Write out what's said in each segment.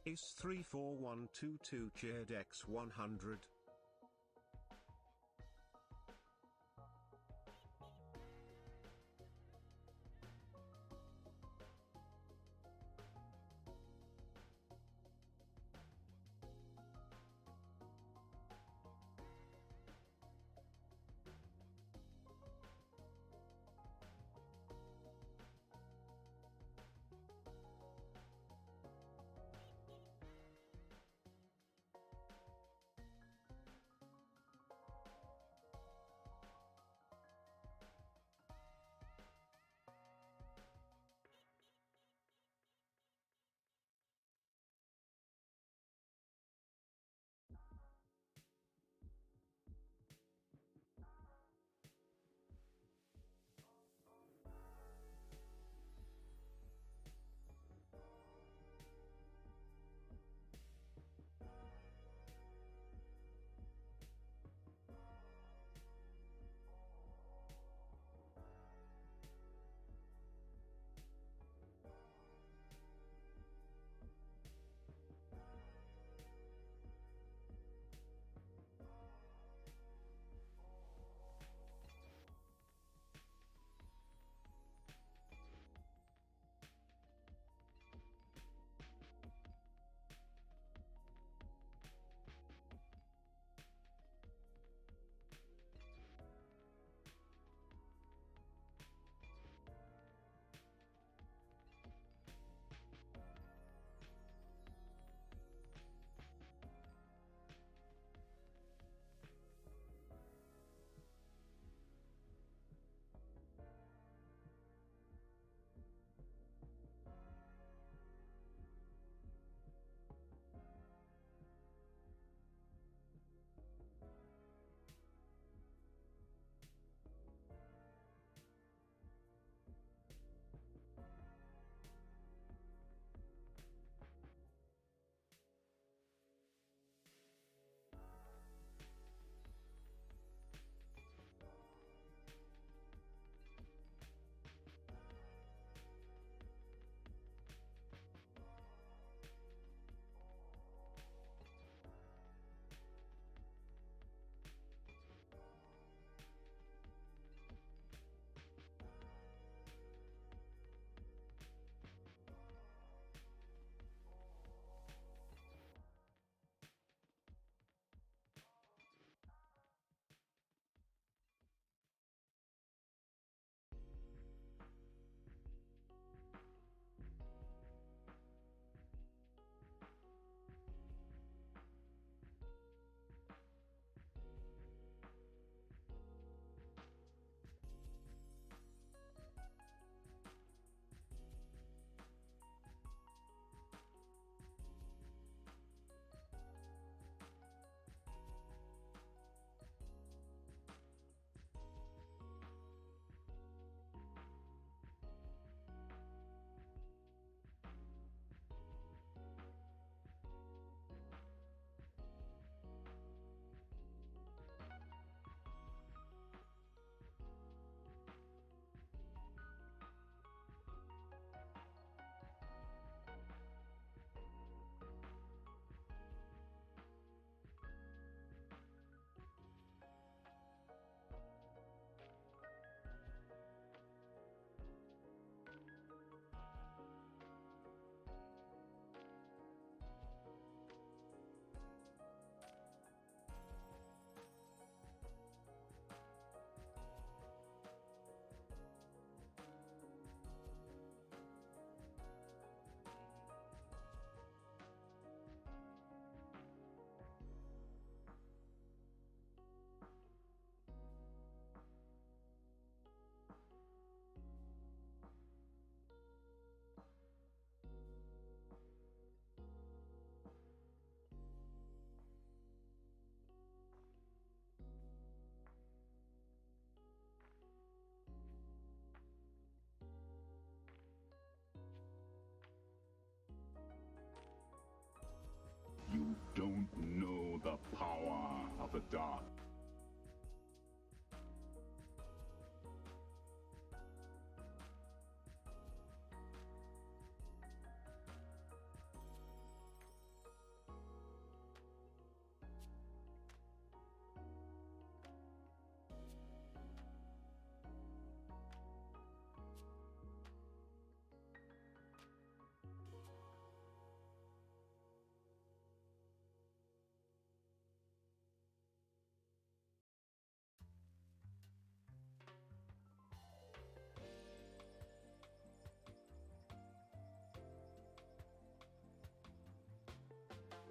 Is 34122 cheered X100?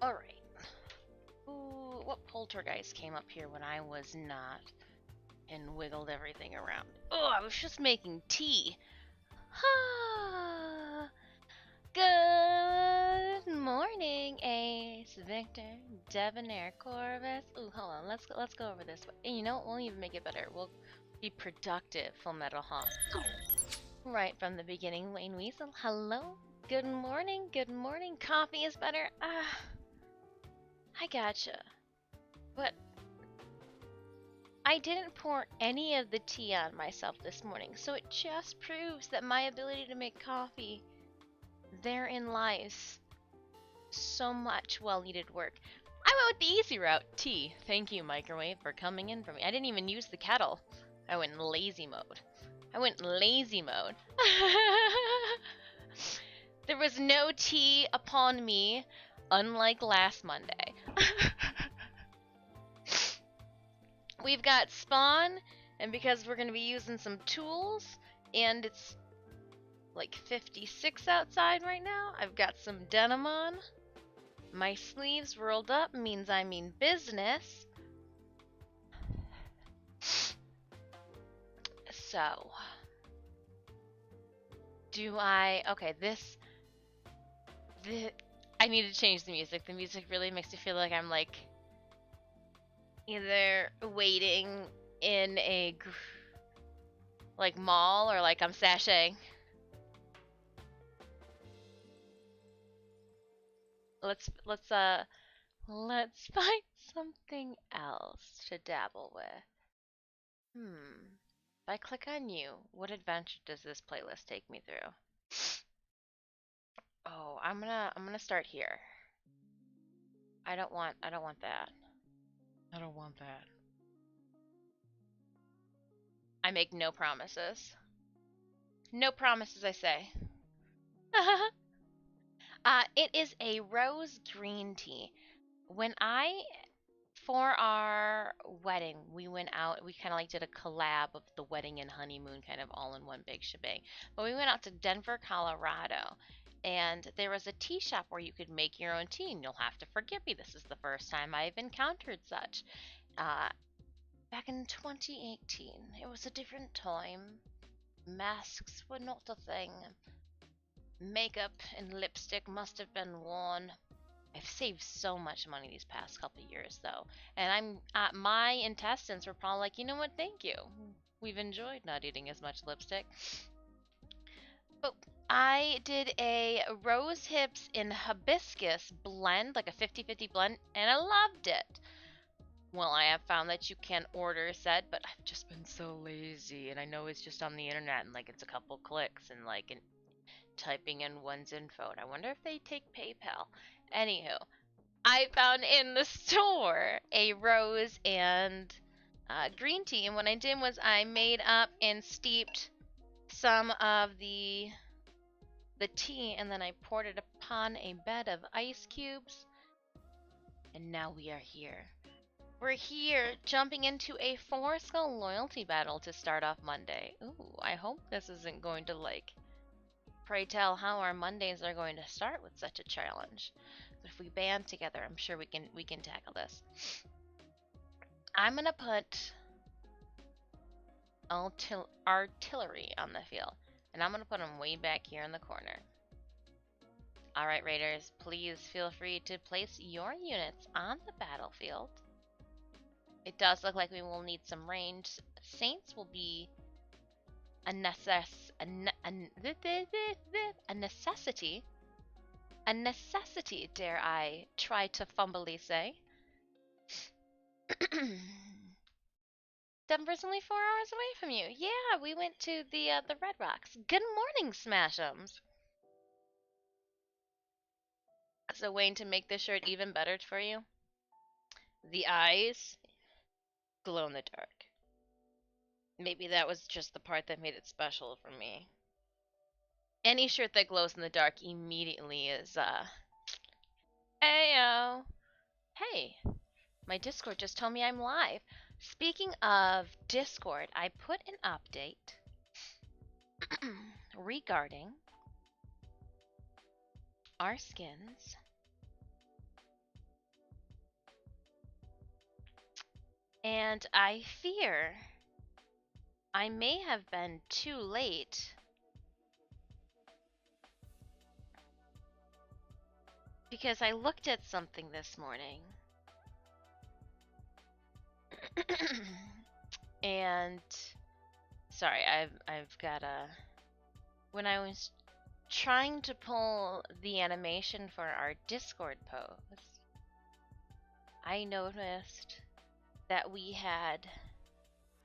Alright. Ooh, what poltergeist came up here when I was not and wiggled everything around? Oh, I was just making tea. Ha! Good morning, Ace, Victor, Debonair, Corvus. Ooh, hold on. Let's go over this. And you know what? We'll even make it better. We'll be productive, Full Metal Hawk. Right from the beginning, Wayne Weasel. Hello. Good morning. Good morning. Coffee is better. I gotcha. But I didn't pour any of the tea on myself this morning, so it just proves that my ability to make coffee, therein lies so much well-needed work. I went with the easy route, tea. Thank you, microwave, for coming in for me. I didn't even use the kettle. I went in lazy mode. There was no tea upon me, unlike last Monday. We've got spawn, and because we're going to be using some tools, and it's like 56 outside right now, I've got some denim on. My sleeves rolled up means I mean business. So, okay, I need to change the music. The music really makes me feel like I'm like either waiting in a like mall or like I'm sashaying. Let's find something else to dabble with. If I click on you, what adventure does this playlist take me through? Oh, I'm gonna start here. I don't want that. I don't want that. I make no promises. No promises, I say. It is a rose green tea. For our wedding, we went out, we kind of like did a collab of the wedding and honeymoon kind of all in one big shebang. But we went out to Denver, Colorado, and there was a tea shop where you could make your own tea, and you'll have to forgive me, this is the first time I've encountered such. Back in 2018, it was a different time. Masks were not a thing. Makeup and lipstick must have been worn. I've saved so much money these past couple years, though, and my intestines were probably like, you know what? Thank you. We've enjoyed not eating as much lipstick. But I did a rose hips and hibiscus blend, like a 50-50 blend, and I loved it. Well, I have found that you can order a set, but I've just been so lazy, and I know it's just on the internet, and like it's a couple clicks, and like typing in one's info, and I wonder if they take PayPal. Anywho, I found in the store a rose and green tea, and what I did was I made up and steeped some of the tea, and then I poured it upon a bed of ice cubes, and now we are here. We're here, jumping into a 4-skull loyalty battle to start off Monday. Ooh, I hope this isn't going to like pray tell how our Mondays are going to start with such a challenge. But if we band together, I'm sure we can tackle this. I'm gonna put artillery on the field, and I'm gonna put them way back here in the corner. Alright, Raiders, please feel free to place your units on the battlefield. It does look like we will need some range. Saints will be a necessity. A necessity, dare I try to fumbly say. Denver's only 4 hours away from you. Yeah, we went to the Red Rocks. Good morning, Smash'ems. So, Wayne, to make this shirt even better for you, the eyes glow in the dark. Maybe that was just the part that made it special for me. Any shirt that glows in the dark immediately is, Ayo! Hey, my Discord just told me I'm live. Speaking of Discord, I put an update regarding our skins And I fear I may have been too late. Because I looked at something this morning. And sorry, I've got a when I was trying to pull the animation for our Discord post, I noticed that we had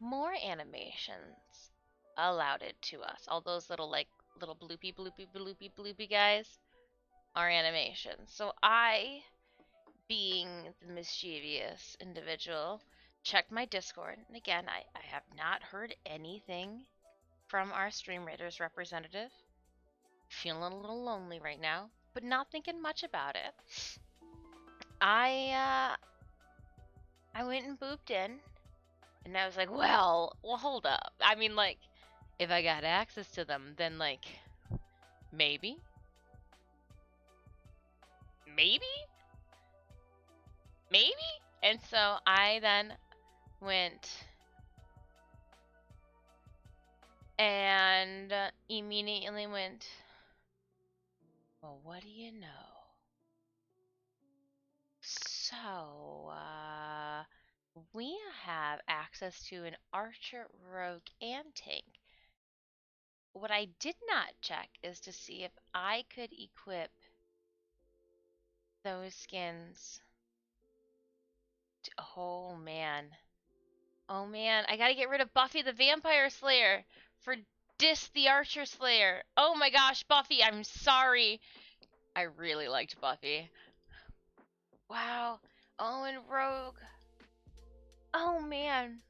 more animations allotted to us. All those little little bloopy bloopy bloopy bloopy guys are animations. So I, being the mischievous individual, checked my Discord, and again, I have not heard anything from our Stream Raiders representative. Feeling a little lonely right now, but not thinking much about it. I went and booped in, and I was like, well, hold up. I mean, like, if I got access to them, then, like, maybe? And so I then went and immediately went, well, what do you know? So, we have access to an archer, rogue, and tank. What I did not check is to see if I could equip those skins. Oh man. Oh man, I gotta get rid of Buffy the Vampire Slayer for Dis the Archer Slayer. Oh my gosh, Buffy, I'm sorry. I really liked Buffy. Wow. Oh, and Rogue. Oh man.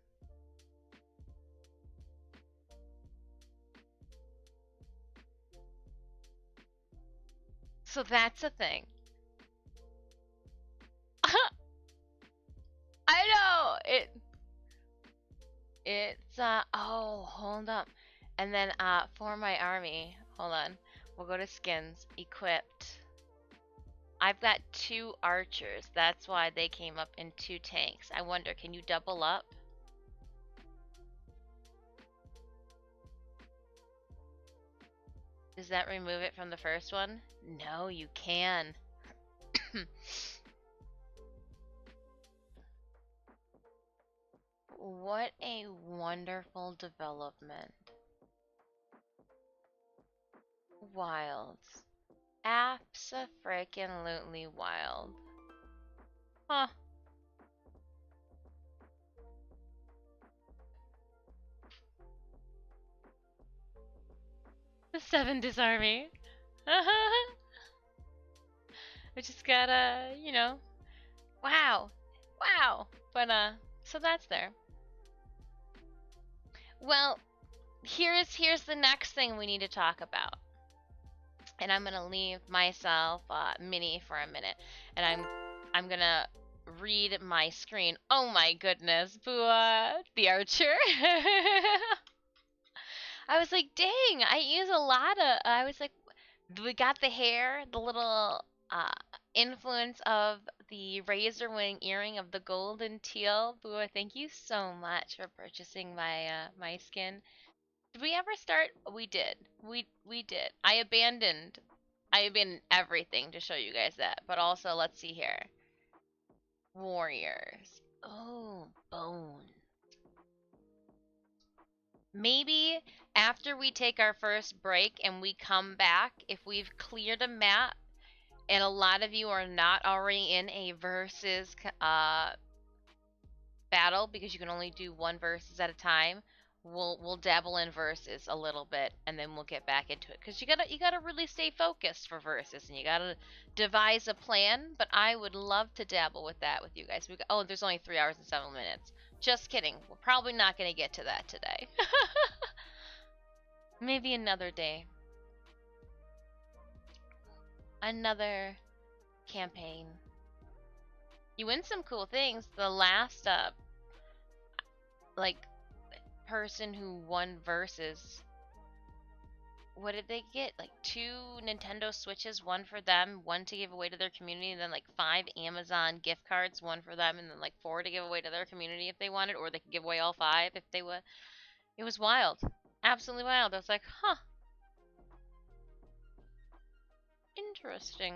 So that's a thing. I know! It's oh, hold up. And then for my army, hold on. We'll go to skins, equipped. I've got 2 archers. That's why they came up in 2 tanks. I wonder, can you double up? Does that remove it from the first one? No, you can. What a wonderful development. Wilds. Abso-freaking-lutely wild. Huh. The 7 disarmy. I just gotta, you know. Wow. Wow. But, so that's there. Well, here's the next thing we need to talk about. And I'm gonna leave myself mini for a minute, and I'm gonna read my screen. Oh my goodness, Bua, the archer. I was like, dang, I use a lot of. I was like, we got the hair, the little influence of the razor wing earring of the golden teal. Bua, thank you so much for purchasing my my skin. Did we ever start? We did. We did. I abandoned everything to show you guys that. But also, let's see here. Warriors. Oh, bone. Maybe after we take our first break and we come back, if we've cleared a map and a lot of you are not already in a versus battle because you can only do 1 versus at a time, we'll dabble in versus a little bit and then we'll get back into it, because you gotta really stay focused for versus and you gotta devise a plan. But I would love to dabble with that with you guys. Oh, there's only 3 hours and 7 minutes. Just kidding, we're probably not gonna get to that today. Maybe another day, another campaign. You win some cool things. The last like person who won versus what did they get? Like 2 Nintendo Switches, one for them, one to give away to their community, and then like 5 Amazon gift cards, one for them, and then like 4 to give away to their community if they wanted, or they could give away all 5 if they would. It was wild. Absolutely wild. I was like, huh. Interesting.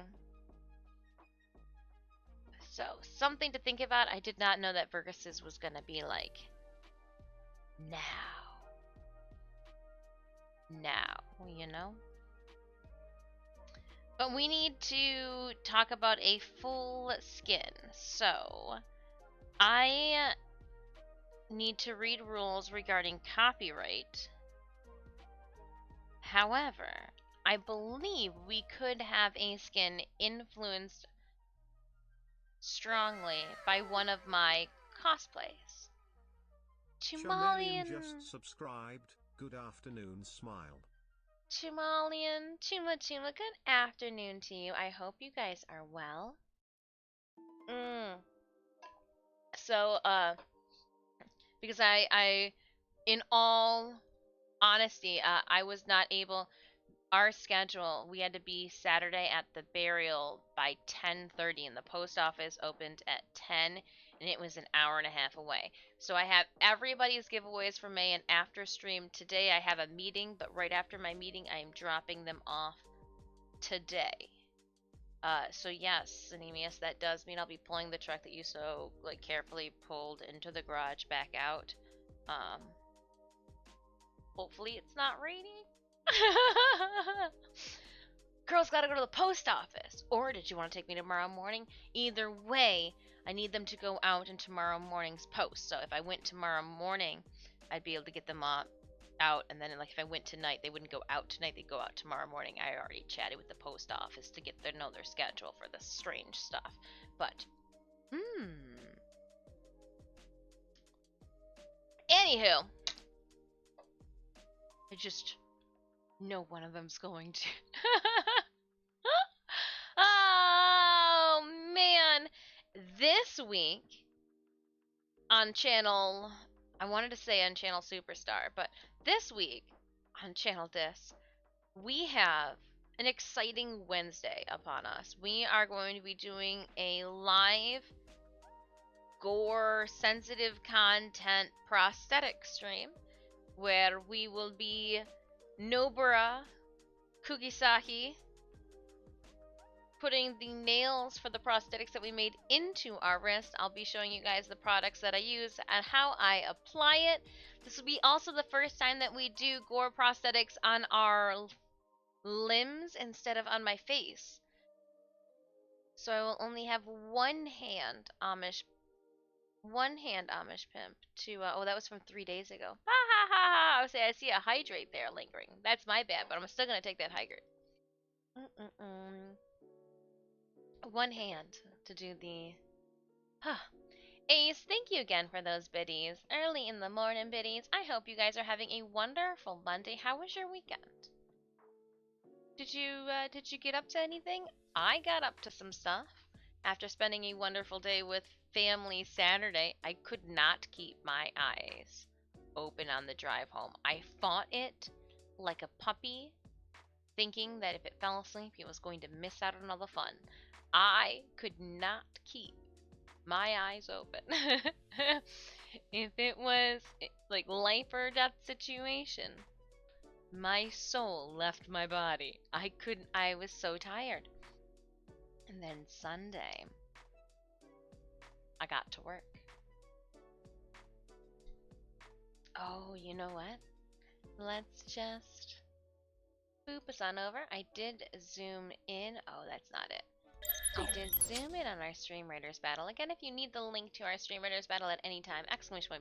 So, something to think about. I did not know that Vergus's was gonna be like, now. Now, you know? But we need to talk about a full skin. So, I need to read rules regarding copyright. However, I believe we could have a skin influenced strongly by one of my cosplays. Chameleon Chumalian. just subscribed. Good afternoon, smile. Chumalian, Chuma Chuma, good afternoon to you. I hope you guys are well. So, because I in all honesty, I was not able, our schedule, we had to be Saturday at the burial by 10:30, and the post office opened at 10, and it was an hour and a half away. So I have everybody's giveaways for May, and after stream today I have a meeting, but right after my meeting I am dropping them off today. So yes, Anemius, that does mean I'll be pulling the truck that you so like carefully pulled into the garage back out. Hopefully it's not raining. Girls gotta go to the post office. Or did you want to take me tomorrow morning? Either way, I need them to go out in tomorrow morning's post. So if I went tomorrow morning, I'd be able to get them out, and then like if I went tonight, they wouldn't go out tonight, they'd go out tomorrow morning. I already chatted with the post office to get their know their schedule for this strange stuff. But anywho, I just know one of them's going to. Oh man, this week on channel, I wanted to say on channel Superstar, but this week on channel Dis, we have an exciting Wednesday upon us. We are going to be doing a live gore sensitive content prosthetic stream where we will be Nobara Kugisaki putting the nails for the prosthetics that we made into our wrist. I'll be showing you guys the products that I use and how I apply it. This will be also the first time that we do gore prosthetics on our limbs instead of on my face. So I will only have one hand Amish pimp to oh, that was from 3 days ago. Ha ha ha ha. I would say I see a hydrate there lingering. That's my bad, but I'm still gonna take that hydrate. One hand to do the Ace, thank you again for those biddies. Early in the morning biddies. I hope you guys are having a wonderful Monday. How was your weekend? Did you get up to anything? I got up to some stuff. After spending a wonderful day with family Saturday, I could not keep my eyes open on the drive home. I fought it like a puppy, thinking that if it fell asleep, it was going to miss out on all the fun. I could not keep my eyes open. If it was like life or death situation, my soul left my body. I was so tired. And then Sunday, I got to work. Oh, you know what? Let's just boop us on over. I did zoom in. Oh, that's not it. I did zoom in on our Stream Raiders battle. Again, if you need the link to our Stream Raiders battle at any time, !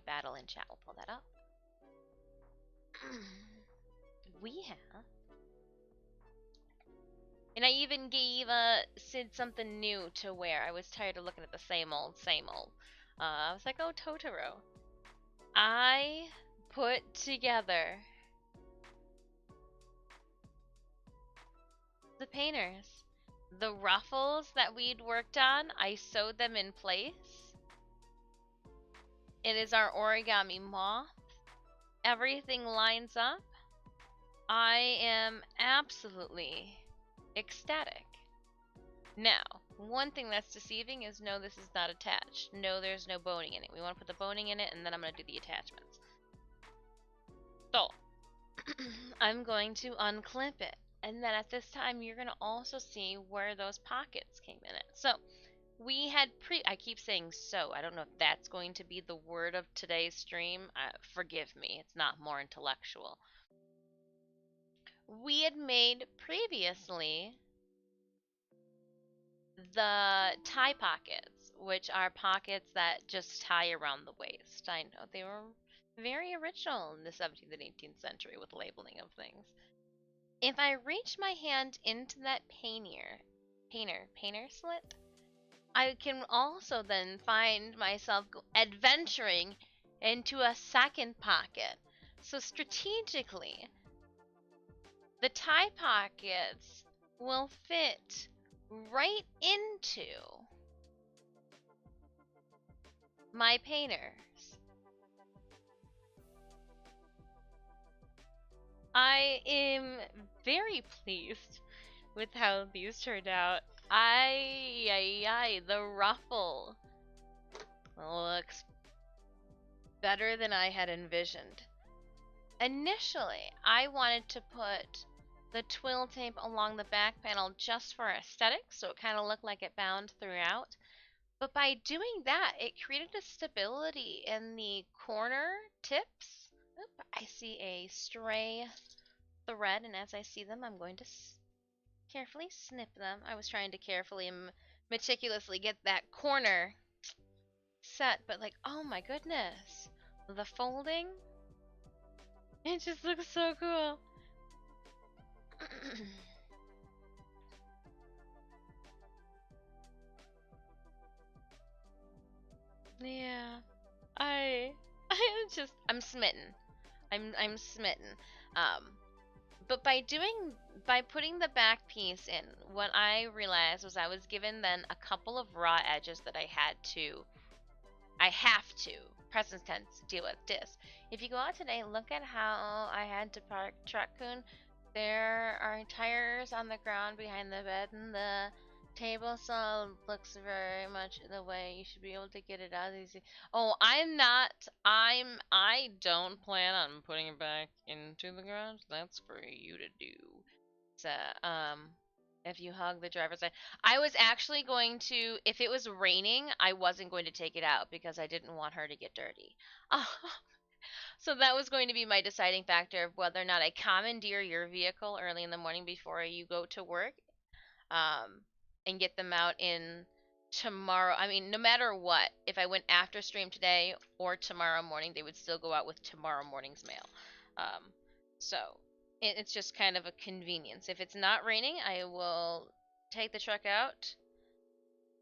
battle in chat will pull that up. We have. And I even gave Sid something new to wear. I was tired of looking at the same old, same old. I was like, oh, Totoro. I put together the painters. The ruffles that we'd worked on, I sewed them in place. It is our origami moth. Everything lines up. I am absolutely ecstatic. Now, one thing that's deceiving is no, this is not attached. No, there's no boning in it. We want to put the boning in it, and then I'm going to do the attachments. So, I'm going to unclip it. And then at this time, you're going to also see where those pockets came in it. So, we had I keep saying so. I don't know if that's going to be the word of today's stream. Forgive me, it's not more intellectual. We had made previously the tie pockets, which are pockets that just tie around the waist. I know they were very original in the 17th and 18th century with labeling of things. If I reach my hand into that painter slit, I can also then find myself adventuring into a second pocket. So strategically, the tie pockets will fit right into my painters. I am very pleased with how these turned out. The ruffle looks better than I had envisioned. Initially, I wanted to put the twill tape along the back panel just for aesthetics, so it kind of looked like it bound throughout. But by doing that, it created a stability in the corner tips. Oop, I see a stray thread, and as I see them, I'm going to carefully snip them. I was trying to carefully and meticulously get that corner set, but like, oh my goodness, the folding, it just looks so cool. Yeah, I'm smitten. I'm smitten. But by putting the back piece in, what I realized was I was given then a couple of raw edges that I have to, present tense, deal with this. If you go out today, look at how I had to park Truck-kun. There are tires on the ground behind the bed, and the table saw looks very much the way you should be able to get it out easy. Oh, I don't plan on putting it back into the garage. That's for you to do. So, if you hug the driver's side. I was actually going to, if it was raining, I wasn't going to take it out because I didn't want her to get dirty. So that was going to be my deciding factor of whether or not I commandeer your vehicle early in the morning before you go to work, and get them out in tomorrow. I mean, no matter what, if I went after stream today or tomorrow morning, they would still go out with tomorrow morning's mail. So it's just kind of a convenience. If it's not raining, I will take the truck out.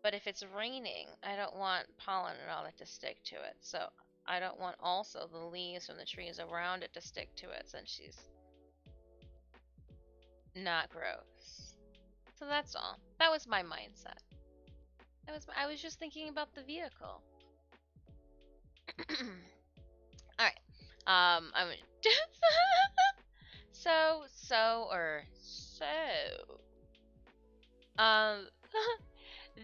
But if it's raining, I don't want pollen and all that to stick to it. So I don't want also the leaves from the trees around it to stick to it since she's not gross. So that's all. That was my mindset. I was just thinking about the vehicle. All right. I'm so. Um,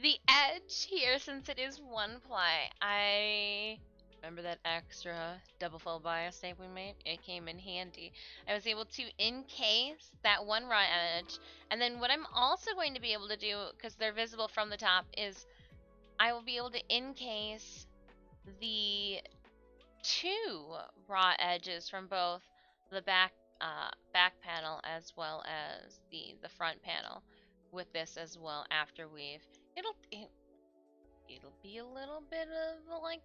the edge here, since it is one ply, I remember that extra double fold bias tape we made. It came in handy. I was able to encase that one raw edge, and then what I'm also going to be able to do, because they're visible from the top, is I will be able to encase the two raw edges from both the back panel as well as the front panel with this as well after we've it'll be a little bit of like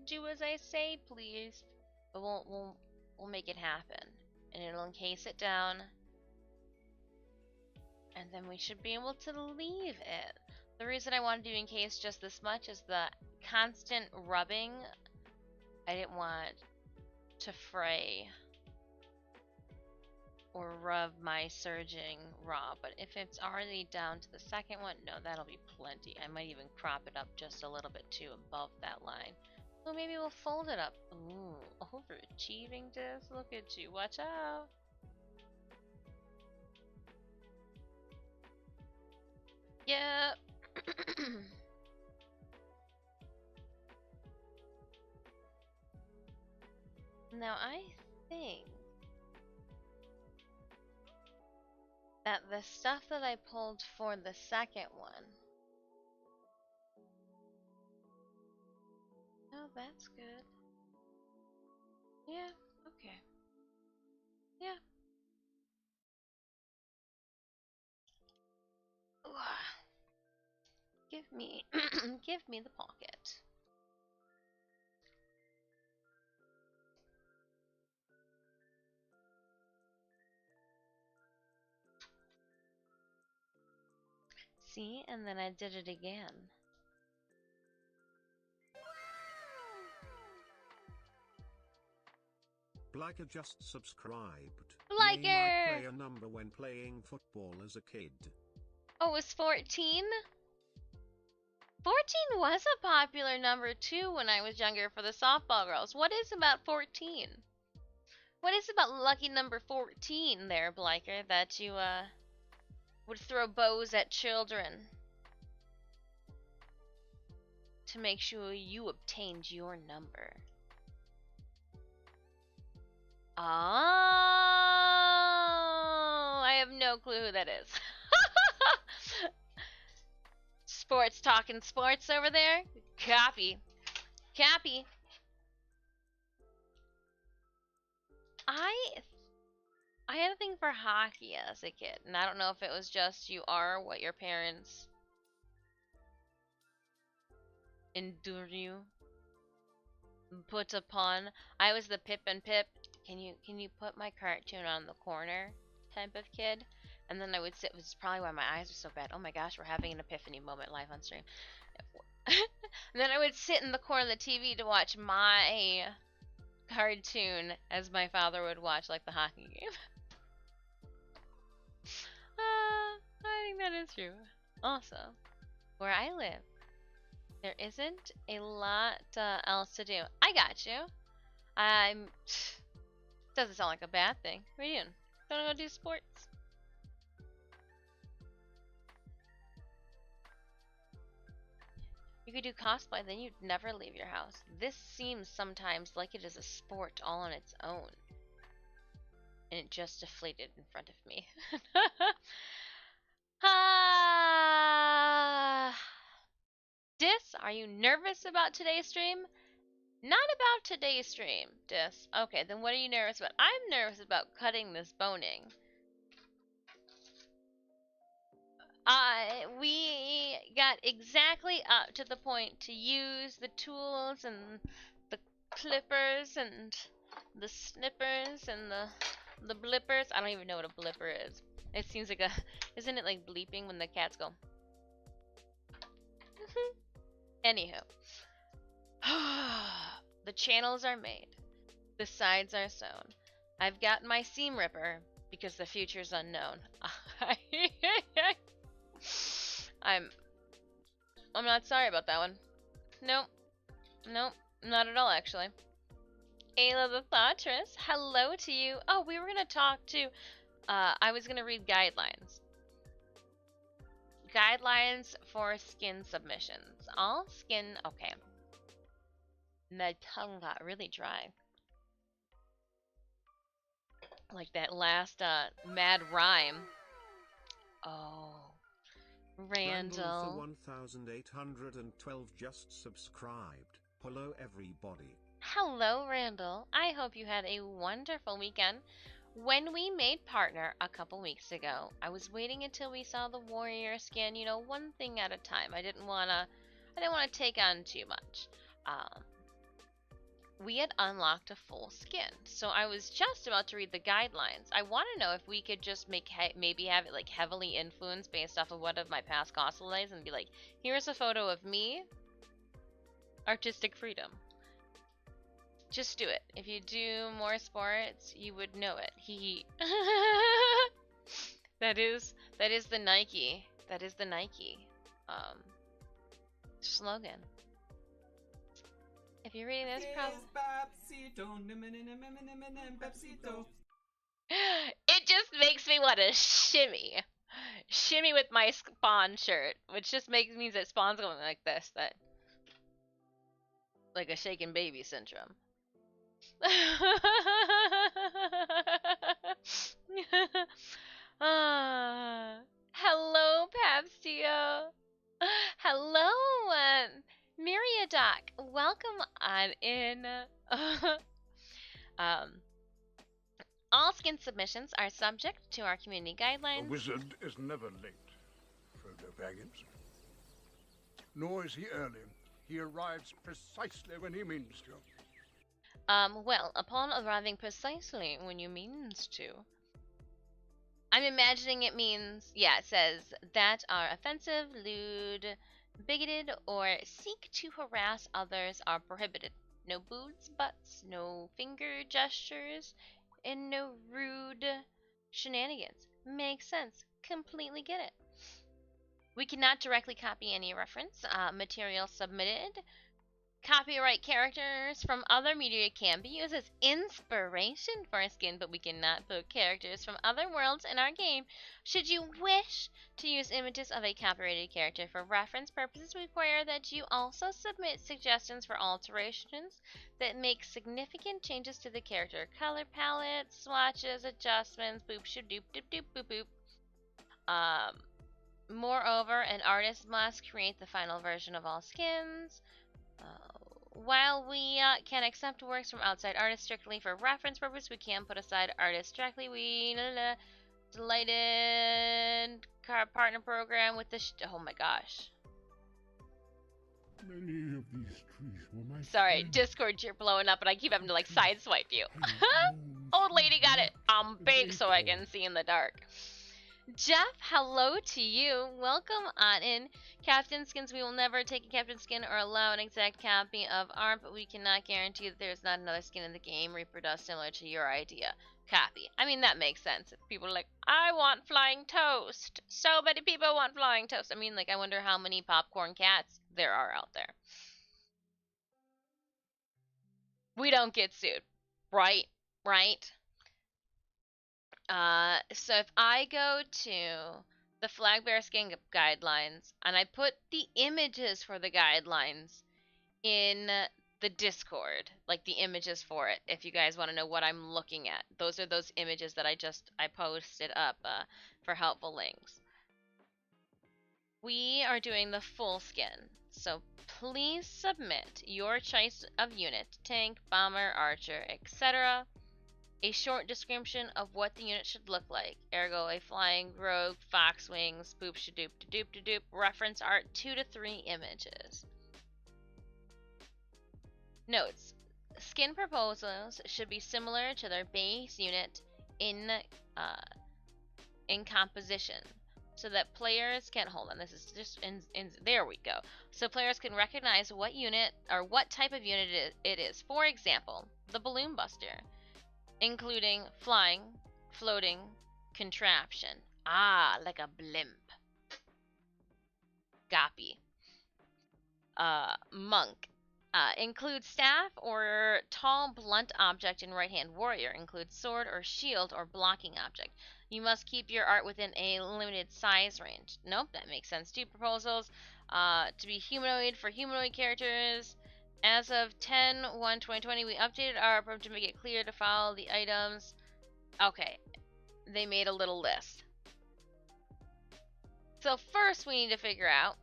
do as I say please, but we'll make it happen, and it'll encase it down, and then we should be able to leave it. The reason I wanted to encase just this much is the constant rubbing. I didn't want to fray or rub my surging raw, but if it's already down to the second one, no, that'll be plenty. I might even crop it up just a little bit too above that line. So maybe we'll fold it up. Ooh, overachieving this. Look at you. Watch out. Yeah. Now I think that the stuff that I pulled for the second one. Oh, that's good. Yeah, okay. Yeah. Ooh. Give me give me the pocket. See, and then I did it again. Bliker just subscribed. Bliker! Name I play a number when playing football as a kid. Oh, it was 14? 14 was a popular number too when I was younger for the softball girls. What is about 14? What is about lucky number 14 there, Bliker, that you would throw bows at children to make sure you obtained your number? Oh, I have no clue who that is. Sports talking sports over there? Copy. Copy. I had a thing for hockey as a kid, and I don't know if it was just you are what your parents endure you, put upon. I was the Pip and Pip. Can you put my cartoon on the corner type of kid? And then I would sit, which is probably why my eyes are so bad. Oh my gosh, we're having an epiphany moment live on stream. And then I would sit in the corner of the TV to watch my cartoon as my father would watch like the hockey game. I think that is true. Also, where I live, there isn't a lot else to do. I got you. Doesn't sound like a bad thing. What are you doing? Gonna go do sports? You could do cosplay, then you'd never leave your house. This seems sometimes like it is a sport all on its own. And it just deflated in front of me. Dis, are you nervous about today's stream? Not about today's stream, Dis. Okay, then what are you nervous about? I'm nervous about cutting this boning. We got exactly up to the point to use the tools and the clippers and the snippers and the blippers. I don't even know what a blipper is. It seems like isn't it like bleeping when the cats go? Anywho. The channels are made. The sides are sewn. I've got my seam ripper because the future's unknown. I'm not sorry about that one. Nope. Nope. Not at all, actually. Ayla the Thoughtress, hello to you. Oh, we were gonna talk to I was gonna read guidelines. Guidelines for skin submissions. All skin okay. My tongue got really dry. Like that last mad rhyme. Oh. Randall. For 1812 just subscribed. Hello everybody. Hello Randall. I hope you had a wonderful weekend. When we made partner a couple weeks ago, I was waiting until we saw the warrior skin, you know, one thing at a time. I didn't wanna take on too much. We had unlocked a full skin, so I was just about to read the guidelines. I want to know if we could just maybe have it like heavily influenced based off of one of my past cosplays and be like, here's a photo of me. Artistic freedom. Just do it. If you do more sports, you would know it. Hee That is the Nike. That is the Nike slogan. If you're reading this, probably it just makes me want to shimmy. Shimmy with my Spawn shirt, which just means that Spawn's going like this, that like a shaken baby syndrome. Hello, Papstio. Hello, Myriadoc. Welcome on in. um, all skin submissions are subject to our community guidelines. A wizard is never late, Frodo Baggins. Nor is he early. He arrives precisely when he means to. Well, upon arriving precisely when you means to. I'm imagining it means, yeah, it says that are offensive, lewd, bigoted, or seek to harass others are prohibited. No boobs, butts, no finger gestures, and no rude shenanigans. Makes sense. Completely get it. We cannot directly copy any reference material submitted. Copyright characters from other media can be used as inspiration for our skin, but we cannot put characters from other worlds in our game. Should you wish to use images of a copyrighted character for reference purposes, we require that you also submit suggestions for alterations that make significant changes to the character color palette, swatches, adjustments, boop shoop doop doop doop boop boop. Moreover, an artist must create the final version of all skins. While we can accept works from outside artists strictly for reference purpose, we can put aside artists directly. We delighted partner program with the oh my gosh. Many of these trees were my Sorry, friends. Discord, you're blowing up, and I keep having to like sideswipe you. Old lady got it on big so I can see in the dark. Jeff, hello to you. Welcome on in. Captain skins, we will never take a captain skin or allow an exact copy of ARM, but we cannot guarantee that there's not another skin in the game reproduced similar to your idea. Copy. I mean, that makes sense. If people are like, I want flying toast. So many people want flying toast. I mean, like, I wonder how many popcorn cats there are out there. We don't get sued. Right? Right? So if I go to the Flag Bearer Skin guidelines and I put the images for the guidelines in the Discord, like the images for it, if you guys want to know what I'm looking at, those are those images that I posted up for helpful links. We are doing the full skin, so please submit your choice of unit, tank, bomber, archer, etc. A short description of what the unit should look like, ergo a flying rogue, fox wings, boop shadoop doop doop, reference art 2 to 3 images. Notes: skin proposals should be similar to their base unit in composition, so that players can hold on. This is just in there we go. So players can recognize what unit or what type of unit it is. For example, the Balloon Buster, including flying, floating, contraption. Ah, like a blimp. Goppy. Monk. Includes staff or tall, blunt object in right hand. Warrior includes sword or shield or blocking object. You must keep your art within a limited size range. Nope, that makes sense too. Proposals to be humanoid for humanoid characters. As of 10/1/2020, we updated our approach to make it clear to follow the items. Okay, they made a little list. So first we need to figure out,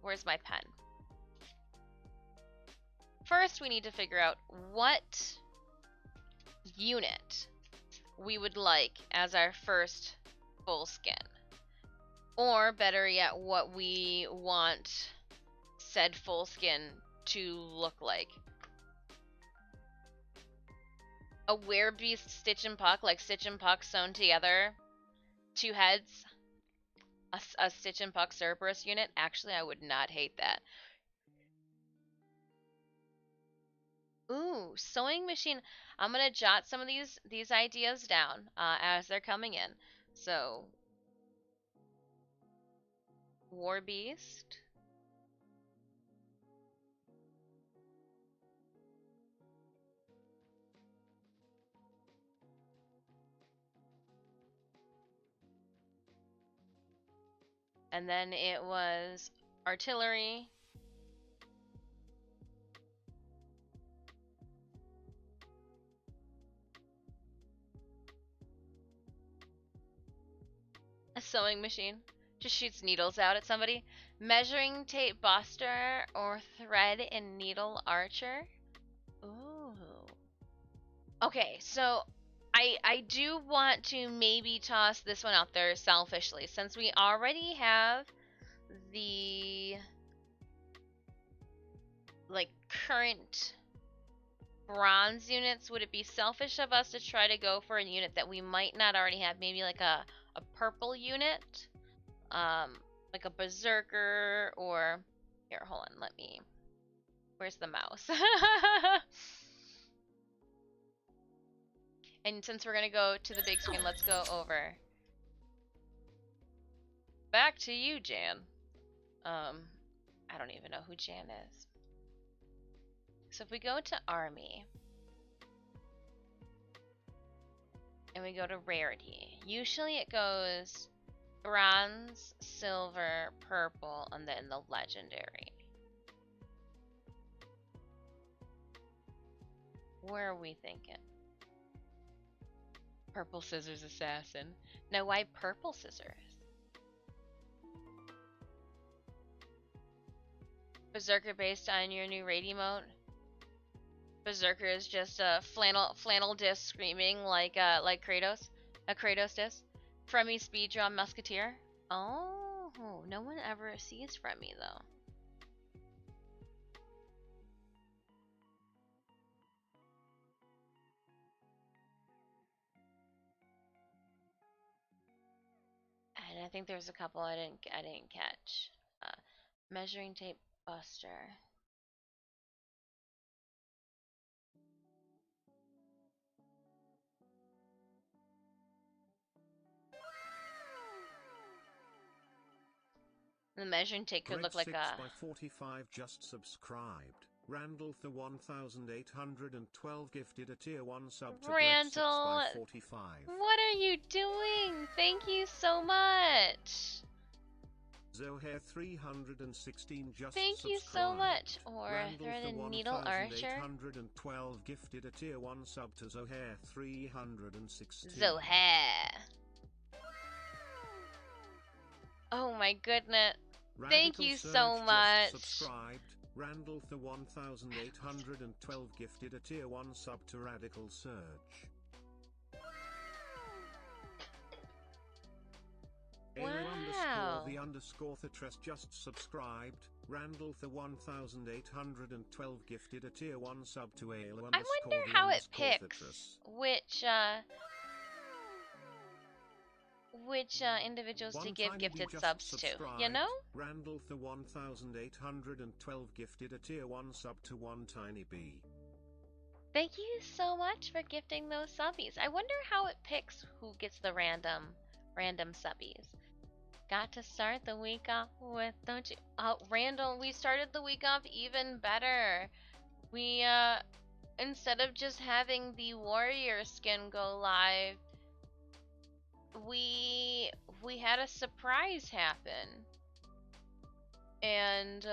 where's my pen? First we need to figure out what unit we would like as our first full skin. Or better yet, what we want said full skin to look like. A werebeast Stitch and Puck, like Stitch and Puck sewn together. 2 heads. A Stitch and Puck Cerberus unit. Actually, I would not hate that. Ooh, sewing machine. I'm gonna jot some of these ideas down as they're coming in. So, Warbeast. And then it was artillery. A sewing machine. Just shoots needles out at somebody. Measuring tape buster or thread and needle archer. Ooh. Okay, so I do want to maybe toss this one out there selfishly, since we already have the like current bronze units. Would it be selfish of us to try to go for a unit that we might not already have? Maybe like a purple unit, like a berserker, or here, hold on, let me. Where's the mouse? And since we're gonna go to the big screen, let's go over. Back to you, Jan. I don't even know who Jan is. So if we go to army and we go to rarity, usually it goes bronze, silver, purple, and then the legendary. Where are we thinking? Purple scissors assassin. Now why purple scissors? Berserker based on your new raid emote. Berserker is just a flannel disc screaming like Kratos. A Kratos disc. From me speed draw musketeer. Oh, no one ever sees from me though. And I think there's a couple I didn't catch. Measuring tape buster. The measuring tape could look like a. by 45 just subscribed. Randall the 1812 gifted a tier 1 sub to Randall, by 45. What are you doing? Thank you so much. Zohair 316 just Thank subscribed. you so much. Or Randall thread the and needle archer. 1812 gifted a tier 1 sub to Zohair 316. Zohair. Oh my goodness. Radical Thank you Surge so just much. Subscribed. Randall the 1812 gifted a tier 1 sub to Radical Surge. Wow. The underscore Thetres just subscribed. Randall the 1812 gifted a tier 1 sub to Ailo I wonder how it picks which individuals to give gifted subs to, you know? Randall the 1812 gifted a tier 1 sub to One Tiny Bee. Thank you so much for gifting those subbies. I wonder how it picks who gets the random subbies. Got to start the week off with, don't you? Oh, Randall, we started the week off even better. We, instead of just having the warrior skin go live, we had a surprise happen. And,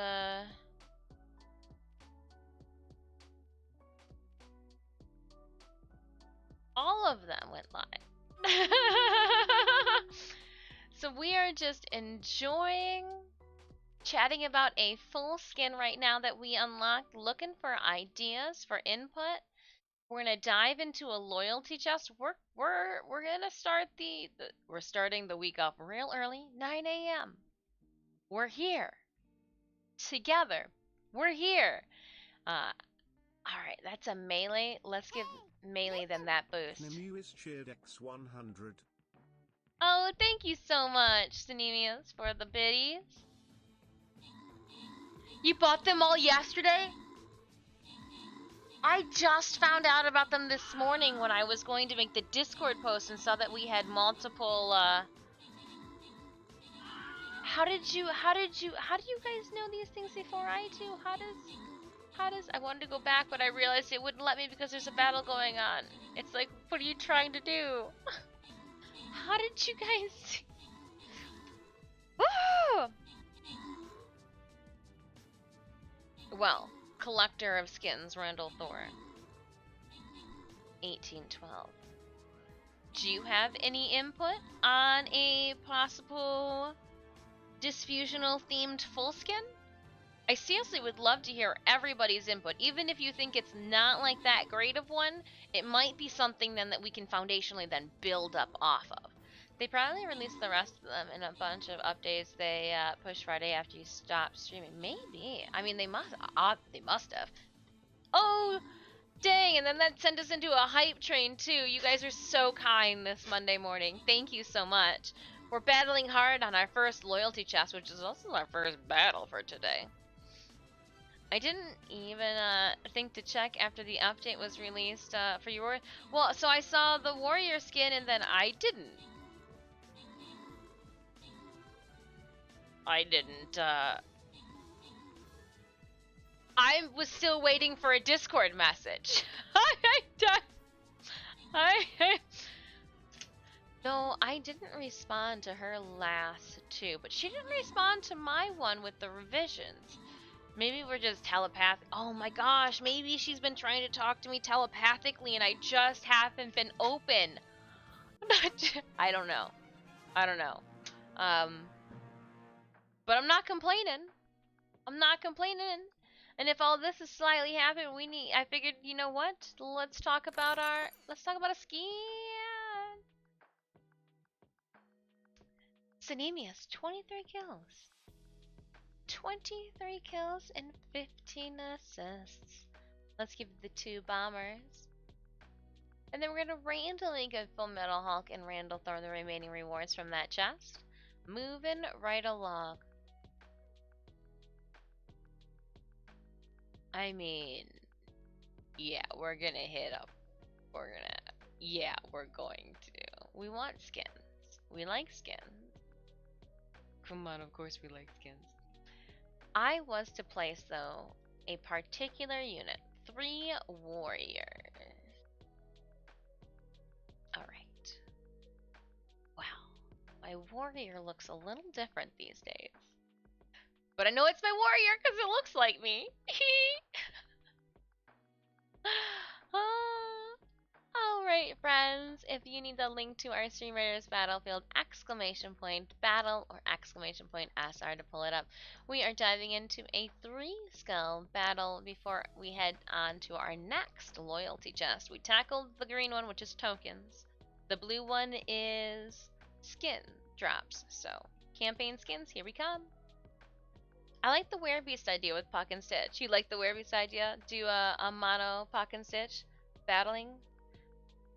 all of them went live. So we are just enjoying chatting about a full skin right now that we unlocked, looking for ideas for input. We're gonna dive into a loyalty chest. We're gonna start we're starting the week off real early, 9 a.m. We're here together. We're here. All right, that's a melee. Let's give melee them that boost. Nemu cheered X100. Oh, thank you so much, Sinemius, for the biddies. You bought them all yesterday? I just found out about them this morning when I was going to make the Discord post and saw that we had multiple, How do you guys know these things before I do? How does, I wanted to go back, but I realized it wouldn't let me because there's a battle going on. It's like, what are you trying to do? How did you guys... Woo! Well, collector of skins, Randall Thor. 1812. Do you have any input on a possible Disfusional themed full skin? I seriously would love to hear everybody's input. Even if you think it's not like that great of one, it might be something then that we can foundationally then build up off of. They probably released the rest of them in a bunch of updates they pushed Friday after you stopped streaming. Maybe. I mean, they must have. Oh, dang, and then that sent us into a hype train too. You guys are so kind this Monday morning. Thank you so much. We're battling hard on our first loyalty chest, which is also our first battle for today. I didn't even think to check after the update was released for your... Well, so I saw the warrior skin and then I didn't. I was still waiting for a Discord message. No, I didn't respond to her last two, but she didn't respond to my one with the revisions. Maybe we're just telepathic. Oh my gosh, maybe she's been trying to talk to me telepathically and I just haven't been open. I don't know. But I'm not complaining. And if all this is slightly happening, I figured, you know what? Let's talk about a skin. Sanemius, 23 kills. 23 kills and 15 assists. Let's give the 2 bombers. And then we're gonna randomly give Full Metal Hulk and Randall Thor the remaining rewards from that chest. Moving right along. I mean, yeah, we're gonna hit up. We're going to. We want skins. We like skins. Come on, of course we like skins. I was to place, though, a particular unit. 3 warriors. Alright. Wow. My warrior looks a little different these days. But I know it's my warrior because it looks like me. Alright, friends. If you need the link to our Stream Raiders Battlefield, !battle or !SR to pull it up. We are diving into a 3-skull battle before we head on to our next loyalty chest. We tackled the green one, which is tokens. The blue one is skin drops. So, campaign skins, here we come. I like the Werebeast idea with Puck and Stitch. You like the Werebeast idea? Do a mono Puck and Stitch battling?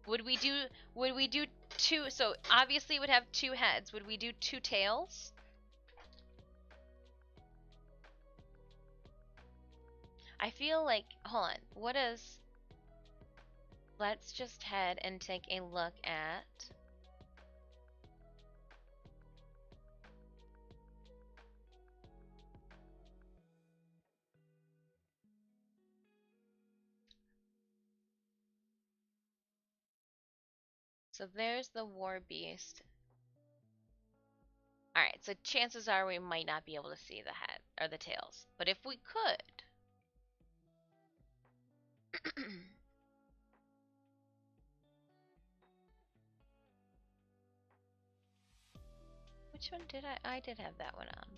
Would we do 2? So obviously it would have 2 heads. Would we do 2 tails? I feel like, hold on. What is... Let's just head and take a look at... So there's the War Beast. Alright, so chances are we might not be able to see the head, or the tails. But if we could... Which one did I did have that one on.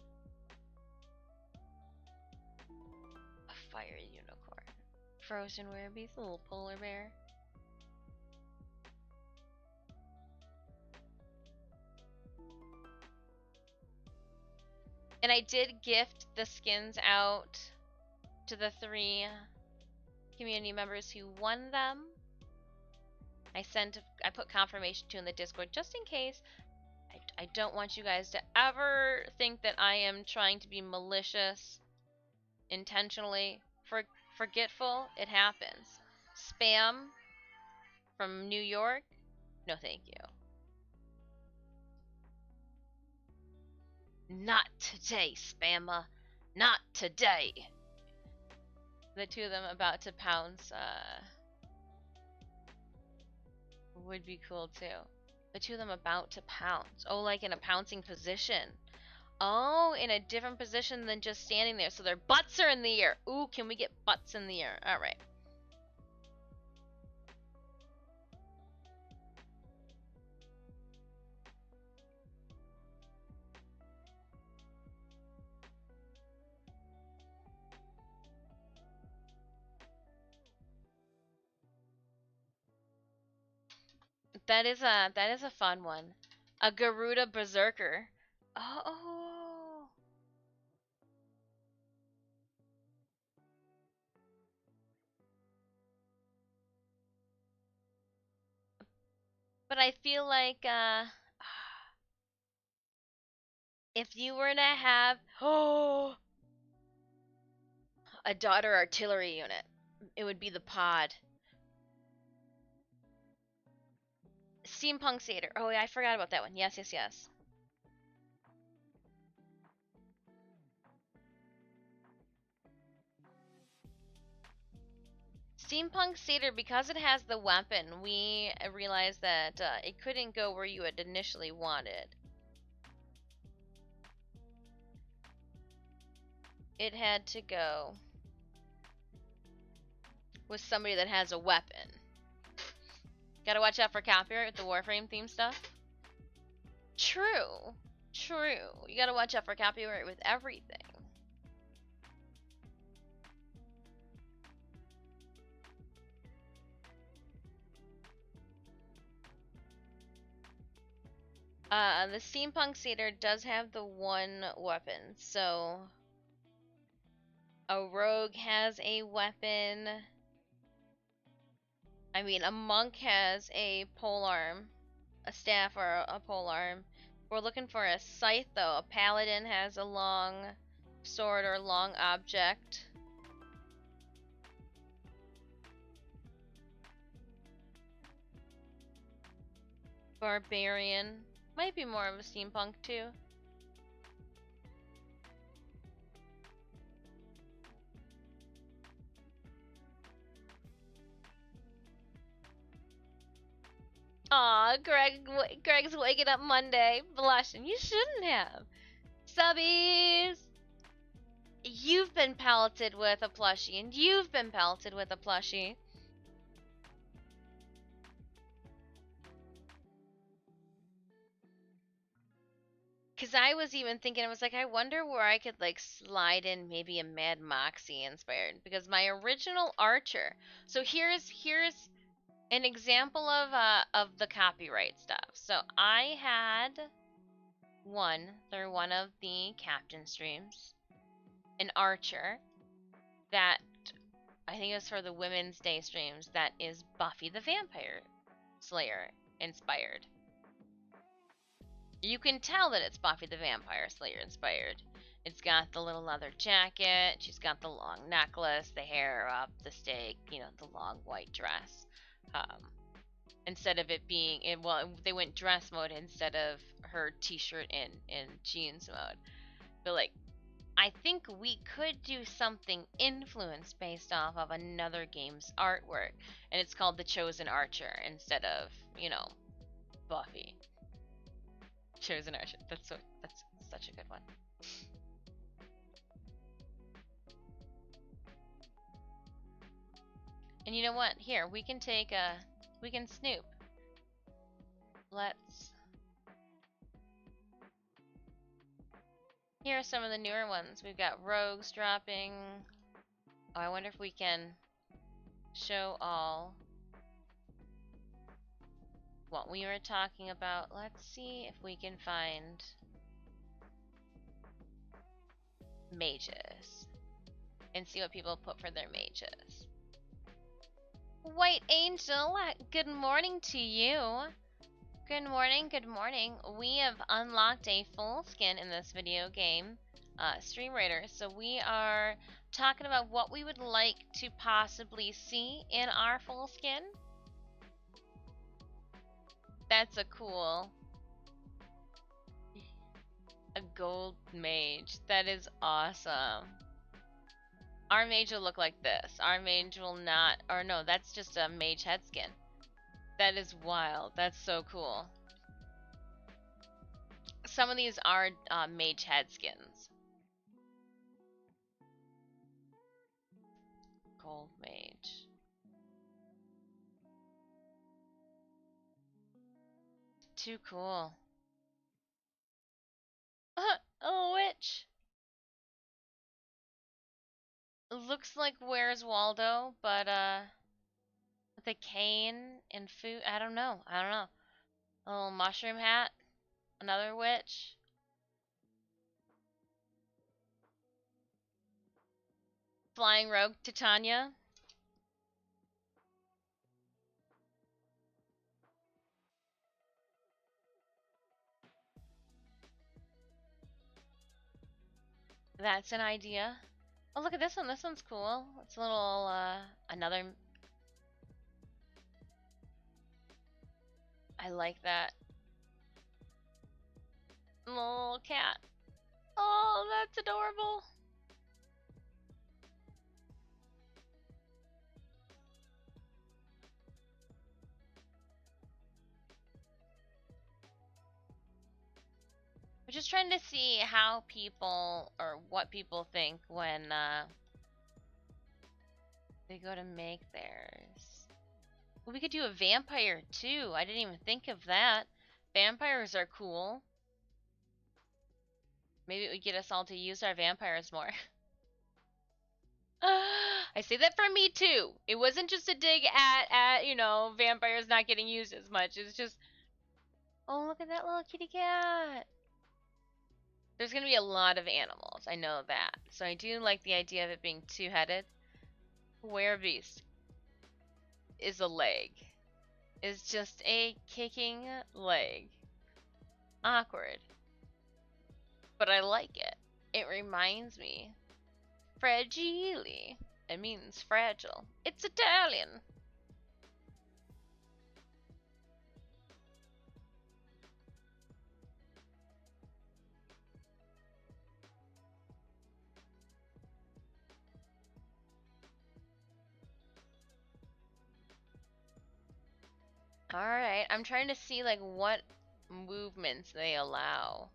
A fire unicorn. Frozen Werebeast, a little polar bear. And I did gift the skins out to the 3 community members who won them. I put confirmation to in the Discord just in case. I don't want you guys to ever think that I am trying to be malicious, intentionally forgetful. It happens. Spam from New York? No, thank you. Not today, spammer. Not today. The 2 of them about to pounce would be cool too. The 2 of them about to pounce. Oh, like in a pouncing position. Oh, in a different position than just standing there. So their butts are in the air. Ooh, can we get butts in the air? All right. That is a fun one. A Garuda Berserker. Oh. But I feel like if you were to have a daughter artillery unit, it would be the pod. Steampunk Satyr. Oh yeah, I forgot about that one. Yes, yes, yes. Steampunk Satyr, because it has the weapon, we realized that it couldn't go where you had initially wanted. It had to go with somebody that has a weapon. Gotta watch out for copyright with the Warframe theme stuff. True. True. You gotta watch out for copyright with everything. The Steampunk Satyr does have the one weapon, so a rogue has a weapon. I mean, a monk has a polearm, a staff or a polearm. We're looking for a scythe, though. A paladin has a long sword or long object. Barbarian. Might be more of a steampunk, too. Aw, Greg's waking up Monday, blushing. You shouldn't have. Subbies! You've been pelleted with a plushie, and you've been pelleted with a plushie. Because I was even thinking, I was like, I wonder where I could, like, slide in maybe a Mad Moxie inspired. Because my original Archer... So here's an example of the copyright stuff. So I had through one of the captain streams, an Archer that I think it was for the Women's Day streams that is Buffy the Vampire Slayer inspired. You can tell that it's Buffy the Vampire Slayer inspired. It's got the little leather jacket, she's got the long necklace, the hair up, the stake, you know, the long white dress. Instead of it being, well, they went dress mode instead of her t-shirt and jeans mode. But like, I think we could do something influenced based off of another game's artwork, and it's called The Chosen Archer instead of, you know, Buffy. Chosen Archer. That's such a good one. And you know what? Here, we can snoop. Here are some of the newer ones. We've got rogues dropping. Oh, I wonder if we can show all what we were talking about. Let's see if we can find mages and see what people put for their mages. White Angel, good morning to you. Good morning, good morning. We have unlocked a full skin in this video game, Stream Raider. So we are talking about what we would like to possibly see in our full skin. That's a cool... A gold mage. That is awesome. Our mage will look like this. Our mage will not... Or no, that's just a mage head skin. That is wild. That's so cool. some of these are mage head skins. Gold mage. Too cool. Oh, witch. Looks like Where's Waldo, but with a cane and food. I don't know. I don't know. A little mushroom hat. Another witch. Flying Rogue Titania. That's an idea. Oh, look at this one. This one's cool. It's a little, another. I like that. Little cat. Oh, that's adorable. I'm just trying to see how people, or what people think when they go to make theirs. Well, we could do a vampire too. I didn't even think of that. Vampires are cool. Maybe it would get us all to use our vampires more. I say that for me too. It wasn't just a dig at you know, vampires not getting used as much. It's just, oh, look at that little kitty cat. There's gonna be a lot of animals. I know that. So I do like the idea of it being two-headed. Werebeast is a leg. Is just a kicking leg. Awkward. But I like it. It reminds me. Fragile. It means fragile. It's Italian. Alright, I'm trying to see like what movements they allow.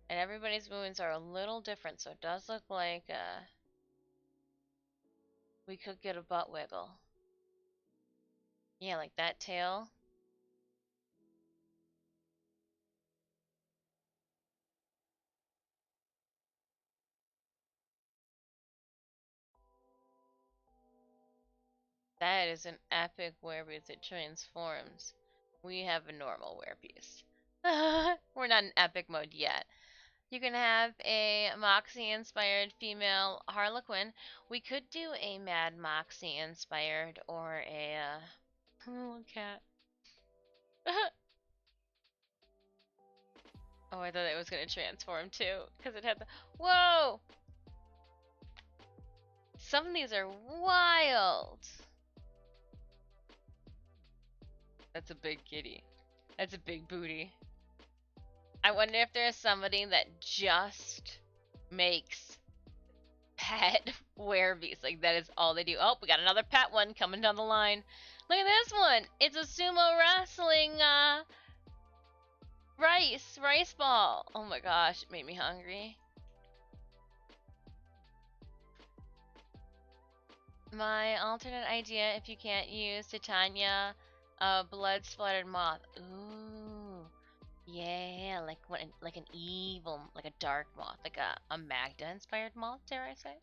And everybody's movements are a little different, so it does look like we could get a butt wiggle. Yeah, like that tail. That is an epic werebeast. It transforms. We have a normal werebeast. We're not in epic mode yet. You can have a Moxie-inspired female Harlequin. We could do a Mad Moxie-inspired or a little cat. Oh, I thought it was gonna transform too, because it had the. Whoa! Some of these are wild. That's a big kitty. That's a big booty. I wonder if there's somebody that just makes pet werebeasts. Like, that is all they do. Oh, we got another pet one coming down the line. Look at this one. It's a sumo wrestling, rice ball. Oh my gosh, it made me hungry. My alternate idea, if you can't use Titania, blood splattered moth. Ooh, yeah, like an evil, like a dark moth, like a Maghda inspired moth, dare I say?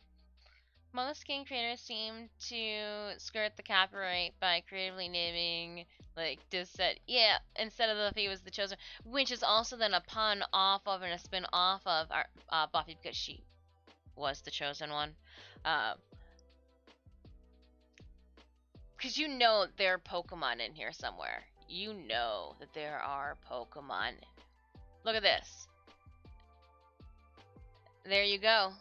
Most game creators seem to skirt the copyright by creatively naming like this set, yeah, instead of the he was the chosen, which is also then a pun off of and a spin off of our Buffy because she was the chosen one. Because you know there are Pokemon in here somewhere. You know that there are Pokemon. Look at this. There you go.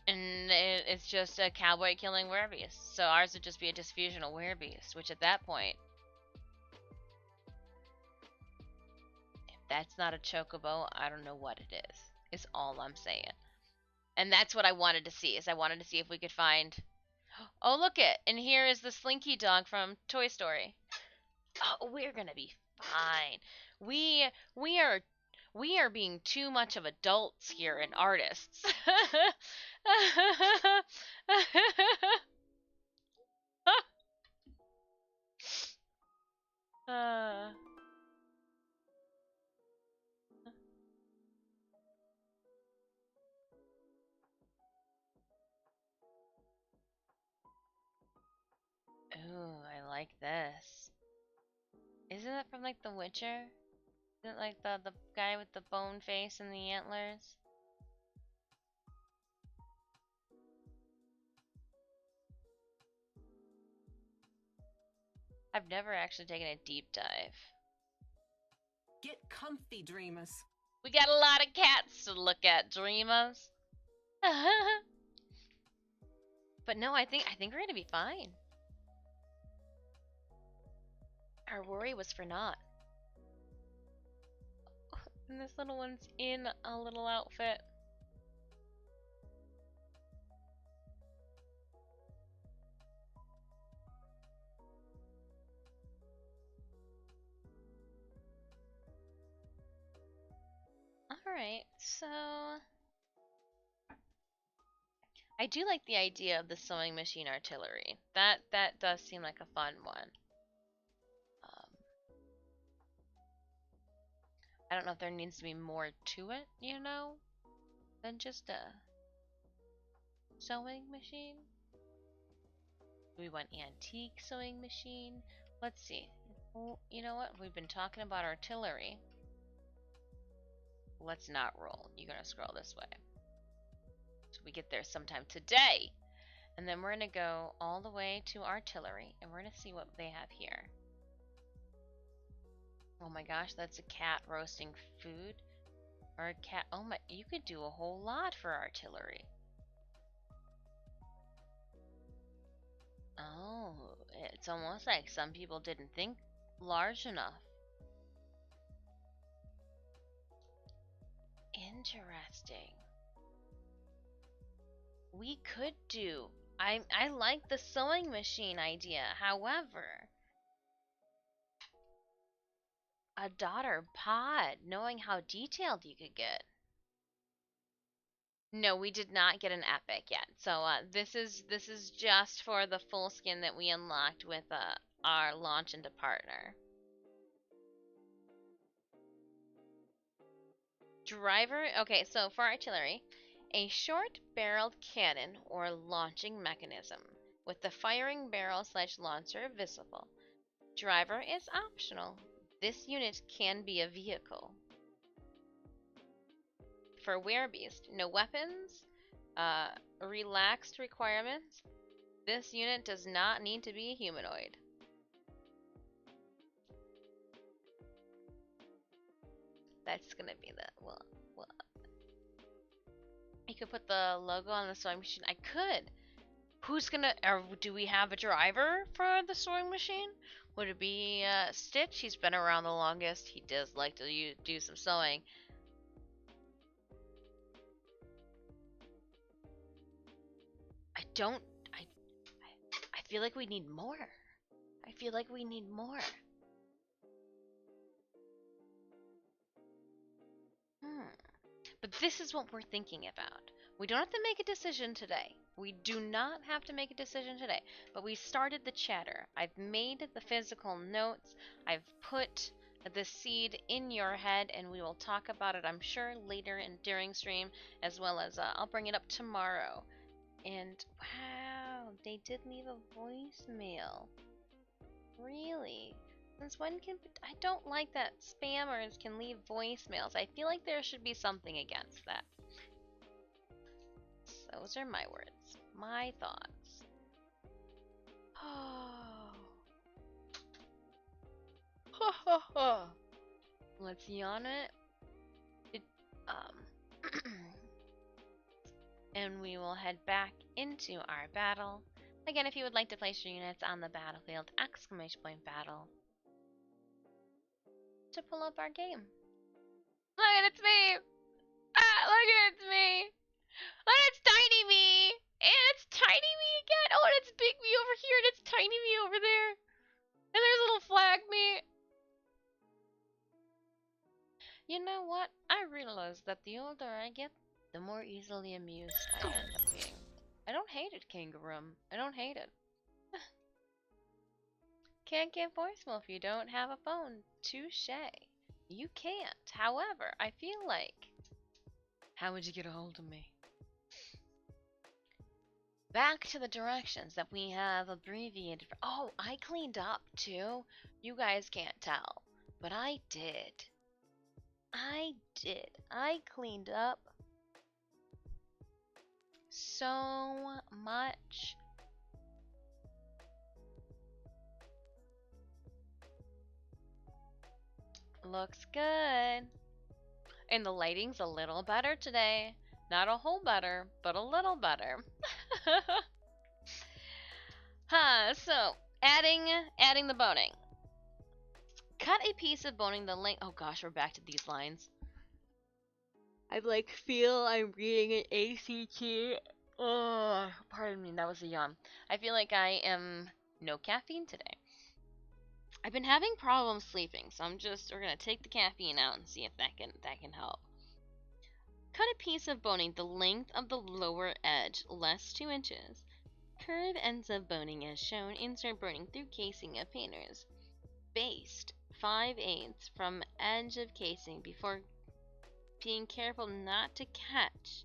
And it's just a cowboy killing werebeast. So ours would just be a disfusional werebeast, which at that point, if that's not a chocobo, I don't know what it is all I'm saying. And that's what I wanted to see, is I wanted to see if we could find... Oh, look it! And here is the Slinky dog from Toy Story. Oh, we're gonna be fine. We we are we are being too much of adults here and artists. uh, Ooh, I like this. Isn't it from like The Witcher? Isn't it like the guy with the bone face and the antlers? I've never actually taken a deep dive. Get comfy, dreamers. We got a lot of cats to look at, dreamers. But no, I think we're gonna be fine. Our worry was for naught. And this little one's in a little outfit. Alright, so I do like the idea of the sewing machine artillery. That does seem like a fun one. I don't know if there needs to be more to it, you know, than just a sewing machine. Do we want antique sewing machine? Let's see. Oh, you know what? We've been talking about artillery. Let's not roll. You're gonna scroll this way. So we get there sometime today. And then we're gonna go all the way to artillery and we're gonna see what they have here. Oh my gosh, that's a cat roasting food. Or a cat. Oh my, you could do a whole lot for artillery. Oh, it's almost like some people didn't think large enough. Interesting. We could do. I like the sewing machine idea. However, a daughter pod, knowing how detailed you could get. No, we did not get an epic yet. So this is just for the full skin that we unlocked with our launch into partner. Driver. Okay, so for artillery, a short-barreled cannon or launching mechanism with the firing barrel / launcher visible. Driver is optional. This unit can be a vehicle. For Werebeast, no weapons, relaxed requirements. This unit does not need to be humanoid. That's gonna be the well. You could put the logo on the sewing machine. I could. Who's gonna? Or do we have a driver for the sewing machine? Would it be Stitch? He's been around the longest. He does like to do some sewing. I feel like we need more. I feel like we need more. But this is what we're thinking about. We don't have to make a decision today. We do not have to make a decision today. But we started the chatter. I've made the physical notes. I've put the seed in your head, and we will talk about it, I'm sure, later and during stream, as well as I'll bring it up tomorrow. And wow, they did leave a voicemail. Really? Since when can... I don't like that spammers can leave voicemails. I feel like there should be something against that. Those are my words. My thoughts. Let's yawn it. And we will head back into our battle. Again, if you would like to place your units on the battlefield, !battle to pull up our game. Look at it's me! Ah, look at it's me! And it's tiny me! And it's tiny me again! Oh, and it's big me over here, and it's tiny me over there! And there's little flag me! was that the older I get, the more easily amused I end up being. I don't hate it, Kangaroo. I don't hate it. Can't get voicemail if you don't have a phone. Touche. You can't. However, I feel like... How would you get a hold of me? Back to the directions that we have abbreviated. Oh, I cleaned up too. You guys can't tell, but I did. I cleaned up so much. Looks good. And the lighting's a little better today. Not a whole better, but a little better. So adding the boning. Cut a piece of boning the length. Oh gosh, we're back to these lines. I feel I'm reading an ACT. Oh, pardon me, that was a yawn. I feel like I am no caffeine today. I've been having problems sleeping, so we're gonna take the caffeine out and see if that can help. Cut a piece of boning the length of the lower edge, less 2 inches. Curve ends of boning as shown. Insert boning through casing of Panniers. Baste 5/8 from edge of casing before being careful not to catch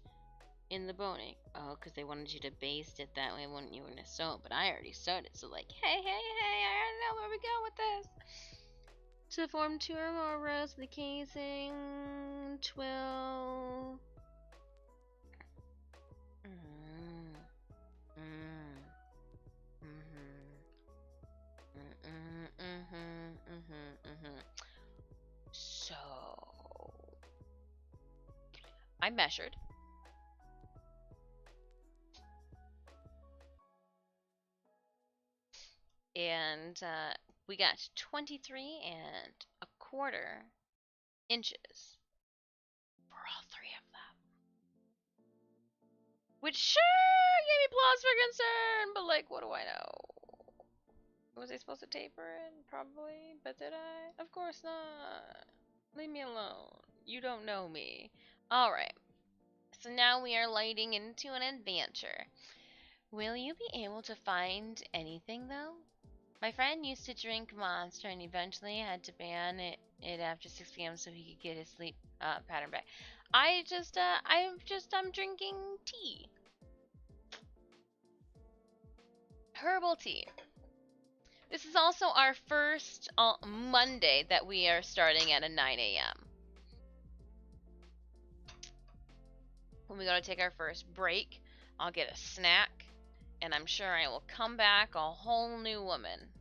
in the boning. Oh, because they wanted you to baste it that way, wouldn't you, when to sew it? But I already sewed it, so like, hey, I already know where we go with this. To form 2 or more rows of the casing, twill. So I measured. And we got 23¼ inches for all 3 of them. Which sure gave me pause for concern, but like, what do I know? Was I supposed to taper it? Probably, but did I? Of course not. Leave me alone. You don't know me. Alright. So now we are lighting into an adventure. Will you be able to find anything, though? My friend used to drink Monster and eventually had to ban it after 6 p.m. so he could get his sleep pattern back. I'm drinking tea. Herbal tea. This is also our first Monday that we are starting at a 9 a.m. When we go to take our first break, I'll get a snack, and I'm sure I will come back a whole new woman.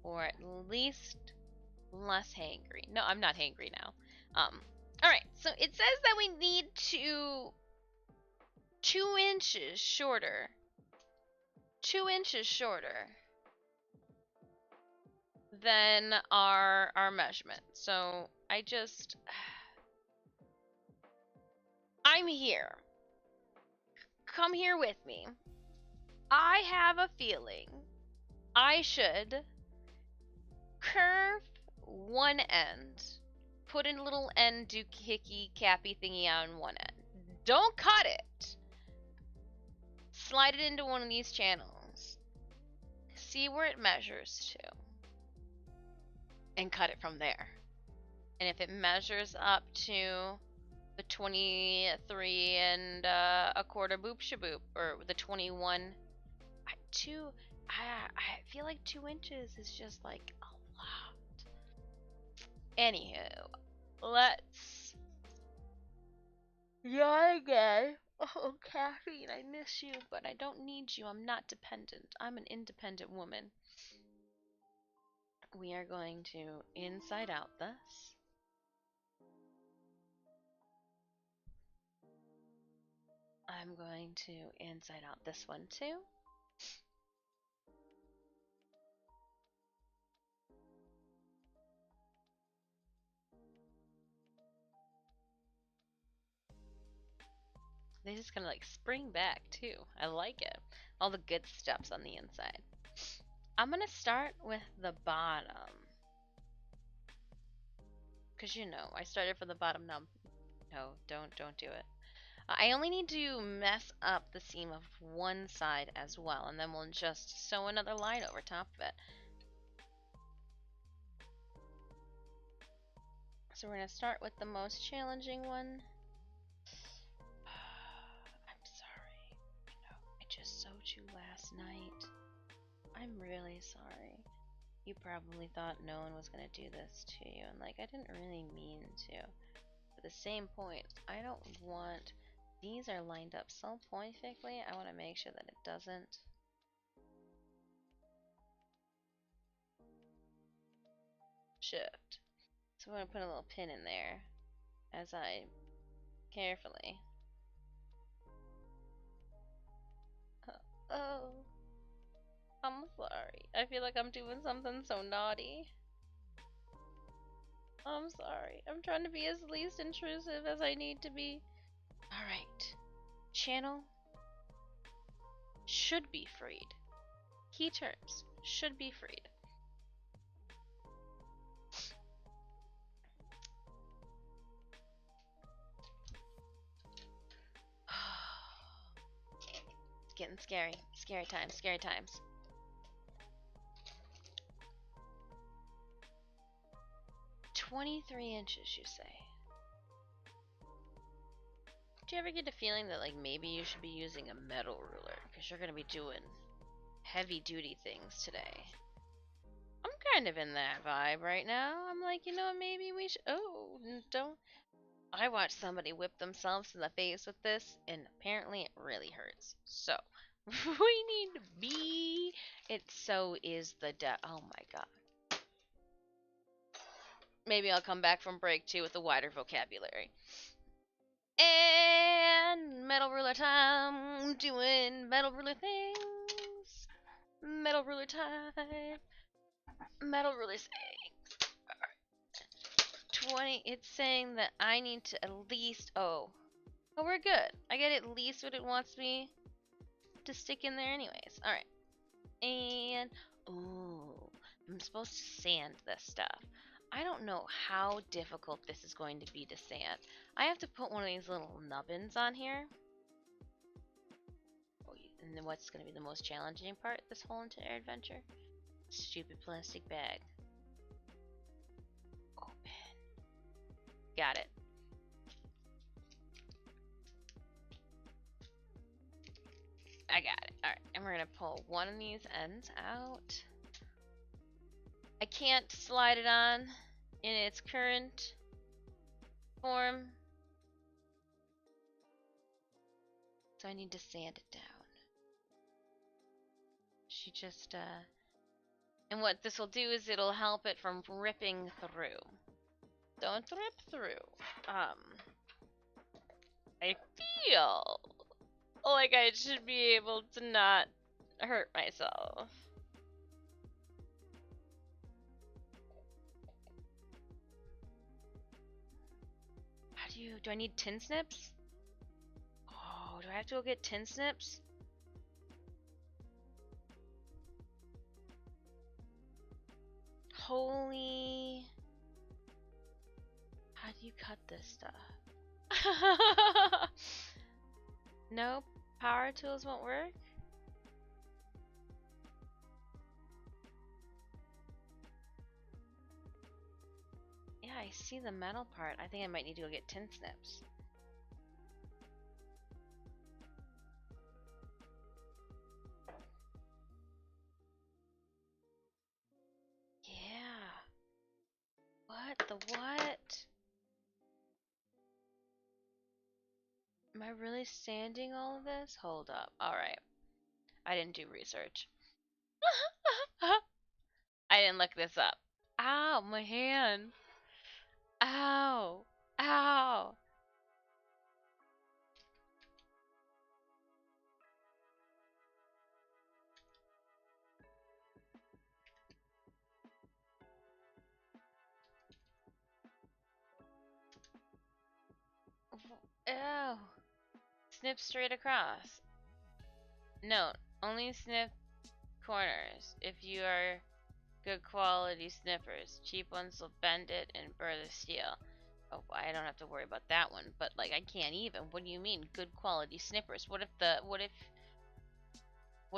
Or at least less hangry. No, I'm not hangry now. Alright, so it says that we need 2 inches shorter. 2 inches shorter than our measurement. So I'm here. Come here with me. I have a feeling I should curve one end, put in a little end doohickey cappy thingy on one end. Don't cut it. Slide it into one of these channels. See where it measures to. And cut it from there. And if it measures up to the 23¼ boop shaboop, or the 21, I feel like 2 inches is just like a lot. Anywho, let's yawn again. Oh, caffeine, I miss you, but I don't need you. I'm not dependent. I'm an independent woman. We are going to inside out this. I'm going to inside out this one too. They just kind of like spring back too. I like it. All the good stuff's on the inside. I'm gonna start with the bottom. Because you know, I started from the bottom now. No, don't do it. I only need to mess up the seam of one side as well, and then we'll just sew another line over top of it. So we're going to start with the most challenging one. I'm sorry. I just sewed you last night. I'm really sorry. You probably thought no one was going to do this to you, and like, I didn't really mean to. At the same point, I don't want... These are lined up so perfectly, I want to make sure that it doesn't. Shift. So I'm going to put a little pin in there as I carefully. Oh, I'm sorry. I feel like I'm doing something so naughty. I'm sorry. I'm trying to be as least intrusive as I need to be. Alright. Channel should be freed. Key terms should be freed. It's getting scary. Scary times, scary times. "23 inches, you say? Do you ever get the feeling that like maybe you should be using a metal ruler because you're going to be doing heavy duty things today? I'm kind of in that vibe right now. I'm like, you know, maybe we should... Oh, don't... I watched somebody whip themselves in the face with this, and apparently it really hurts. So, we need to be... It so is the oh my god. Maybe I'll come back from break too with a wider vocabulary. And metal ruler time, doing metal ruler things. Metal ruler time. Metal ruler things. 20, it's saying that I need to at least, oh, we're good. I get at least what it wants me to stick in there anyways. Alright. And, ooh, I'm supposed to sand this stuff. I don't know how difficult this is going to be to sand. I have to put one of these little nubbins on here. Oh, and then what's going to be the most challenging part of this whole entire adventure? Stupid plastic bag. Open. Got it. I got it. Alright, and we're going to pull one of these ends out. I can't slide it on in its current form, so I need to sand it down. She just, and what this will do is it'll help it from ripping through. Don't rip through. I feel like I should be able to not hurt myself. How do I need tin snips? Oh, do I have to go get tin snips? Holy... How do you cut this stuff? Nope. Power tools won't work? Yeah, I see the metal part. I think I might need to go get tin snips. Yeah. What the what? Am I really sanding all of this? Hold up. Alright. I didn't do research. I didn't look this up. Ow, my hand. Ow. Ow. Ew. Snip straight across. Note, only snip corners if you are Good quality snippers. Cheap ones will bend it and burr the steel. Oh, I don't have to worry about that one. But like, I can't even. What do you mean, good quality snippers? What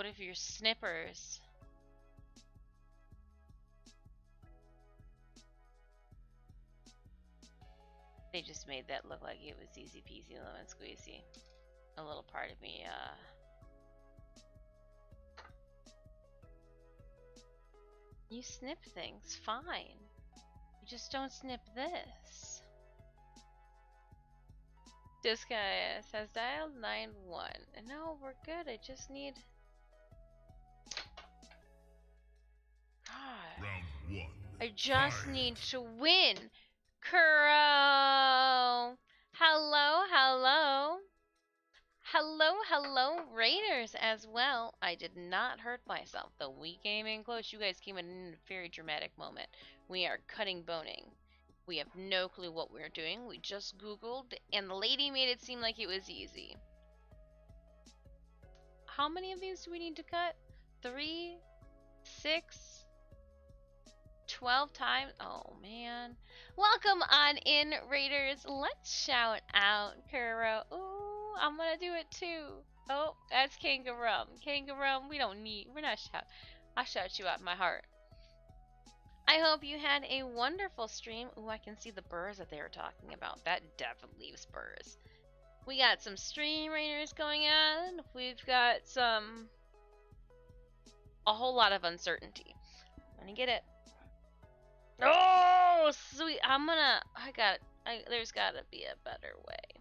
if your snippers? They just made that look like it was easy peasy lemon squeezy. A little part of me, You snip things, fine. You just don't snip this. This guy has dialed 9-1. No, we're good. I just need... God. Round 1. I just need to win. Kuro! Hello, hello. Hello, hello, Raiders as well. I did not hurt myself, though we came in close. You guys came in a very dramatic moment. We are cutting boning. We have no clue what we're doing. We just Googled, and the lady made it seem like it was easy. How many of these do we need to cut? 3, 6, 12 times? Oh, man. Welcome on in, Raiders. Let's shout out Kuro. Ooh, I'm gonna do it too. Oh, that's Kangarum. Kangarum, we're not shout. I'll shout you out in my heart. I hope you had a wonderful stream. Ooh, I can see the burrs that they were talking about. That definitely leaves burrs. We got some stream raiders going on. We've got a whole lot of uncertainty. I'm gonna get it. Oh, sweet. There's gotta be a better way.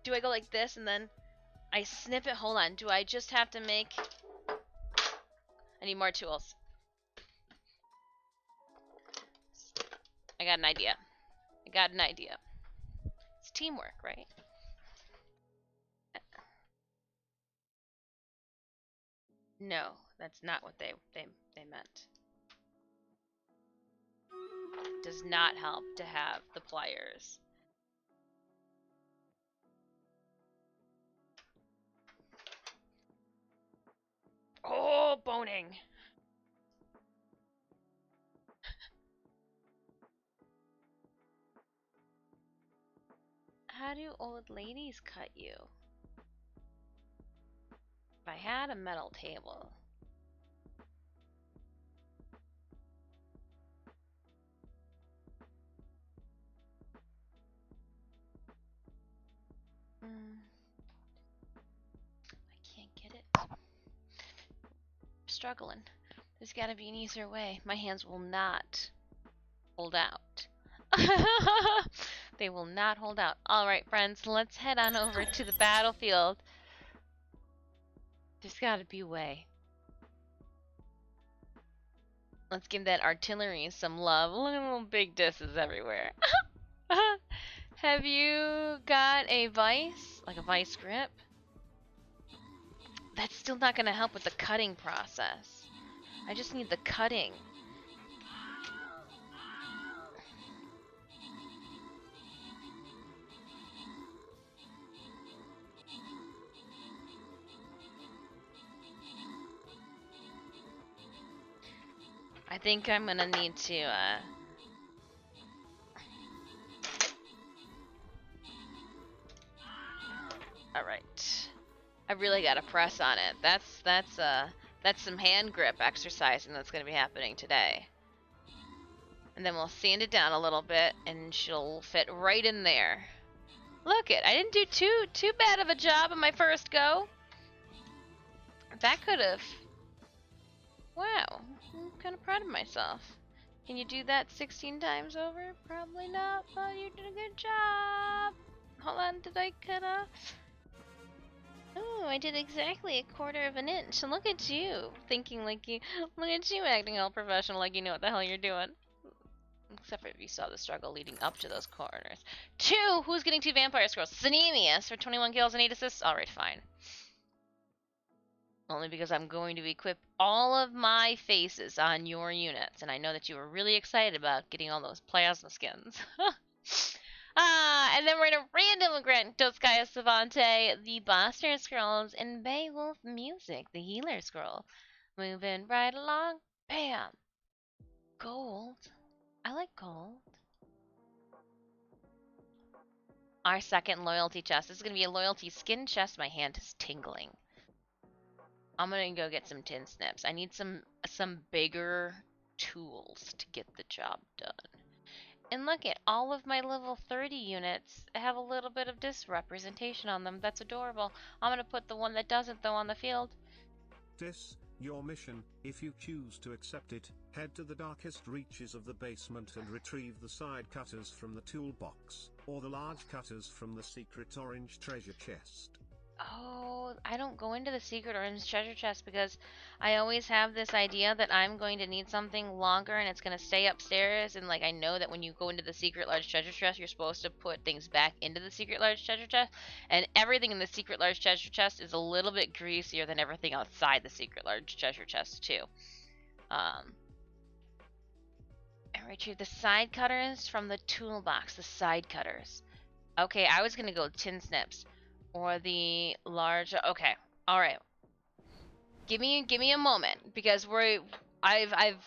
Do I go like this and then I snip it? Hold on. Do I just have to make... I need more tools. I got an idea. It's teamwork, right? No, that's not what they meant. Does not help to have the pliers. Oh, boning. How do old ladies cut you? If I had a metal table. I can't get it. I'm struggling. There's gotta be an easier way. My hands will not hold out. They will not hold out. Alright, friends, let's head on over to the battlefield. There's gotta be a way. Let's give that artillery some love. Look at the little big disses everywhere. Have you got a vice? Like a vice grip? That's still not gonna help with the cutting process. I just need the cutting. I think I'm gonna need to, Alright. I really gotta press on it. That's some hand grip exercising that's gonna be happening today. And then we'll sand it down a little bit, and she'll fit right in there. Look it, I didn't do too bad of a job on my first go. That could've... Wow, I'm kinda proud of myself. Can you do that 16 times over? Probably not, but you did a good job. Hold on, did I cut off? Oh, I did exactly 1/4 of an inch. And look at you, thinking like you... Look at you acting all professional like you know what the hell you're doing. Except for if you saw the struggle leading up to those corners. 2! Who's getting 2 vampire scrolls? Sanemius for 21 kills and 8 assists? Alright, fine. Only because I'm going to equip all of my faces on your units. And I know that you were really excited about getting all those plasma skins. And then we're gonna random grant Doskaya Savante, the Bastard Scrolls, and Beowulf Music, the Healer Scroll. Moving right along. Bam! Gold. I like gold. Our second loyalty chest. This is going to be a loyalty skin chest. My hand is tingling. I'm going to go get some tin snips. I need some bigger tools to get the job done. And look at all of my level 30 units have a little bit of disrepresentation on them. That's adorable. I'm going to put the one that doesn't, though, on the field. Your mission, if you choose to accept it, head to the darkest reaches of the basement and retrieve the side cutters from the toolbox, or the large cutters from the secret orange treasure chest. Oh, I don't go into the secret orange treasure chest because I always have this idea that I'm going to need something longer and it's going to stay upstairs. And like I know that when you go into the secret large treasure chest, you're supposed to put things back into the secret large treasure chest. And everything in the secret large treasure chest is a little bit greasier than everything outside the secret large treasure chest too. I retrieve the side cutters from the toolbox. The side cutters. Okay, I was going to go tin snips. Or the large. Okay, all right. Give me a moment because I've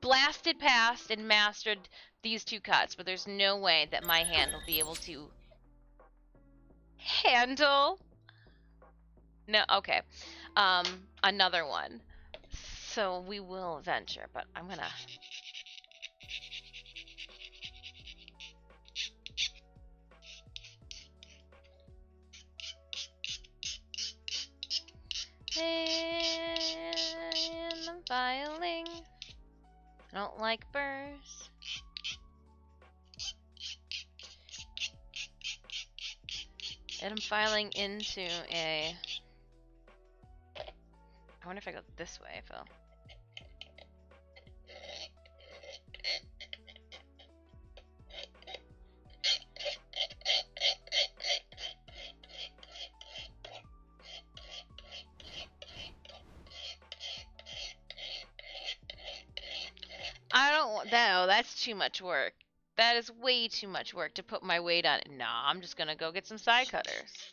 blasted past and mastered these two cuts, but there's no way that my hand will be able to handle. No, okay. Another one. So we will venture, but I'm gonna. And I'm filing. I don't like burrs. And I'm filing into a. I wonder if I go this way, Phil. I don't want that. Oh, that's too much work. That is way too much work to put my weight on it. Nah, I'm just gonna go get some side cutters.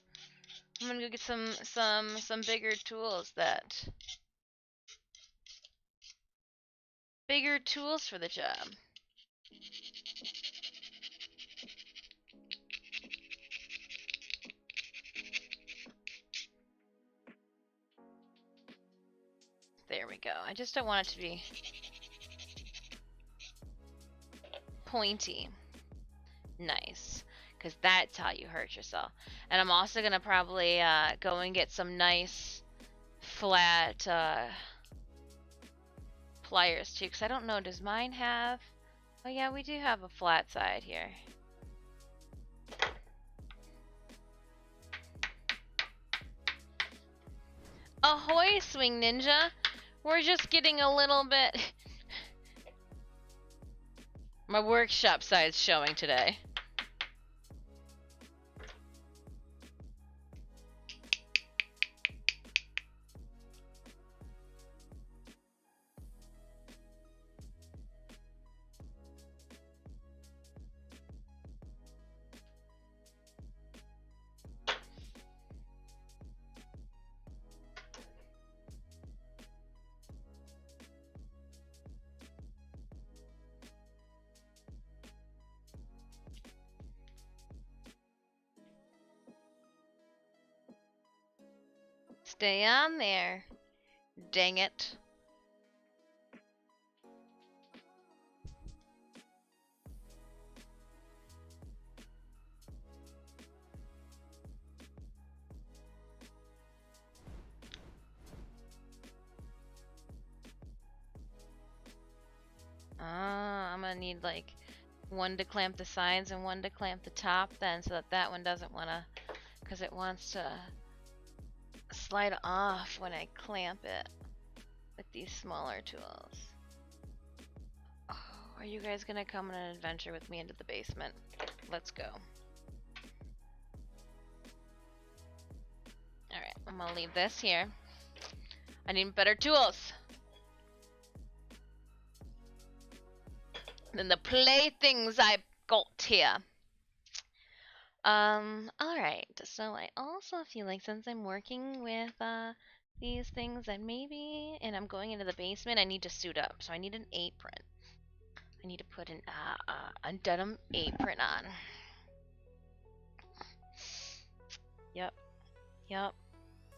I'm gonna go get some bigger tools that bigger tools for the job. There we go. I just don't want it to be pointy. Nice. Because that's how you hurt yourself. And I'm also going to probably go and get some nice flat pliers too. Because I don't know, does mine have... Oh yeah, we do have a flat side here. Ahoy, Swing Ninja! We're just getting a little bit... My workshop side's showing today. Stay on there. Dang it. I'm gonna need like one to clamp the sides and one to clamp the top then, so that that one doesn't wanna, because it wants to slide off when I clamp it with these smaller tools. Oh, are you guys gonna come on an adventure with me into the basement? Let's go. Alright, I'm gonna leave this here. I need better tools than the playthings I've got here. Alright, so I also feel like since I'm working with these things, that maybe, and I'm going into the basement, I need to suit up, so I need an apron. I need to put a denim apron on. Yep. Yep.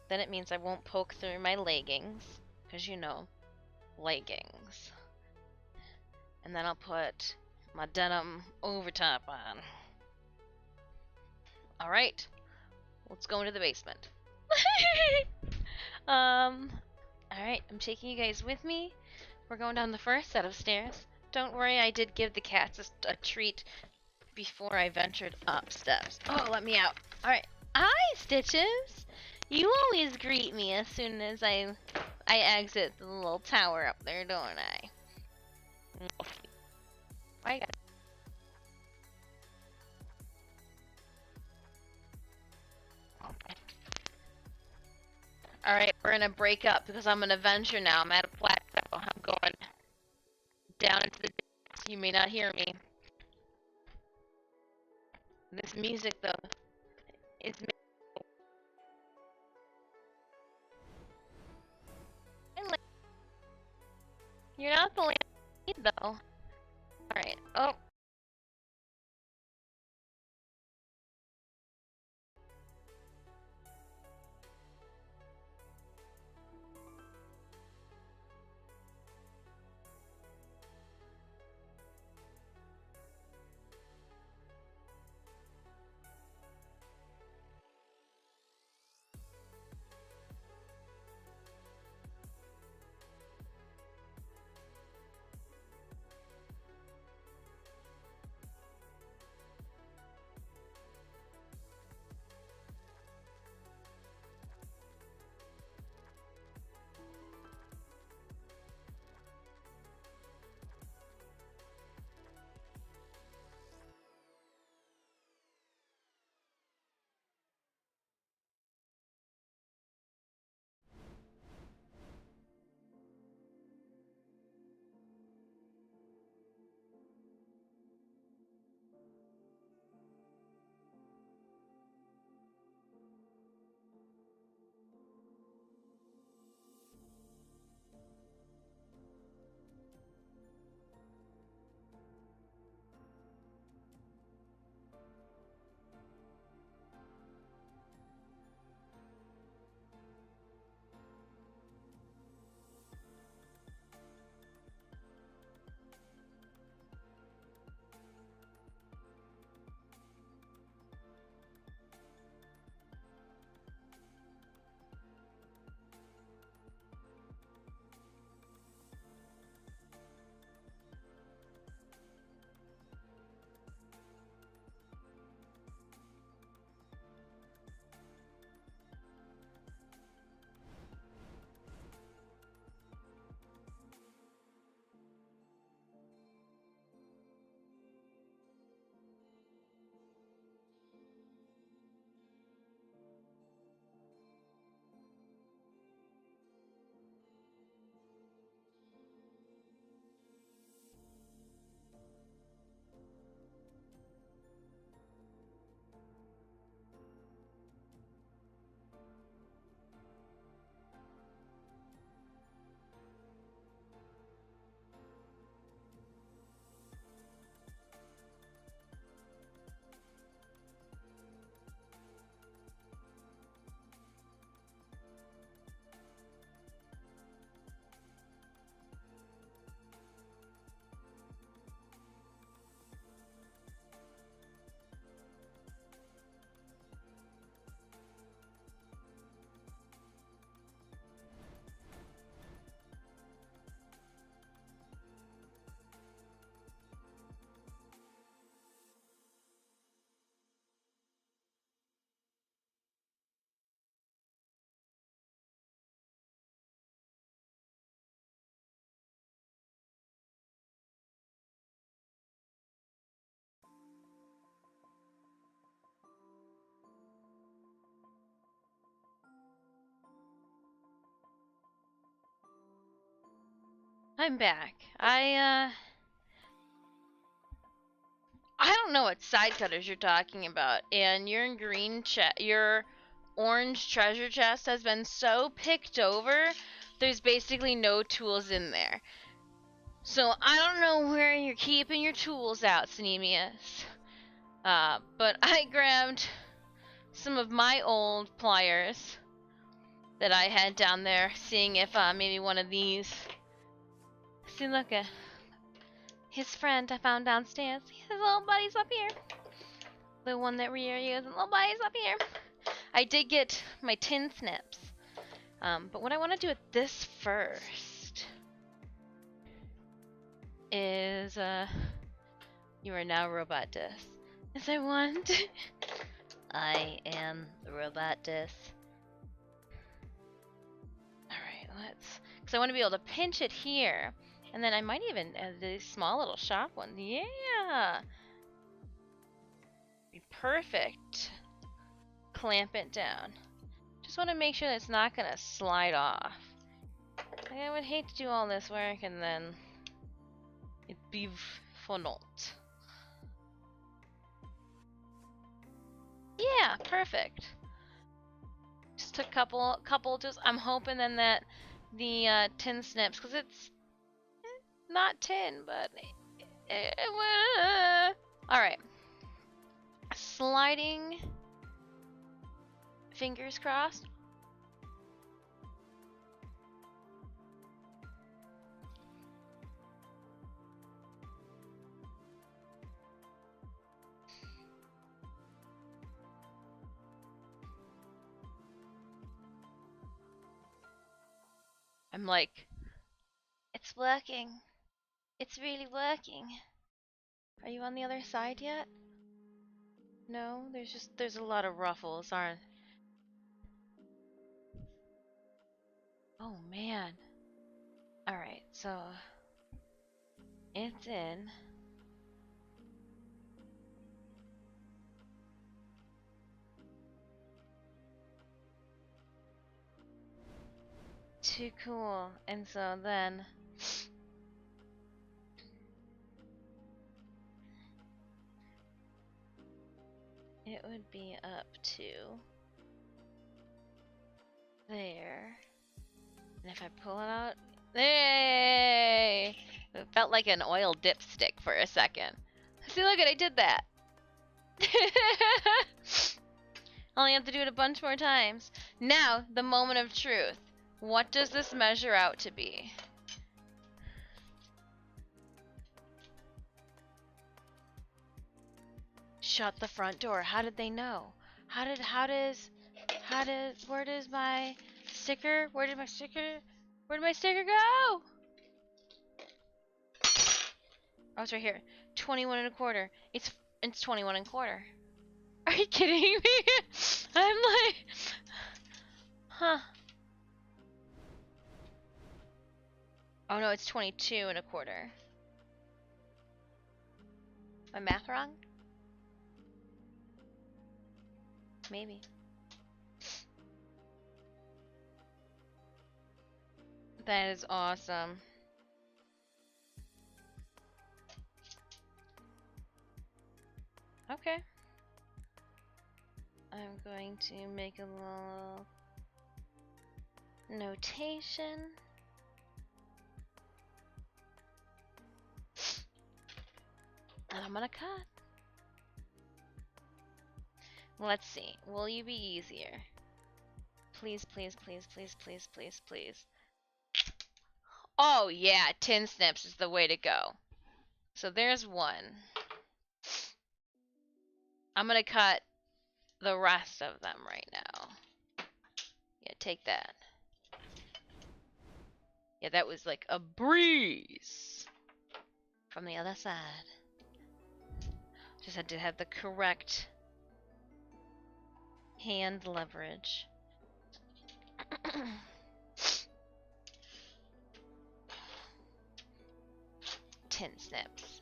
Then it means I won't poke through my leggings, because you know, leggings. And then I'll put my denim overtop on. Alright. Let's go into the basement. Alright, I'm taking you guys with me. We're going down the first set of stairs. Don't worry, I did give the cats a treat before I ventured up steps. Oh, let me out. Alright. Hi, Stitches! You always greet me as soon as I exit the little tower up there, don't I? I got Alright, we're gonna break up because I'm an adventure now. I'm at a plateau. I'm going down into the depths. You may not hear me. This music, though, is... You're not the lead, though. Alright, oh. I'm back. I don't know what side cutters you're talking about, and your your orange treasure chest has been so picked over, there's basically no tools in there. So I don't know where you're keeping your tools out, Sneemius. But I grabbed some of my old pliers that I had down there, seeing if maybe one of these. See, look at his friend I found downstairs. His little buddy's up here. The one that we're using, little buddy's up here. I did get my tin snips. But what I want to do with this first is, you are now Robot Dis. Yes, I want. I am the Robot Dis. Alright, because I want to be able to pinch it here. And then I might even add these small little sharp ones. Yeah! Be perfect. Clamp it down. Just want to make sure that it's not going to slide off. I would hate to do all this work and then it be for naught. Yeah, perfect. Just a couple, just, I'm hoping then that the tin snips, because it's not tin, but alright. Sliding, fingers crossed. I'm like, it's working. It's really working. Are you on the other side yet? No, there's a lot of ruffles, aren't? Oh man. Alright, so it's in. Too cool. And so then it would be up to there. And if I pull it out, hey! It felt like an oil dipstick for a second. See, look at, I did that. Only have to do it a bunch more times. Now, the moment of truth. What does this measure out to be? Shut the front door. How did they know? Where does my sticker? Where did my sticker go? Oh, it's right here. 21 and a quarter. It's 21 and a quarter. Are you kidding me? I'm like, huh. Oh no, it's 22 and a quarter. My math wrong? Maybe. That is awesome. Okay. I'm going to make a little notation. And I'm gonna cut. Let's see. Will you be easier? Please, please, please, please, please, please, please. Oh yeah, tin snips is the way to go. So there's one. I'm gonna cut the rest of them right now. Yeah, take that. Yeah, that was like a breeze. From the other side. Just had to have the correct hand leverage. Tin snips.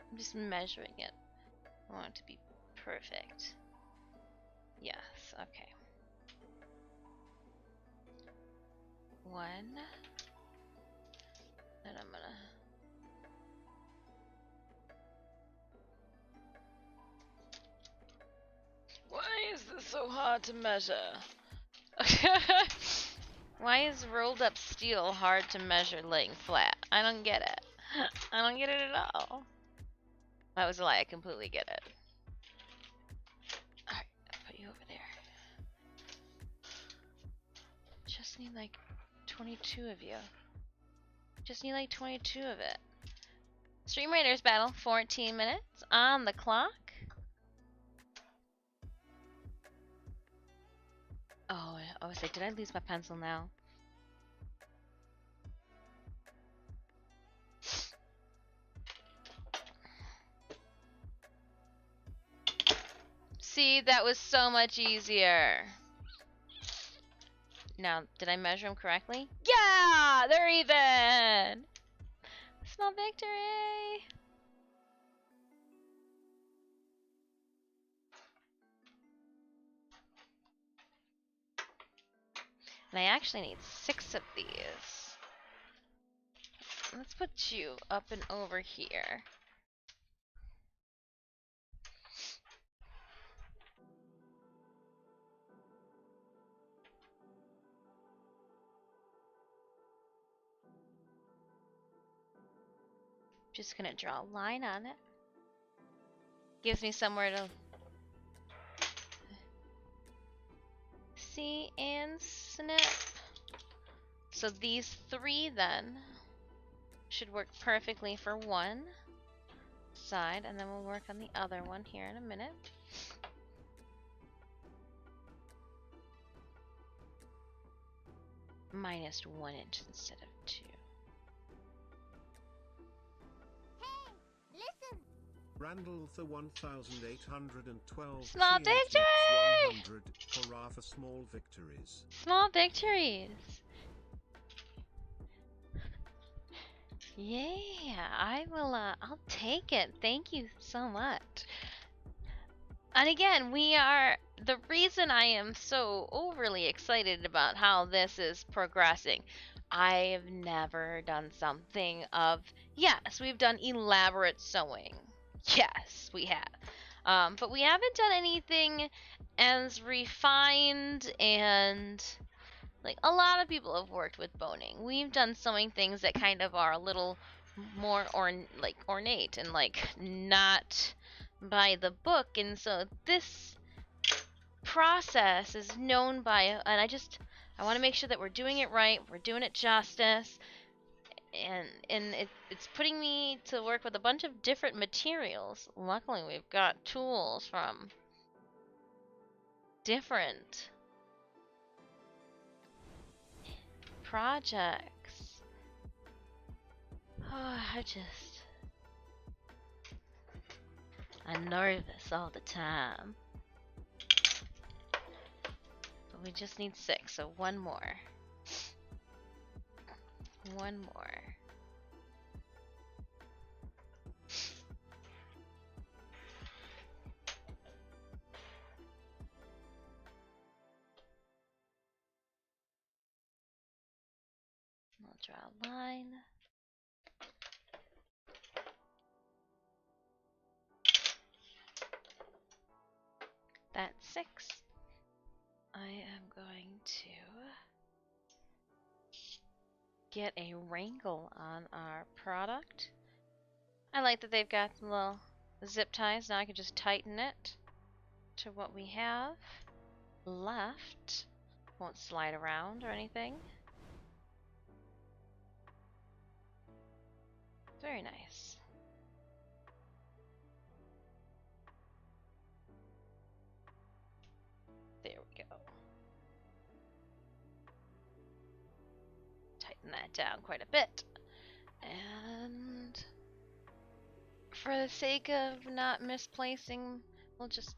I'm just measuring it. I want it to be perfect. Yes, okay. 1. And I'm gonna... Why is this so hard to measure? Why is rolled up steel hard to measure laying flat? I don't get it. I don't get it at all. That was a lie, I completely get it. Alright, I'll put you over there. Just need like 22 of you. Just need like 22 of it. Stream Raiders battle, 14 minutes on the clock. Oh, I was like, did I lose my pencil now? See, that was so much easier. Now, did I measure them correctly? Yeah, they're even. Small victory. And I actually need 6 of these. Let's put you up and over here. Just gonna draw a line on it. Gives me somewhere to see and snip. So these 3 then should work perfectly for one side, and then we'll work on the other one here in a minute. Minus 1 inch instead of 2. Randall the 1812 Small victory! 100 hurrah for small victories. Small victories. Yeah, I will, I'll take it. Thank you so much. And again, the reason I am so overly excited about how this is progressing, I've never done something of, yes, we've done elaborate sewing. Yes, we have. But we haven't done anything as refined and... Like, a lot of people have worked with boning. We've done sewing things that kind of are a little more ornate and like not by the book, and so this process is known by, and I want to make sure that we're doing it right, we're doing it justice, and it's putting me to work with a bunch of different materials. Luckily, we've got tools from different projects. Oh, I'm nervous all the time. But we just need 6, so one more. One more. I'll draw a line. That's 6. I am going to get a wrangle on our product. I like that they've got the little zip ties. Now I can just tighten it to what we have left. Won't slide around or anything. Very nice. There we go. Tighten that down quite a bit. And for the sake of not misplacing, we'll just...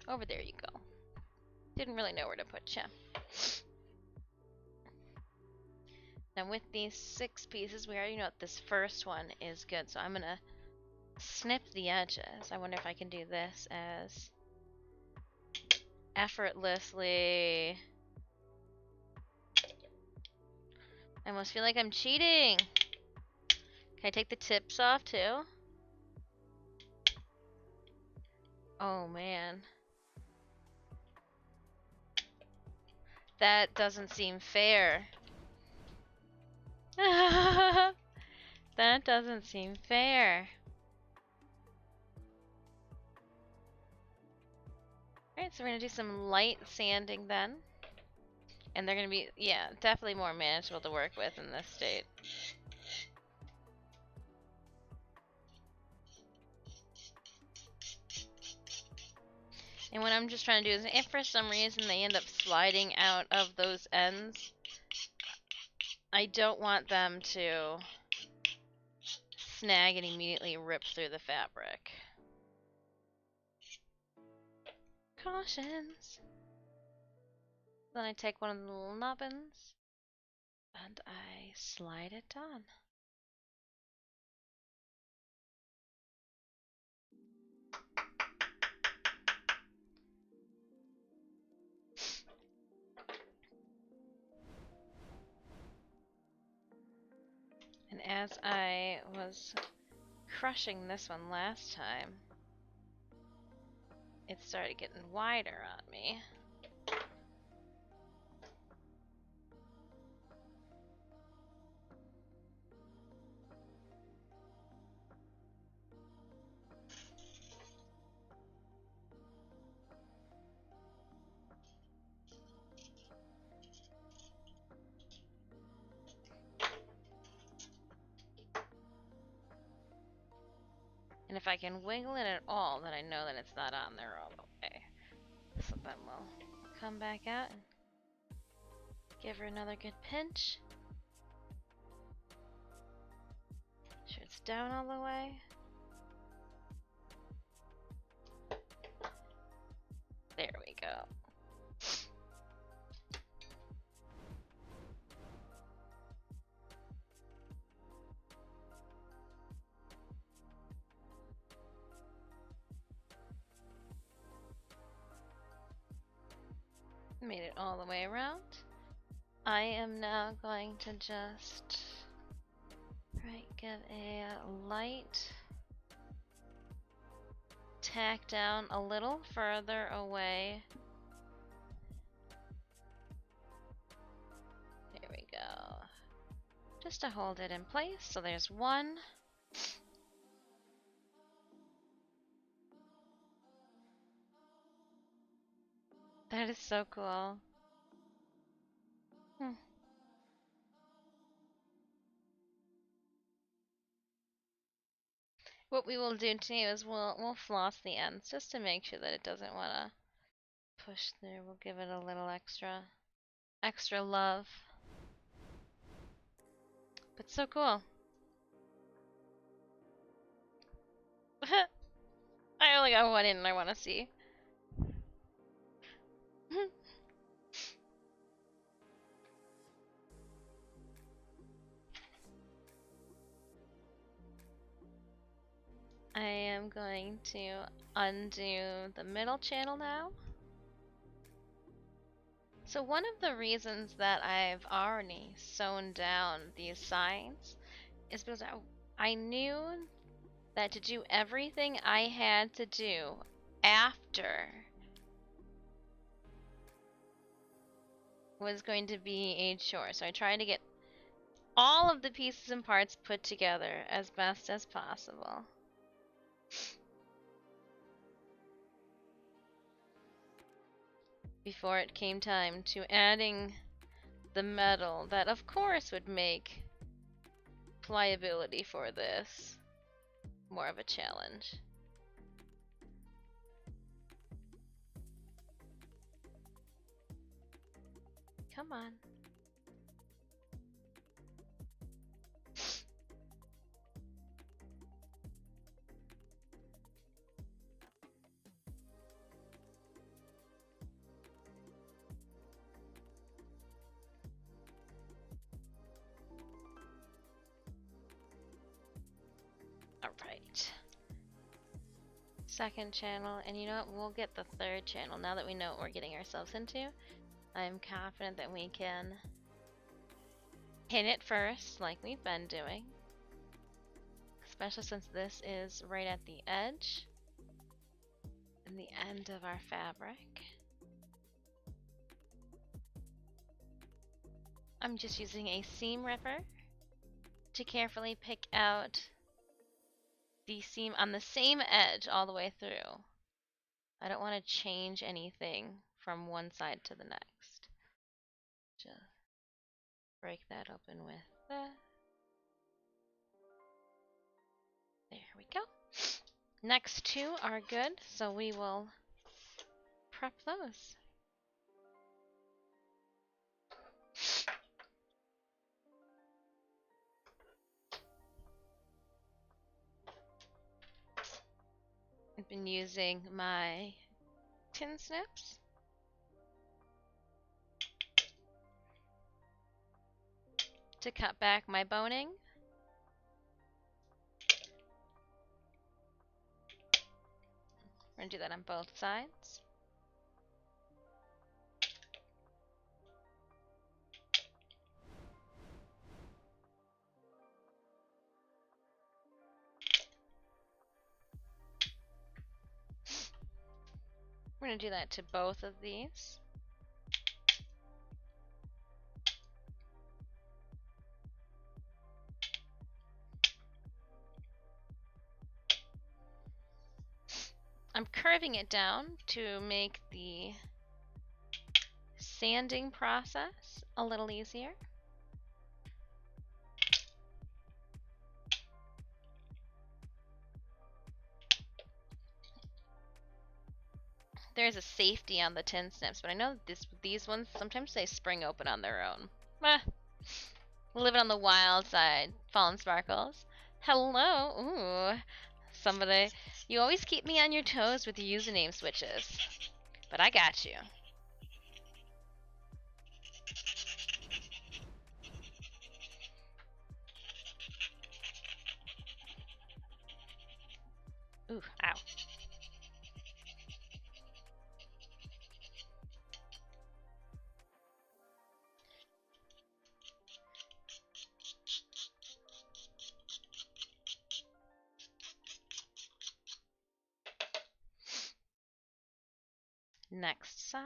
Over there you go. Didn't really know where to put you. Now with these 6 pieces, we already know that this first one is good, so I'm gonna snip the edges. I wonder if I can do this as effortlessly. I almost feel like I'm cheating. Can I take the tips off too? Oh man. That doesn't seem fair. That doesn't seem fair. Alright, so we're gonna do some light sanding then. And they're gonna be, yeah, definitely more manageable to work with in this state. And what I'm just trying to do is, if for some reason they end up sliding out of those ends, I don't want them to snag and immediately rip through the fabric. Cautions. Then I take one of the little nubbins and I slide it on. And as I was crushing this one last time, it started getting wider on me. And if I can wiggle it at all, then I know that it's not on there all the way. So then we'll come back out and give her another good pinch. Make sure it's down all the way. There we go. Made it all the way around. I am now going to just give a light tack down a little further away. There we go. Just to hold it in place. So there's one. That is so cool. What we will do too is we'll floss the ends just to make sure that it doesn't want to push through. We'll give it a little extra love. But so cool. I only got one in and I want to see. I am going to undo the middle channel now. So one of the reasons that I've already sewn down these sides is because I knew that to do everything I had to do after was going to be a chore. So I tried to get all of the pieces and parts put together as best as possible. Before it came time to adding the metal that of course would make pliability for this more of a challenge. Come on. Alright. Second channel, and you know what? We'll get the third channel now that we know what we're getting ourselves into. I'm confident that we can pin it first, like we've been doing. especially since this is right at the edge and the end of our fabric. I'm just using a seam ripper to carefully pick out the seam on the same edge all the way through. I don't want to change anything from one side to the next. Just break that open with that. There we go. Next two are good, so we will prep those. I've been using my tin snips to cut back my boning. We're going to do that on both sides. We're going to do that to both of these. I'm curving it down to make the sanding process a little easier. There's a safety on the tin snips, but I know these ones, sometimes they spring open on their own. Living on the wild side. Fallen Sparkles. Hello. Ooh. Somebody. You always keep me on your toes with your username switches. But I got you. Ooh, ow. Next side.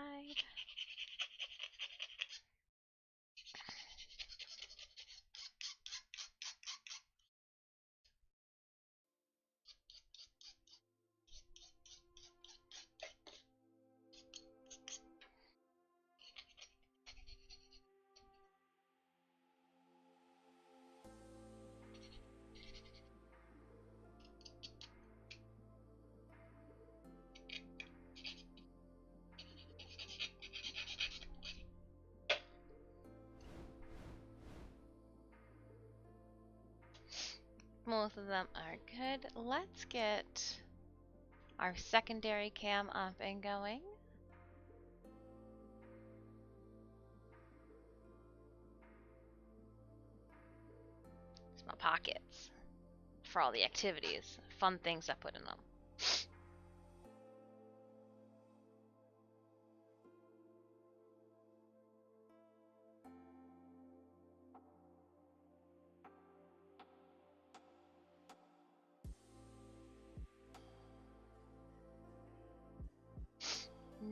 Both of them are good. Let's get our secondary cam up and going. Small pockets for all the activities, fun things I put in them.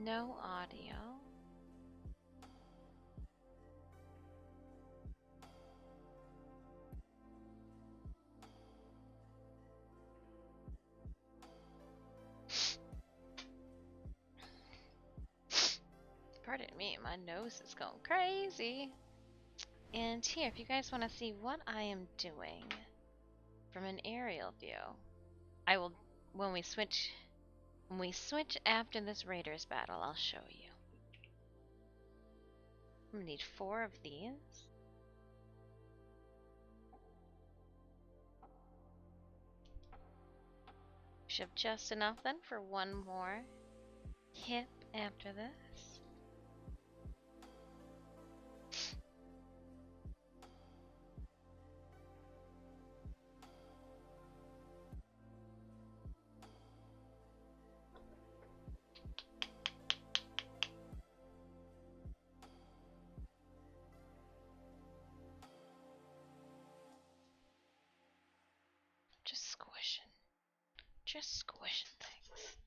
No audio. Pardon me, my nose is going crazy. And here, if you guys want to see what I am doing from an aerial view, I will, when we switch after this Raiders battle, I'll show you. I'm gonna need 4 of these. Should have just enough then for one more hip after this. Just Just squishing things.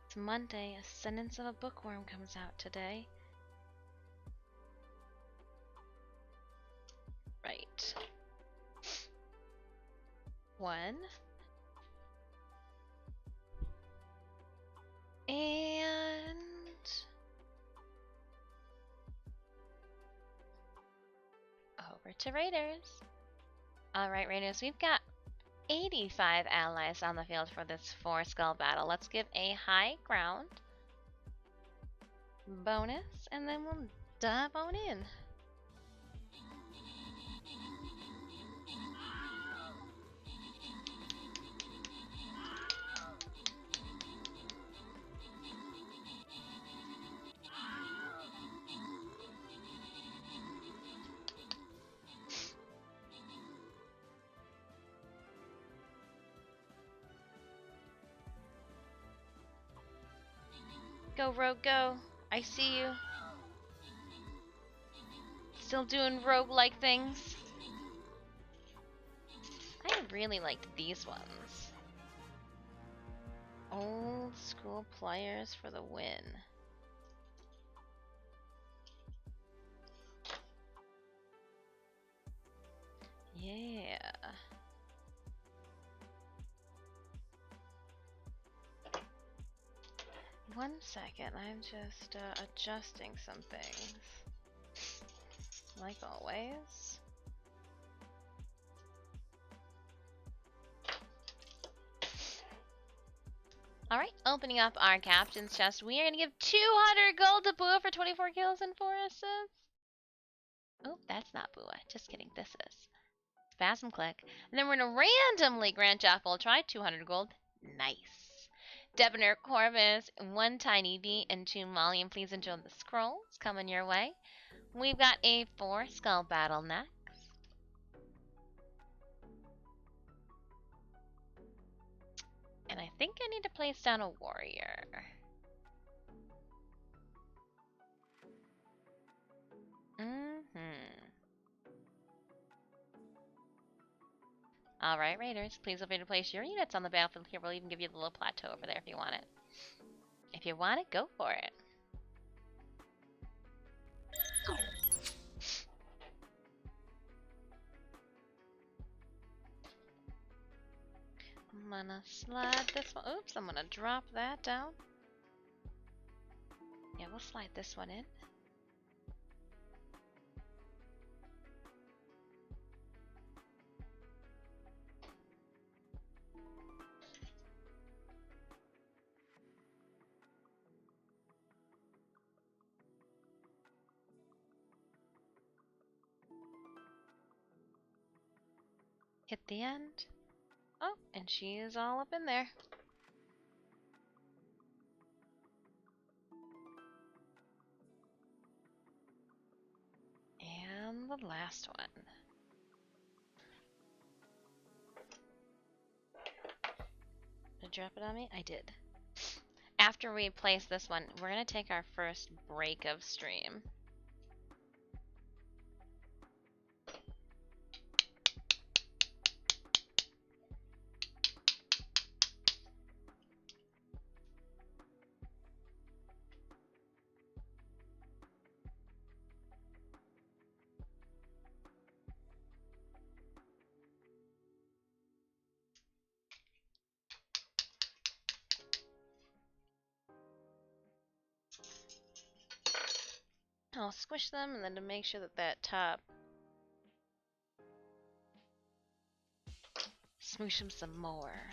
It's Monday. A sentence of a bookworm comes out today. Right. 1. And over to Raiders. Alright, Raiders, we've got 85 allies on the field for this 4-skull battle. Let's give a high ground bonus, and then we'll dive on in. Go, Rogue, go. I see you. Still doing rogue-like things. I really liked these ones. Old school pliers for the win. Yeah. One second, I'm just adjusting some things. Like always. Alright, opening up our captain's chest. We are going to give 200 gold to Bua for 24 kills and 4 assists. Oh, that's not Bua. Just kidding, this is. Spasm click. And then we're going to randomly grant Jack Try 200 gold. Nice. Debonair Corvus, 1 Tiny V, and 2 Molly. And please enjoy the scrolls coming your way. We've got a 4-skull battle next. And I think I need to place down a warrior. Alright, Raiders, please feel free to place your units on the battlefield here. We'll even give you the little plateau over there if you want it. If you want it, go for it. I'm gonna slide this one. Oops, I'm gonna drop that down. Yeah, we'll slide this one in. Hit the end. Oh, and she is all up in there. And the last one. Did I drop it on me? I did. After we place this one, we're going to take our first break of stream. I'll squish them, and then to make sure that that top, smoosh them some more.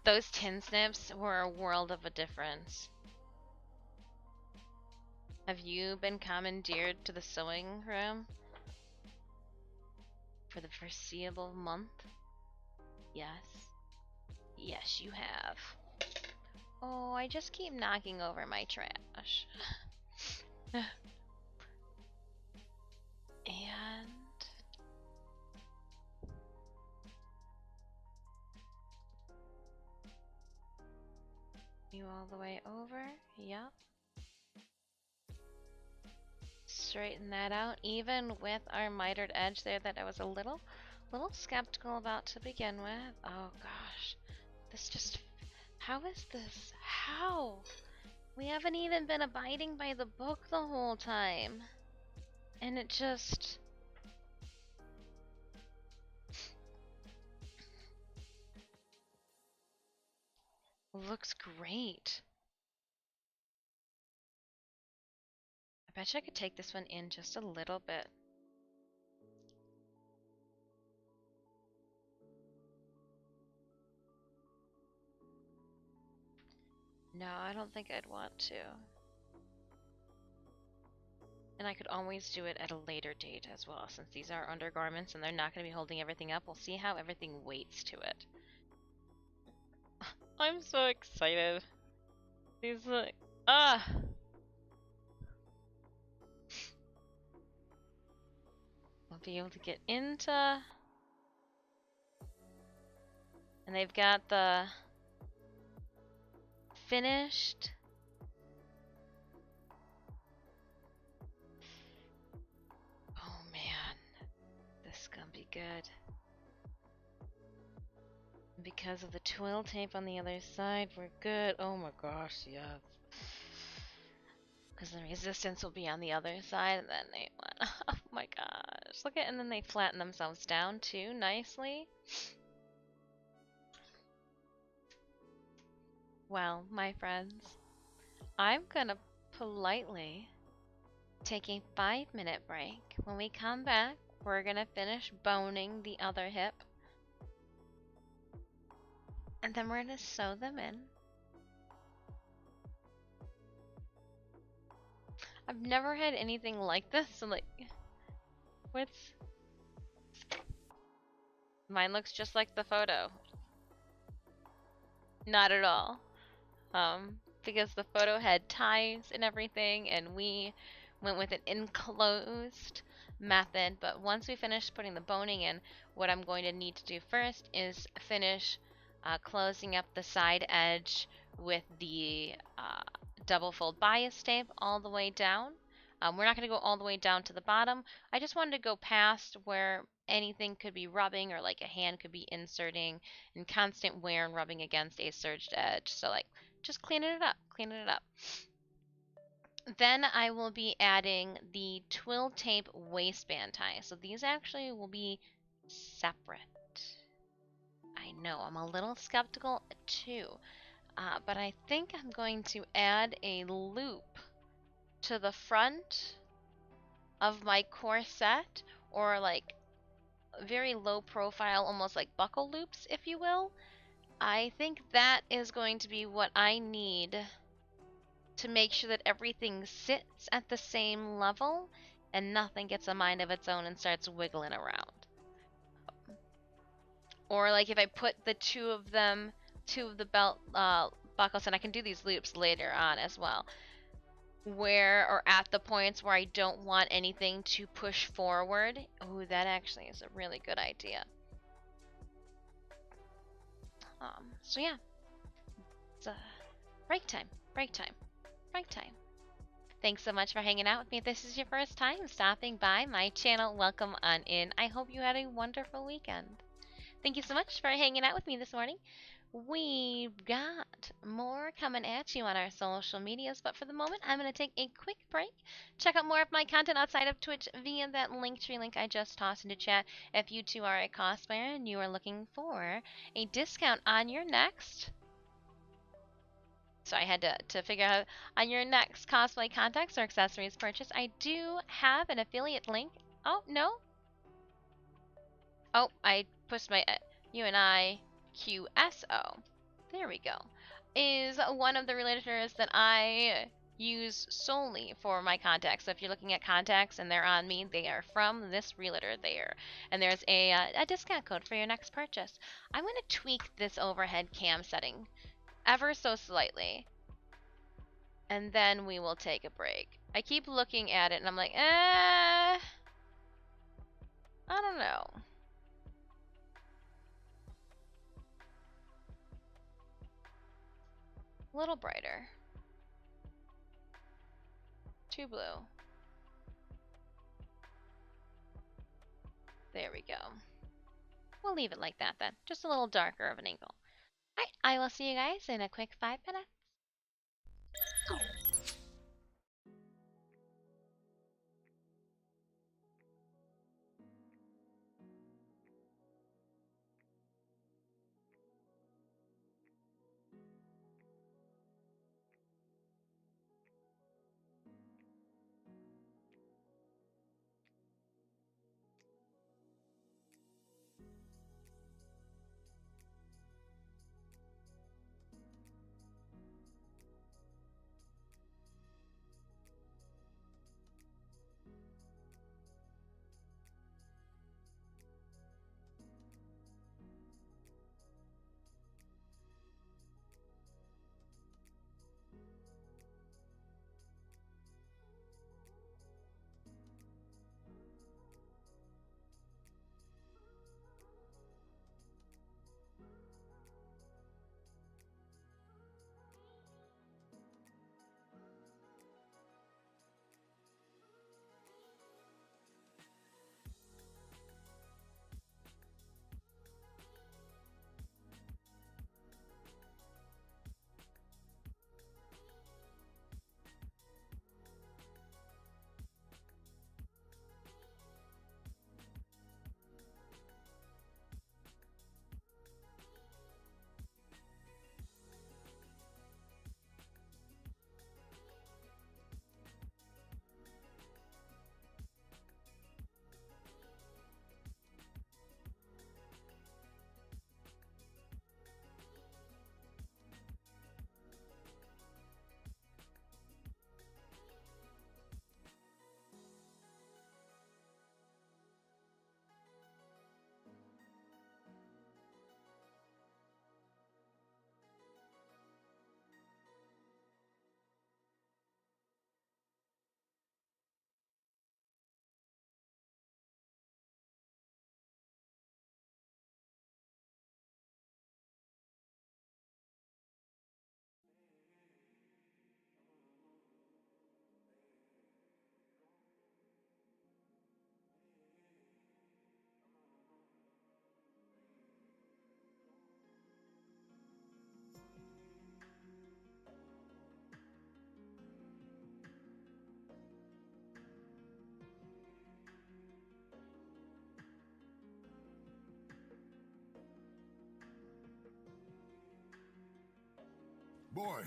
Those tin snips were a world of a difference. Have you been commandeered to the sewing room for the foreseeable month? Yes. Yes, you have. Oh, I just keep knocking over my trash. And you all the way over. Yep. Straighten that out, even with our mitered edge there that I was a little skeptical about to begin with. Oh gosh. This just... How is this? How? We haven't even been abiding by the book the whole time. And it just... looks great. I bet you I could take this one in just a little bit. No, I don't think I'd want to. And I could always do it at a later date as well, since these are undergarments and they're not going to be holding everything up. We'll see how everything weights to it. I'm so excited. These look... Ah! We'll be able to get into... And they've got the... finished... Oh man. This is gonna be good. Because of the twill tape on the other side, we're good. Oh my gosh, yes. Because the resistance will be on the other side, and then they went, oh my gosh. Look at, and then they flatten themselves down too, nicely. Well, my friends, I'm gonna politely take a 5-minute break. When we come back, we're gonna finish boning the other hip. And then we're gonna sew them in. I've never had anything like this, so like, what's... Mine looks just like the photo. Not at all. Because the photo had ties and everything, and we went with an enclosed method. But once we finish putting the boning in, what I'm going to need to do first is finish closing up the side edge with the double fold bias tape all the way down. We're not going to go all the way down to the bottom. I just wanted to go past where anything could be rubbing, or like a hand could be inserting, and constant wear and rubbing against a serged edge. So like, just cleaning it up, cleaning it up. Then I will be adding the twill tape waistband tie. So these actually will be separate. I know, I'm a little skeptical too. But I think I'm going to add a loop to the front of my corset, or like very low profile, almost like buckle loops, if you will. I think that is going to be what I need to make sure that everything sits at the same level and nothing gets a mind of its own and starts wiggling around. Or like if I put the two of the belt buckles, and I can do these loops later on as well, where, or at the points where I don't want anything to push forward. Oh, that actually is a really good idea. So yeah, it's break time, break time, break time. Thanks so much for hanging out with me. If this is your first time stopping by my channel, welcome on in. I hope you had a wonderful weekend. Thank you so much for hanging out with me this morning. We've got more coming at you on our social medias, but for the moment, I'm going to take a quick break. Check out more of my content outside of Twitch via that Linktree link I just tossed into chat. If you too are a cosplayer and you are looking for a discount on your next... So I had to figure out on your next cosplay contacts or accessories purchase, I do have an affiliate link. Oh, no. Oh, I pushed my UNI QSO. there we go, is one of the relators that I use solely for my contacts. So if you're looking at contacts and they're on me, they are from this realtor there. And there's a discount code for your next purchase. I'm going to tweak this overhead cam setting ever so slightly. And then we will take a break. I keep looking at it and I'm like, I don't know. A little brighter. Too blue. There we go. We'll leave it like that then. Just a little darker of an angle. Alright, I will see you guys in a quick 5 minutes. Boy.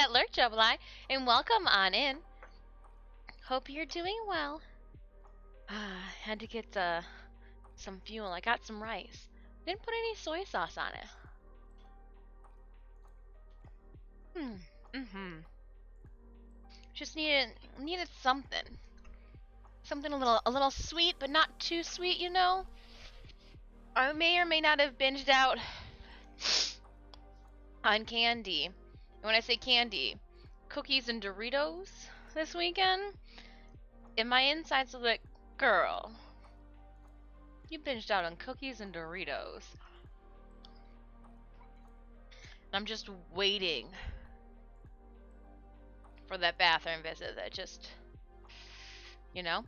that lurk, Jubilai, and welcome on in. Hope you're doing well. Had to get some fuel. I got some rice. Didn't put any soy sauce on it. Just needed something. Something a little sweet, but not too sweet, you know? I may or may not have binged out on candy. And when I say candy, cookies and Doritos this weekend. And my insides are like, girl, you binged out on cookies and Doritos. I'm just waiting for that bathroom visit that just, you know?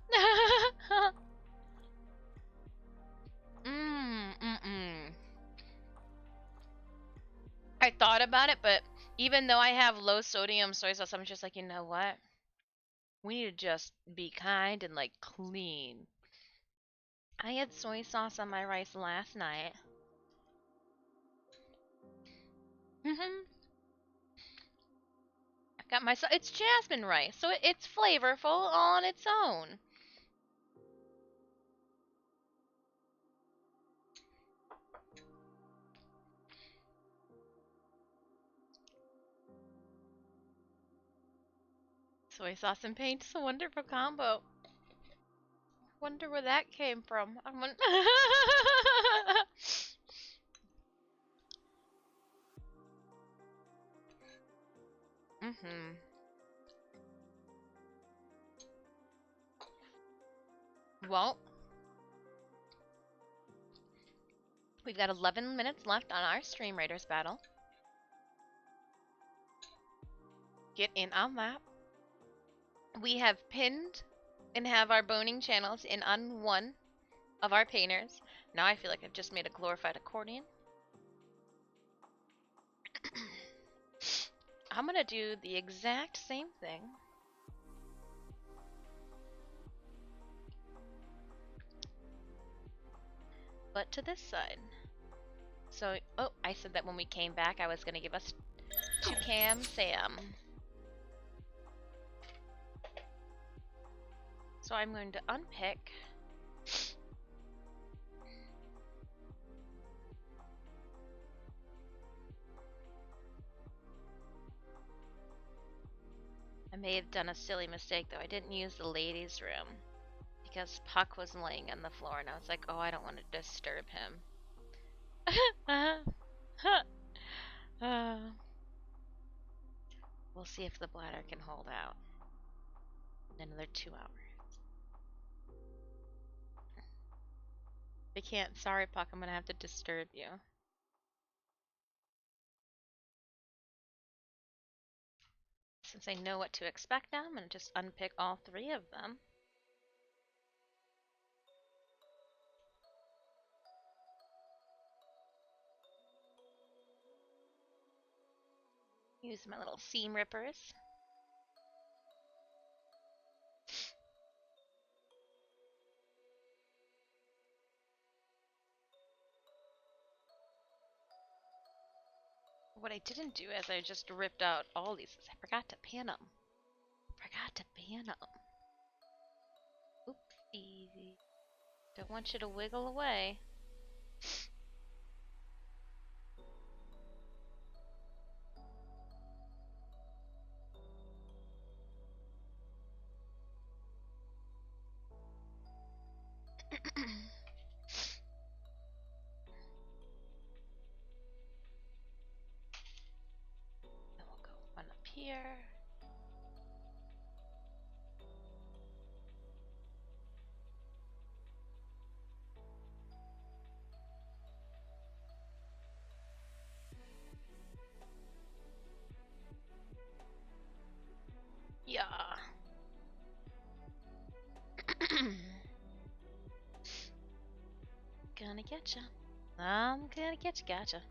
I thought about it, but even though I have low sodium soy sauce, I'm just like, you know what? We need to just be kind and like clean. I had soy sauce on my rice last night. I've got my, it's jasmine rice, so it's flavorful all on its own. Soy sauce and paint is a wonderful combo. Wonder where that came from. Well, we've got 11 minutes left on our Stream Raiders battle. Get in on that. We have pinned and have our boning channels in on one of our painters. Now I feel like I've just made a glorified accordion. I'm gonna do the exact same thing. But to this side. So, oh, I said that when we came back I was gonna give us to Cam Sam. So I'm going to unpick I may have done a silly mistake though. I didn't use the ladies' room because Puck was laying on the floor and I was like, oh, I don't want to disturb him. We'll see if the bladder can hold out. Another 2 hours. I can't. Sorry, Puck. I'm gonna have to disturb you. Since I know what to expect now, I'm gonna just unpick all 3 of them. Use my little seam rippers. What I didn't do is I just ripped out all these. I forgot to pan them. Oopsie. Don't want you to wiggle away. Then we'll go one up here. Yeah. Gonna getcha. I'm gonna getcha, gotcha.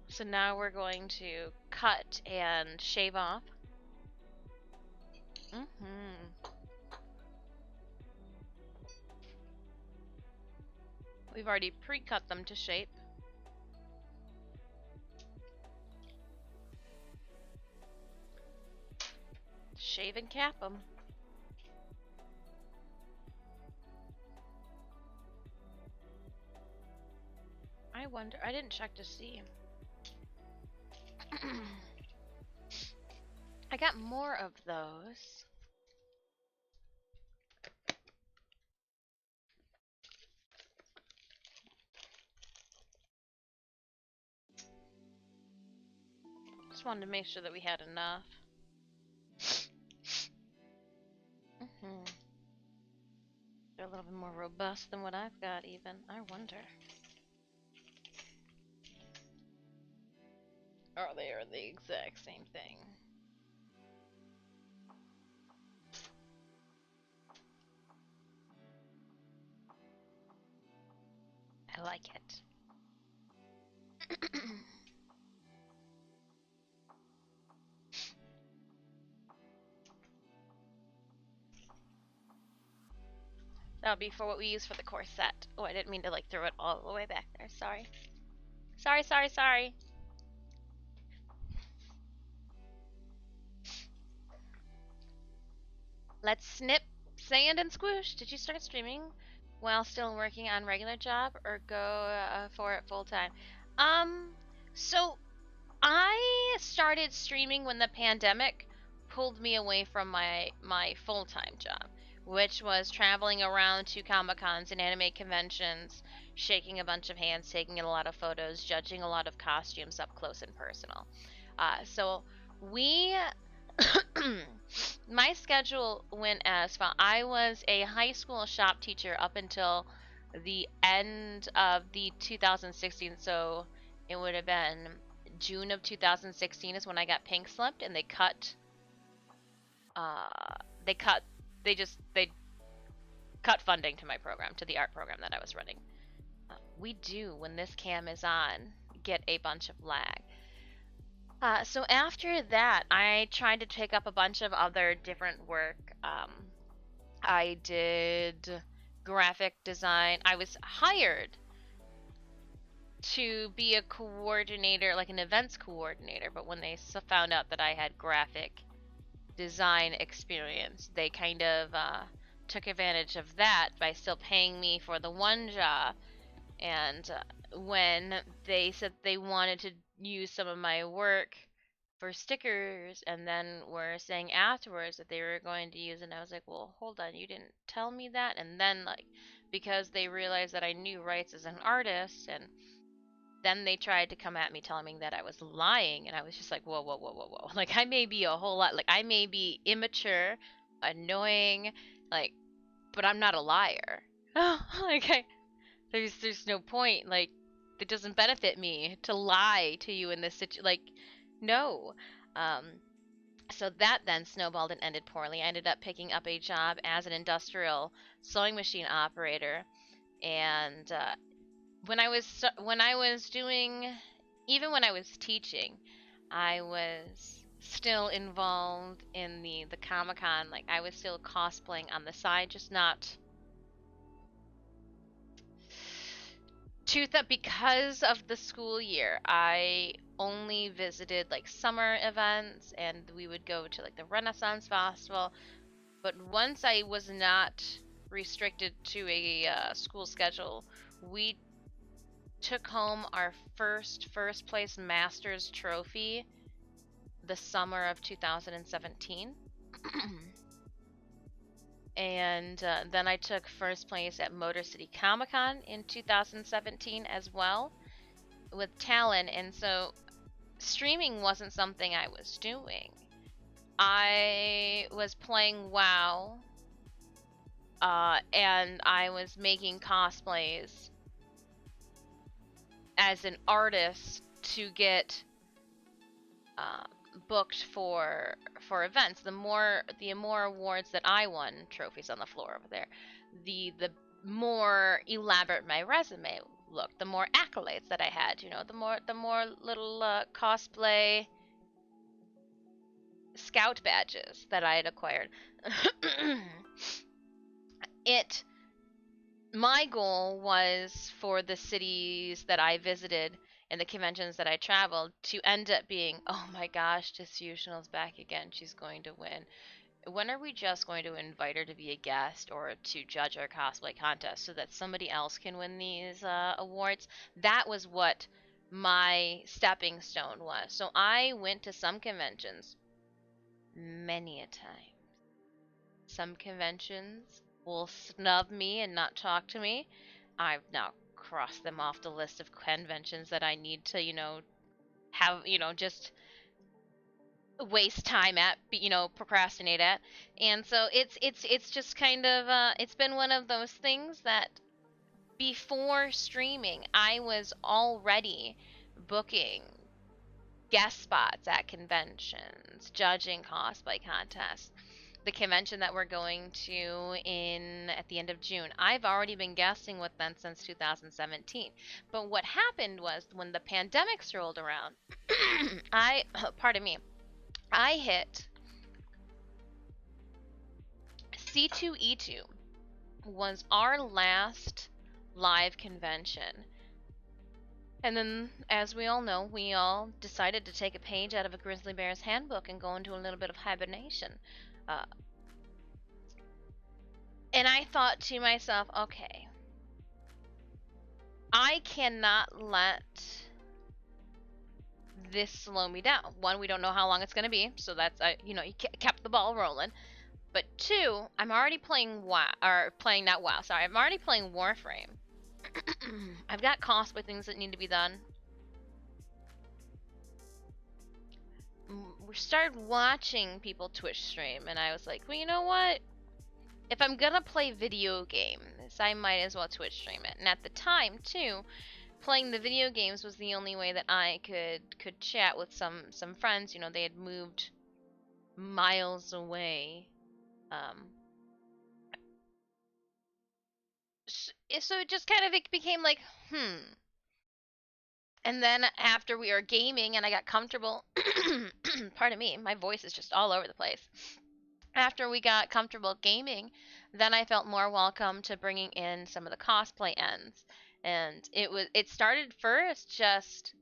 So now we're going to cut and shave off. We've already pre-cut them to shape. save and cap them. I wonder, I didn't check to see. I got more of those. Just wanted to make sure that we had enough. They're a little bit more robust than what I've got even. I wonder. Or they are the exact same thing. I like it. That'll be for what we use for the corset. Oh, I didn't mean to like throw it all the way back there. Sorry. Sorry. Let's snip, sand, and squish. Did you start streaming while still working on regular job or go for it full time? So I started streaming when the pandemic pulled me away from my full-time job, which was traveling around to Comic-Cons and anime conventions, shaking a bunch of hands, taking a lot of photos, judging a lot of costumes up close and personal. So we my schedule went as follows. I was a high school shop teacher up until the end of the 2016, so it would have been June of 2016 is when I got pink slipped, and they cut funding to my program, to the art program that I was running. We do, when this cam is on, get a bunch of lag. So after that, I tried to take up a bunch of other different work. I did graphic design. I was hired to be a coordinator, like an events coordinator, but when they found out that I had graphic design experience, they kind of took advantage of that by still paying me for the one job. And when they said they wanted to use some of my work for stickers, and then were saying afterwards that they were going to use it, and I was like, well, hold on, you didn't tell me that. And then, like, because they realized that I knew rights as an artist, and then they tried to come at me telling me that I was lying, and I was just like, whoa. Like, I may be a whole lot, like, I may be immature, annoying, like, but I'm not a liar. Like, there's no point, like, it doesn't benefit me to lie to you in this situation, like, no. So that then snowballed and ended poorly. I ended up picking up a job as an industrial sewing machine operator, and when I was doing, even when I was teaching, I was still involved in the Comic-Con. Like, I was still cosplaying on the side, just not because of the school year. I only visited like summer events, and we would go to like the Renaissance Festival. But once I was not restricted to a school schedule, we took home our first place Masters trophy the summer of 2017. And then I took first place at Motor City Comic Con in 2017 as well with Talon. And so streaming wasn't something I was doing. I was playing WoW, and I was making cosplays as an artist to get booked for events. The more awards that I won, trophies on the floor over there, the more elaborate my resume looked, the more accolades that I had, you know, the more little cosplay scout badges that I had acquired. My goal was for the cities that I visited and the conventions that I traveled to end up being, oh my gosh, Disfusional's back again, she's going to win. when are we just going to invite her to be a guest or to judge our cosplay contest so that somebody else can win these awards? That was what my stepping stone was. So I went to some conventions many a time. Some conventions will snub me and not talk to me. I've now crossed them off the list of conventions that I need to, have, just waste time at, procrastinate at. And so it's just kind of it's been one of those things that before streaming I was already booking guest spots at conventions, judging cosplay contests. The convention that we're going to in at the end of June, I've already been guesting with them since 2017. But what happened was when the pandemics rolled around, pardon me, I hit C2E2 was our last live convention. And then, as we all know, we all decided to take a page out of a grizzly bear's handbook and go into a little bit of hibernation. And I thought to myself, okay, I cannot let this slow me down. One, we don't know how long it's going to be, so that's, you kept the ball rolling. But two, I'm already playing I'm already playing Warframe. I've got cosplay things that need to be done. We started watching people Twitch stream, and I was like, well, you know what? If I'm gonna play video games, I might as well Twitch stream it. And at the time, too, playing the video games was the only way that I could chat with some friends. They had moved miles away. So it just kind of became like, And then after we were gaming and I got comfortable, pardon me, my voice is just all over the place. After we got comfortable gaming, then I felt more welcome to bringing in some of the cosplay ends. And it started first just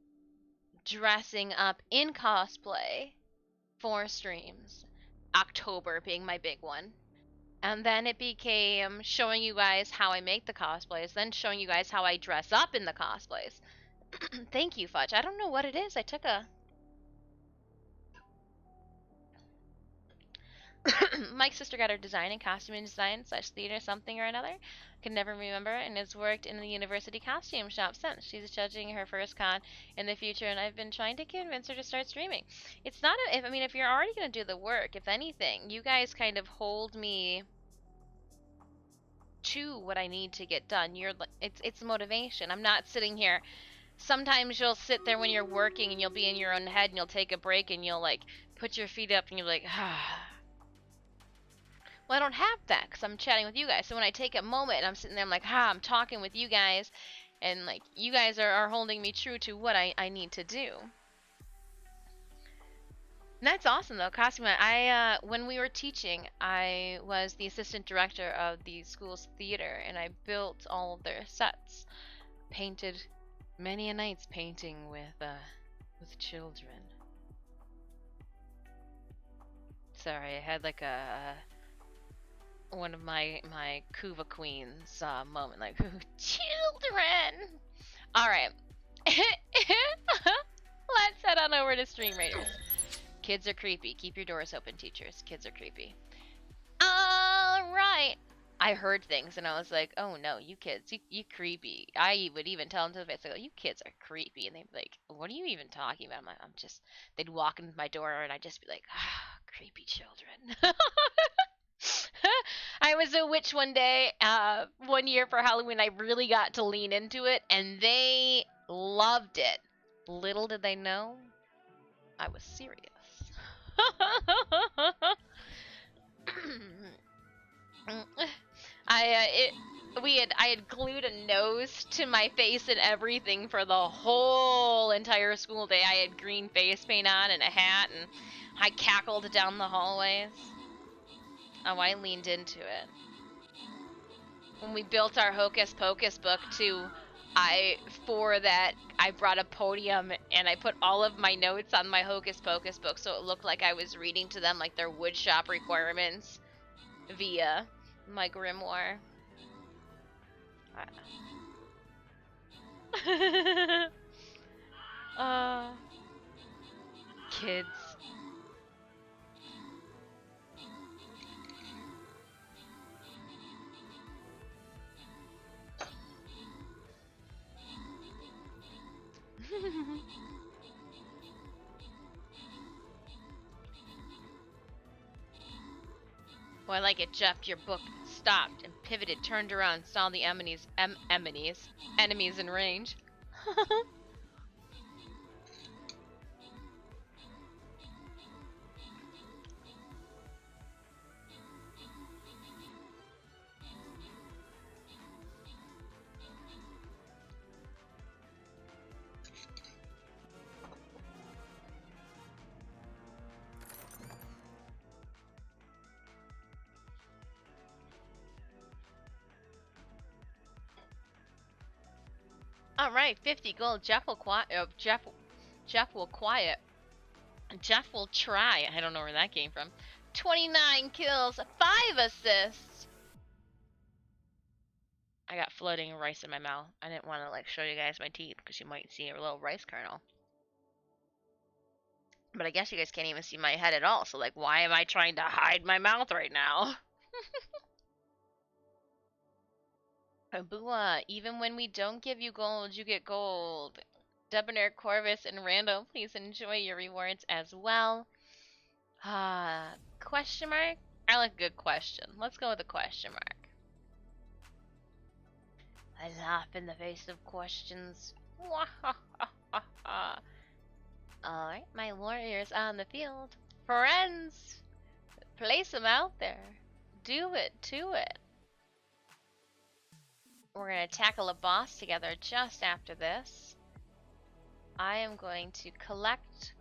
dressing up in cosplay for streams. October being my big one. And then it became showing you guys how I make the cosplays, then showing you guys how I dress up in the cosplays. Thank you, Fudge. I don't know what it is. I took a... Mike's sister got her design and costume design / theater something or another. Can never remember, and has worked in the university costume shop since. She's judging her first con in the future, and I've been trying to convince her to start streaming. It's not if you're already gonna do the work, if anything, you guys kind of hold me to what I need to get done. It's motivation. I'm not sitting here. Sometimes you'll sit there when you're working and you'll be in your own head and you'll take a break and you'll like put your feet up and you're like, ah. Well, I don't have that because I'm chatting with you guys. So when I take a moment and I'm sitting there, I'm like, I'm talking with you guys, and like you guys are holding me true to what I need to do. And that's awesome though, costume. When we were teaching, I was the assistant director of the school's theater, and I built all of their sets, painted many a nights painting with children. Sorry, I had like one of my Kuva Queens moment, like, children! Alright. Let's head on over to Stream Raiders. Kids are creepy. Keep your doors open, teachers. Kids are creepy. Alright. I heard things and I was like, oh no, you kids, you creepy. I would even tell them to the face, like, you kids are creepy. And they'd be like, what are you even talking about? They'd walk into my door and I'd just be like, creepy children. I was a witch one day, one year for Halloween. I really got to lean into it and they loved it. Little did they know, I was serious. I had glued a nose to my face and everything for the whole entire school day. I had green face paint on and a hat, and I cackled down the hallways. Oh, I leaned into it. When we built our Hocus Pocus book too, for that, I brought a podium and I put all of my notes on my Hocus Pocus book so it looked like I was reading to them like their woodshop requirements via my grimoire. Kids. Well, I like it, Jeff. Your book stopped and pivoted, turned around, saw the enemies in range. All right, 50 gold. Jeff will quiet. Jeff will quiet. Jeff will try. I don't know where that came from. 29 kills, 5 assists. I got floating rice in my mouth. I didn't want to like show you guys my teeth because you might see a little rice kernel. But I guess you guys can't even see my head at all. So like, why am I trying to hide my mouth right now? Abua, even when we don't give you gold, you get gold. Debonair, Corvus, and Rando, please enjoy your rewards as well. Question mark? I like a good question. Let's go with a question mark. I laugh in the face of questions. Alright, my warriors on the field. Friends! Place them out there. Do it to it. We're going to tackle a boss together just after this. I am going to collect...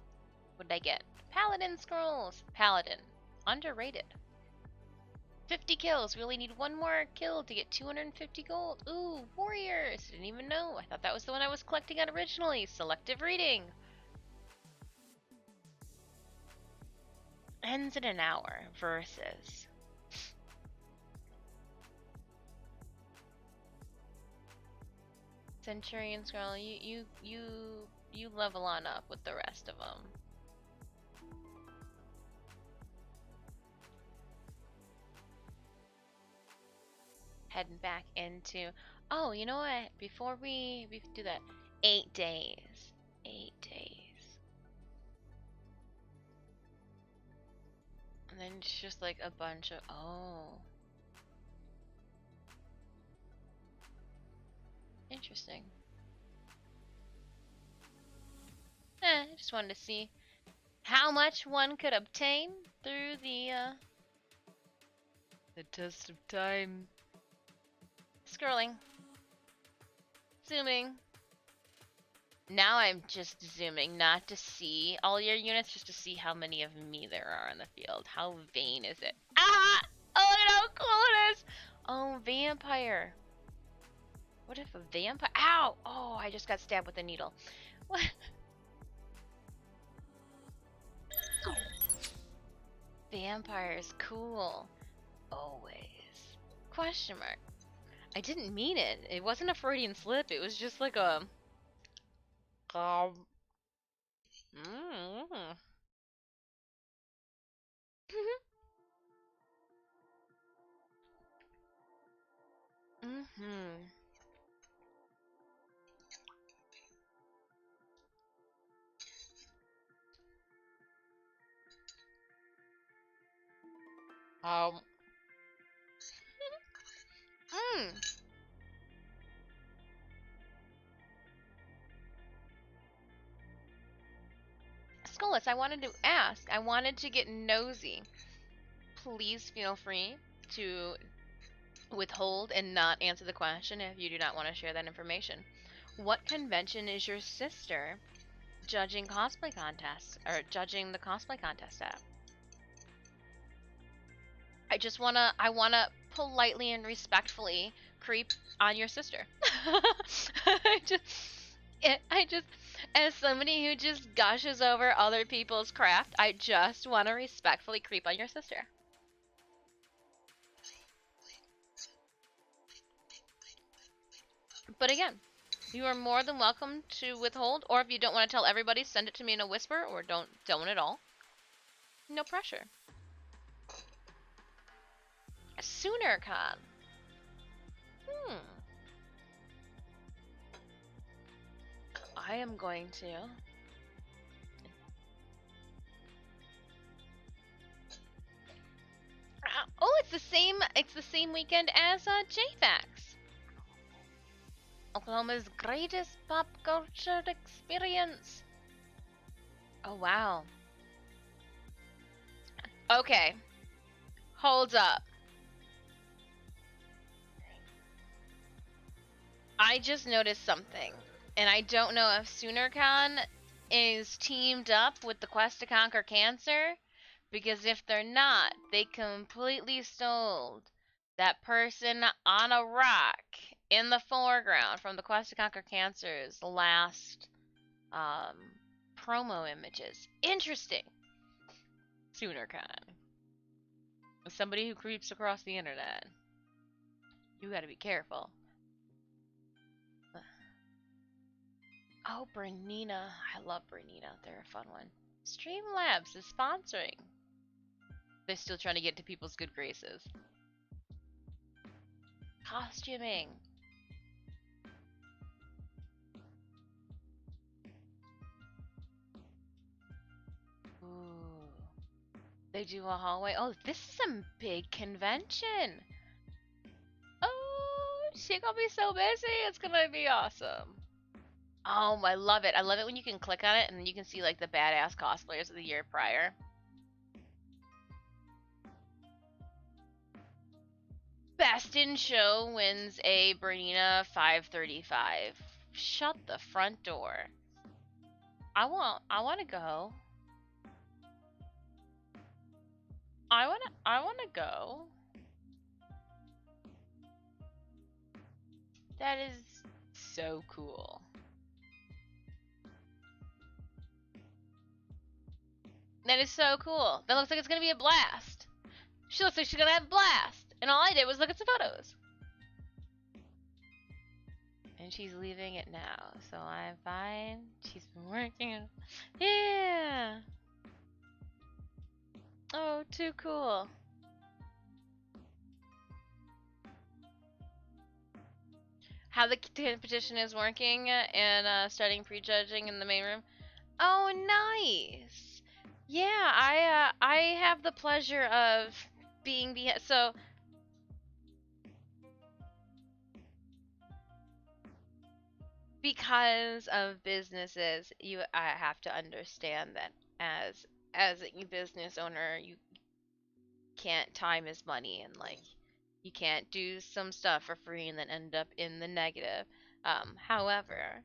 What did I get? Paladin scrolls. Paladin. Underrated. 50 kills. We only need one more kill to get 250 gold. Ooh, warriors. Didn't even know. I thought that was the one I was collecting on originally. Selective reading. Ends in an hour versus... Centurion scroll, you level on up with the rest of them. Heading back into, oh, you know what? Before we do that, 8 days, 8 days, and then it's just like a bunch of Interesting. I just wanted to see how much one could obtain through the test of time. Scrolling. Zooming. Now I'm just zooming, not to see all your units, just to see how many of me there are in the field. How vain is it? Ah! Oh, look at how cool it is! Oh, vampire. What if a vampire? Ow! Oh, I just got stabbed with a needle. What? Vampire is cool. Always. Question mark. I didn't mean it. It wasn't a Freudian slip. It was just like a... Skullus, I wanted to ask. I wanted to get nosy. Please feel free to withhold and not answer the question if you do not want to share that information. What convention is your sister judging cosplay contests, or judging the cosplay contest at? I wanna politely and respectfully creep on your sister. I just, as somebody who just gushes over other people's craft, I just want to respectfully creep on your sister. But again, you are more than welcome to withhold, or if you don't want to tell everybody, send it to me in a whisper, or don't at all. No pressure. SoonerCon. I am going to. Oh, it's the same weekend as JFAX. Oklahoma's greatest pop culture experience. Oh, wow. Okay. Hold up. I just noticed something, and I don't know if SoonerCon is teamed up with the Quest to Conquer Cancer, because if they're not, they completely stole that person on a rock in the foreground from the Quest to Conquer Cancer's last promo images. Interesting. SoonerCon. Somebody who creeps across the internet. You gotta be careful. Oh, Bernina. I love Bernina. They're a fun one. Streamlabs is sponsoring. They're still trying to get to people's good graces. Costuming. Ooh. They do a hallway. Oh, this is a big convention. Oh, she gonna be so busy. It's gonna be awesome. Oh, I love it. I love it when you can click on it and then you can see like the badass cosplayers of the year prior. Best in Show wins a Bernina 535. Shut the front door. I want to go. I want to go. That is so cool. That is so cool. That looks like it's going to be a blast. She looks like she's going to have a blast. And all I did was look at some photos. And she's leaving it now. So I'm fine. She's been working. Yeah. Oh, too cool. How the petition is working and starting prejudging in the main room. Oh, nice. Yeah, I have the pleasure of being so because of businesses, I have to understand that as a business owner, you can't, time is money, and like you can't do some stuff for free and then end up in the negative. However,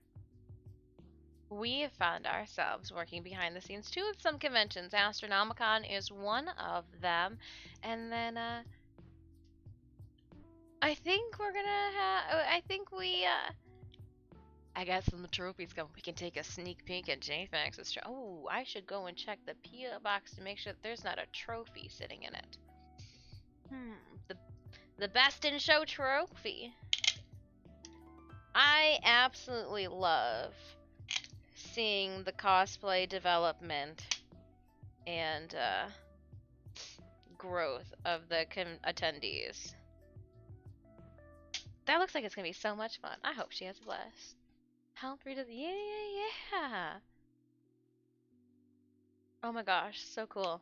we have found ourselves working behind the scenes too at some conventions. Astronomicon is one of them, and then I think we're gonna have. I got some trophies coming. We can take a sneak peek at JFAX's. Oh, I should go and check the PO box to make sure that there's not a trophy sitting in it. The best in show trophy. I absolutely love seeing the cosplay development and growth of the attendees. That looks like it's gonna be so much fun. I hope she has a blast. Help read it. Yeah. Oh my gosh, so cool.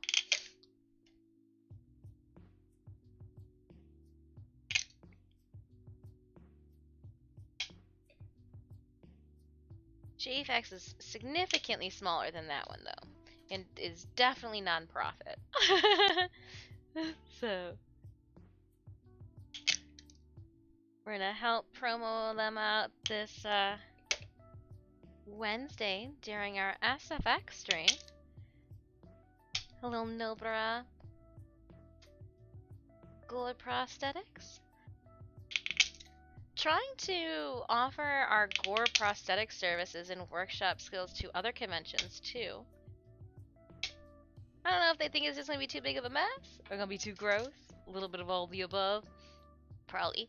JFX is significantly smaller than that one though, and is definitely non-profit. So we're gonna help promo them out this Wednesday during our SFX stream. Hello, Nobra. Gold prosthetics. trying to offer our gore prosthetic services and workshop skills to other conventions too. I don't know if they think it's just gonna be too big of a mess or gonna be too gross. A little bit of all the above. Probably.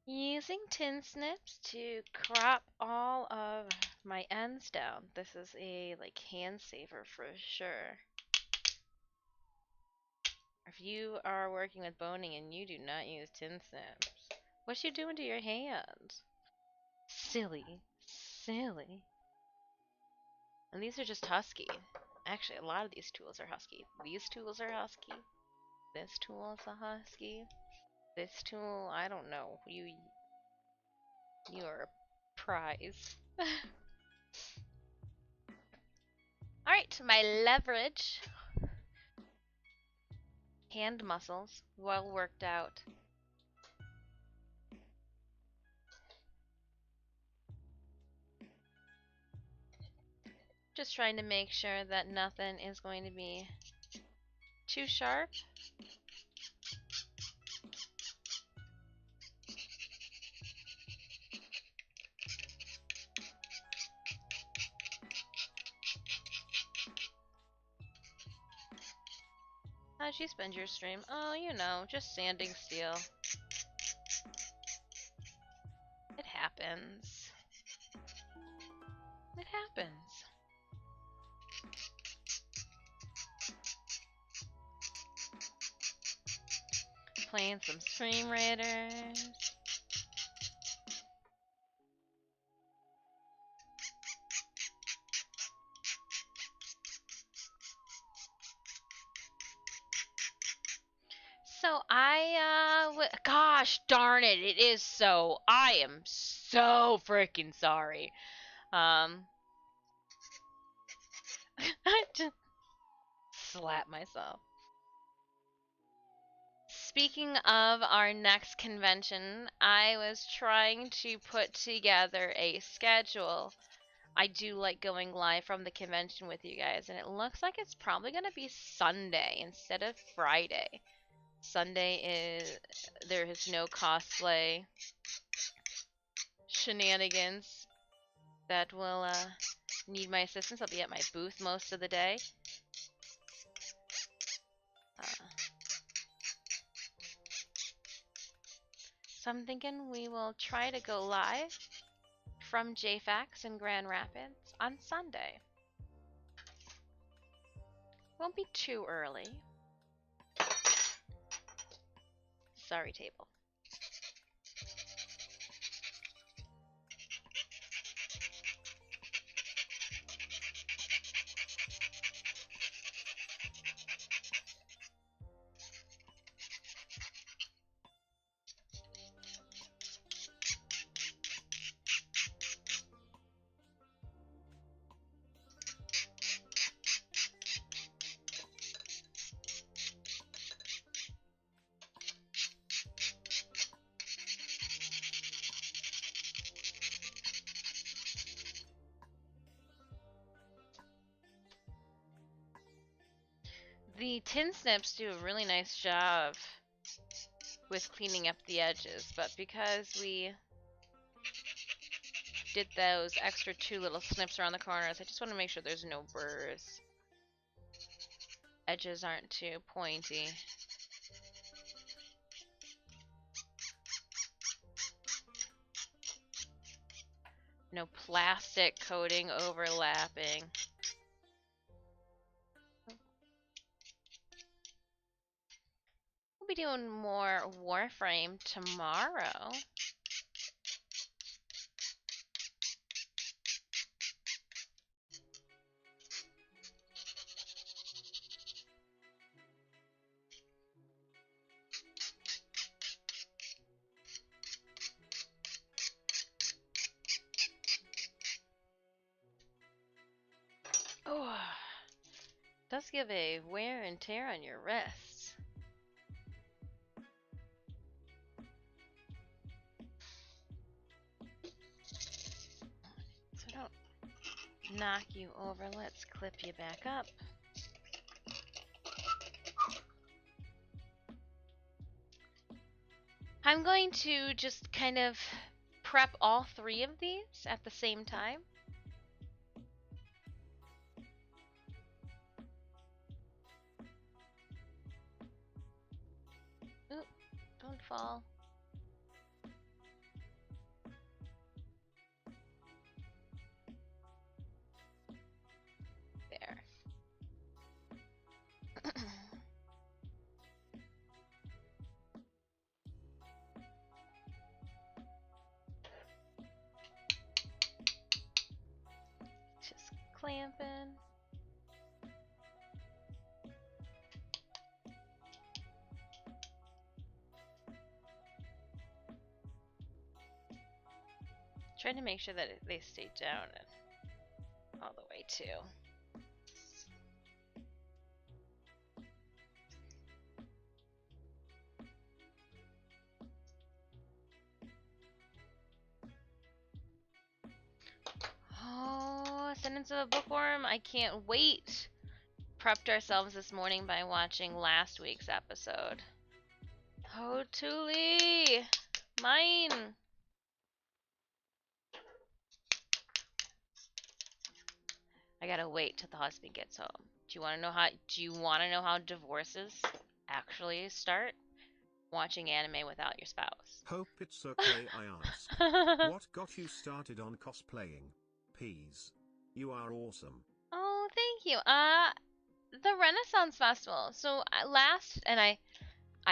Using tin snips to crop all of my ends down. This is a like hand saver for sure. If you are working with boning and you do not use tin snips, what you doing to your hands? Silly. Silly. And these are just husky. Actually, a lot of these tools are husky. These tools are husky. This tool is a husky. This tool, I don't know. You're a prize. Alright, my leverage. Hand muscles, well worked out. Just trying to make sure that nothing is going to be too sharp. How'd you spend your stream? Oh, you know, just sanding steel. It happens. It happens. Playing some Stream Raiders. So gosh darn it, it is so. I am so freaking sorry. I just slap myself. Speaking of our next convention, I was trying to put together a schedule. I do like going live from the convention with you guys, and it looks like it's probably going to be Sunday instead of Friday. Sunday is there is no cosplay shenanigans that will need my assistance. I'll be at my booth most of the day. So I'm thinking we will try to go live from JFAX in Grand Rapids on Sunday. Won't be too early. Sorry, table. The tin snips do a really nice job with cleaning up the edges, but because we did those extra 2 little snips around the corners, I just want to make sure there's no burrs. Edges aren't too pointy. No plastic coating overlapping. We'll be doing more Warframe tomorrow. Oh, does give a wear and tear on your wrists. knock you over. Let's clip you back up. I'm going to just kind of prep all 3 of these at the same time. Oop, don't fall. There. Just clamping. Trying to make sure that they stay down and all the way too. Oh, Sentence of a Bookworm, I can't wait. Prepped ourselves this morning by watching last week's episode. Oh, Thule! Mine! I gotta wait till the husband gets home. Do you wanna know how divorces actually start? Watching anime without your spouse. Hope it's okay I ask. What got you started on cosplaying? Peas. You are awesome. Oh, thank you. The Renaissance Festival. So I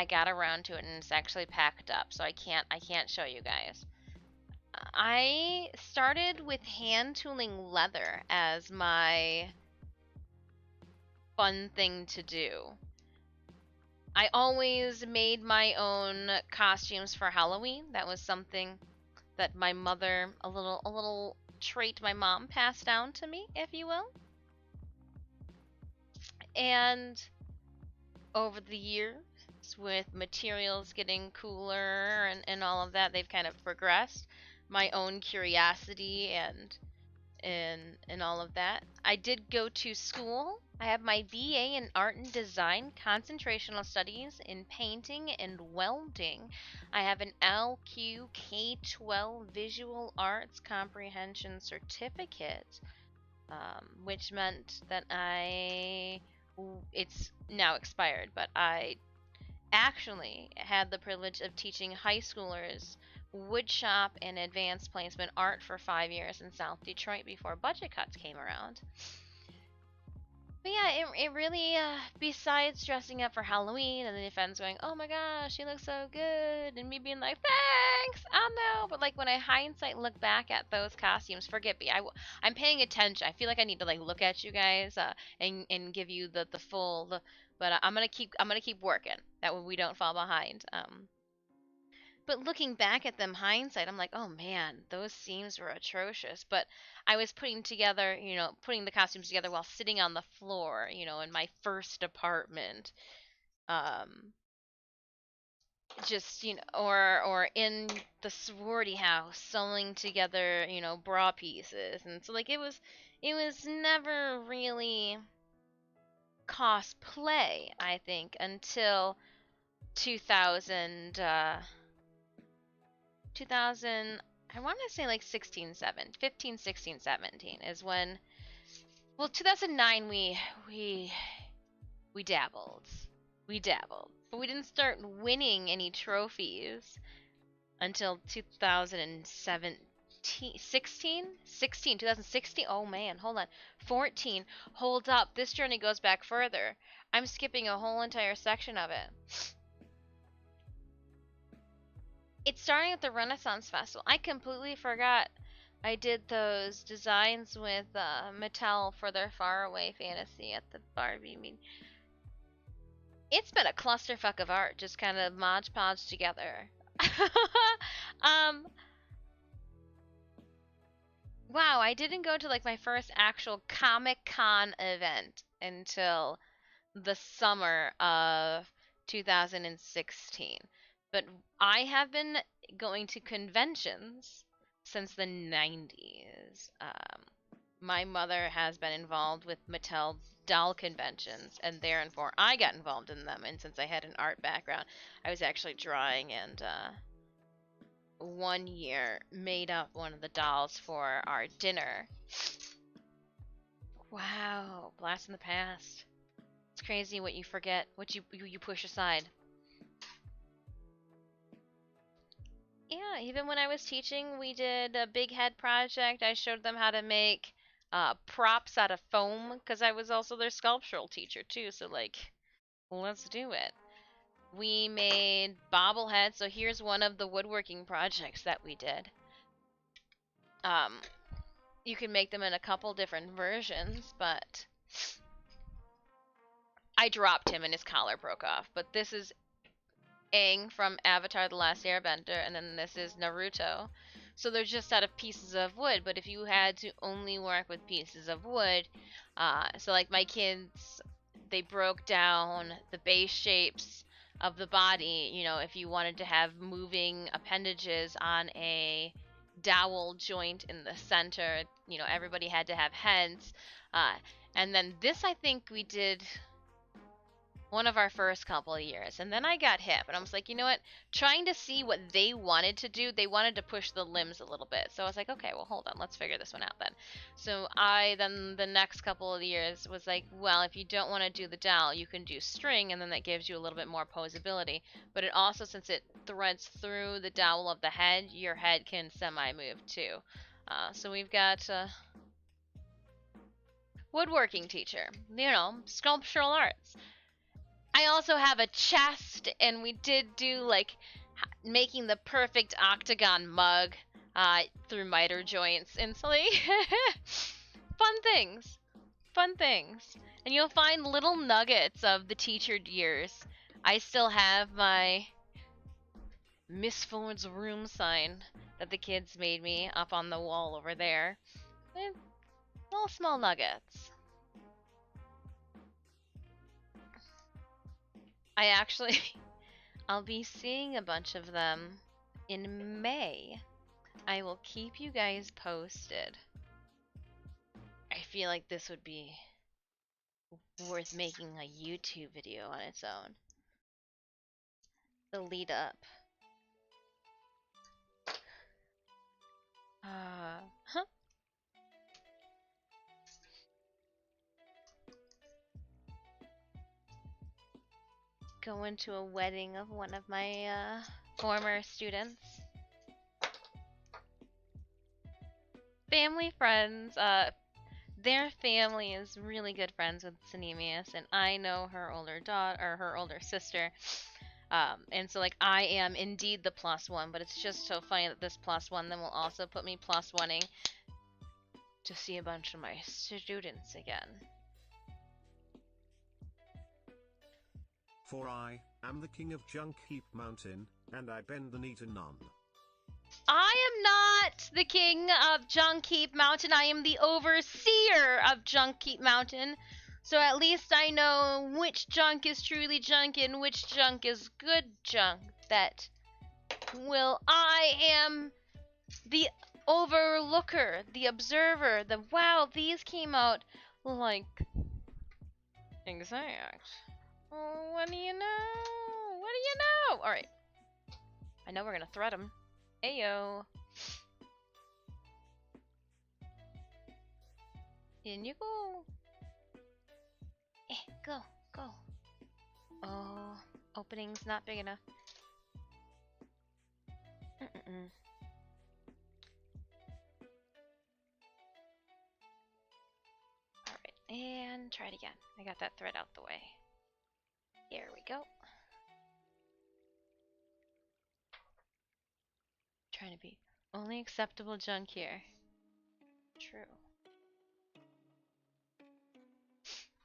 got around to it and it's actually packed up, so I can't show you guys. I started with hand tooling leather as my fun thing to do. I always made my own costumes for Halloween. That was something that my mother, a little trait my mom passed down to me, if you will. And over the years, with materials getting cooler and all of that, they've kind of progressed. My own curiosity and all of that. I did go to school. I have my BA in Art and Design, Concentrational Studies in Painting and Welding. I have an LQ K-12 Visual Arts Comprehension Certificate, which meant that it's now expired, but I actually had the privilege of teaching high schoolers woodshop and advanced placement art for 5 years in South Detroit before budget cuts came around. But yeah, it really, besides dressing up for Halloween and then the fans going, oh my gosh, she looks so good, and me being like, thanks, I know, but like when I hindsight look back at those costumes, forget me, I'm paying attention. I feel like I need to like look at you guys, and give you the full, but I'm gonna keep working. That way we don't fall behind. But looking back at them hindsight, I'm like, oh man, those seams were atrocious. But I was putting the costumes together while sitting on the floor, in my first apartment. Just, or in the sorority house sewing together, bra pieces. And so like it was never really cosplay, I think, until 2000 I want to say like 15, 16, 17 is when, well, 2009 we dabbled. But we didn't start winning any trophies until 2017, 2016. Oh man, hold on. 14. Hold up. This journey goes back further. I'm skipping a whole entire section of it. It's starting at the Renaissance Festival. I completely forgot I did those designs with Mattel for their Faraway Fantasy at the Barbie meeting. It's been a clusterfuck of art, just kind of Mod Podge together. Wow, I didn't go to like my first actual Comic-Con event until the summer of 2016. But I have been going to conventions since the 90s. my mother has been involved with Mattel doll conventions, and therefore I got involved in them. And since I had an art background, I was actually drawing, and one year made up one of the dolls for our dinner. Wow, blast in the past. It's crazy what you forget, what you push aside. Yeah, even when I was teaching, we did a big head project. I showed them how to make props out of foam because I was also their sculptural teacher too. So like, let's do it. We made bobbleheads. So here's one of the woodworking projects that we did. You can make them in a couple different versions, but I dropped him and his collar broke off. But this is Aang from Avatar: The Last Airbender, and then this is Naruto. So they're just out of pieces of wood, but if you had to only work with pieces of wood, so like my kids, they broke down the base shapes of the body. You know, if you wanted to have moving appendages on a dowel joint in the center, you know, everybody had to have heads. And then this, I think we did one of our first couple of years, and then I got hip, and I was like, you know what, trying to see what they wanted to do. They wanted to push the limbs a little bit, so I was like, okay, well, hold on, let's figure this one out then. So I then the next couple of years was like, well, if you don't want to do the dowel, you can do string, and then that gives you a little bit more posability, but it also, since it threads through the dowel of the head, your head can semi-move too. So we've got woodworking teacher, you know, sculptural arts. I also have a chest, and we did do like making the perfect octagon mug through miter joints, and so like fun things, fun things. And you'll find little nuggets of the teacher years. I still have my Miss Ford's room sign that the kids made me up on the wall over there. And little small nuggets. I actually I'll be seeing a bunch of them in May. I will keep you guys posted. I feel like this would be worth making a YouTube video on its own. The lead up. Huh? Going to a wedding of one of my former students. Family friends. Their family is really good friends with Sanemius, and I know her older daughter or her older sister. And so like I am indeed the +1, but it's just so funny that this +1 then will also put me +1ing to see a bunch of my students again. For I am the king of Junk Heap Mountain, and I bend the knee to none. I am not the king of Junk Heap Mountain. I am the overseer of Junk Heap Mountain. So at least I know which junk is truly junk and which junk is good junk. That I am the overlooker, the observer, the wow, these came out like exact. Oh, what do you know? What do you know? Alright. I know we're gonna thread him. Ayo. In you go. Go, go. Oh, opening's not big enough. Alright, and try it again. I got that thread out the way. Here we go. Trying to be only acceptable junk here. True.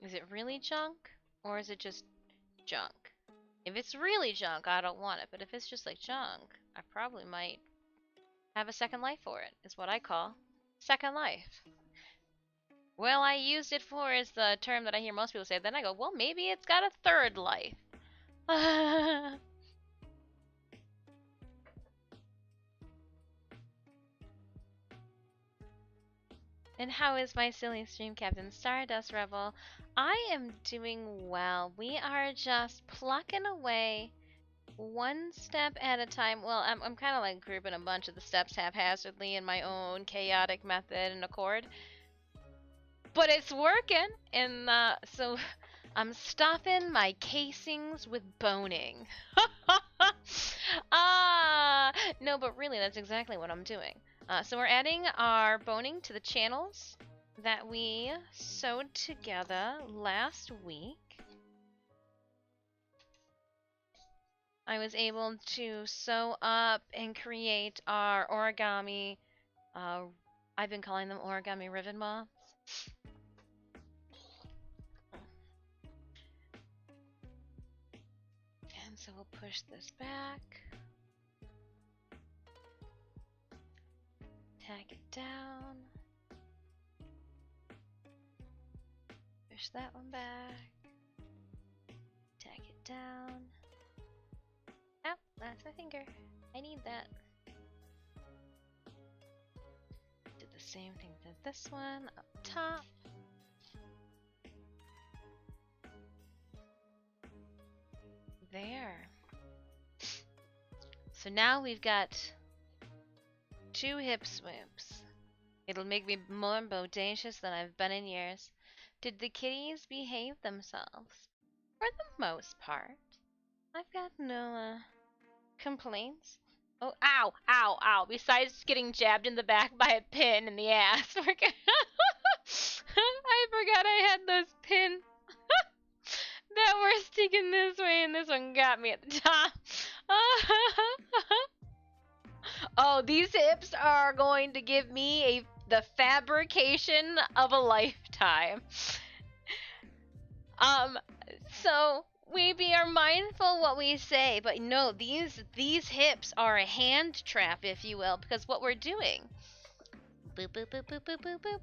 Is it really junk? Or is it just junk? If it's really junk, I don't want it. But if it's just like junk, I probably might have a second life for it, is what I call second life. Well, I used it for is the term that I hear most people say. Then I go, well, maybe it's got a third life. And how is my silly stream captain Stardust Rebel? I am doing well. We are just plucking away one step at a time. Well, I'm kind of like grouping a bunch of the steps haphazardly in my own chaotic method and accord. But it's working, and so I'm stuffing my casings with boning. No, but really, that's exactly what I'm doing. So we're adding our boning to the channels that we sewed together last week. I was able to sew up and create our origami. I've been calling them origami ribbon moths. And so we'll push this back. Tack it down. Push that one back. Tack it down. Oh, that's my finger. I need that. Did the same thing to this one up top. There. So now we've got 2 hip swoops. It'll make me more bodacious than I've been in years. Did the kitties behave themselves? For the most part. I've got no complaints. Oh, ow, ow, ow. Besides getting jabbed in the back by a pin in the ass. I forgot I had those pins that were sticking this way, and this one got me at the top. Oh, these hips are going to give me the fabrication of a lifetime. So we are mindful what we say, but no, these hips are a hand trap, if you will, because what we're doing, boop, boop, boop, boop, boop, boop, boop.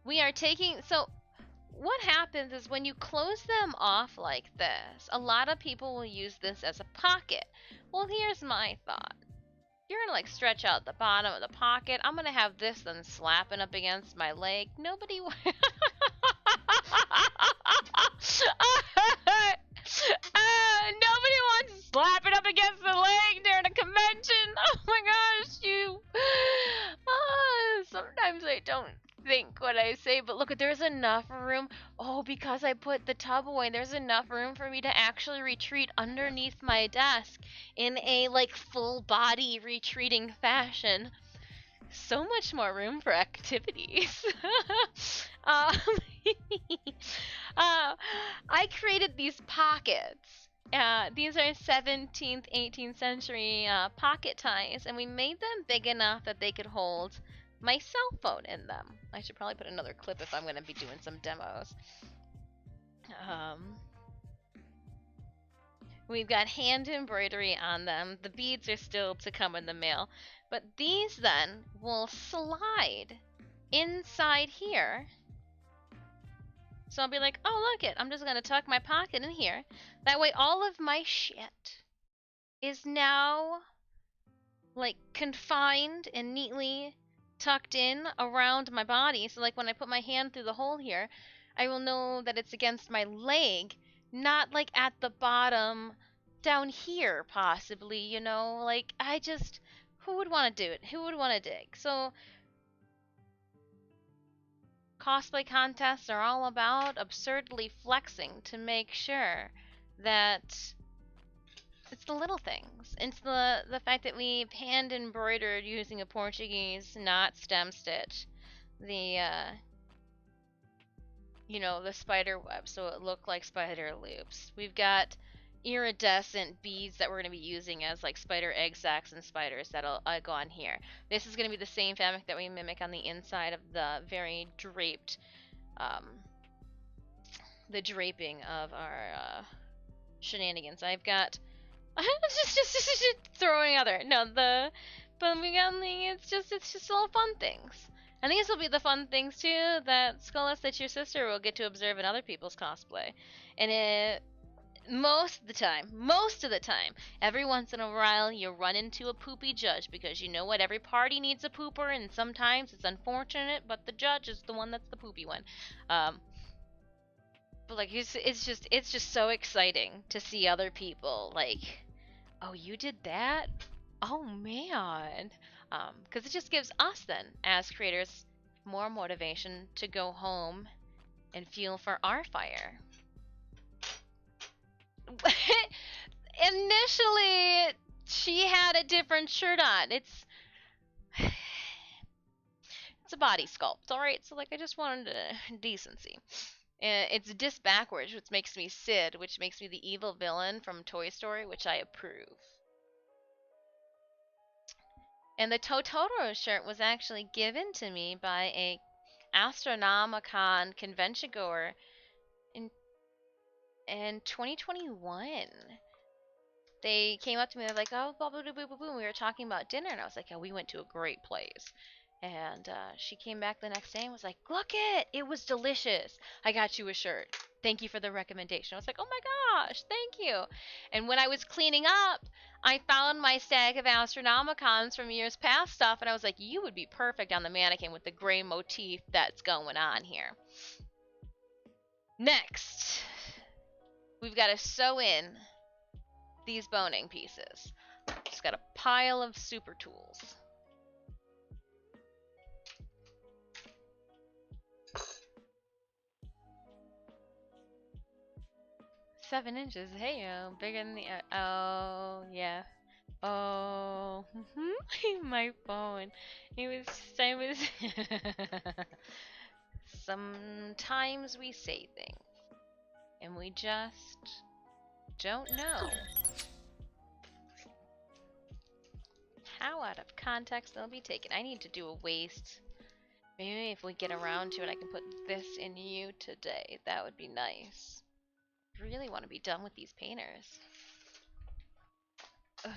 We are taking, so what happens is when you close them off like this, a lot of people will use this as a pocket. Well, here's my thought. You're gonna like stretch out the bottom of the pocket. I'm gonna have this then slapping up against my leg. Nobody nobody wants to slap it up against the leg during a convention. Oh my gosh, sometimes I don't think what I say, but look, there's enough room. Oh, because I put the tub away, there's enough room for me to actually retreat underneath my desk in a like full body retreating fashion. So much more room for activities. I created these pockets. These are 17th, 18th century pocket ties, and we made them big enough that they could hold my cell phone in them. I should probably put another clip if I'm going to be doing some demos. We've got hand embroidery on them. The beads are still to come in the mail. But these then will slide inside here. So I'll be like, oh, look it, I'm just going to tuck my pocket in here. That way all of my shit is now like confined and neatly tucked in around my body. So like when I put my hand through the hole here, I will know that it's against my leg, not like at the bottom down here possibly, you know? Like who would want to do it? Who would want to dig? So cosplay contests are all about absurdly flexing to make sure that it's the little things. It's the fact that we've hand embroidered using a Portuguese knot stem stitch the the spider web so it looked like spider loops. We've got iridescent beads that we're going to be using as like spider egg sacs and spiders that'll go on here. This is going to be the same fabric that we mimic on the inside of the very draped the draping of our shenanigans. I've got just throwing other but we got it's just all fun things. And these will be the fun things too that Skullus, that your sister will get to observe in other people's cosplay. And Most of the time. Every once in a while, you run into a poopy judge because you know what? Every party needs a pooper, and sometimes it's unfortunate, but the judge is the one that's the poopy one. But like, it's just so exciting to see other people like, oh, you did that? Oh man, because it just gives us then as creators more motivation to go home and fuel for our fire. Initially, she had a different shirt on. It's a body sculpt, alright? So, like, I just wanted decency. It's dis backwards, which makes me Sid, which makes me the evil villain from Toy Story, which I approve. And the Totoro shirt was actually given to me by a Astronomicon convention goer in 2021. They came up to me, they're like, oh, blah, blah, blah, blah, blah, blah. We were talking about dinner, and I was like, yeah, we went to a great place. And she came back the next day and was like, look it was delicious. I got you a shirt. Thank you for the recommendation. I was like, oh my gosh, thank you. And when I was cleaning up, I found my stack of Astronomicons from years past stuff, and I was like, you would be perfect on the mannequin with the gray motif that's going on here. Next, we've got to sew in these boning pieces. Just got a pile of super tools. Seven inches. Hey, bigger than the. Oh, yeah. Oh, my phone. It was. Sometimes we say things, and we just don't know how out of context they'll be taken. I need to do a waist. Maybe if we get around to it, I can put this in you today. That would be nice. I really want to be done with these painters. Ugh.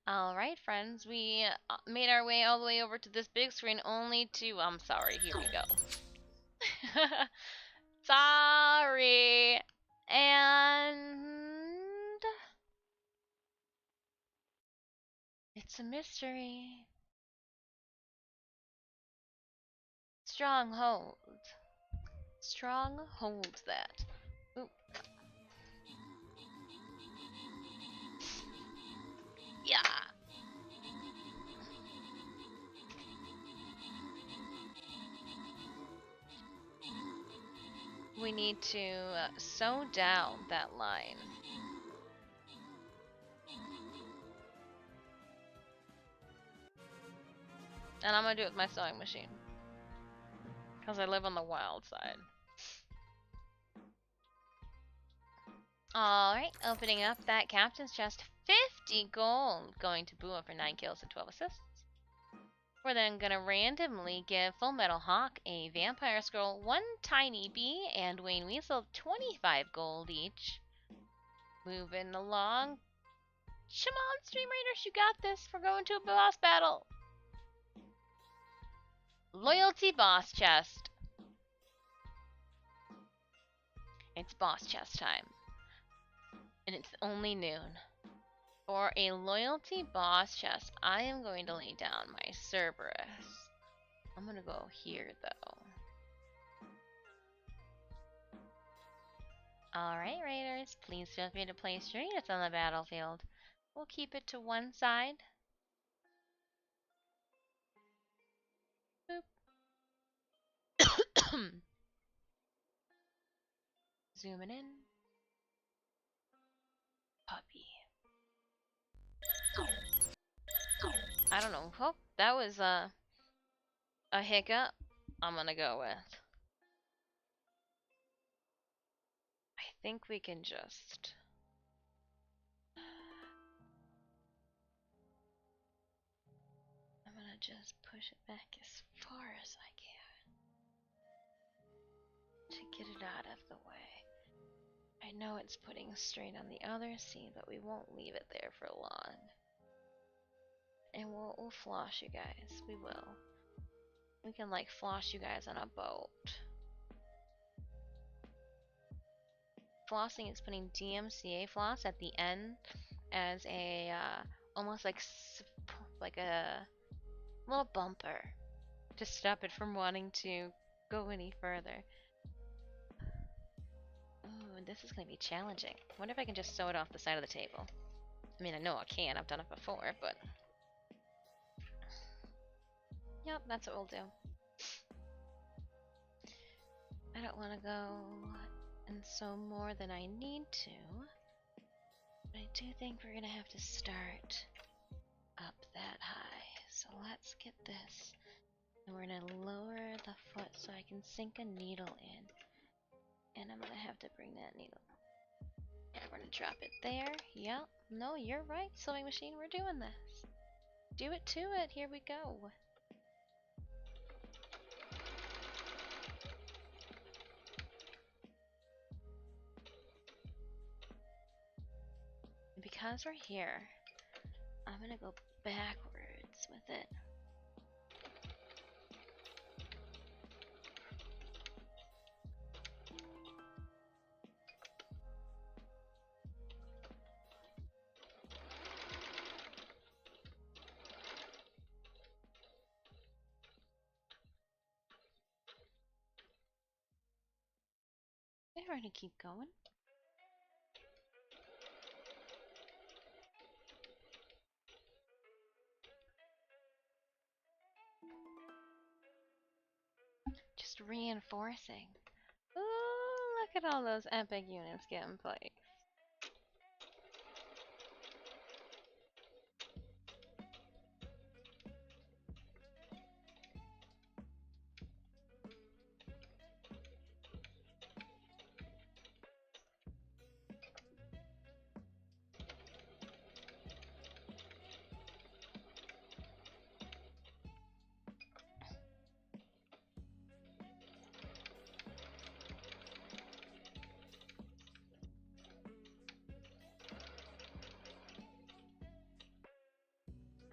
Alright, friends, we made our way all the way over to this big screen only to... I'm sorry, here we go. Sorry! And... it's a mystery. Stronghold. Stronghold that. Oop. Yeah! We need to sew down that line. And I'm gonna do it with my sewing machine. Because I live on the wild side. Alright, opening up that captain's chest. 50 gold going to Bua for 9 kills and 12 assists. We're then gonna randomly give Full Metal Hawk a Vampire Scroll, 1 Tiny Bee, and Wayne Weasel 25 gold each. Moving along. Come on, Stream Raiders, you got this. We're going to a boss battle. Loyalty boss chest. It's boss chest time. And it's only noon. For a loyalty boss chest, I am going to lay down my Cerberus. I'm gonna go here though. Alright, Raiders, please feel free to place your units on the battlefield. We'll keep it to one side. Boop. Zooming in. Puppy. I don't know. Oh, that was a hiccup. I'm gonna go with. I think we can just. I'm gonna just push it back as far as I can to get it out of the way. I know it's putting strain on the other seam, but we won't leave it there for long. And we'll floss you guys. We will. We can like floss you guys on a boat. flossing is putting DMCA floss at the end as a almost like a little bumper to stop it from wanting to go any further. Ooh, this is gonna be challenging. I wonder if I can just sew it off the side of the table. I mean, I know I can. I've done it before, but yep, that's what we'll do. I don't want to go and sew more than I need to, but I do think we're gonna have to start up that high. So let's get this, and we're gonna lower the foot so I can sink a needle in, and I'm gonna have to bring that needle. And we're gonna drop it there. Yep. No, you're right, sewing machine. We're doing this. Do it to it. Here we go. And because we're here, I'm gonna go backwards with it. And we're gonna keep going. Just reinforcing. Ooh, look at all those epic units getting placed.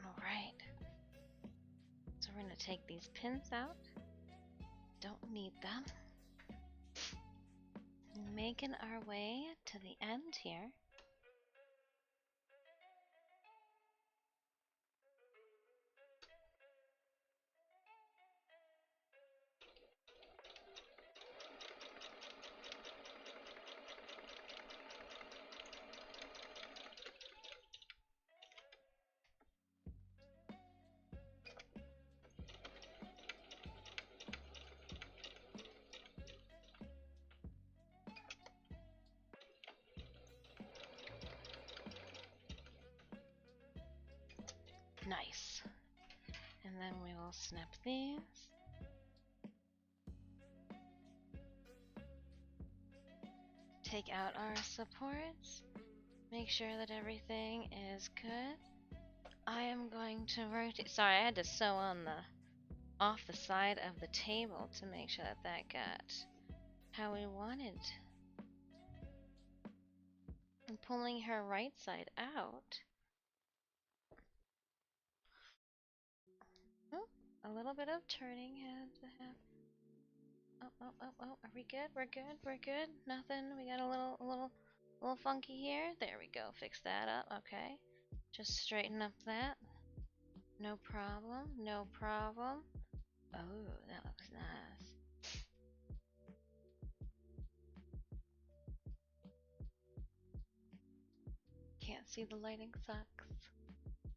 Alright. So we're going to take these pins out. Don't need them. Making our way to the end here. Nice. And then we will snip these. Take out our supports. Make sure that everything is good. I am going to rotate. Sorry, I had to sew on off the side of the table to make sure that that got how we wanted. I'm pulling her right side out. Oh, a little bit of turning had to happen. Oh, are we good? We're good, we're good. Nothing, we got a little funky here. There we go, fix that up, okay. Just straighten up that. No problem, no problem. Oh, that looks nice. Can't see, the lighting sucks.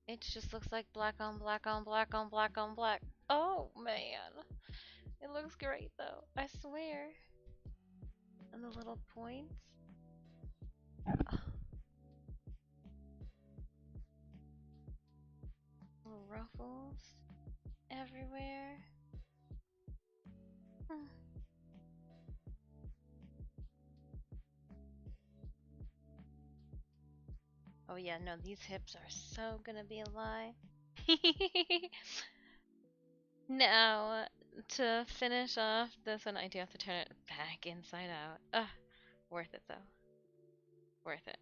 It just looks like black on black on black on black on black. Oh man. It looks great though, I swear. And the little points. Oh. Little ruffles everywhere. Oh yeah, no, these hips are so gonna be a lie. Now, to finish off this one, I do have to turn it back inside out. Ugh, worth it though. Worth it.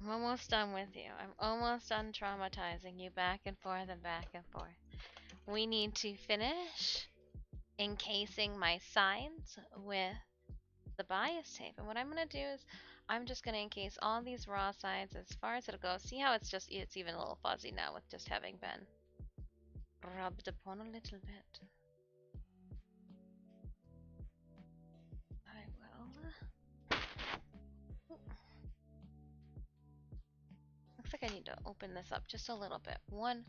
I'm almost done with you. I'm almost done traumatizing you back and forth and back and forth. We need to finish encasing my sides with the bias tape. And what I'm going to do is I'm just going to encase all these raw sides as far as it'll go. See how it's even a little fuzzy now with just having been rubbed upon a little bit. I will. Looks like I need to open this up just a little bit. One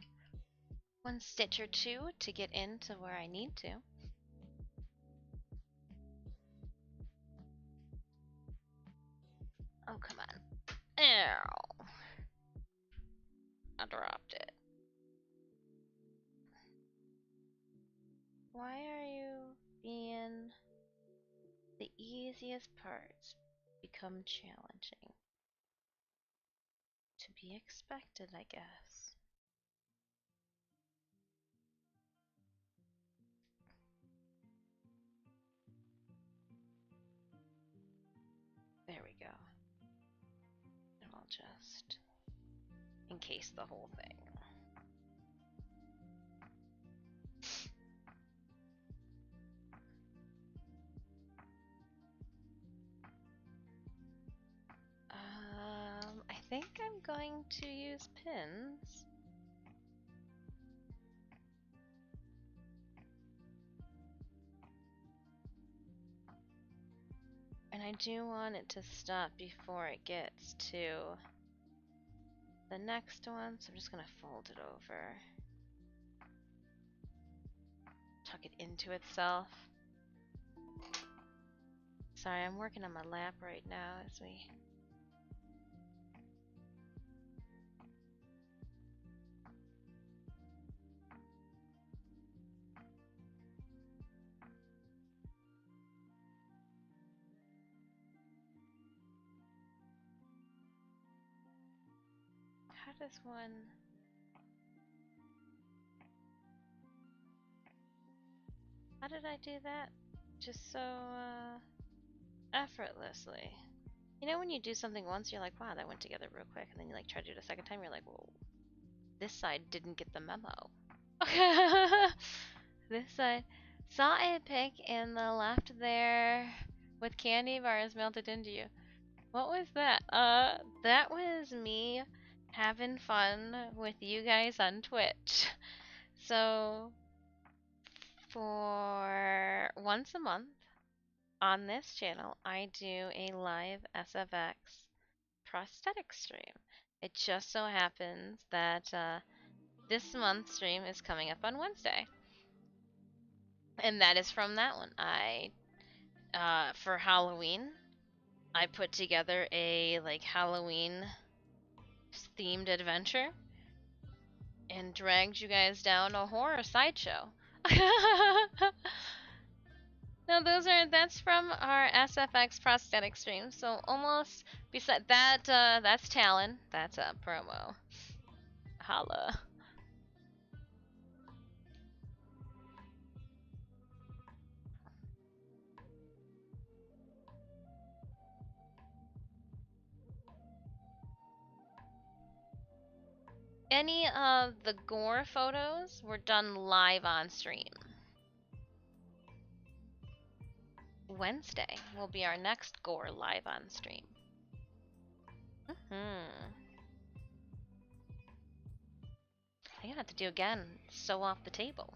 stitch or two to get into where I need to. Oh, come on. Ow. I dropped it. Why are you being the easiest parts become challenging? To be expected, I guess. There we go. And I'll just encase the whole thing. I think I'm going to use pins. And I do want it to stop before it gets to the next one, so I'm just gonna fold it over. Tuck it into itself. Sorry, I'm working on my lap right now as we... How does one... How did I do that? Just so, effortlessly. You know when you do something once, you're like, wow, that went together real quick, and then you like try to do it a second time, you're like, whoa, this side didn't get the memo. This side. Saw a pic in the left there with candy bars melted into you. What was that? That was me having fun with you guys on Twitch. So, for once a month on this channel, I do a live SFX prosthetic stream. It just so happens that this month's stream is coming up on Wednesday. And that is from that one. For Halloween, I put together a like Halloween themed adventure and dragged you guys down a horror sideshow. No, that's from our SFX prosthetic stream. So almost beside that, that's Talon. That's a promo. Holla. Any of the gore photos were done live on stream. Wednesday will be our next gore live on stream. I'm gonna have to do again, sew off the table.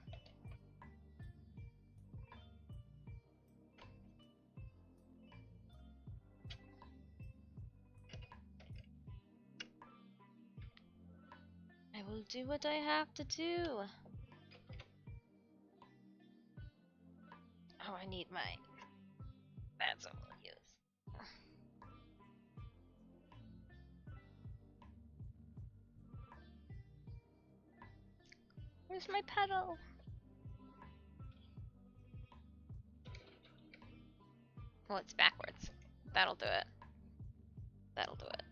I will do what I have to do. Oh, I need my... That's what we'll use. Where's my pedal? Well, it's backwards. That'll do it. That'll do it.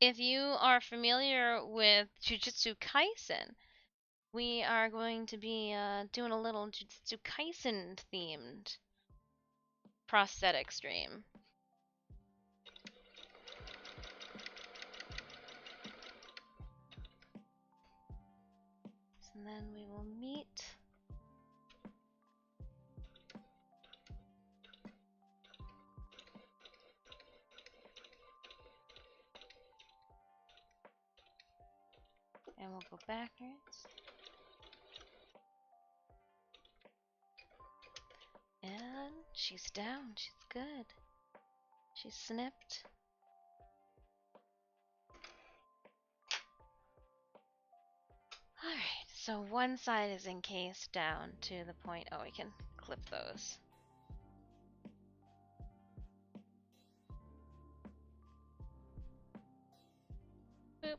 If you are familiar with Jujutsu Kaisen, we are going to be doing a little Jujutsu Kaisen themed prosthetic stream. And then we will meet. And we'll go backwards. And she's down. She's good. She's snipped. Alright, so one side is encased down to the point. Oh, we can clip those. Boop.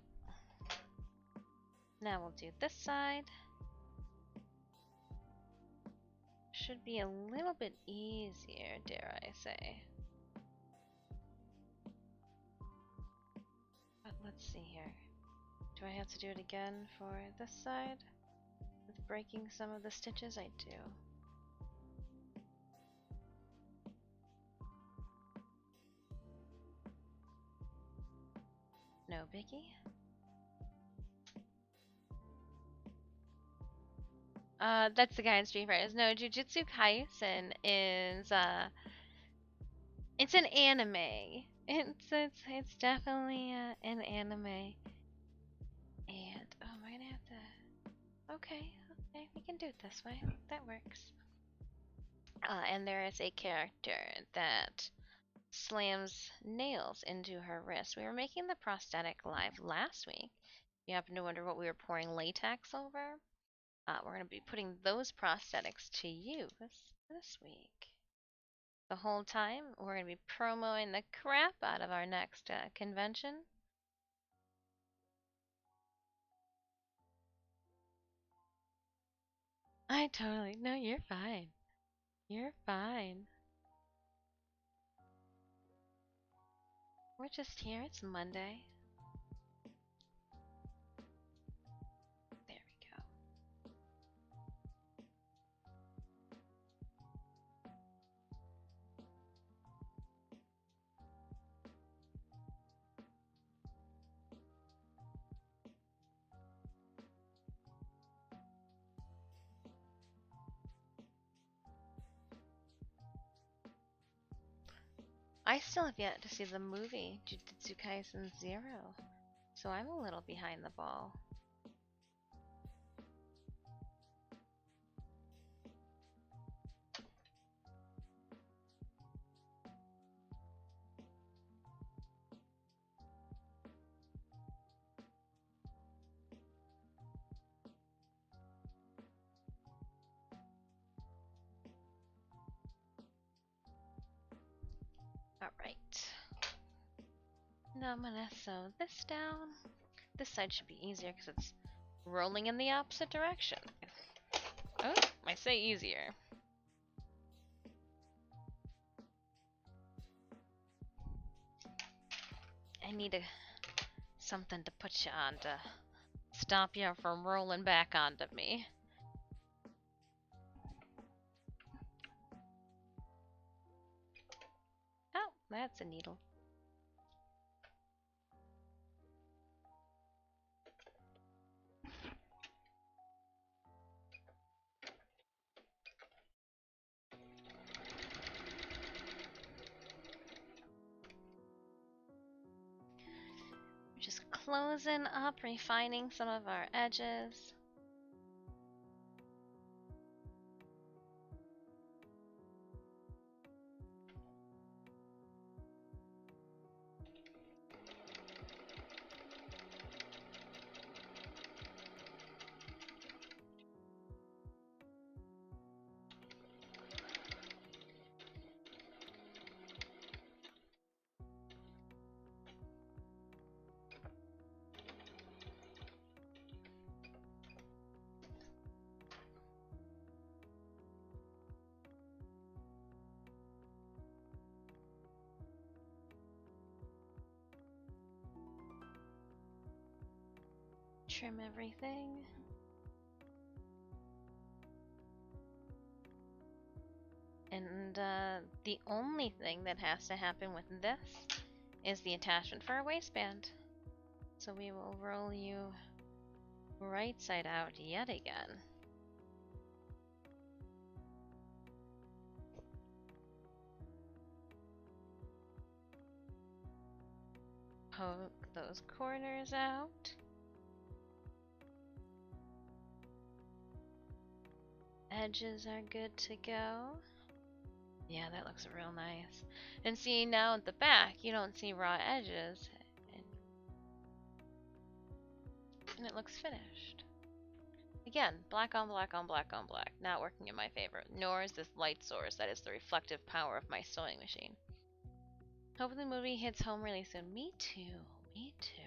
Now we'll do this side. Should be a little bit easier, dare I say. But let's see here. Do I have to do it again for this side? With breaking some of the stitches? I do. No biggie. That's the guy in Street Fighters. No, Jujutsu Kaisen is it's an anime. It's definitely an anime. And oh, am I gonna have to? Okay, we can do it this way. That works. And there is a character that slams nails into her wrist. We were making the prosthetic live last week. If you happen to wonder what we were pouring latex over, we're going to be putting those prosthetics to use this week. The whole time, we're going to be promoting the crap out of our next convention. I totally... No, you're fine. You're fine. We're just here. It's Monday. There we go. I still have yet to see the movie Jujutsu Kaisen 0, so I'm a little behind the ball. Alright. Now I'm gonna sew this down. This side should be easier because it's rolling in the opposite direction. Oh, I say easier. I need something to put you on to stop you from rolling back onto me. Oh, that's a needle. Just closing up, refining some of our edges. Trim everything. And the only thing that has to happen with this is the attachment for our waistband. So we will roll you right side out yet again. Poke those corners out. Edges are good to go. Yeah, that looks real nice. And see, now at the back, you don't see raw edges. And it looks finished. Again, black on black on black on black. Not working in my favor. Nor is this light source that is the reflective power of my sewing machine. Hopefully the movie hits home really soon. Me too. Me too.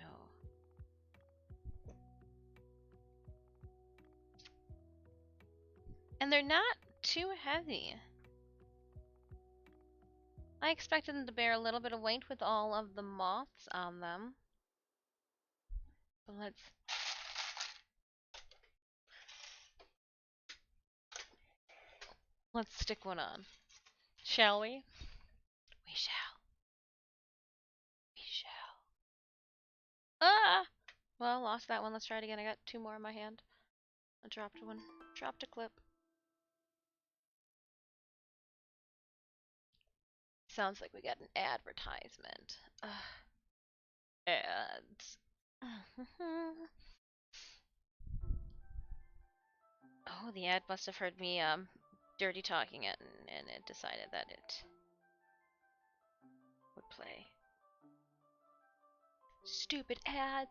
And they're not too heavy. I expected them to bear a little bit of weight with all of the moths on them. But let's stick one on. Shall we? We shall. We shall. Ah! Well, lost that one. Let's try it again. I got two more in my hand. I dropped one. Dropped a clip. Sounds like we got an advertisement. Ads. Oh, the ad must have heard me dirty talking it, and it decided that it would play. Stupid ads.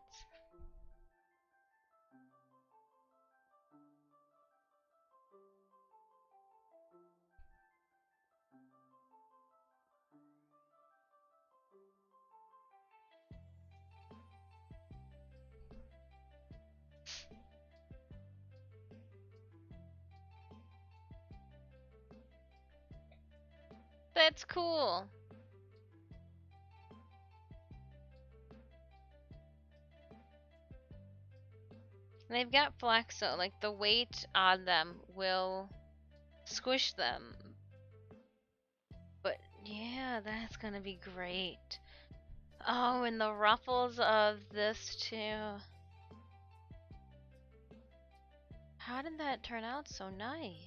That's cool. They've got flex, so like the weight on them will squish them. But yeah, that's gonna be great. Oh, and the ruffles of this too. How did that turn out so nice?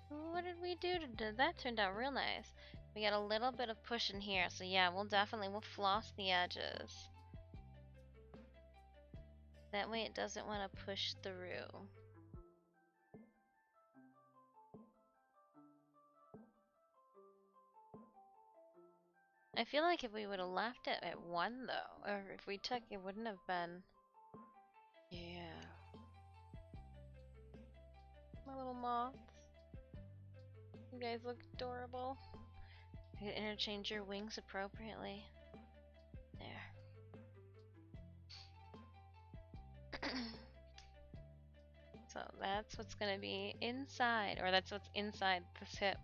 What did we do to that? Turned out real nice. We got a little bit of push in here, so yeah, we'll floss the edges. That way it doesn't want to push through. I feel like if we would have left it at 1 though, or if we took, it wouldn't have been. Yeah. My little moths. You guys look adorable. You can interchange your wings appropriately. There. So that's what's gonna be inside, or that's what's inside this hip.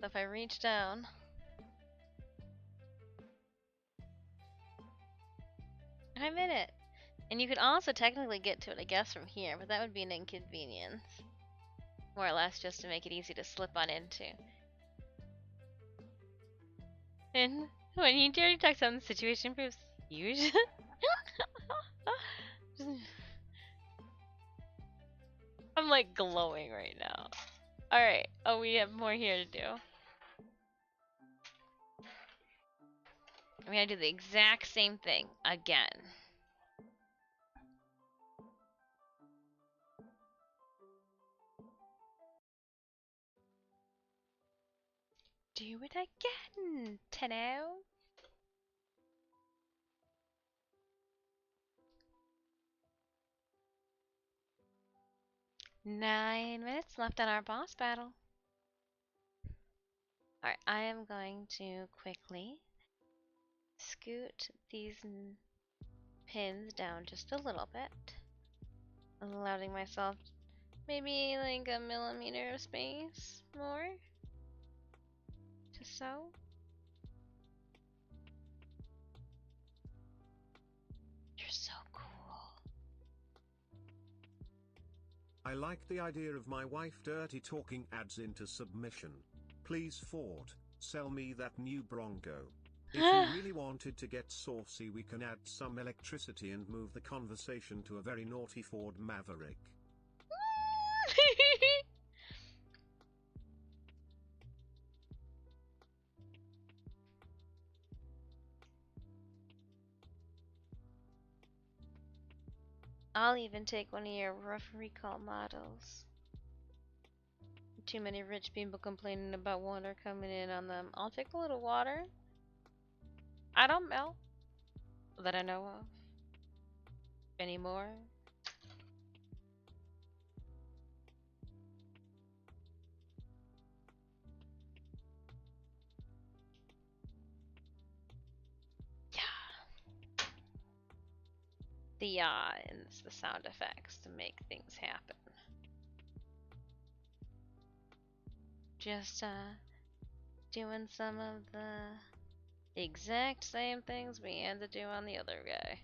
So if I reach down, I'm in it. And you could also technically get to it, I guess, from here, but that would be an inconvenience. More or less just to make it easy to slip on into. And when you dirty talk on the situation proves huge. I'm like glowing right now. Alright, oh, we have more here to do. I'm gonna do the exact same thing again. Do it again, Tenno. Nine minutes left on our boss battle. Alright, I am going to quickly scoot these pins down just a little bit, allowing myself maybe like a millimeter of space more to sew. You're so cool. I like the idea of my wife dirty talking ads into submission. Please Ford, sell me that new Bronco. If you really wanted to get saucy, we can add some electricity and move the conversation to a very naughty Ford Maverick. I'll even take one of your rough recall models. Too many rich people complaining about water coming in on them. I'll take a little water. I don't melt. That I know of. Anymore. The and it's the sound effects to make things happen. Just doing some of the exact same things we had to do on the other guy.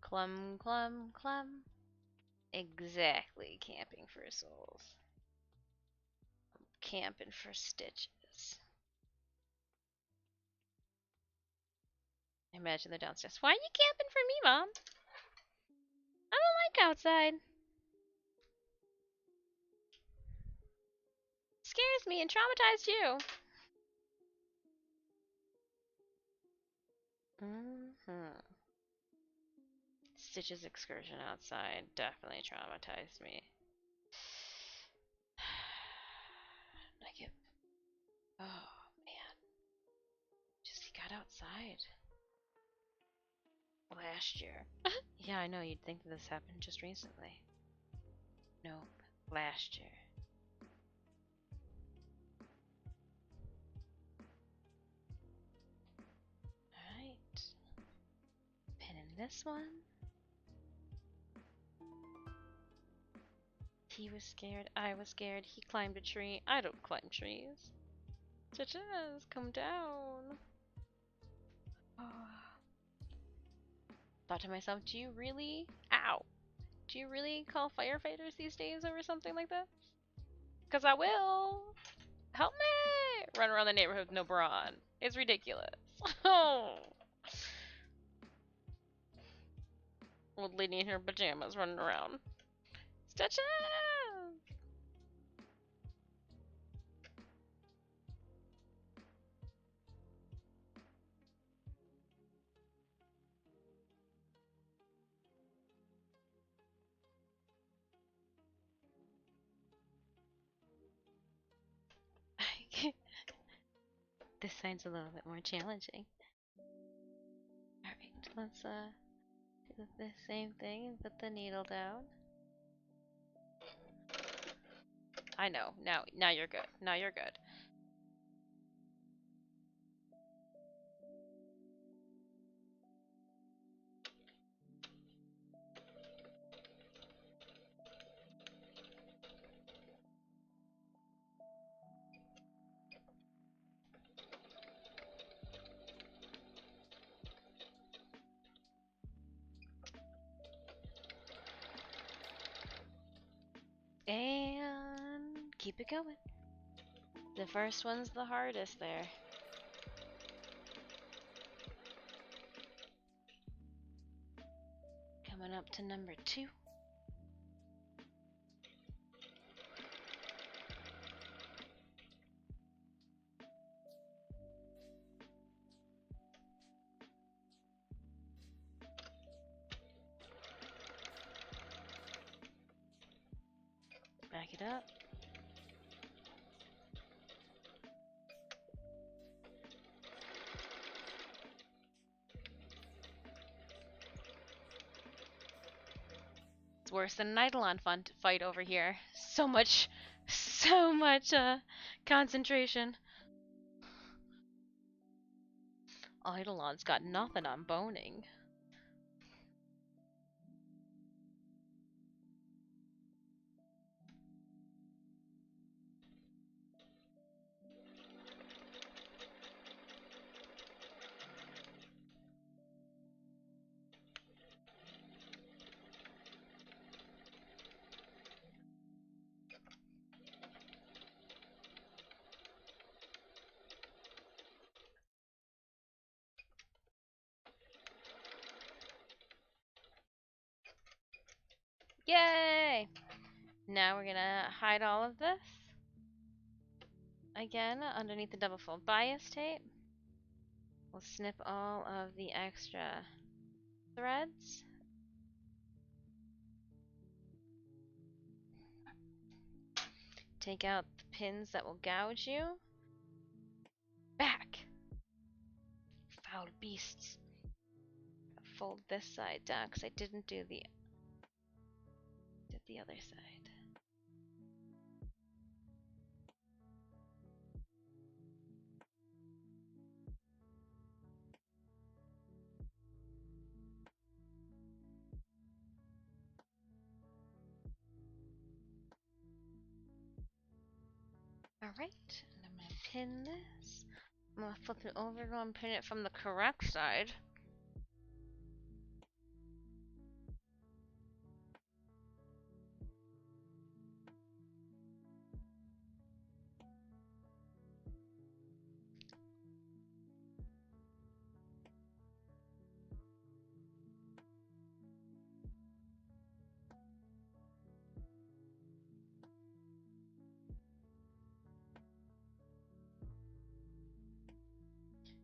Clum, clum, clum. Exactly, camping for souls. Camping for stitches. Imagine they're downstairs. Why are you camping for me, Mom? I don't like outside. Scares me and traumatized you. Stitch's excursion outside definitely traumatized me. Oh man. Just he got outside. Last year. Yeah, I know, you'd think that this happened just recently. Nope. Last year. Alright. Pin in this one. He was scared. I was scared. He climbed a tree. I don't climb trees. Just come down. Oh. Thought to myself, do you really? Ow. Do you really call firefighters these days over something like that? Because I will. Help me! Run around the neighborhood with no bra on. It's ridiculous. Oh. Old lady in her pajamas running around. Stitches! This side's a little bit more challenging. Alright, let's do the same thing and put the needle down. I know. Now you're good. Now you're good. And keep it going. The first one's the hardest there. Coming up to number 2. Back it up. It's worse than an Eidolon fight over here. So much concentration. Eidolon's got nothing on boning. Yay! Now we're gonna hide all of this. Again, underneath the double fold bias tape. We'll snip all of the extra threads. Take out the pins that will gouge you. Back! Foul beasts. Fold this side down because I did the other side. Alright, and I'm gonna pin this. I'm gonna flip it over, go and pin it from the correct side.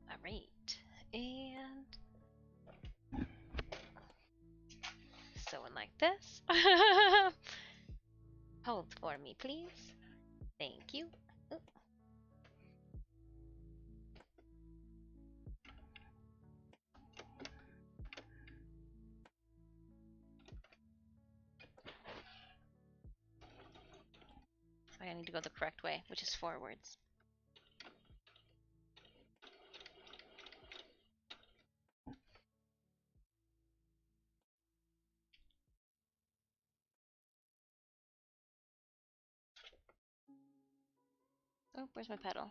Alright, and sewing like this. Hold for me, please. Thank you. Ooh. I need to go the correct way, which is forwards. Oh, where's my pedal?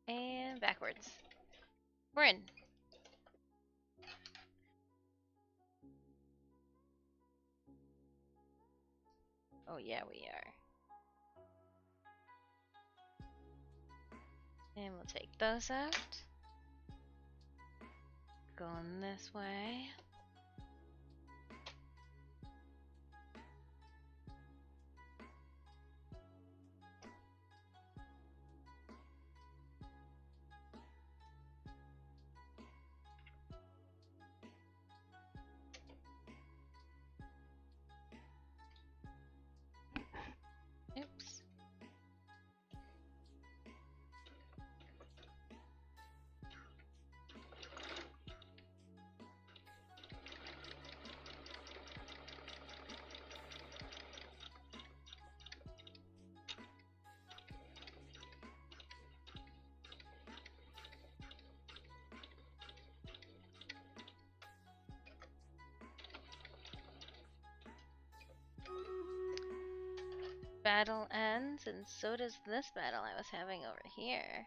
And backwards. We're in. Oh yeah, we are. And we'll take those out. Going this way. Oops. Battle ends, and so does this battle I was having over here.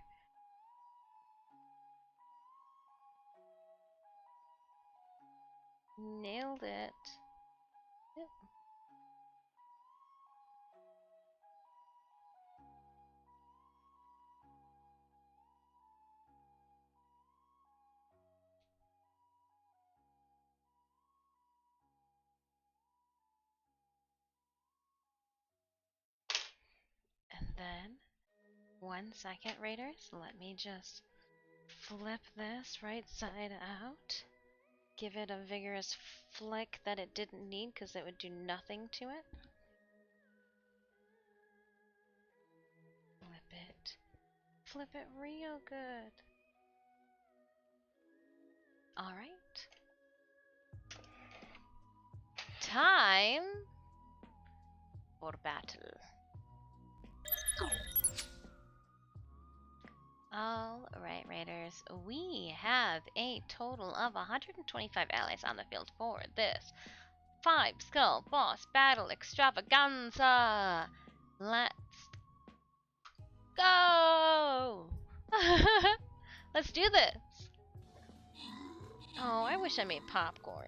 Nailed it. Yep. And then, 1 second, Raiders, let me just flip this right side out. Give it a vigorous flick that it didn't need because it would do nothing to it. Flip it. Flip it real good. Alright. Time for battle. Alright, Raiders. We have a total of 125 allies on the field for this 5-skull boss battle extravaganza. Let's go! Let's do this! Oh, I wish I made popcorn.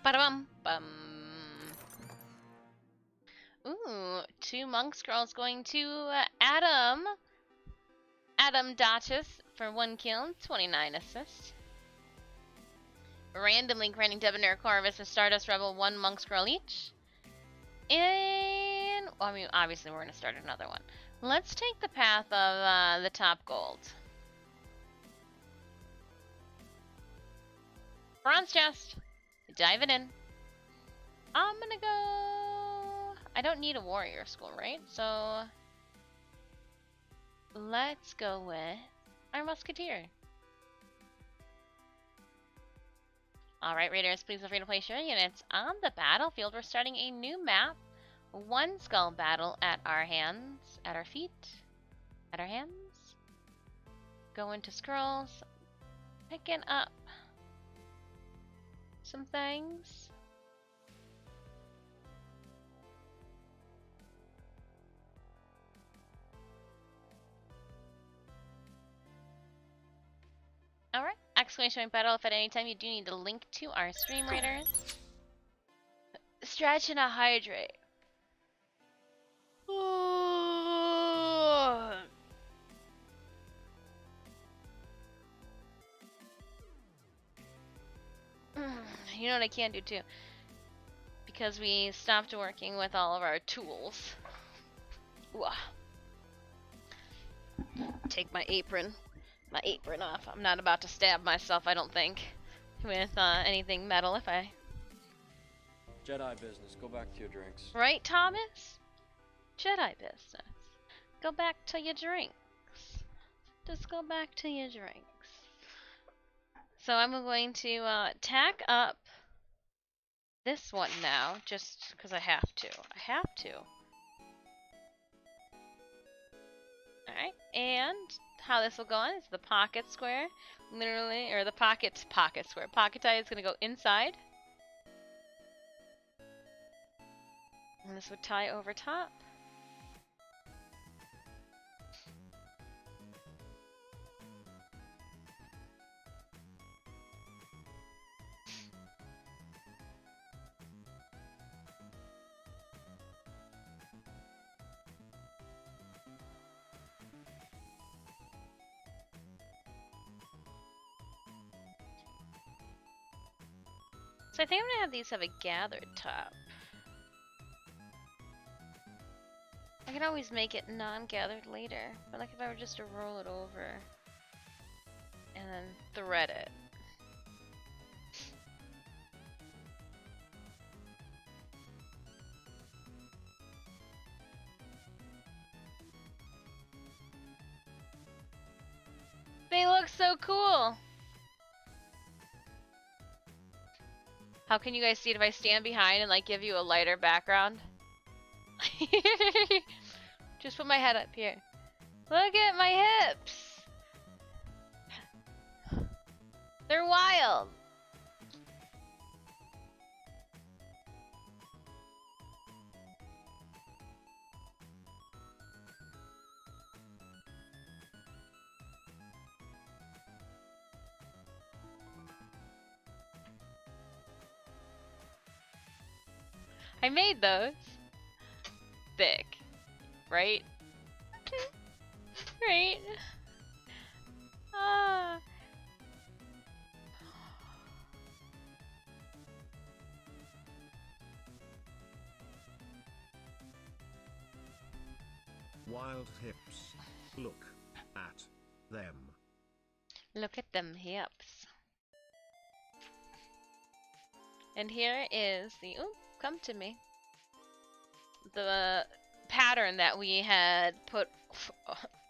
Ba-dum bum. Ooh, 2 monk scrolls going to Adam. Adam Dotchus for 1 kill, 29 assists. Randomly granting Debonair Corvus and Stardust Rebel 1 monk scroll each. And, well, I mean, obviously we're going to start another one. Let's take the path of the top gold. Bronze chest. Dive it in. I'm gonna go... I don't need a warrior school, right? So... let's go with our musketeer. Alright, raiders, please feel free to place your units on the battlefield. We're starting a new map. 1 skull battle at our hands, at our feet, at our hands. Go into scrolls. Picking up some things. Alright, exclamation point battle if at any time you do need to link to our stream raiders. Stretch and a hydrate. You know what I can do too? Because we stopped working with all of our tools. Ooh. Take my apron off. I'm not about to stab myself, I don't think, with anything metal if I... Jedi business. Go back to your drinks. Right, Thomas? Jedi business. Go back to your drinks. Just go back to your drinks. So I'm going to tack up this one now, just because I have to. I have to. Alright, and how this will go on is the pocket square, literally, or the pocket square. Pocket tie is going to go inside. And this would tie over top. So I think I'm gonna have these have a gathered top. I can always make it non-gathered later, but like if I were just to roll it over and then thread it. They look so cool! How can you guys see it if I stand behind and like give you a lighter background? Just put my head up here. Look at my hips! They're wild! I made those. Thick. Right? Right? Ah. Wild hips. Look at them. Look at them hips. And here is the, ooh, come to me. The pattern that we had put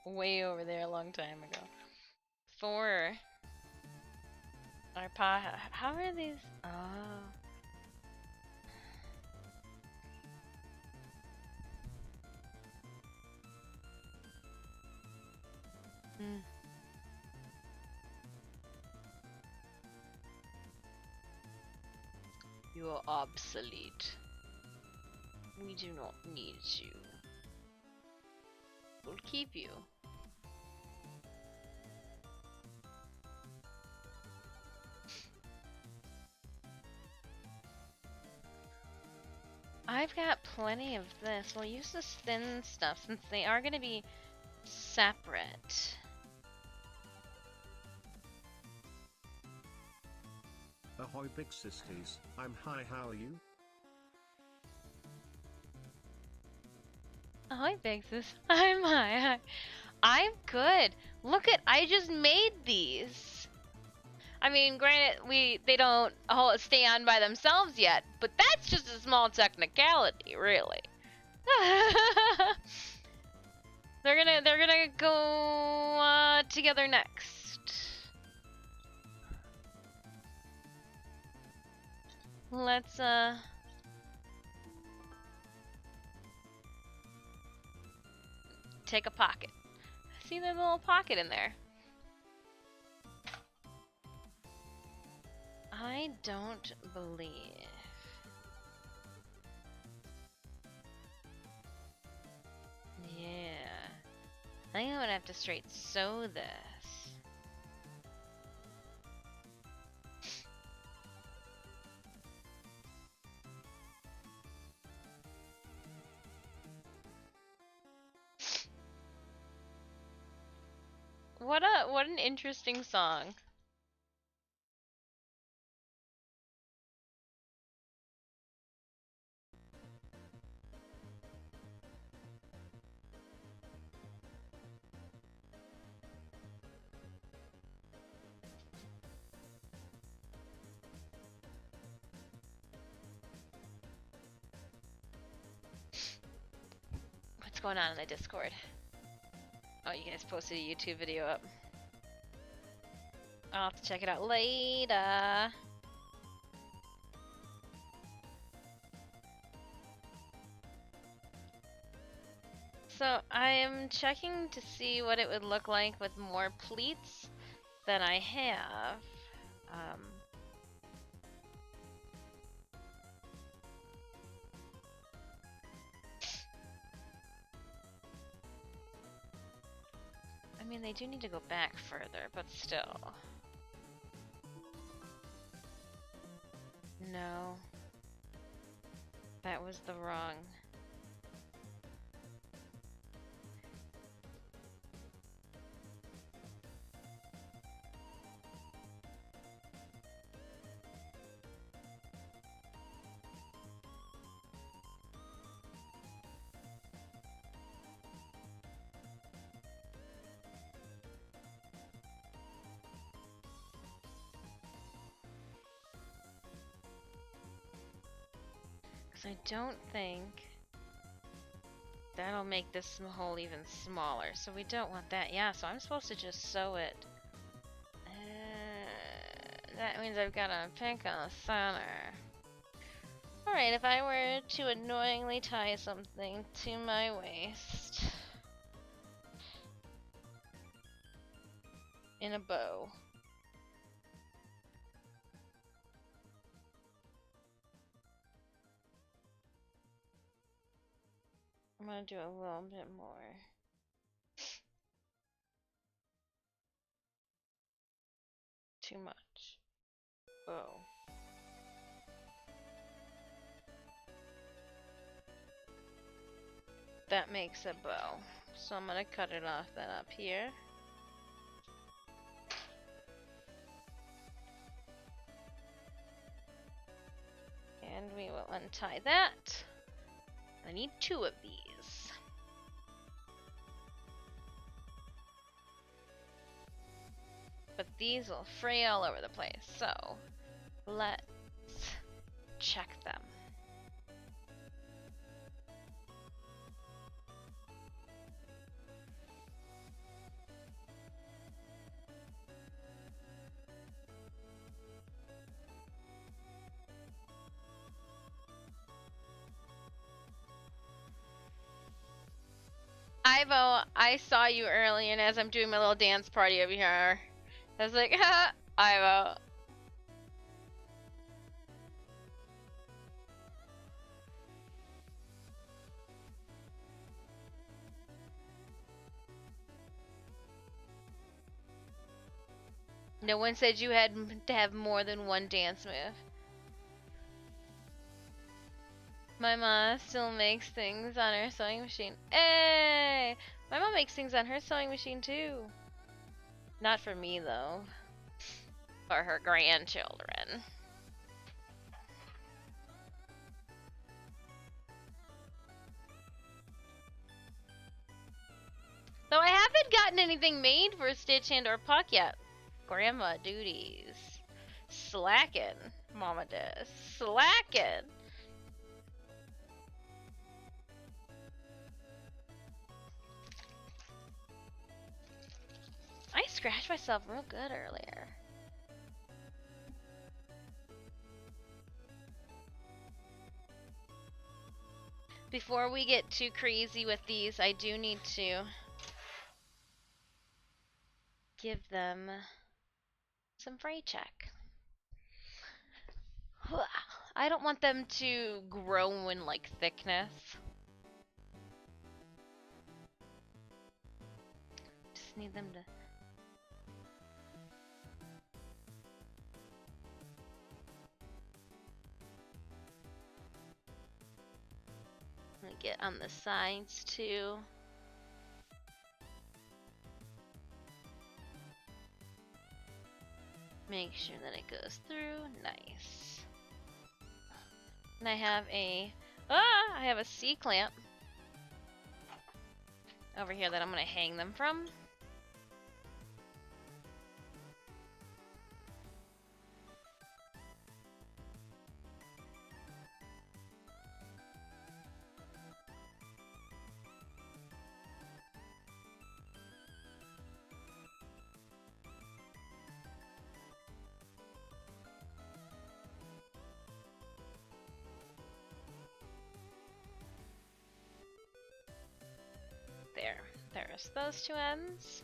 way over there a long time ago. For our pot. How are these? Oh. Hmm. You are obsolete. We do not need you. We'll keep you. I've got plenty of this. We'll use this thin stuff since they are going to be separate. Ahoy big sisters, I'm hi, how are you? Ahoy big sis, I'm hi. I'm good. Look at, I just made these. I mean, granted, they don't stay on by themselves yet, but that's just a small technicality, really. they're gonna go together next. Let's take a pocket. See the little pocket in there. I don't believe. Yeah. I think I'm gonna have to straight sew this. What an interesting song. What's going on in the Discord? Oh, you guys posted a YouTube video up. I'll have to check it out later. So I am checking to see what it would look like with more pleats than I have. I mean, they do need to go back further, but still. No. That was the wrong. I don't think that'll make this hole even smaller, so we don't want that. Yeah, so I'm supposed to just sew it. That means I've got to pick a center. Alright, if I were to annoyingly tie something to my waist in a bow. I'm gonna do a little bit more. Too much. Bow. That makes a bow. So I'm gonna cut it off then up here. And we will untie that. I need 2 of these. But these will fray all over the place, so let's check them. Ivo, I saw you earlier, and as I'm doing my little dance party over here, I was like, ha, Ivo. No one said you had to have more than one dance move. My mom still makes things on her sewing machine. Hey! My mom makes things on her sewing machine too. Not for me though. For her grandchildren. Though I haven't gotten anything made for Stitch and or Puck yet. Grandma duties. Slacking. Mama does. Slacking. I scratched myself real good earlier. Before we get too crazy with these, I do need to give them some fray check. I don't want them to grow in like thickness. Just need them to. I'm gonna get on the sides too. Make sure that it goes through. Nice. And I have a C-clamp over here that I'm gonna hang them from. There's those two ends.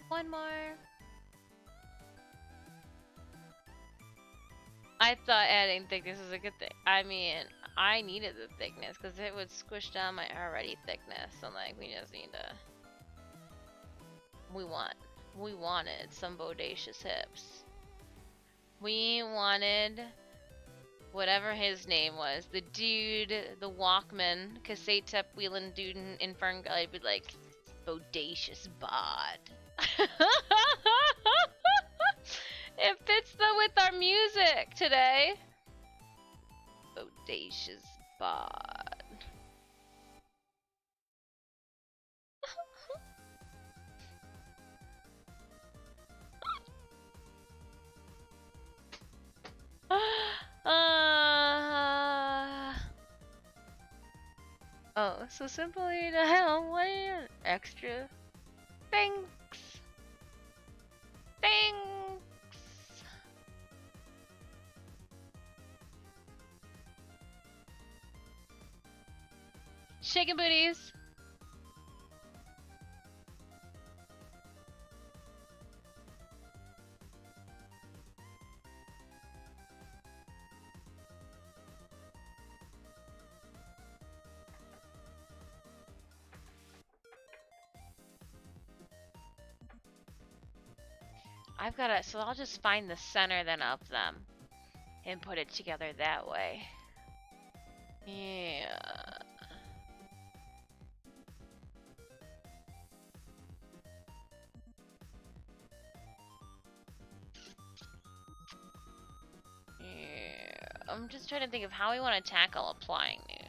One more. I thought adding thickness is a good thing. I mean, I needed the thickness because it would squish down my already thickness. So like, we just need to. We wanted some bodacious hips. We wanted whatever his name was, the dude, the Walkman, cassette tape wheeling dude in Fern Gully, be like, bodacious bod. It fits though with our music today. Bodacious bod. Oh, so simply to hell, what extra? Thanks. Thanks. Shaking booties. So I'll just find the center then of them and put it together that way. Yeah. I'm just trying to think of how we want to tackle applying these.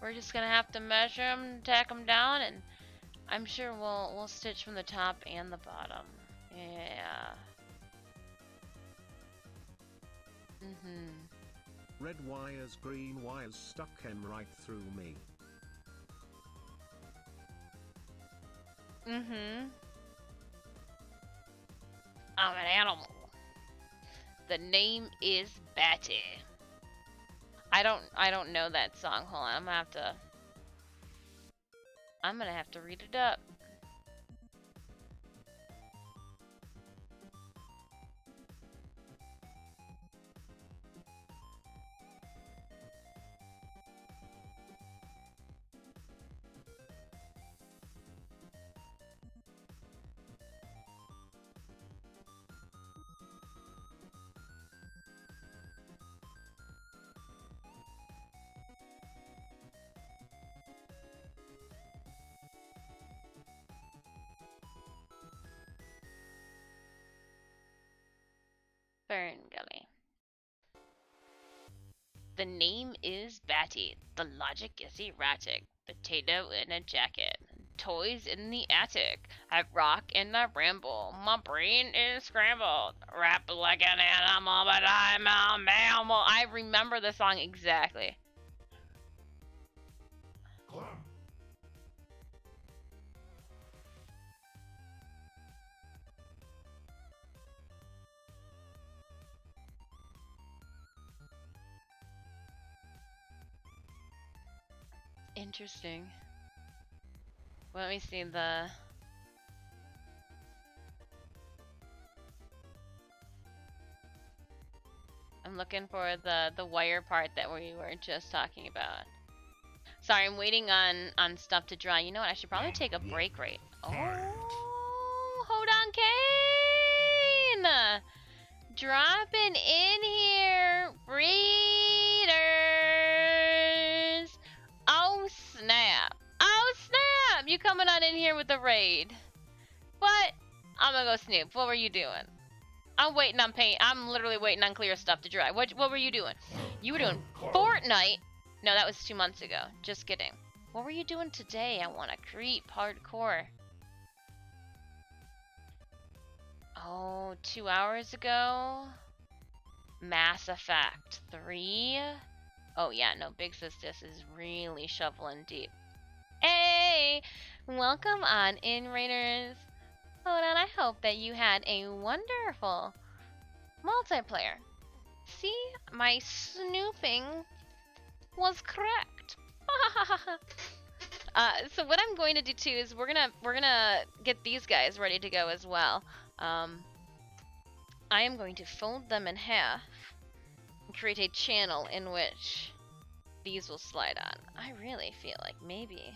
We're just gonna have to measure them, tack them down, and I'm sure we'll stitch from the top and the bottom. Yeah. Red wires, green wires stuck him right through me. I'm an animal. The name is Batty. I don't know that song. Hold on, I'm gonna have to read it up. Ferngully. The name is Batty. The logic is erratic. Potato in a jacket. Toys in the attic. I rock and I ramble. My brain is scrambled. Rap like an animal, but I'm a mammal. I remember the song exactly. Interesting. Let me see the... I'm looking for the wire part that we were just talking about. Sorry, I'm waiting on stuff to dry. You know what? I should probably take a break right. Oh, hold on, Kane! Dropping in here, readers. Oh snap! Oh snap! You coming on in here with the raid? What? I'm gonna go snoop. What were you doing? I'm waiting on paint. I'm literally waiting on clear stuff to dry. What were you doing? You were doing Fortnite. No, that was 2 months ago. Just kidding. What were you doing today? I want to creep hardcore. Oh, 2 hours ago? Mass Effect 3? Oh yeah, no, Big Sisters is really shoveling deep. Hey! Welcome on in, Raiders. Hold on, I hope that you had a wonderful multiplayer. See, my snooping was correct. So what I'm going to do too is we're gonna get these guys ready to go as well. I am going to fold them in half and create a channel in which these will slide on. I really feel like maybe.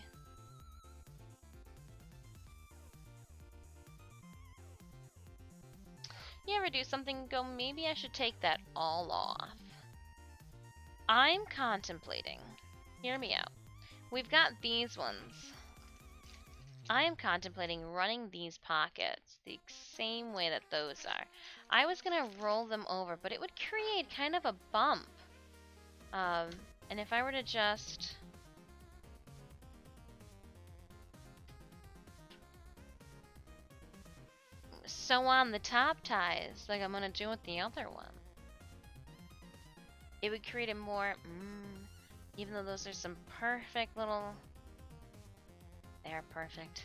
You ever do something and go, maybe I should take that all off? I'm contemplating. Hear me out. We've got these ones. I am contemplating running these pockets the same way that those are. I was gonna roll them over, but it would create kind of a bump. And if I were to just... sew on the top ties, like I'm gonna do with the other one, it would create a more, even though those are some perfect little... They're perfect.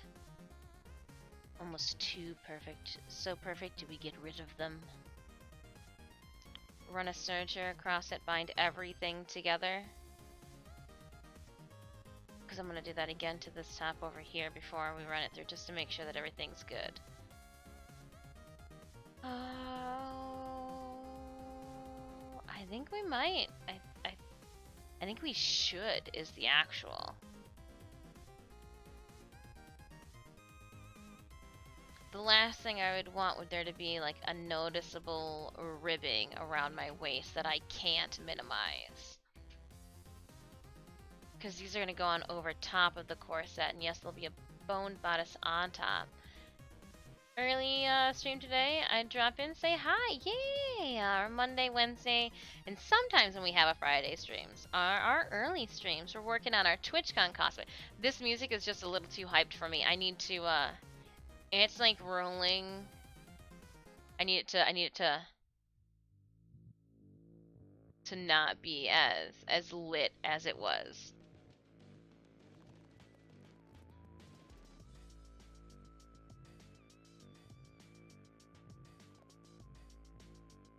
Almost too perfect. So perfect, do we get rid of them? Run a serger across it, bind everything together. Because I'm going to do that again to this top over here before we run it through, just to make sure that everything's good. Oh, I think we might. I think we should is the actual. The last thing I would want would there to be like a noticeable ribbing around my waist that I can't minimize. Because these are going to go on over top of the corset, and yes, there'll be a bone bodice on top. Early stream today, I drop in, say hi, yay! Our Monday, Wednesday, and sometimes when we have a Friday streams are our early streams. We're working on our TwitchCon cosplay. This music is just a little too hyped for me. I need to, it's like rolling. I need it to not be as lit as it was.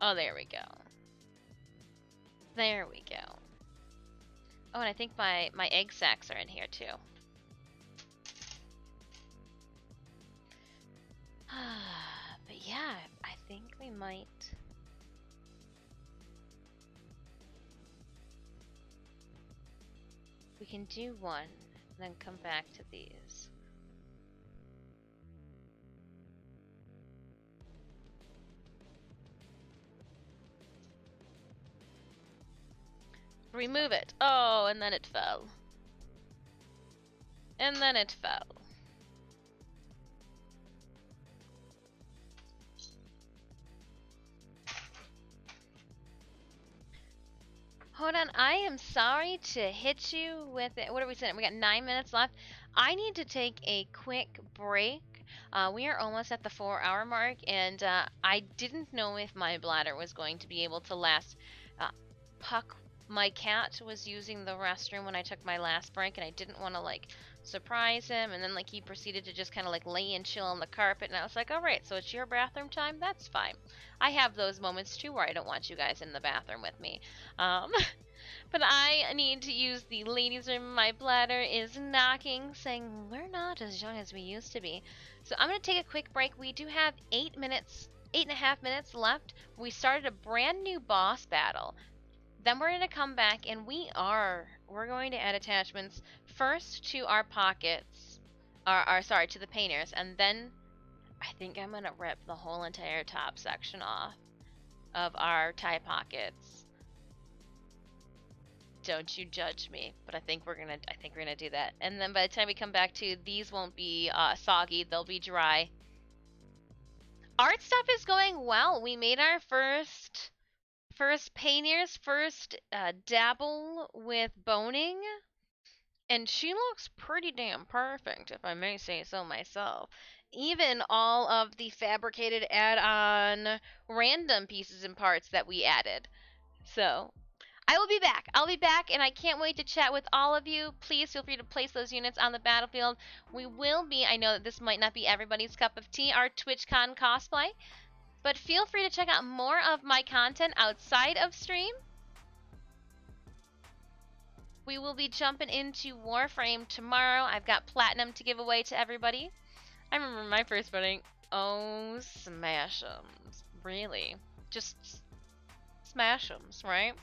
Oh, there we go. There we go. Oh, and I think my egg sacs are in here too. But yeah, I think we might. We can do one, then come back to these. Remove it. Oh, and then it fell. And then it fell. Hold on, I am sorry to hit you with it. What are we saying? We got 9 minutes left. I need to take a quick break. We are almost at the 4-hour mark, and I didn't know if my bladder was going to be able to last. Puck, my cat, was using the restroom when I took my last break, and I didn't want to like surprise him, and then like he proceeded to just kind of like lay and chill on the carpet, and I was like, all right, so it's your bathroom time. That's fine. I have those moments too where I don't want you guys in the bathroom with me. But I need to use the ladies' room. My bladder is knocking, saying we're not as young as we used to be. So I'm going to take a quick break. We do have 8.5 minutes left. We started a brand new boss battle. Then we're going to come back and we're going to add attachments first to our pockets, sorry, to the Panniers, and then I think I'm going to rip the whole entire top section off of our tie pockets. Don't you judge me, but I think we're gonna do that. And then by the time we come back to, these won't be soggy, they'll be dry. Art stuff is going well. We made our first Panniers, first dabble with boning, and she looks pretty damn perfect, if I may say so myself. Even all of the fabricated add-on random pieces and parts that we added. So I will be back. I'll be back, and I can't wait to chat with all of you. Please feel free to place those units on the battlefield. We will be, I know that this might not be everybody's cup of tea, our TwitchCon cosplay, but feel free to check out more of my content outside of stream. We will be jumping into Warframe tomorrow. I've got Platinum to give away to everybody. I remember my first voting. Oh, smash-ums. Really? Just smash-ums, right?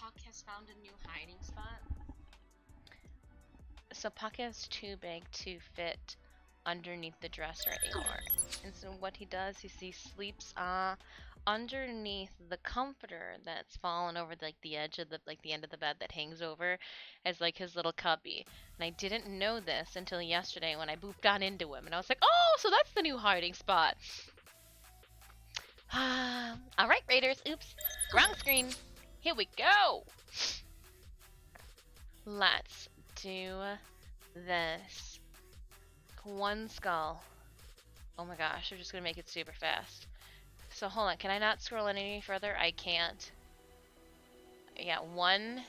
Puck has found a new hiding spot. So Puck is too big to fit underneath the dresser anymore. And so what he does is he sleeps underneath the comforter that's fallen over the edge of the end of the bed that hangs over as like his little cubby. And I didn't know this until yesterday when I booped on into him and I was like, oh, so that's the new hiding spot. Alright, Raiders. Oops. Wrong screen. Here we go. Let's do this. One skull. Oh my gosh, I'm just gonna make it super fast. So hold on, can I not scroll any further? I can't. Yeah, 1,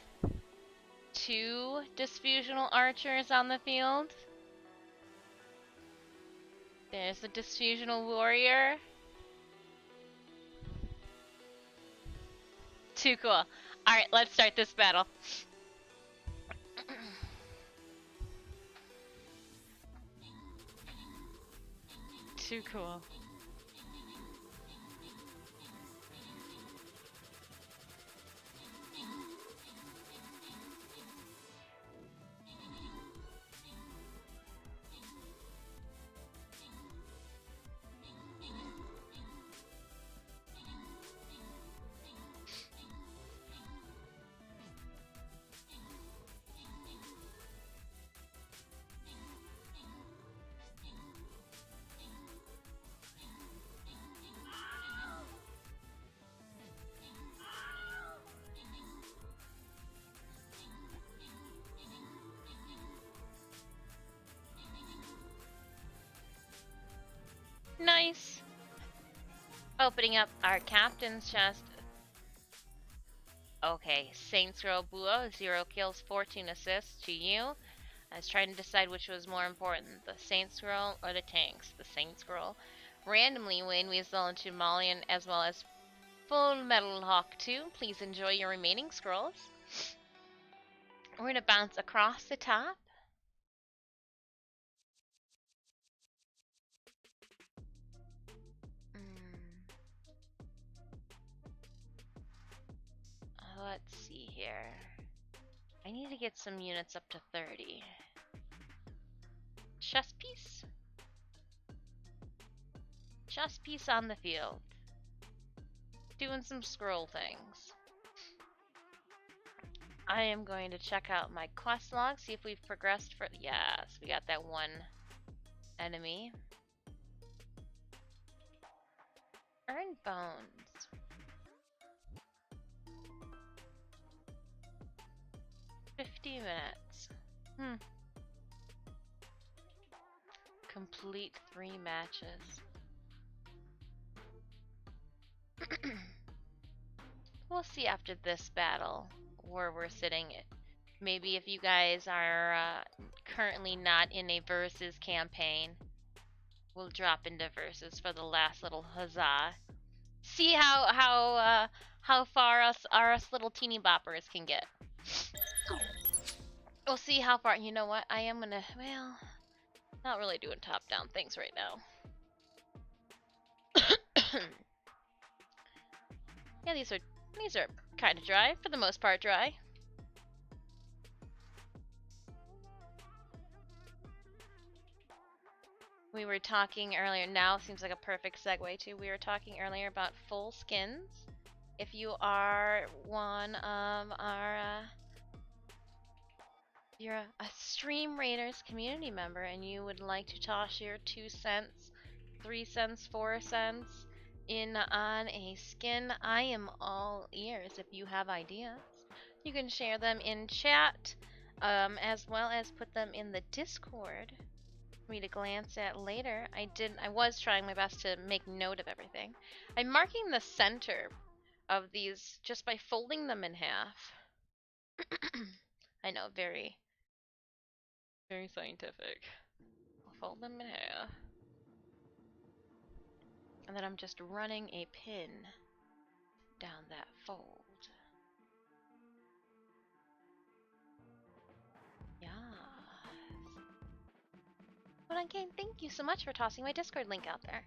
2 Disfusional archers on the field. There's the Disfusional warrior. Too cool. Alright, let's start this battle. Too cool. Nice. Opening up our captain's chest. Okay, Saints Row Bua, 0 kills, 14 assists to you. I was trying to decide which was more important, the Saints Scroll or the tanks. The Saints Scroll. Randomly, Wayne Weasel and Tumalian, as well as Full Metal Hawk 2. Please enjoy your remaining scrolls. We're going to bounce across the top. Let's see here. I need to get some units up to 30. Chess piece? Chess piece on the field. Doing some scroll things. I am going to check out my quest log, see if we've progressed for. Yes, we got that one enemy. Earn bones. $50. Complete 3 matches. We'll see after this battle where we're sitting. Maybe if you guys are currently not in a versus campaign, we'll drop into versus for the last little huzzah. See how far us little teeny boppers can get. We'll see how far. You know what? I am gonna. Well, not really doing top-down things right now. Yeah, these are kind of dry, for the most part dry. We were talking earlier, now seems like a perfect segue to, we were talking earlier about full skins. If you are one of our, you're a Stream Raiders community member and you would like to toss your 2 cents, 3 cents, 4 cents in on a skin, I am all ears. If you have ideas, you can share them in chat, as well as put them in the Discord for me to glance at later. I was trying my best to make note of everything. I'm marking the center of these just by folding them in half. I know, very, very scientific. I'll fold them in half. And then I'm just running a pin down that fold. Yes. But again, thank you so much for tossing my Discord link out there.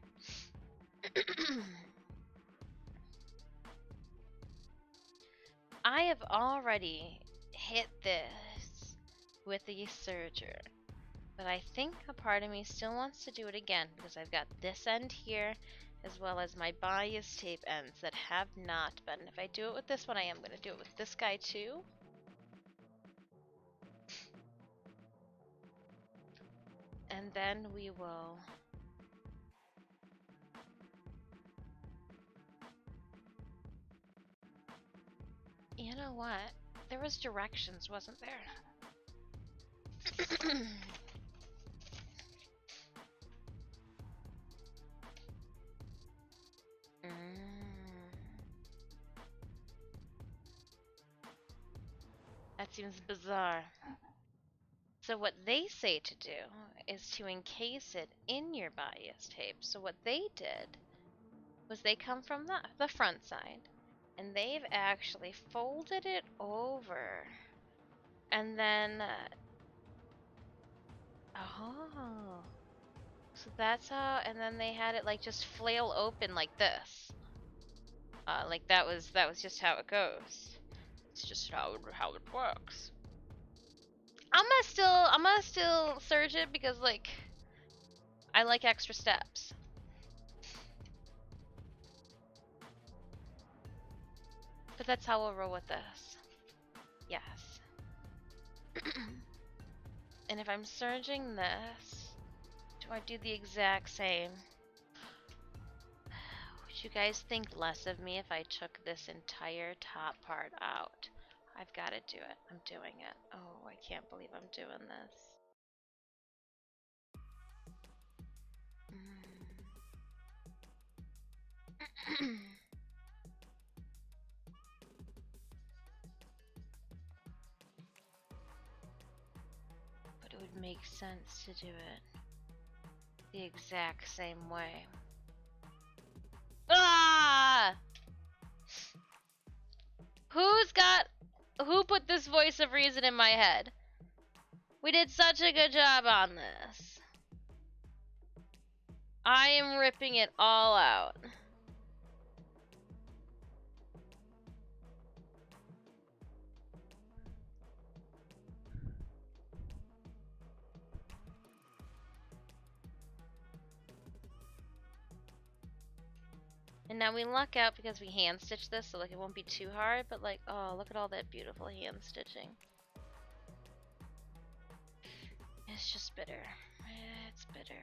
I have already hit this with the serger, but I think a part of me still wants to do it again because I've got this end here as well as my bias tape ends that have not been. If I do it with this one, I am going to do it with this guy too. And then we will... You know what? There was directions, wasn't there? That seems bizarre. So what they say to do is to encase it in your bias tape. So what they did was they come from the front side, and they've actually folded it over. And then... oh. So that's how... And then they had it like just flail open like this. Like that was just how it goes. It's just how it works. I'm gonna still surge it because like I like extra steps. But that's how we'll roll with this. Yes. And if I'm surging this, do I do the exact same? Would you guys think less of me if I took this entire top part out? I've got to do it. I'm doing it. Oh, I can't believe I'm doing this. But it would make sense to do it the exact same way. Ah! Who put this voice of reason in my head? We did such a good job on this. I am ripping it all out. And now we luck out because we hand stitch this, so like it won't be too hard, but like, oh, look at all that beautiful hand stitching. It's just bitter. It's bitter.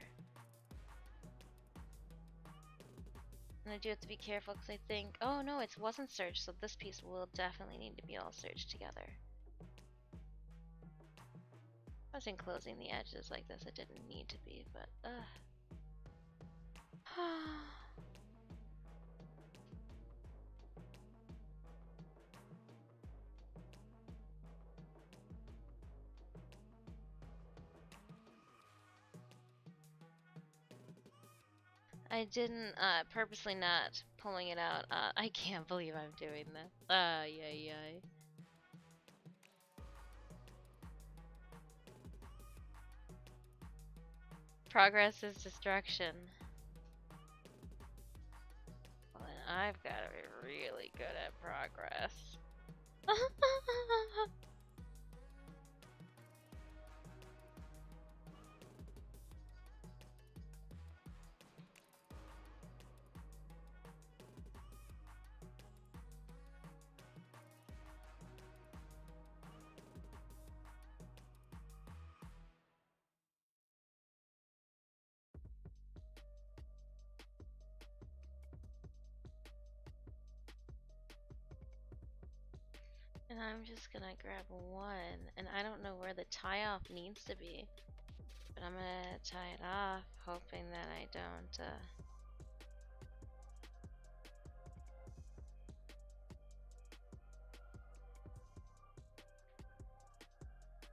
And I do have to be careful because I think, oh no, it wasn't serged, so this piece will definitely need to be all serged together. I was enclosing the edges like this, it didn't need to be, but I didn't purposely not pulling it out. I can't believe I'm doing this. Yay. Progress is destruction. Well, then I've got to be really good at progress. And I'm just gonna grab one, and I don't know where the tie off needs to be, but I'm gonna tie it off, hoping that I don't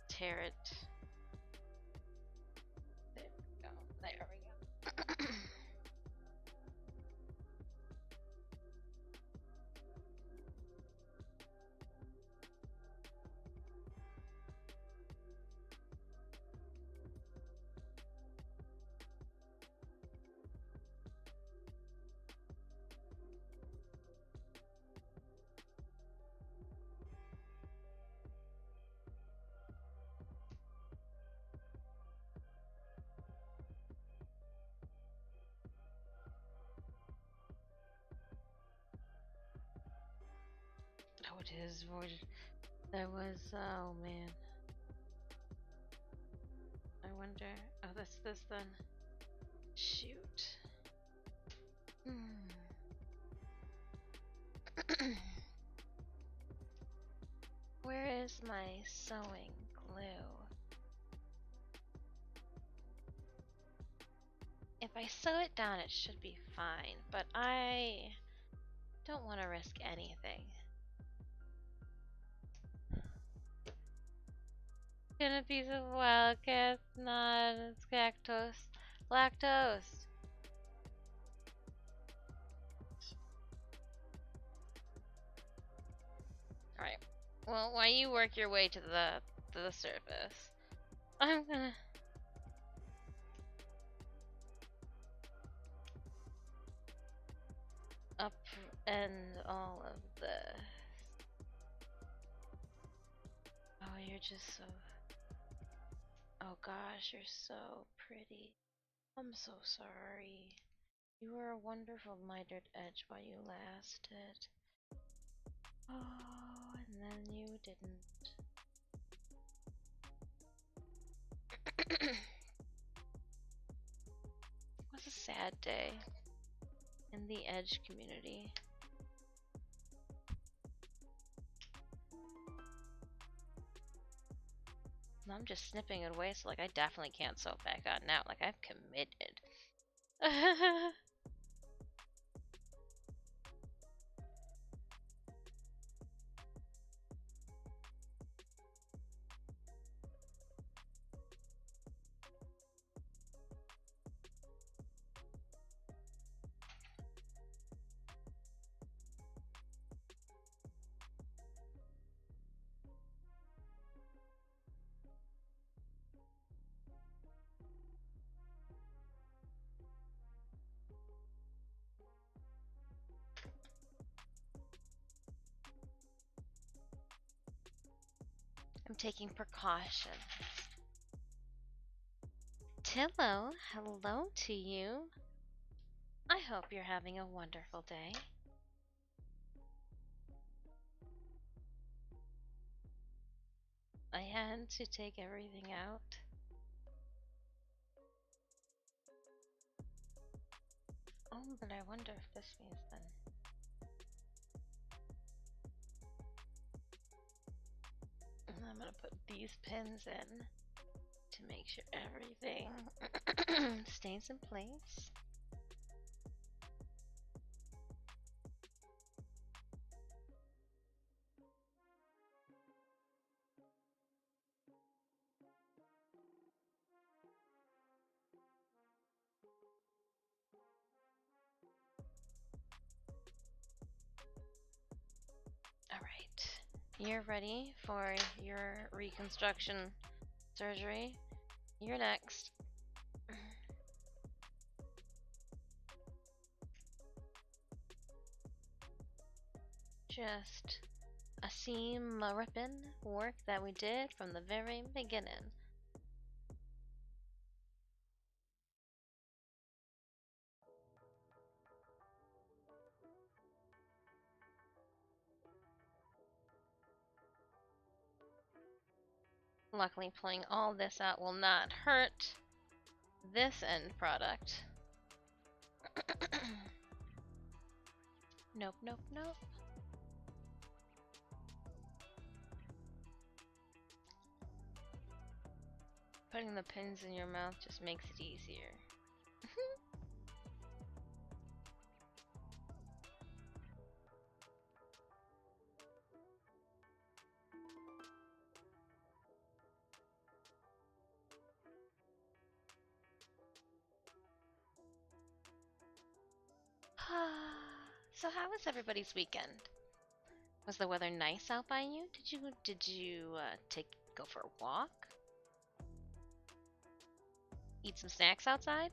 tear it. There we go. There we go. his voice. There was, oh man. I wonder, oh that's this then. Shoot. Where is my sewing glue? If I sew it down, it should be fine, but I don't want to risk anything. Gonna piece of wildcat, not it's lactose. Lactose. Alright. Well, while you work your way to the surface, I'm gonna upend all of this. Oh, you're just so... Oh gosh, you're so pretty. I'm so sorry. You were a wonderful mitered edge while you lasted. Oh, and then you didn't. It was a sad day in the edge community. And I'm just snipping it away, so like I definitely can't sew it back on now. Like I've committed. I'm taking precautions. Tillo, hello to you. I hope you're having a wonderful day. I had to take everything out. Oh, but I wonder if this means then. And I'm gonna put these pins in to make sure everything stays in place. Alright, you're ready for your reconstruction surgery. You're next. Just a seam ripping work that we did from the very beginning. Luckily, pulling all this out will not hurt this end product. Nope, nope, nope. Putting the pins in your mouth just makes it easier. So how was everybody's weekend? Was the weather nice out by you? Did you go for a walk? Eat some snacks outside?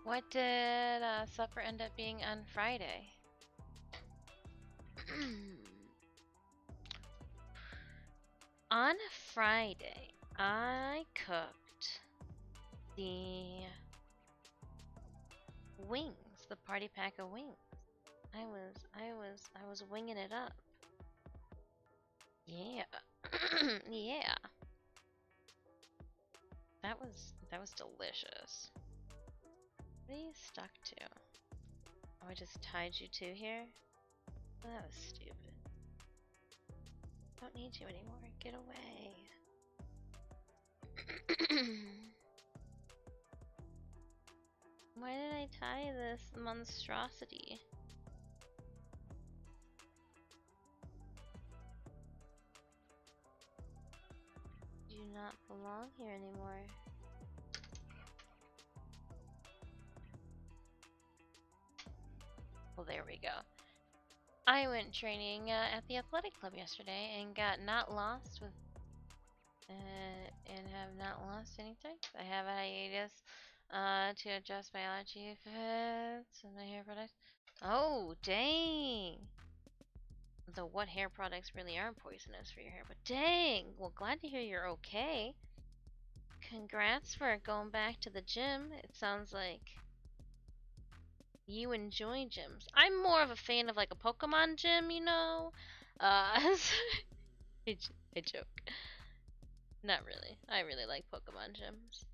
What did supper end up being on Friday? On Friday, I cooked the wings, the party pack of wings. I was winging it up. Yeah. Yeah. That was delicious. What are you stuck to? Oh, I just tied you to here? Oh, that was stupid. Don't need you anymore. Get away. Why did I tie this monstrosity? You do not belong here anymore. Well, there we go. I went training at the athletic club yesterday and got not lost with and have not lost anything. I have a hiatus to adjust my allergy fits and my hair products. Oh, dang! Though what hair products really aren't poisonous for your hair, but dang! Well, glad to hear you're okay. Congrats for going back to the gym. It sounds like you enjoy gyms. I'm more of a fan of like a Pokemon gym, you know? I joke. Not really. I really like Pokemon gyms.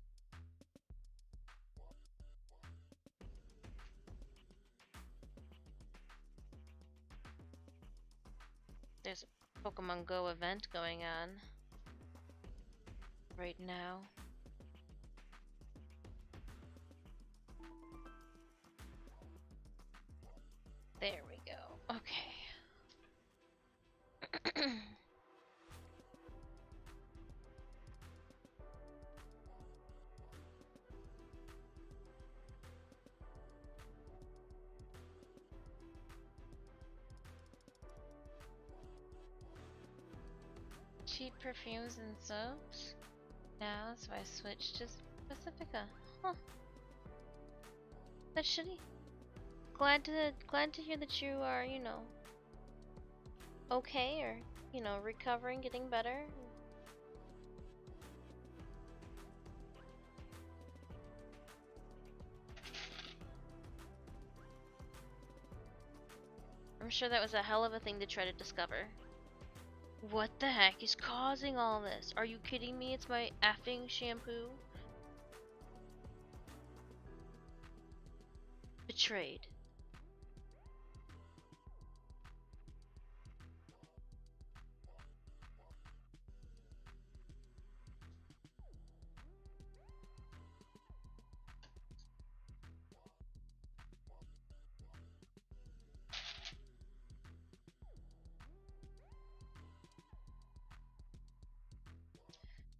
There's a Pokemon Go event going on right now. There we go. Okay. Cheap perfumes and soaps? Now, so I switched to Pacifica. Huh. That's shitty. Glad to hear that you are, you know, okay, or, you know, recovering, getting better. I'm sure that was a hell of a thing to try to discover. What the heck is causing all this? Are you kidding me? It's my effing shampoo. Betrayed.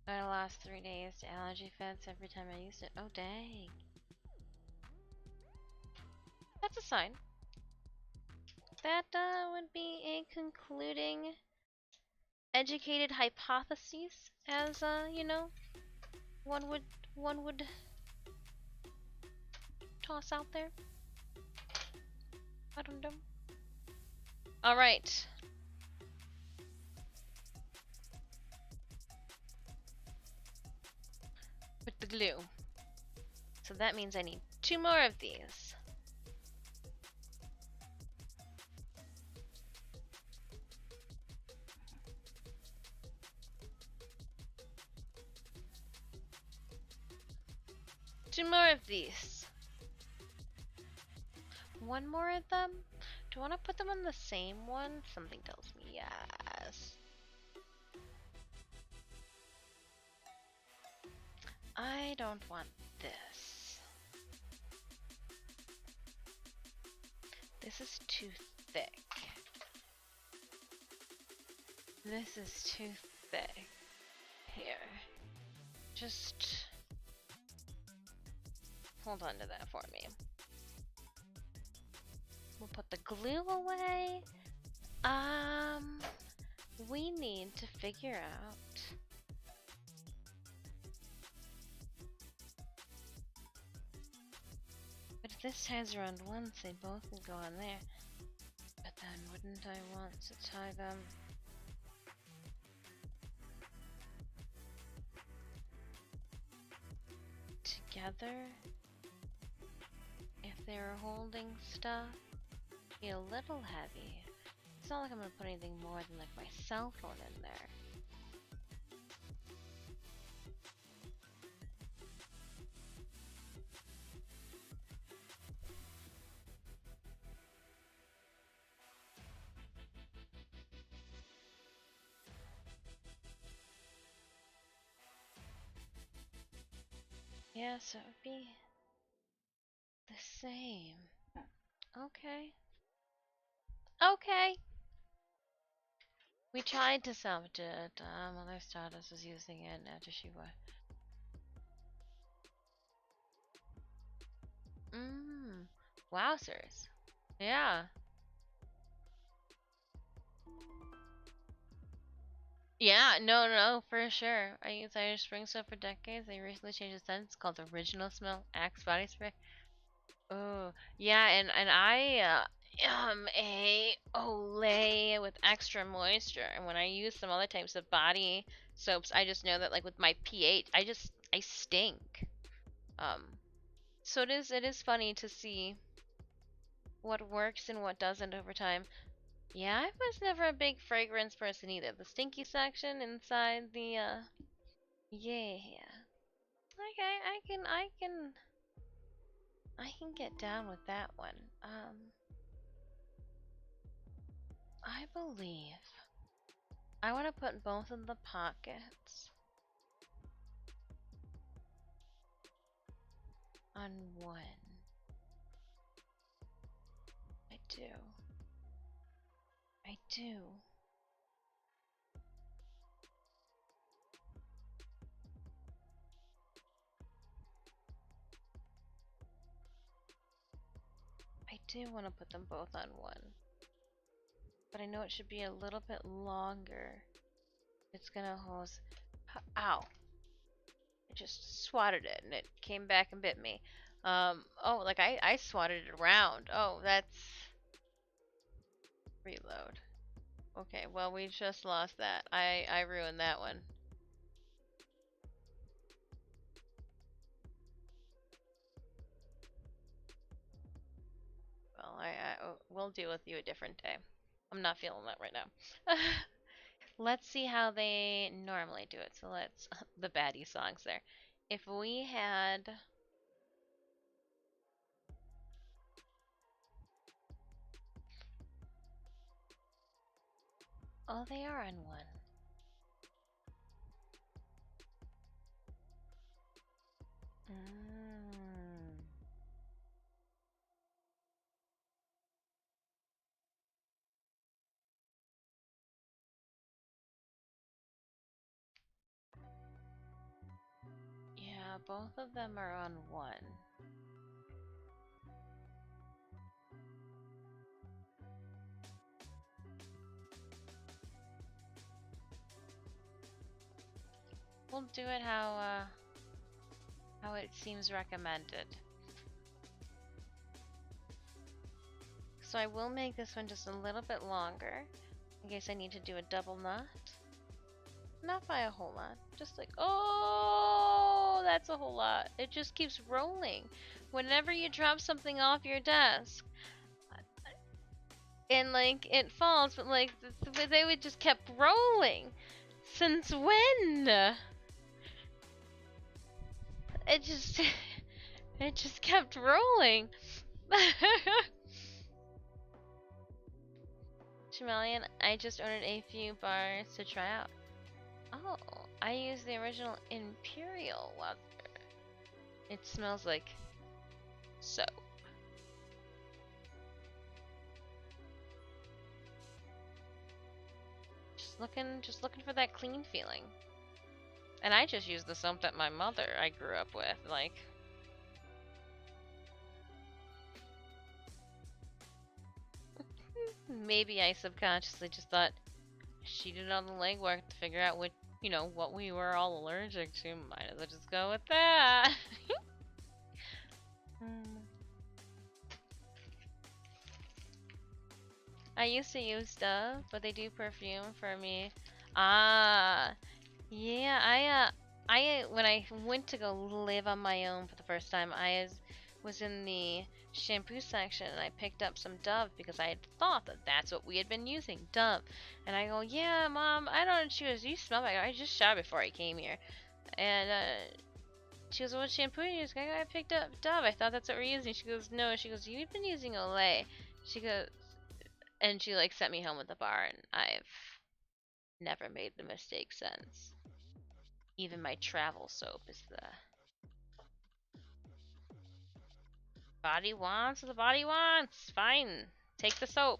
I lost 3 days to allergy fits every time I used it. Oh, dang. That's a sign. That would be a concluding educated hypothesis, as you know, one would toss out there. I don't know. All right. With the glue. So that means I need 2 more of these. Two more of these. 1 more of them? Do I want to put them on the same one? Something tells me yes. I don't want this. This is too thick. This is too thick. Here. Just hold on to that for me. We'll put the glue away. We need to figure out but if this ties around once, they both can go on there. But then wouldn't I want to tie them together, if they were holding stuff, be a little heavy. It's not like I'm gonna put anything more than like my cell phone in there. Yeah, so it would be the same. Okay. Okay. We tried to salvage it. Mother Stardust was using it after she was. Wowzers. Yeah. Yeah, no, for sure. I use Irish Spring Soap for decades. They recently changed the scent. It's called Original Smell Axe Body Spray. Oh, yeah, and I am a Olay with extra moisture. And when I use some other types of body soaps, I just know that like with my pH, I stink. So it is funny to see what works and what doesn't over time. Yeah, I was never a big fragrance person either. The stinky section inside the yeah. Okay, I can get down with that one. I believe I want to put both in the pockets on one. I do. I do. I do want to put them both on one. But I know it should be a little bit longer. It's gonna hose. Ow! I just swatted it and it came back and bit me. Oh, like I swatted it around. Oh, that's... Reload. Okay, well, we just lost that. I ruined that one. Well, we'll deal with you a different day. I'm not feeling that right now. Let's see how they normally do it. So let's... the baddie songs there. If we had... Oh, they are on one. Yeah, both of them are on one. We'll do it how it seems recommended. So I will make this one just a little bit longer in case I need to do a double knot. Not by a whole lot, just like, oh, that's a whole lot. It just keeps rolling. Whenever you drop something off your desk, and like it falls, but like they would just kept rolling. Since when? It just it just kept rolling. Chameleon, I just ordered a few bars to try out. Oh, I use the original Imperial leather. It smells like soap. Just looking for that clean feeling. And I just use the soap that my mother I grew up with, like. Maybe I subconsciously just thought she did all the legwork to figure out what, you know, what we were all allergic to. Might as well just go with that. I used to use Dove, but they do perfume for me. Ah, yeah, when I went to go live on my own for the first time, was in the shampoo section and I picked up some Dove because I had thought that that's what we had been using, Dove. And I go, yeah, Mom, I don't. She goes, you smell like I just showered before I came here. And she goes, what shampoo are you using? I picked up Dove. I thought that's what we're using. She goes, no. She goes, you've been using Olay. She goes, and she like sent me home with the bar, and I've never made the mistake since. Even my travel soap is the body wants what the body wants. Fine, take the soap.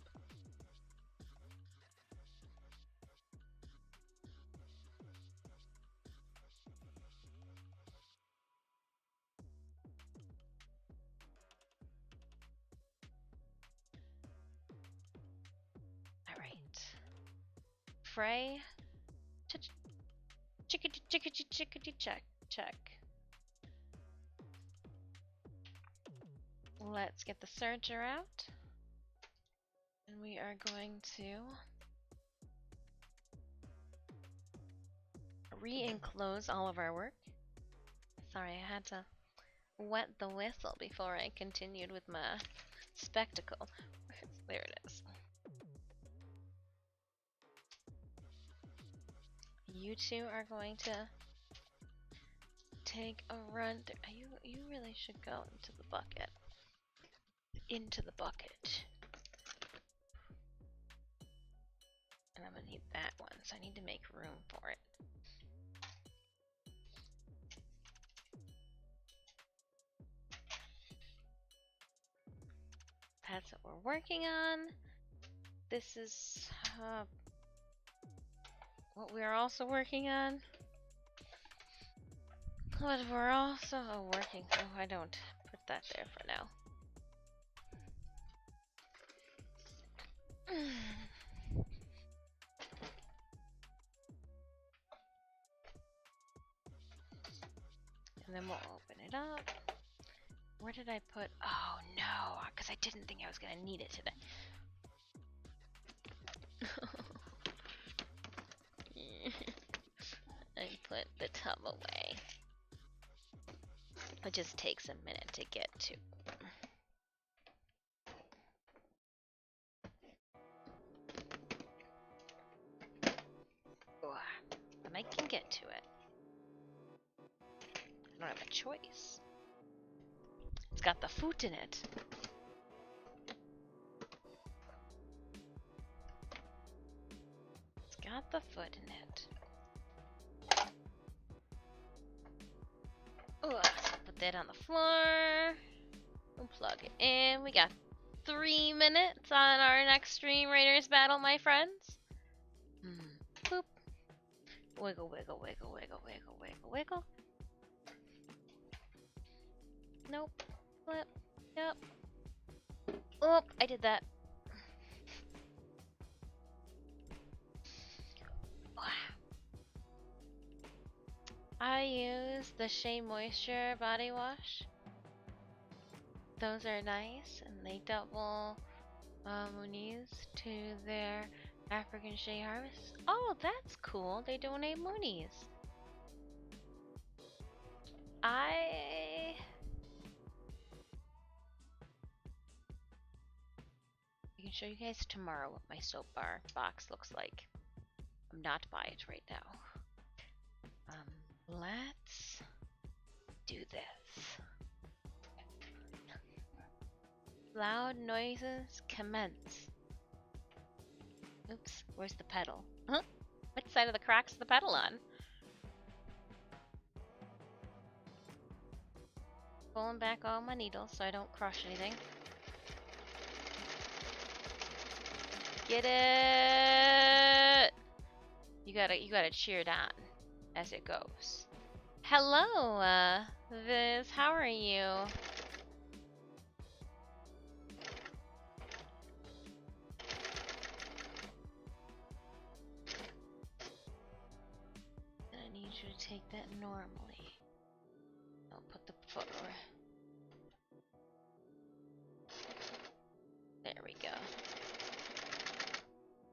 All right, Frey. Chickadee, chickadee, chickadee, check, check. Let's get the searcher out. And we are going to re-enclose all of our work. Sorry, I had to wet the whistle before I continued with my spectacle. There it is. You two are going to take a run through. You really should go into the bucket. Into the bucket. And I'm gonna need that one, so I need to make room for it. That's what we're working on. This is what we are also working on. But we're also working. Oh, I don't put that there for now. And then we'll open it up. Where did I put? Oh no, because I didn't think I was gonna need it today. I put the tub away. It just takes a minute to get to. But I can get to it. I don't have a choice. It's got the foot in it. It's got the foot in it. Ugh. Put that on the floor. We'll plug it in. We got 3 minutes on our next Stream Raiders battle, my friends. Boop. Wiggle, wiggle, wiggle, wiggle, wiggle, wiggle, wiggle. Nope. Flip. Yep. Oh, I did that. I use the Shea Moisture body wash. Those are nice, and they double Moonies to their African Shea Harvest. Oh, that's cool. They donate Moonies. I can show you guys tomorrow what my soap bar box looks like. I'm not by it right now. Let's do this. Loud noises commence. Oops, where's the pedal? Huh? Which side of the cracks is the pedal on? Pulling back all my needles so I don't crush anything. Get it! You gotta cheer it on as it goes. Hello, Viz, how are you? I need you to take that normally. I'll put the foot over. There we go.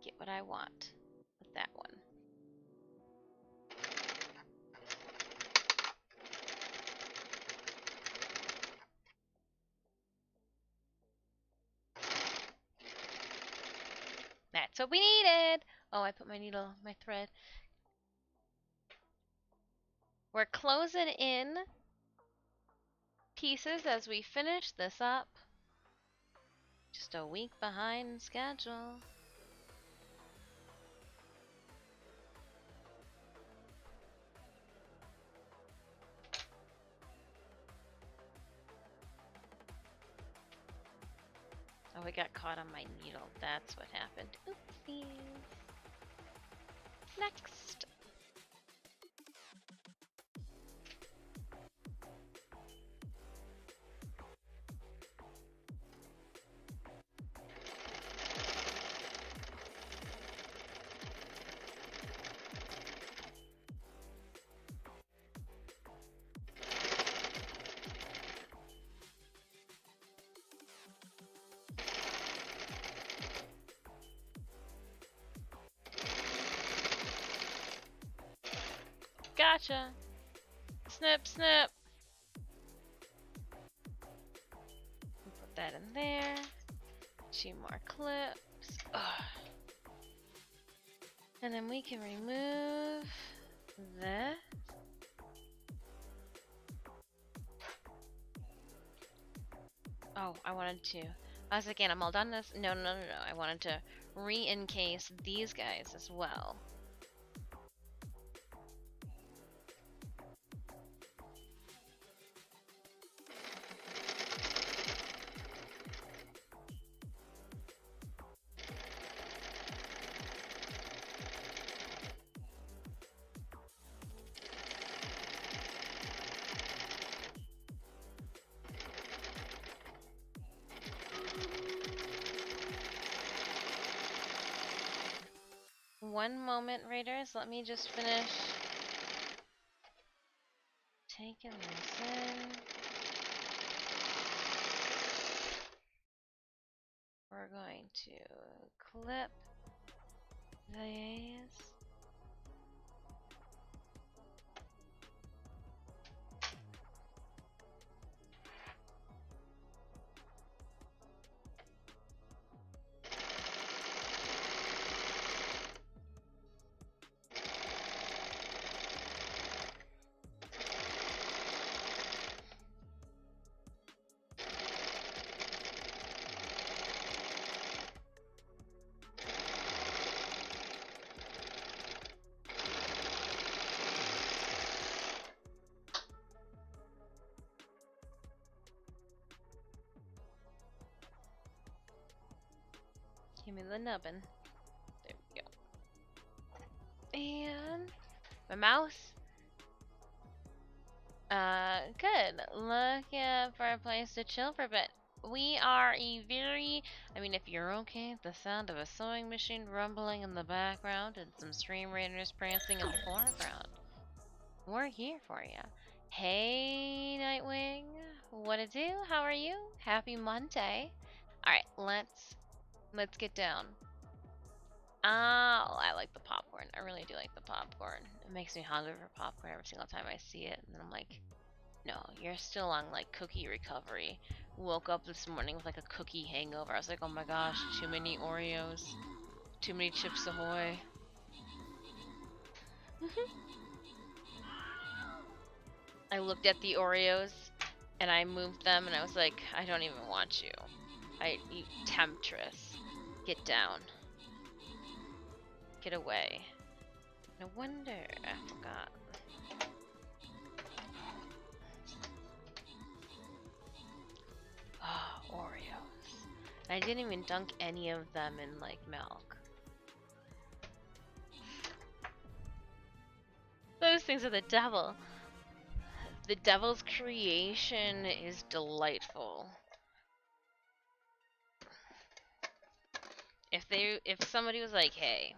Get what I want with that one. That's what we needed. Oh, I put my needle, my thread. We're closing in pieces as we finish this up. Just a week behind schedule. Oh, we got caught on my needle. That's what happened. Oopsies. Next. Gotcha. Snip, snip. Put that in there. 2 more clips. Ugh. And then we can remove this. Oh, I wanted to. I was like, I'm all done this. No. I wanted to re-encase these guys as well. One moment, Raiders. Let me just finish taking this in. We're going to clip these. Give me the nubbin. There we go. And my mouse. Good. Looking for a place to chill for a bit. We are I mean, if you're okay with the sound of a sewing machine rumbling in the background and some stream raiders prancing in the foreground, we're here for you. Hey, Nightwing. What to do? How are you? Happy Monday. Alright, let's get down. Oh, I like the popcorn. I really do like the popcorn. It makes me hungry for popcorn every single time I see it. And then I'm like, no, you're still on like cookie recovery. Woke up this morning with like a cookie hangover. I was like, oh my gosh, too many Oreos. Too many Chips Ahoy. I looked at the Oreos and I moved them and I was like, I don't even want you. You temptress. Get down. Get away. No wonder. I forgot. Oh, Oreos. I didn't even dunk any of them in like milk. Those things are the devil. The devil's creation is delightful. If somebody was like, hey,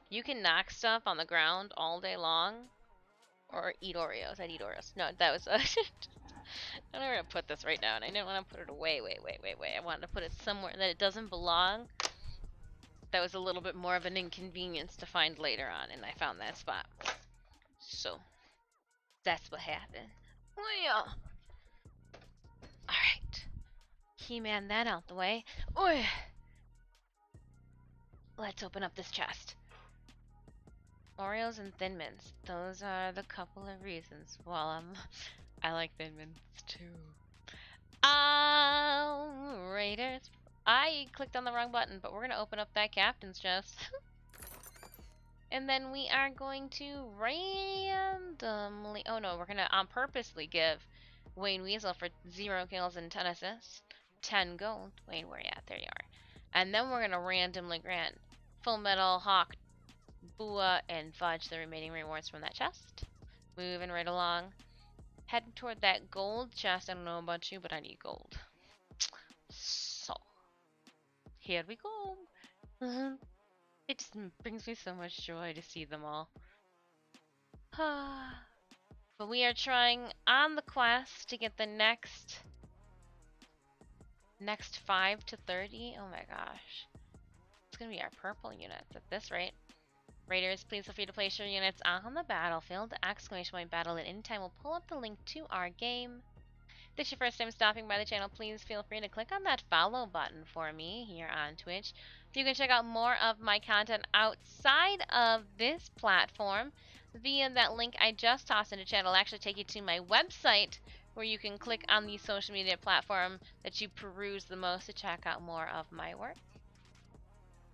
you can knock stuff on the ground all day long, or eat Oreos. I'd eat Oreos. No, that was. I'm not gonna put this right now, and I didn't want to put it away. Wait. I wanted to put it somewhere that it doesn't belong. That was a little bit more of an inconvenience to find later on, and I found that spot. So that's what happened. Oh yeah. All right. He-man that out the way. Oh. Let's open up this chest. Oreos and Thin Mints. Those are the couple of reasons. Well, I like Thin Mints too. Raiders. I clicked on the wrong button, but we're gonna open up that captain's chest. And then we are going to randomly... Oh no, we're gonna purposely give Wayne Weasel for 0 kills and 10 assists 10 gold. Wayne, where you at? There you are. And then we're gonna randomly grant Full Metal, Hawk, Bua, and Fudge the remaining rewards from that chest. Moving right along. Heading toward that gold chest. I don't know about you, but I need gold. So, here we go. It just brings me so much joy to see them all. But we are trying on the quest to get the next 5 to 30. Oh my gosh. It's gonna be our purple units at this rate. Raiders, please feel free to place your units on the battlefield. ! Battle at any time will pull up the link to our game. If this is your first time stopping by the channel, please feel free to click on that follow button for me here on Twitch. You can check out more of my content outside of this platform via that link I just tossed into chat. It'll actually take you to my website where you can click on the social media platform that you peruse the most to check out more of my work.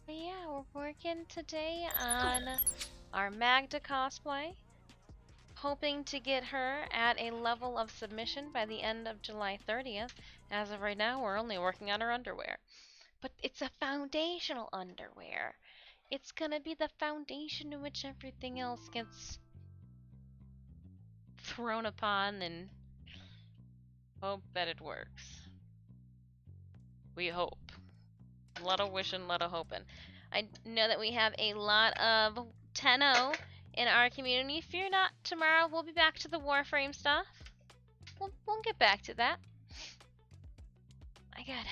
But yeah, we're working today on our Maghda cosplay. Hoping to get her at a level of submission by the end of July 30th. As of right now, we're only working on her underwear. But it's a foundational underwear. It's gonna be the foundation to which everything else gets thrown upon, and hope that it works. We hope. A lot of wishing, a lot of hoping. I know that we have a lot of 10-0 in our community. Fear not, tomorrow we'll be back to the Warframe stuff. We'll get back to that. I gotta...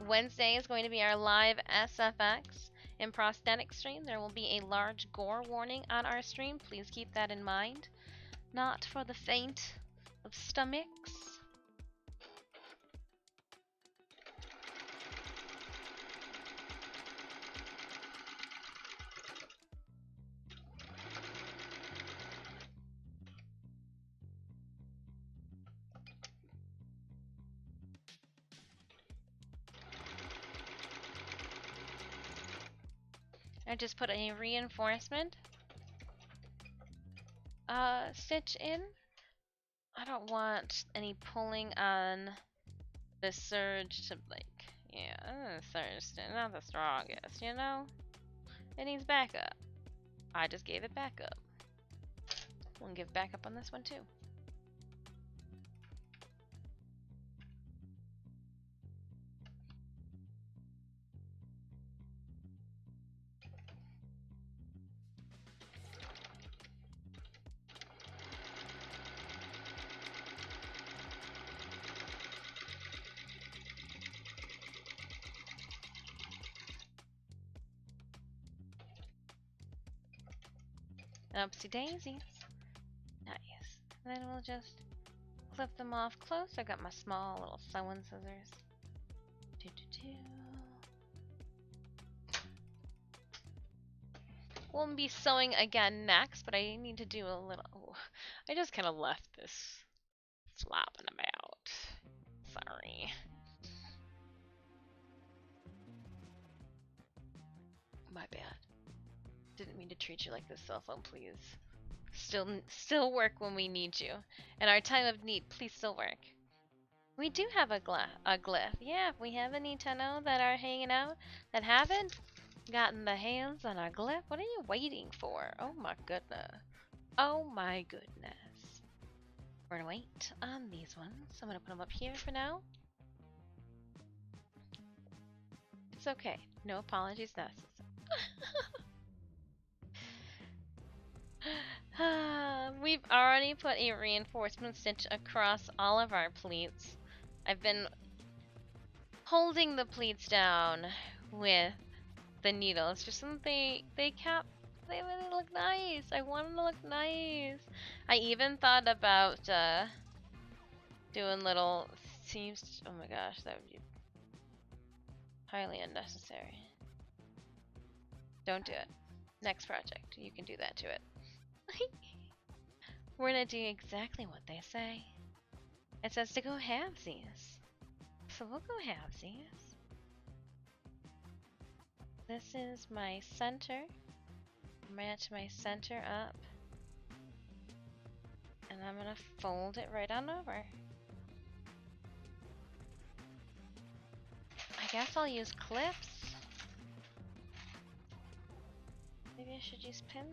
Wednesday is going to be our live SFX and prosthetic stream. There will be a large gore warning on our stream. Please keep that in mind. Not for the faint of stomachs. I just put a reinforcement stitch in. I don't want any pulling on the surge to, like, yeah, surge is not the strongest, you know? It needs backup. I just gave it backup. We'll give backup on this one too. Oopsie daisies. Nice. And then we'll just clip them off close. I got my small little sewing scissors. We'll be sewing again next, but I need to do a little... Oh, I just kind of left this flopping about. Sorry. My bad. Didn't mean to treat you like this, cell phone, please. Still work when we need you. In our time of need, please still work. We do have a glyph. Yeah, if we have any 10-0 that are hanging out that haven't gotten the hands on a glyph, what are you waiting for? Oh my goodness. Oh my goodness. We're gonna wait on these ones. I'm gonna put them up here for now. It's okay. No apologies necessary. We've already put a reinforcement stitch across all of our pleats. I've been holding the pleats down with the needles just so that they really look nice. I want them to look nice. I even thought about doing little seams. Oh my gosh, that would be highly unnecessary. Don't do it. Next project, you can do that to it. We're gonna do exactly what they say. It says to go halvesies. So we'll go halvesies. This is my center. Match my center up. And I'm gonna fold it right on over. I guess I'll use clips. Maybe I should use pins?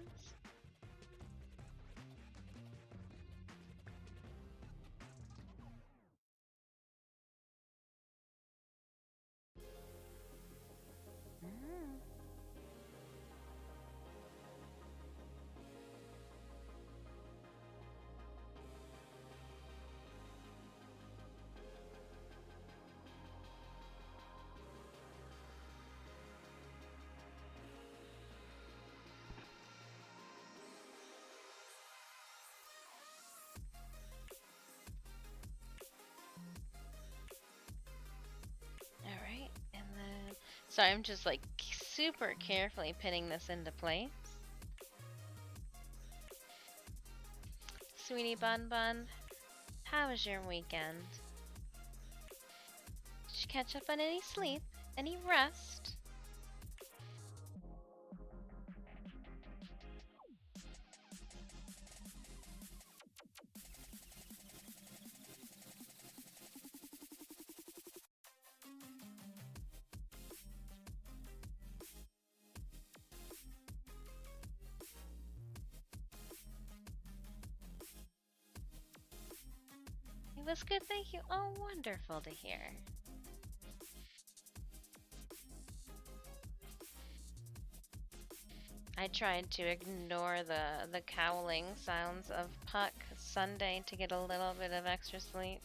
Alright, and then... Sorry, I'm just like super carefully pinning this into place. Sweetie Bun Bun, how was your weekend? Did you catch up on any sleep? Any rest? It was good, thank you. Oh, wonderful to hear. I tried to ignore the cowling sounds of Puck Sunday to get a little bit of extra sleep.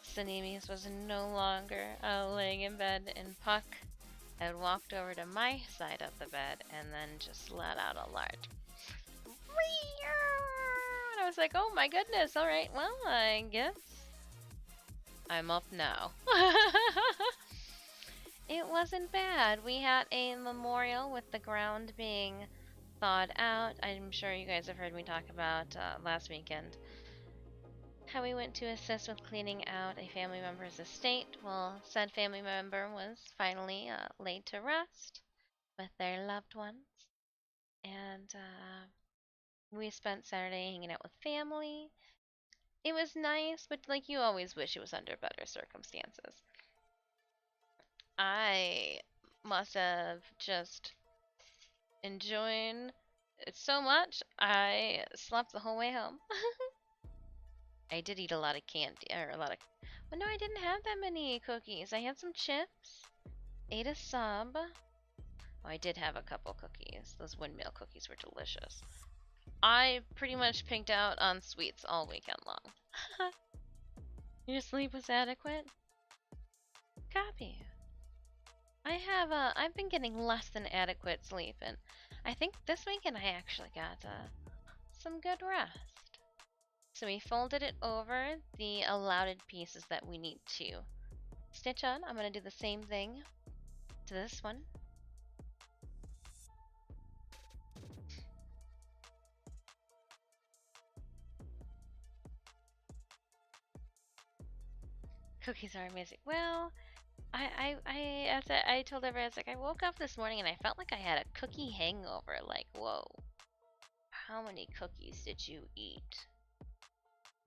Sanemis was no longer laying in bed, and Puck had walked over to my side of the bed and then just let out a large. And I was like, oh my goodness, alright, well, I guess I'm up now. It wasn't bad. We had a memorial with the ground being thawed out. I'm sure you guys have heard me talk about last weekend how we went to assist with cleaning out a family member's estate. Well, said family member was finally laid to rest with their loved ones. And we spent Saturday hanging out with family. It was nice, but like you always wish it was under better circumstances. I must have just enjoyed it so much, I slept the whole way home. I did eat a lot of candy, or a lot of... Well, no, I didn't have that many cookies. I had some chips, ate a sub. Oh, I did have a couple cookies. Those windmill cookies were delicious. I pretty much pinked out on sweets all weekend long. Your sleep was adequate? Copy. I've been getting less than adequate sleep, and I think this weekend I actually got some good rest. So we folded it over the allowed pieces that we need to stitch on. I'm going to do the same thing to this one. Cookies are amazing. Well, I told everyone, I was like, I woke up this morning and I felt like I had a cookie hangover. Like, whoa, how many cookies did you eat?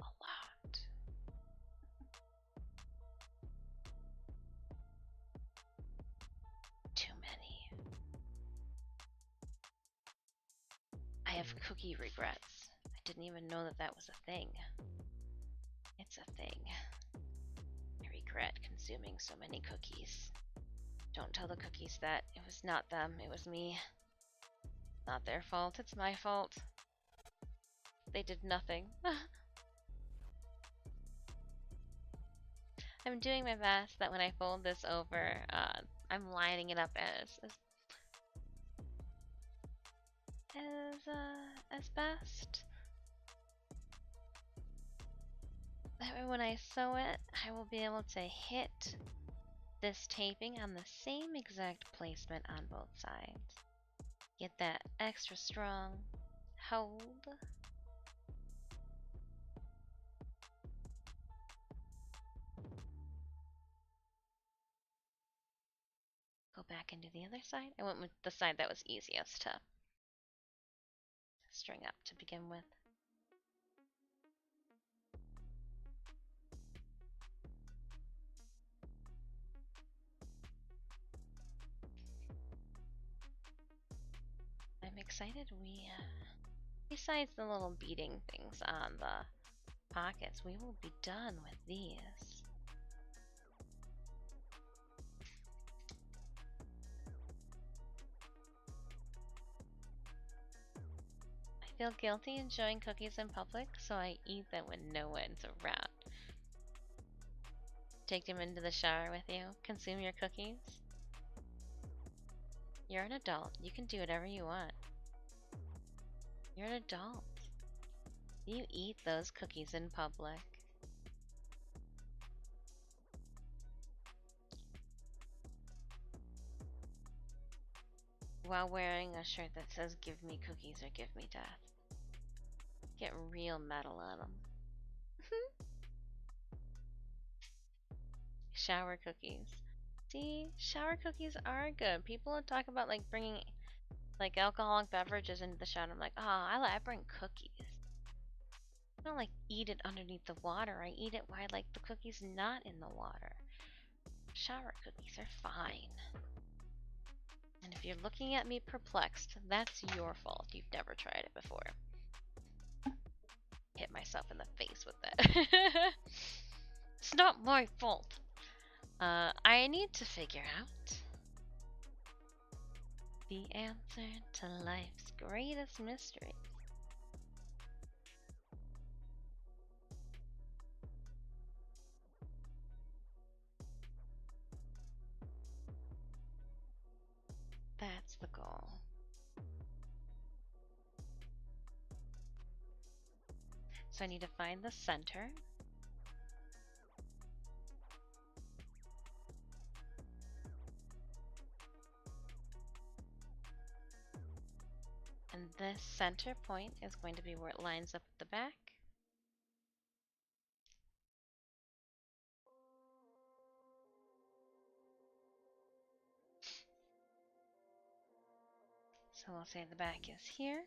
A lot. Too many. I have cookie regrets. I didn't even know that that was a thing. It's a thing. I regret consuming so many cookies. Don't tell the cookies that. It was not them, it was me. Not their fault, it's my fault. They did nothing. I'm doing my best that when I fold this over, I'm lining it up as best. That way when I sew it, I will be able to hit this taping on the same exact placement on both sides. Get that extra strong hold. Go back and do the other side. I went with the side that was easiest to string up to begin with. I'm excited besides the little beading things on the pockets, we will be done with these. I feel guilty enjoying cookies in public, so I eat them when no one's around. Take them into the shower with you. Consume your cookies. You're an adult. You can do whatever you want. You're an adult. You eat those cookies in public. While wearing a shirt that says "Give me cookies or give me death." Get real metal on them. Shower cookies. See, shower cookies are good. People talk about like bringing like alcoholic beverages into the shower. I'm like, oh, I bring cookies. I don't like eat it underneath the water. I eat it while I like the cookies not in the water. Shower cookies are fine. And if you're looking at me perplexed, that's your fault. You've never tried it before. Hit myself in the face with that. It's not my fault. I need to figure out the answer to life's greatest mystery. That's the goal. So I need to find the center. And this center point is going to be where it lines up at the back. So we'll say the back is here.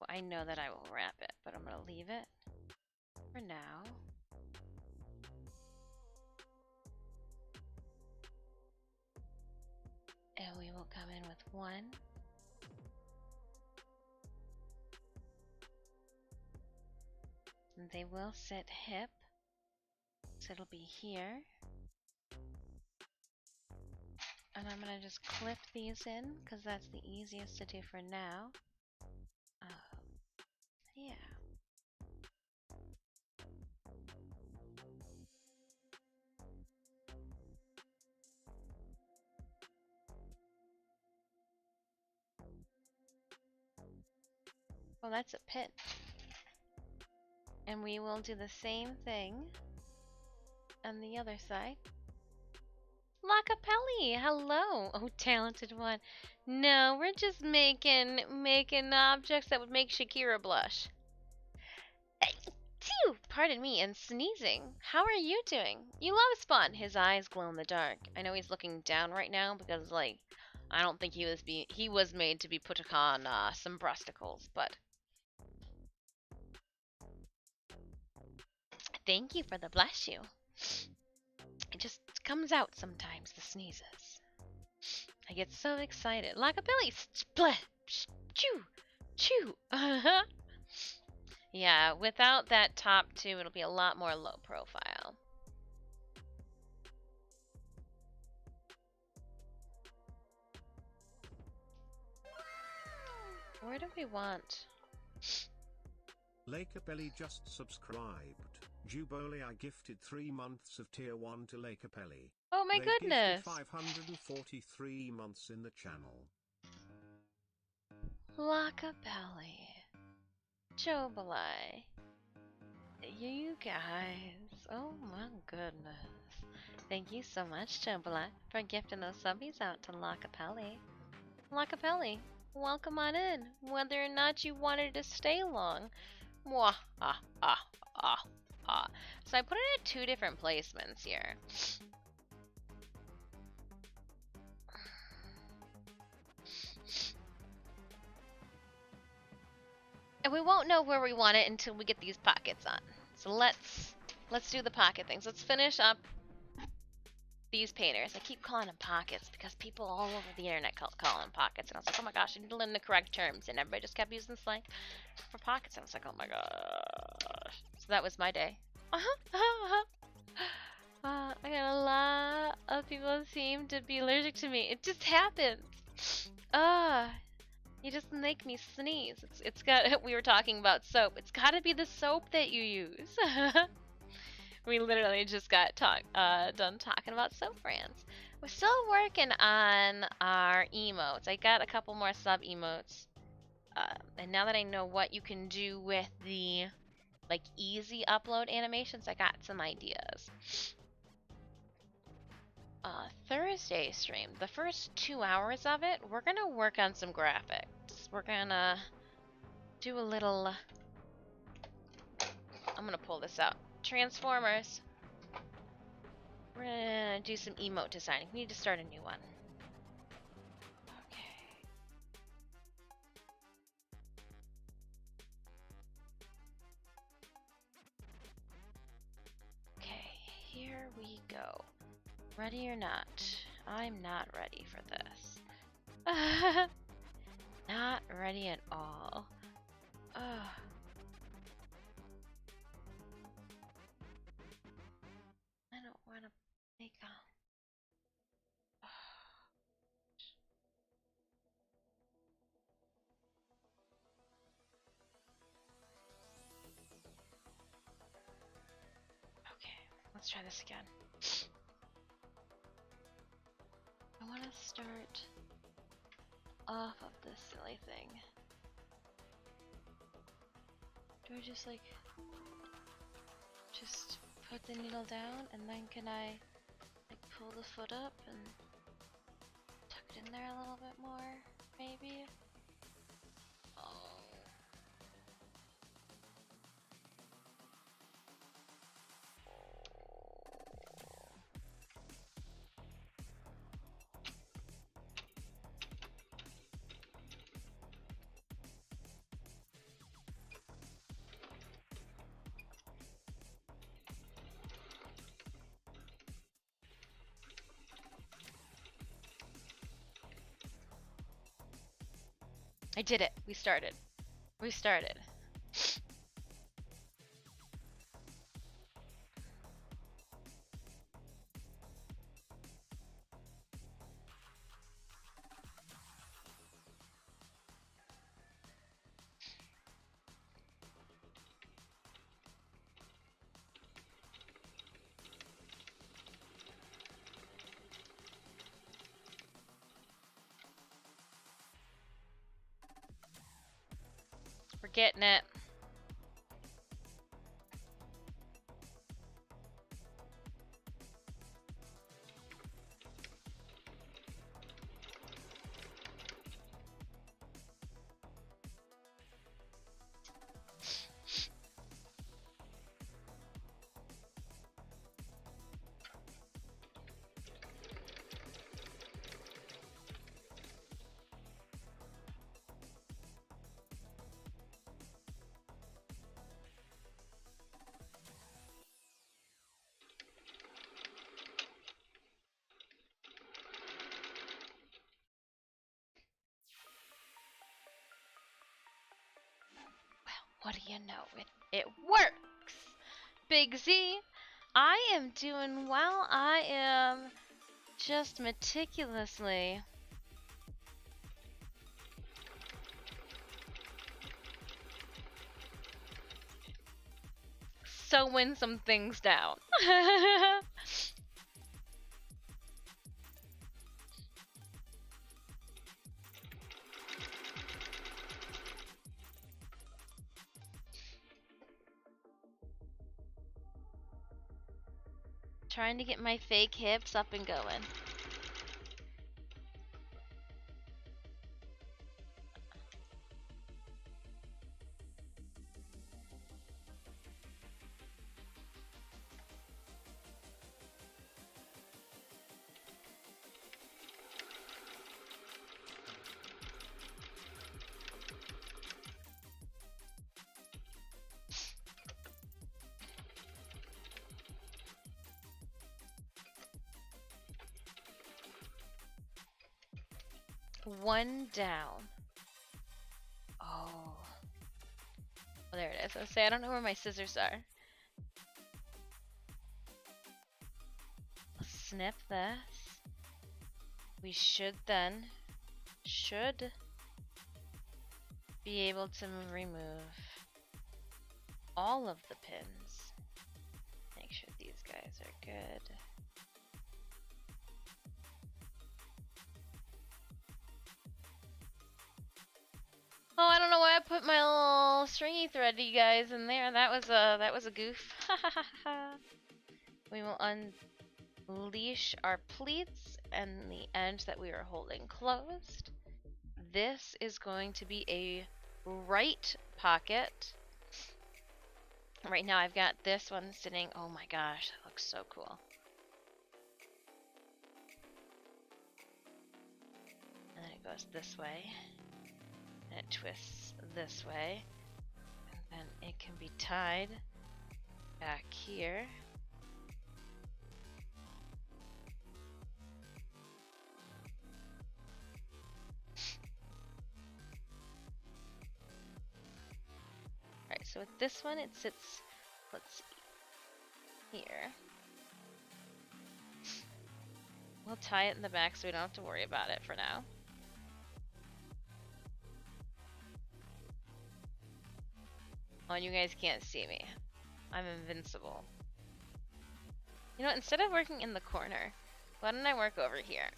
Well, I know that I will wrap it, but I'm going to leave it for now. And we will come in with one. And they will sit hip. So it'll be here. And I'm going to just clip these in because that's the easiest to do for now. Yeah. Well, that's a pin. And we will do the same thing on the other side. Lacapelli, hello. Oh, talented one. No, we're just making objects that would make Shakira blush. Phew, pardon me, and sneezing. How are you doing? You love Spawn. His eyes glow in the dark. I know he's looking down right now because, like, I don't think he was made to be put on some breasticles, but thank you for the bless you. It just comes out sometimes, the sneezes. I get so excited. Lacapelli, splat, chew, chew. Yeah, without that top two, it'll be a lot more low profile. Where do we want? Lacapelli just subscribed. Juboli, I gifted 3 months of tier 1 to Lacapelli. Oh my goodness! 543 months in the channel. Lacapelli. Jobalai. You guys. Oh my goodness. Thank you so much, Jobalai, for gifting those subbies out to Lockapelli. Lockapelli, welcome on in, whether or not you wanted to stay long. Mwah, ah, ah, ah, ah. So I put it at 2 different placements here. And we won't know where we want it until we get these pockets on. So let's do the pocket things. Let's finish up these painters. I keep calling them pockets because people all over the internet call them pockets. And I was like, oh my gosh, I need to learn the correct terms. And everybody just kept using slang for pockets. And I was like, oh my gosh. So that was my day. I got a lot of people seem to be allergic to me. It just happens. You just make me sneeze. It's got. We were talking about soap. It's got to be the soap that you use. We literally just got done talking about soap brands. We're still working on our emotes. I got a couple more sub emotes, and now that I know what you can do with the like easy upload animations, I got some ideas. Thursday stream, the first 2 hours of it, we're gonna work on some graphics. We're gonna do a little. I'm gonna pull this out. Transformers. We're gonna do some emote designing. We need to start a new one. Okay, here we go. Ready or not? I'm not ready for this. Not ready at all. I don't want to make a... Okay, let's try this again. I want to start off of this silly thing. Do I just like put the needle down and then can I like pull the foot up and tuck it in there a little bit more, maybe? Oh. I did it. We started. We started. We're getting it. What do you know? It works! Big Z, I am doing well. I am just meticulously sewing some things down. trying to get my fake hips up and going. One down. Oh. Oh, there it is. I was say I don't know where my scissors are. Snip this. We should then be able to remove all of the pins. Make sure these guys are good. Oh, I don't know why I put my little stringy thready guys in there. That was a goof. We will unleash our pleats and the end that we are holding closed. This is going to be a right pocket. Right now I've got this one sitting. Oh my gosh, that looks so cool. And then it goes this way. And it twists this way, and then it can be tied back here. Alright, so with this one it sits, let's see, here. We'll tie it in the back so we don't have to worry about it for now. Oh, and you guys can't see me. I'm invincible. You know, instead of working in the corner, why don't I work over here?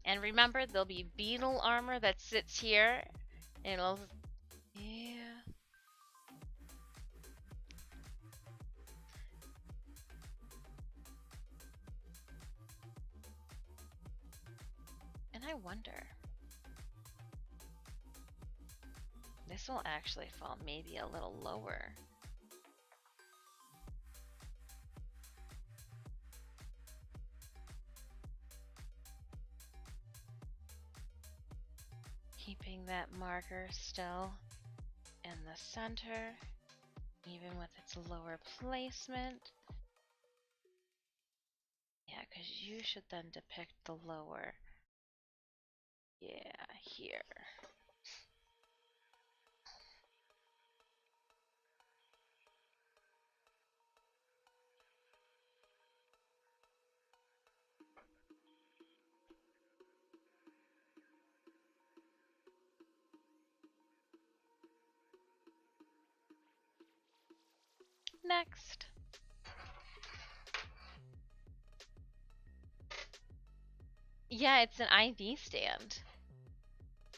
And remember, there'll be beetle armor that sits here. And it'll... Yeah. And I wonder... This will actually fall maybe a little lower. Keeping that marker still in the center, even with its lower placement. Yeah, because you should then depict the lower. Yeah, here. Next. Yeah, it's an IV stand.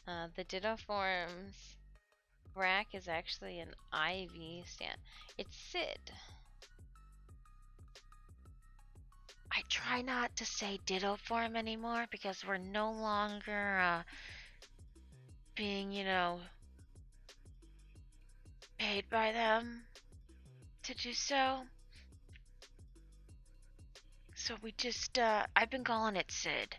The Ditto Forms rack is actually an IV stand. It's Sid. I try not to say Ditto Form anymore because we're no longer being, you know, paid by them to do so. So we just, I've been calling it Sid.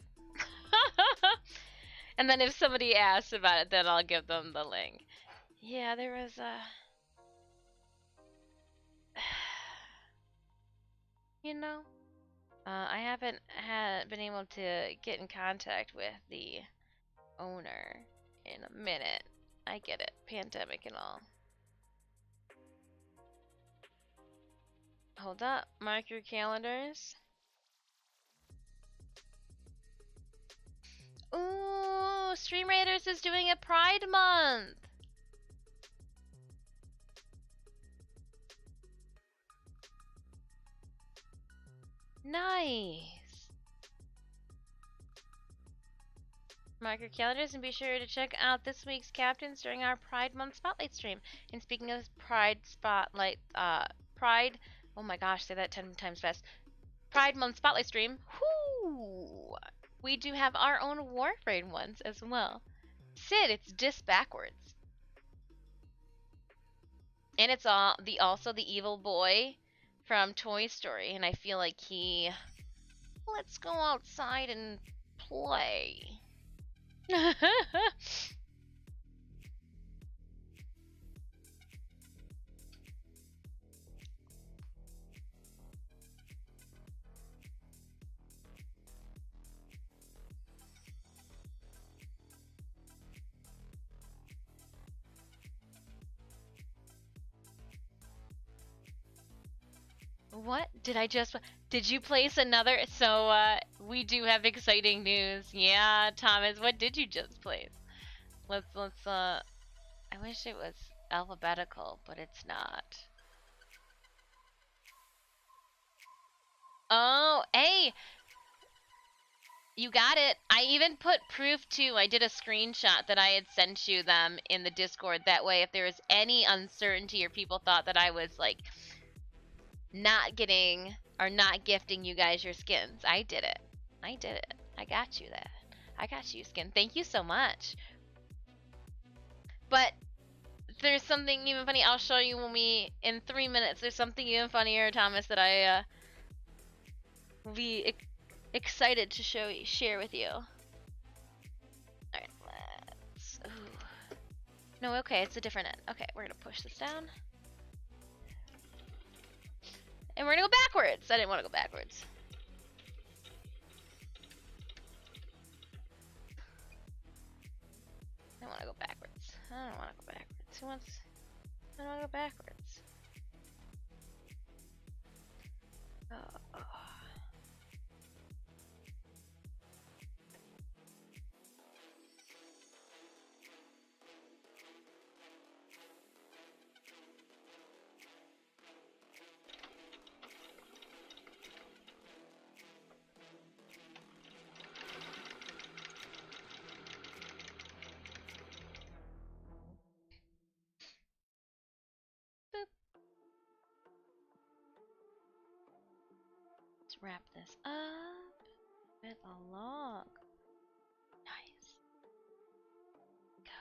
And then if somebody asks about it, then I'll give them the link. Yeah, there was a... You know, I haven't been able to get in contact with the owner in a minute. I get it, pandemic and all. Hold up, mark your calendars. Ooh, Stream Raiders is doing a Pride Month. Nice. Mark your calendars and be sure to check out this week's captains during our Pride Month Spotlight stream. And speaking of Pride Spotlight, Pride, oh my gosh, say that 10 times fast. Pride Month Spotlight stream, whoo! We do have our own Warframe ones as well. Sid, it's Dis backwards. And it's also the evil boy from Toy Story, and I feel like let's go outside and play. What? Did you place another? So, we do have exciting news. Yeah, Thomas, what did you just place? I wish it was alphabetical, but it's not. Oh, hey! You got it. I even put proof too. I did a screenshot that I had sent you them in the Discord. That way, if there was any uncertainty or people thought that I was like not getting or not gifting you guys your skins, I did it. I did it. I got you that. I got you skin. Thank you so much. But there's something even funny. I'll show you in 3 minutes. There's something even funnier, Thomas, that I will be excited to share with you. Alright, let's... Ooh. No, okay, it's a different end. Okay, we're gonna push this down. And we're gonna go backwards! I didn't want to go backwards. I want to go backwards. I don't want to go backwards. Who wants... I don't want to go backwards. Oh. Wrap this up with a log. Nice. Go.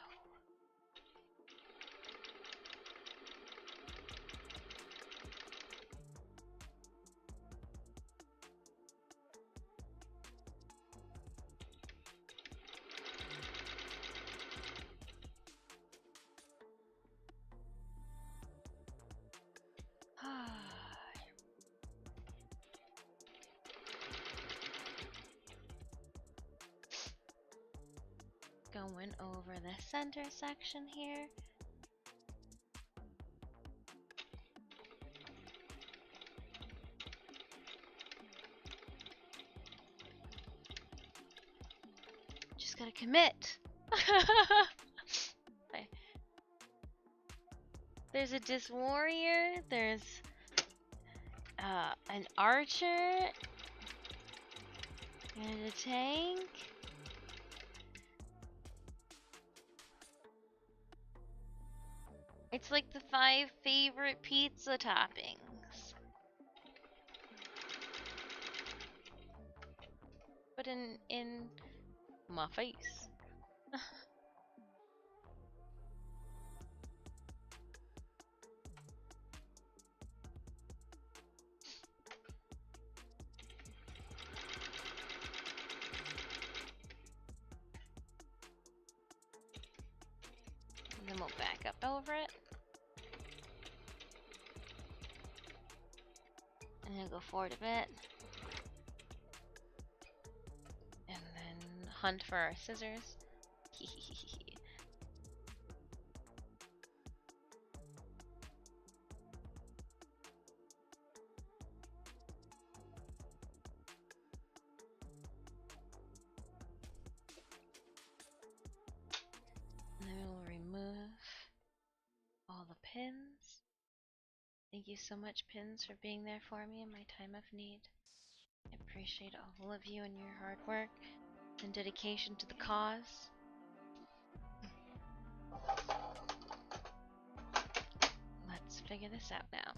Going over the center section here. Just gotta commit. Okay. There's a Dis Warrior, there's an archer, and a tank. It's like the 5 favorite pizza toppings. But in my face. And then we'll back up over it. And then go forward a bit. And then hunt for our scissors. then we'll remove all the pins. Thank you so much, pins, for being there for me in my time of need. I appreciate all of you and your hard work and dedication to the cause. Let's figure this out now.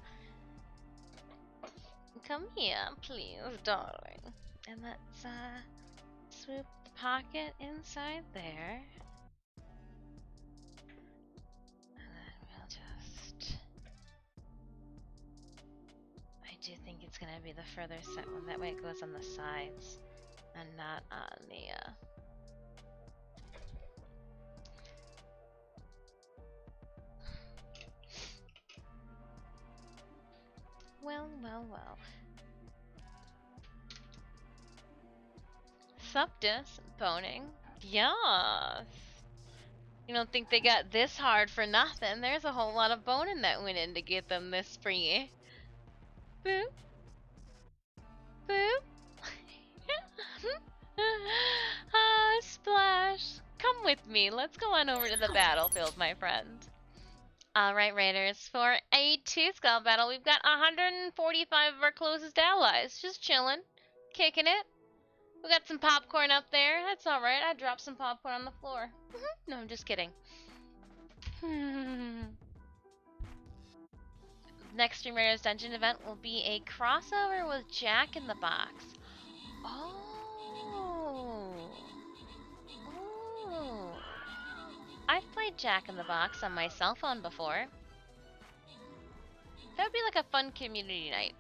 Come here, please, darling. And let's swoop the pocket inside there. And then we'll just... I do think it's gonna be the further set one. That way it goes on the sides and not on the Well, well, well. Suptus boning. Yes. You don't think they got this hard for nothing. There's a whole lot of boning that went in to get them this free. Boop. Boop. Ah, Splash. Come with me. Let's go on over to the battlefield, my friend. Alright, Raiders. For a 2-skull battle, we've got 145 of our closest allies. Just chilling. Kicking it. We got some popcorn up there. That's alright. I dropped some popcorn on the floor. No, I'm just kidding. Next Stream Raiders Dungeon event will be a crossover with Jack in the Box. Oh. Oh. I've played Jack in the Box on my cell phone before. That would be like a fun community night.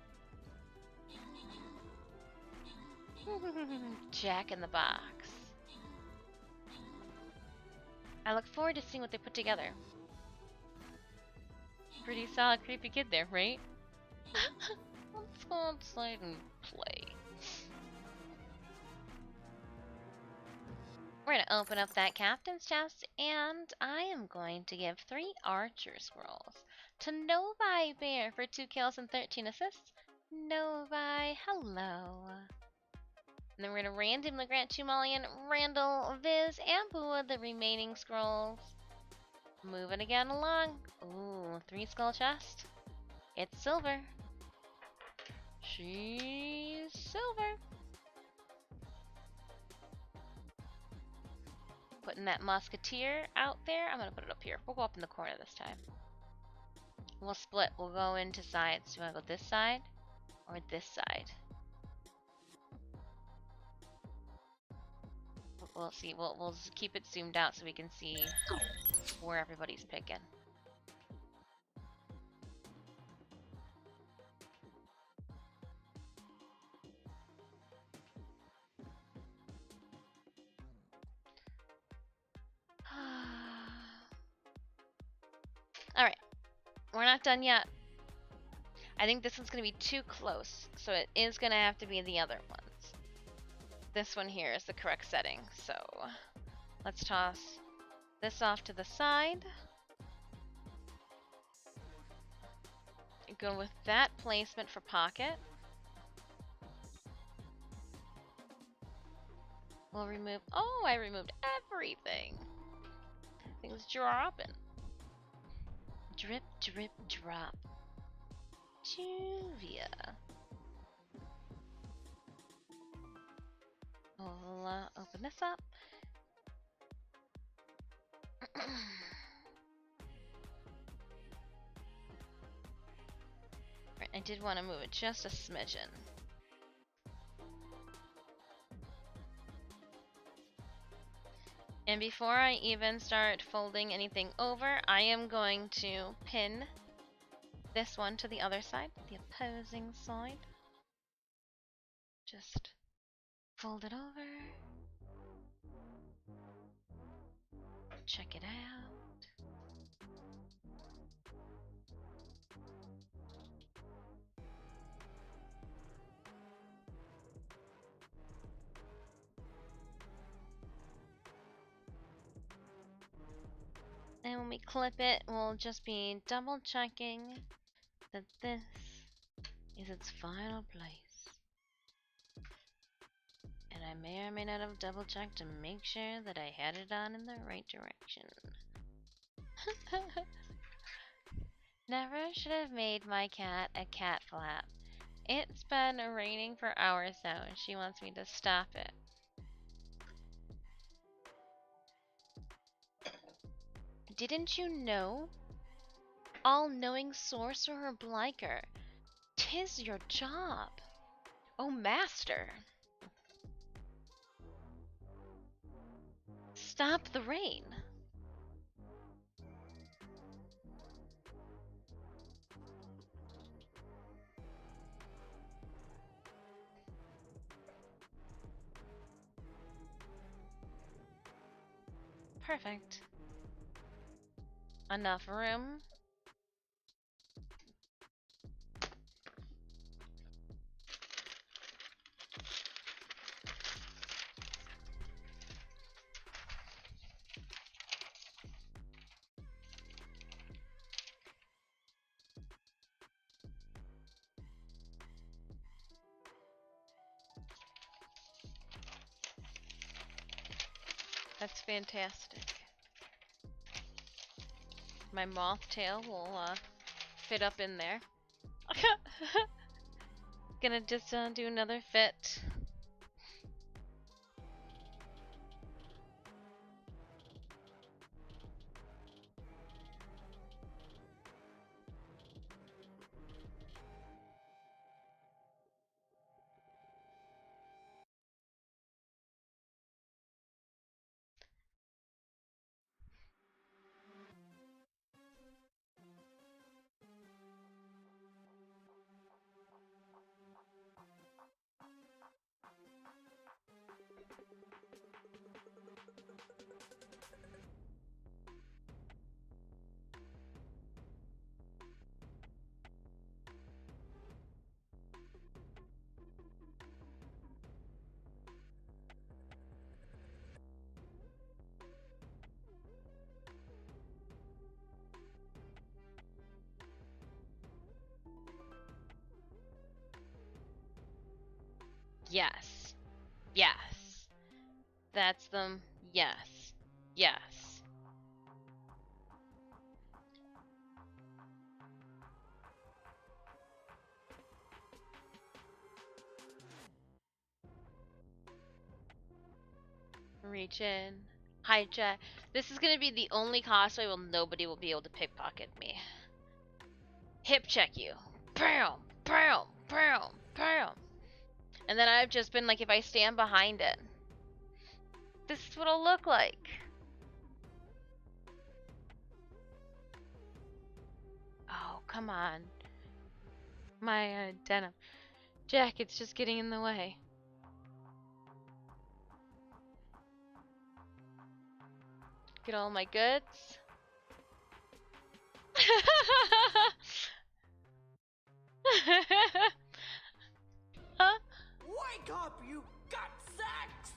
Jack in the Box. I look forward to seeing what they put together. Pretty solid creepy kid there, right? Let's go outside and play. We're gonna open up that captain's chest, and I am going to give 3 archer scrolls to Novi Bear for 2 kills and 13 assists. Novi, hello. And then we're gonna randomly grant to Molly and Randall, Viz, and Bua the remaining scrolls. Moving again along. Ooh, 3 skull chest. It's silver. She's silver. Putting that musketeer out there. I'm gonna put it up here. We'll go up in the corner this time. We'll split. We'll go into sides. Do you wanna go this side or this side? We'll see. We'll just keep it zoomed out so we can see where everybody's picking. Alright. We're not done yet. I think this one's going to be too close, so it is going to have to be the other ones. This one here is the correct setting, so let's toss this off to the side. Go with that placement for pocket. We'll remove... Oh, I removed everything. Things dropping. Drip, drip, drop. Juvia. We'll open this up. Right, I did want to move it just a smidgen. And before I even start folding anything over, I am going to pin this one to the other side, the opposing side. Just fold it over. Check it out. And when we clip it, we'll just be double checking that this is its final place. And I may or may not have double checked to make sure that I had it on in the right direction. Never should have made my cat a cat flap. It's been raining for hours now and she wants me to stop it. Didn't you know? All-knowing sorcerer Bliker. 'Tis your job. Oh, master. Stop the rain. Perfect. Enough room. That's fantastic. My moth tail will fit up in there. Gonna just do another fit. Yes. Yes. That's them. Yes. Yes. Reach in. Hijack. This is gonna be the only cosplay where nobody will be able to pickpocket me. Hip check you. Bam! Bam! Bam! Bam! And then I've just been like, if I stand behind it, this is what it'll look like. Oh, come on. My denim jacket's just getting in the way. Get all my goods. Huh? Wake up, you gut sacks!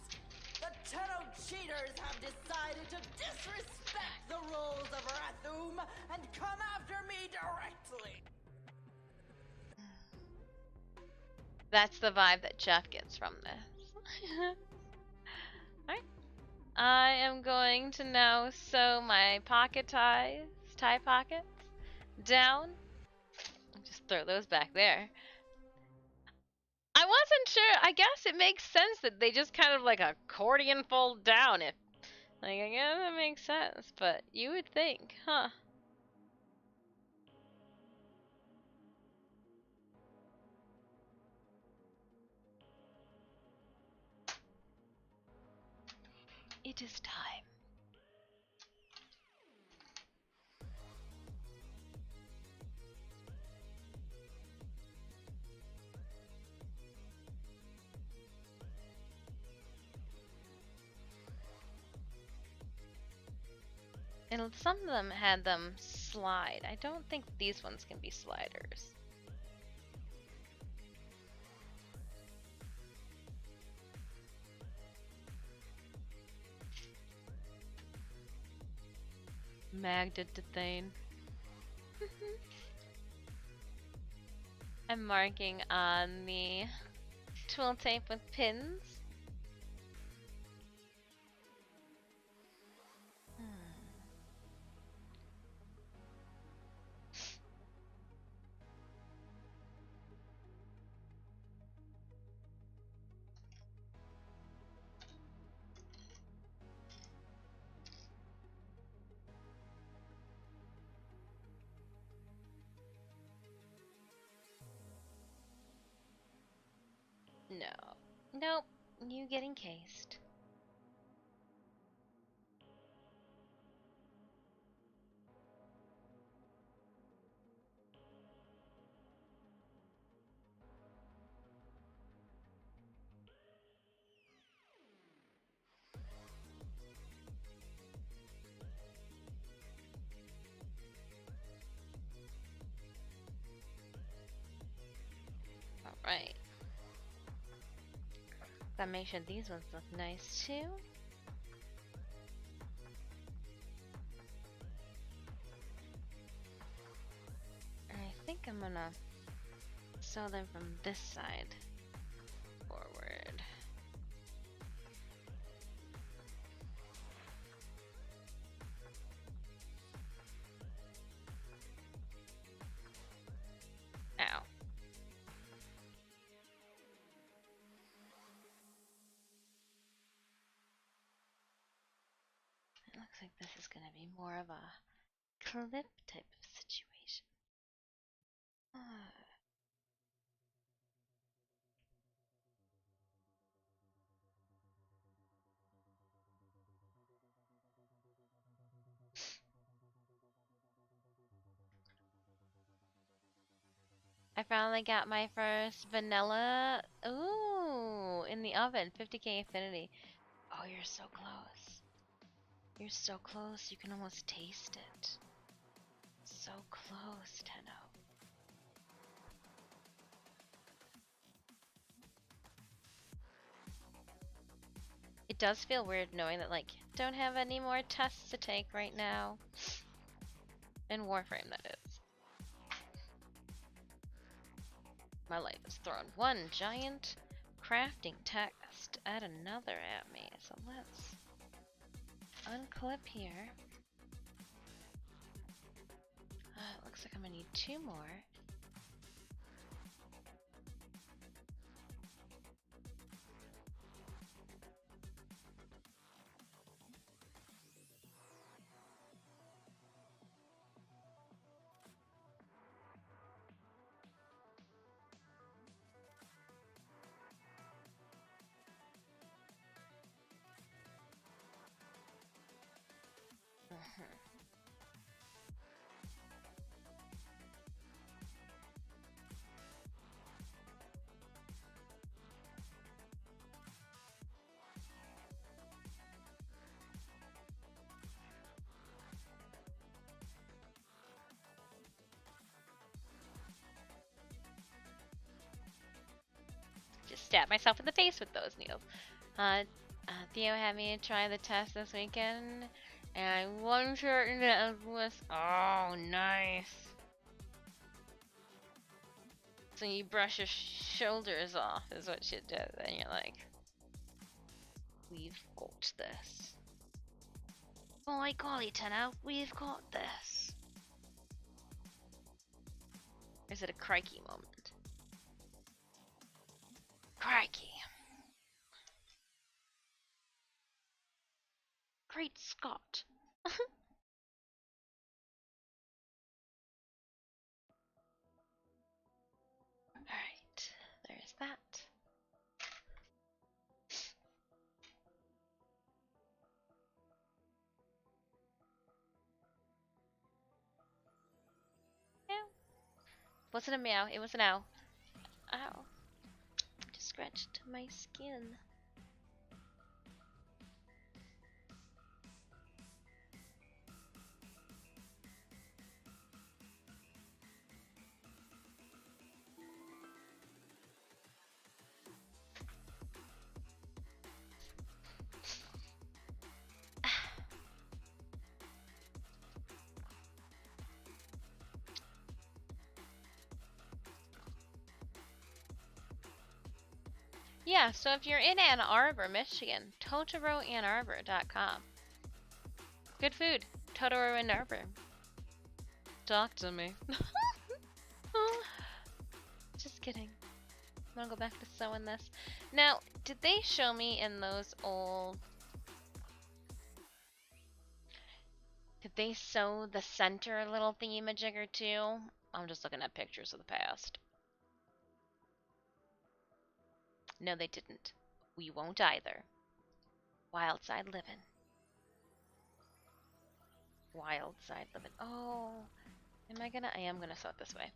The Tenno cheaters have decided to disrespect the rules of Rathum and come after me directly. That's the vibe that Jeff gets from this. Alright. I am going to now sew my pocket tie pockets down. Just throw those back there. I wasn't sure. I guess it makes sense that they just kind of like accordion fold down. If, like, I guess that makes sense. But you would think, huh? It is time. And some of them had them slide. I don't think these ones can be sliders. Maghda Thane. I'm marking on the twill tape with pins. Nope, you get encased. Alright. Gotta make sure these ones look nice too. I think I'm gonna sew them from this side forward. Ow. It looks like this is gonna be more of a clip type of situation. I finally got my first vanilla, ooh, in the oven, 50k affinity. Oh, you're so close. You're so close, you can almost taste it. So close, Tenno. It does feel weird knowing that, like, don't have any more tests to take right now. In Warframe, that is. My life has thrown one giant crafting text at another at me, so let's unclip here. Looks like I'm gonna need 2 more. Just stab myself in the face with those needles. Theo had me try the test this weekend, and I wasn't certain that it was. Oh, nice. So you brush your shoulders off, is what you did, and you're like, we've got this. Oh my golly, Tenno, we've got this. Or is it a crikey moment? Crikey. Great Scott. Alright, there's that. Yeah. Was it a meow? It was an ow. Ow. Just scratched my skin. Yeah, so if you're in Ann Arbor, Michigan, TotaroAnnArbor.com. Good food. Totoro Ann Arbor. Talk to me. Just kidding. I'm gonna go back to sewing this. Now, did they show me in those old... Did they sew the center little thingy-majigger too? I'm just looking at pictures of the past. No, they didn't. We won't either. Wild side living. Wild side living. Oh, am I gonna? I am gonna sew it this way.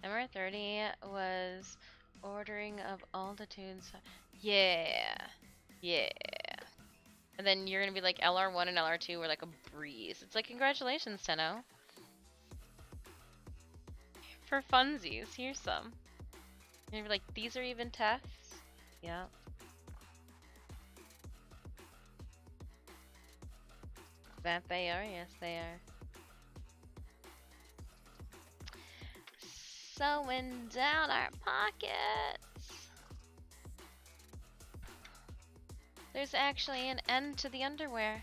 Number 30 was ordering of altitudes. Yeah. Yeah. And then you're gonna be like LR1 and LR2 were like a breeze. It's like, congratulations, Tenno. For funsies, here's some. You're gonna be like, these are even tests? Yep. That they are, yes they are. Sewing down our pockets. There's actually an end to the underwear.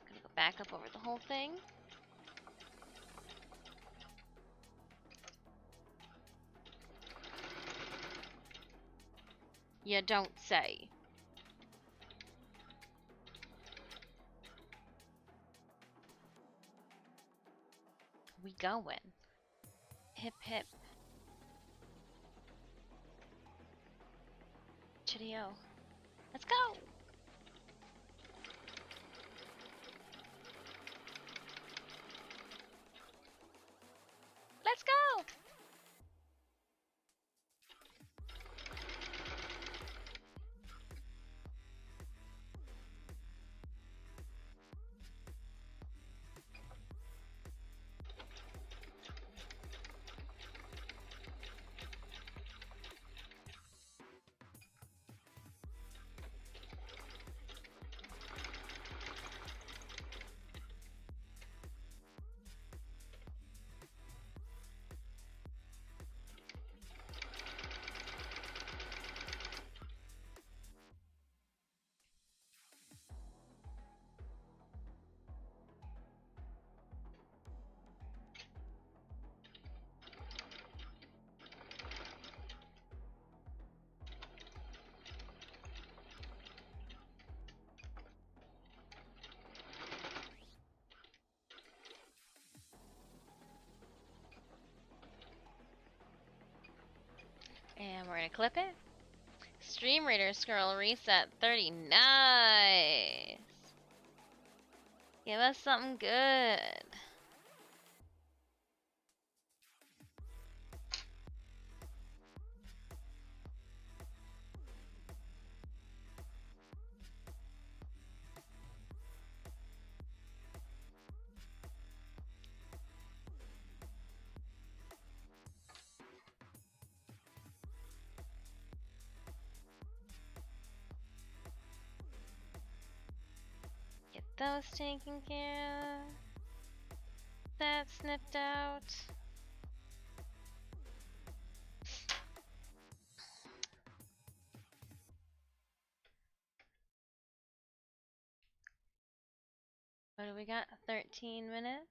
Gonna go back up over the whole thing. You don't say. We going. Hip hip. Chitty-o. Let's go! Let's go! And we're gonna clip it. Stream Raider scroll reset 30. Nice! Give us something good. Get those taken care of. That snipped out. What do we got? 13 minutes?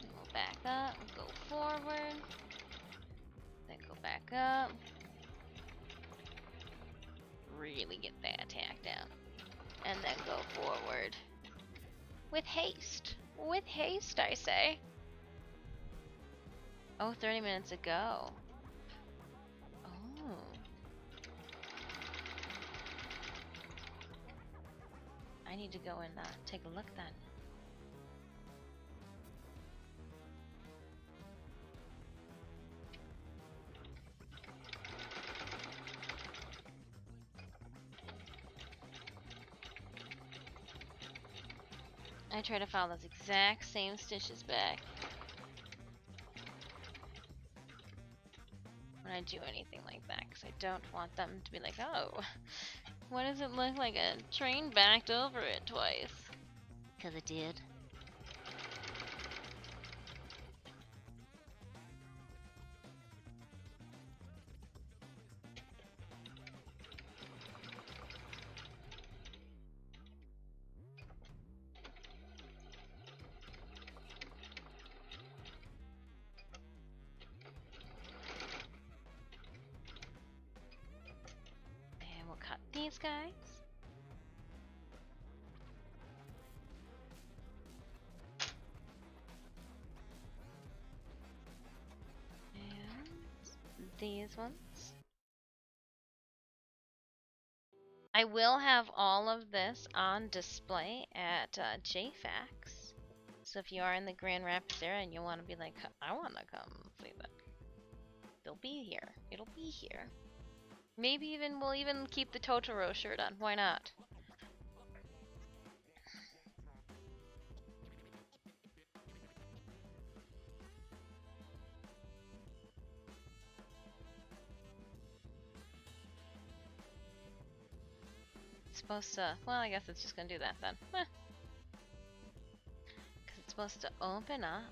Go back up, go forward, then go back up. Really get that tack down. And then go forward. With haste. With haste, I say. Oh, 30 minutes ago. Oh. I need to go and take a look then. I try to follow those exact same stitches back when I do anything like that, because I don't want them to be like, oh, why does it look like a train backed over it twice? Because it did. And we'll cut these guys. And these ones. I will have all of this on display at JFAX. So if you are in the Grand Rapids area and you want to be like, I want to come see that, they'll be here. It'll be here. Maybe even we'll even keep the Totoro shirt on. Why not? It's supposed to, well, I guess it's just gonna do that then. Because it's supposed to open up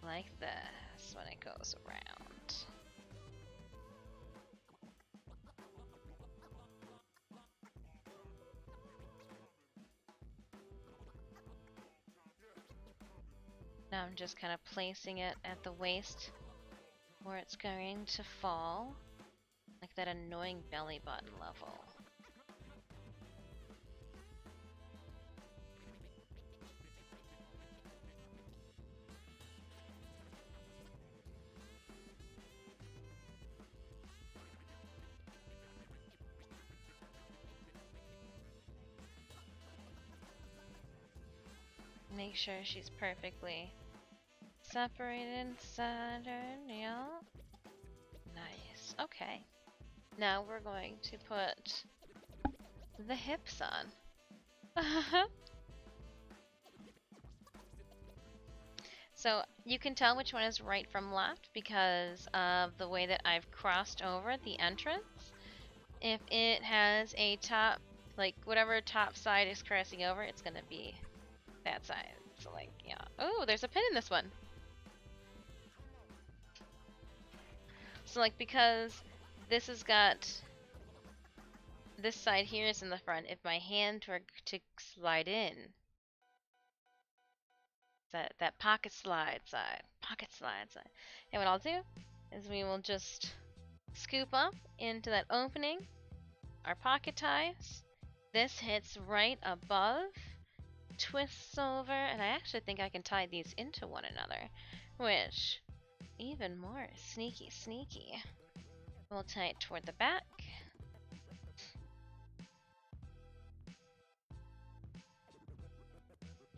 like this when it goes around. Now I'm just kind of placing it at the waist where it's going to fall, like that annoying belly button level. Make sure she's perfectly separated center, yeah. Nice. Okay. Now we're going to put the hips on. So you can tell which one is right from left because of the way that I've crossed over the entrance. If it has a top, like whatever top side is crossing over, it's gonna be that side. So like, yeah. Oh, there's a pin in this one. So like, because this has got, this side here is in the front, if my hand were to slide in, that pocket slide side, and what I'll do is we will just scoop up into that opening, our pocket ties, this hits right above, twists over, and I actually think I can tie these into one another, which, even more sneaky. We'll tie it toward the back.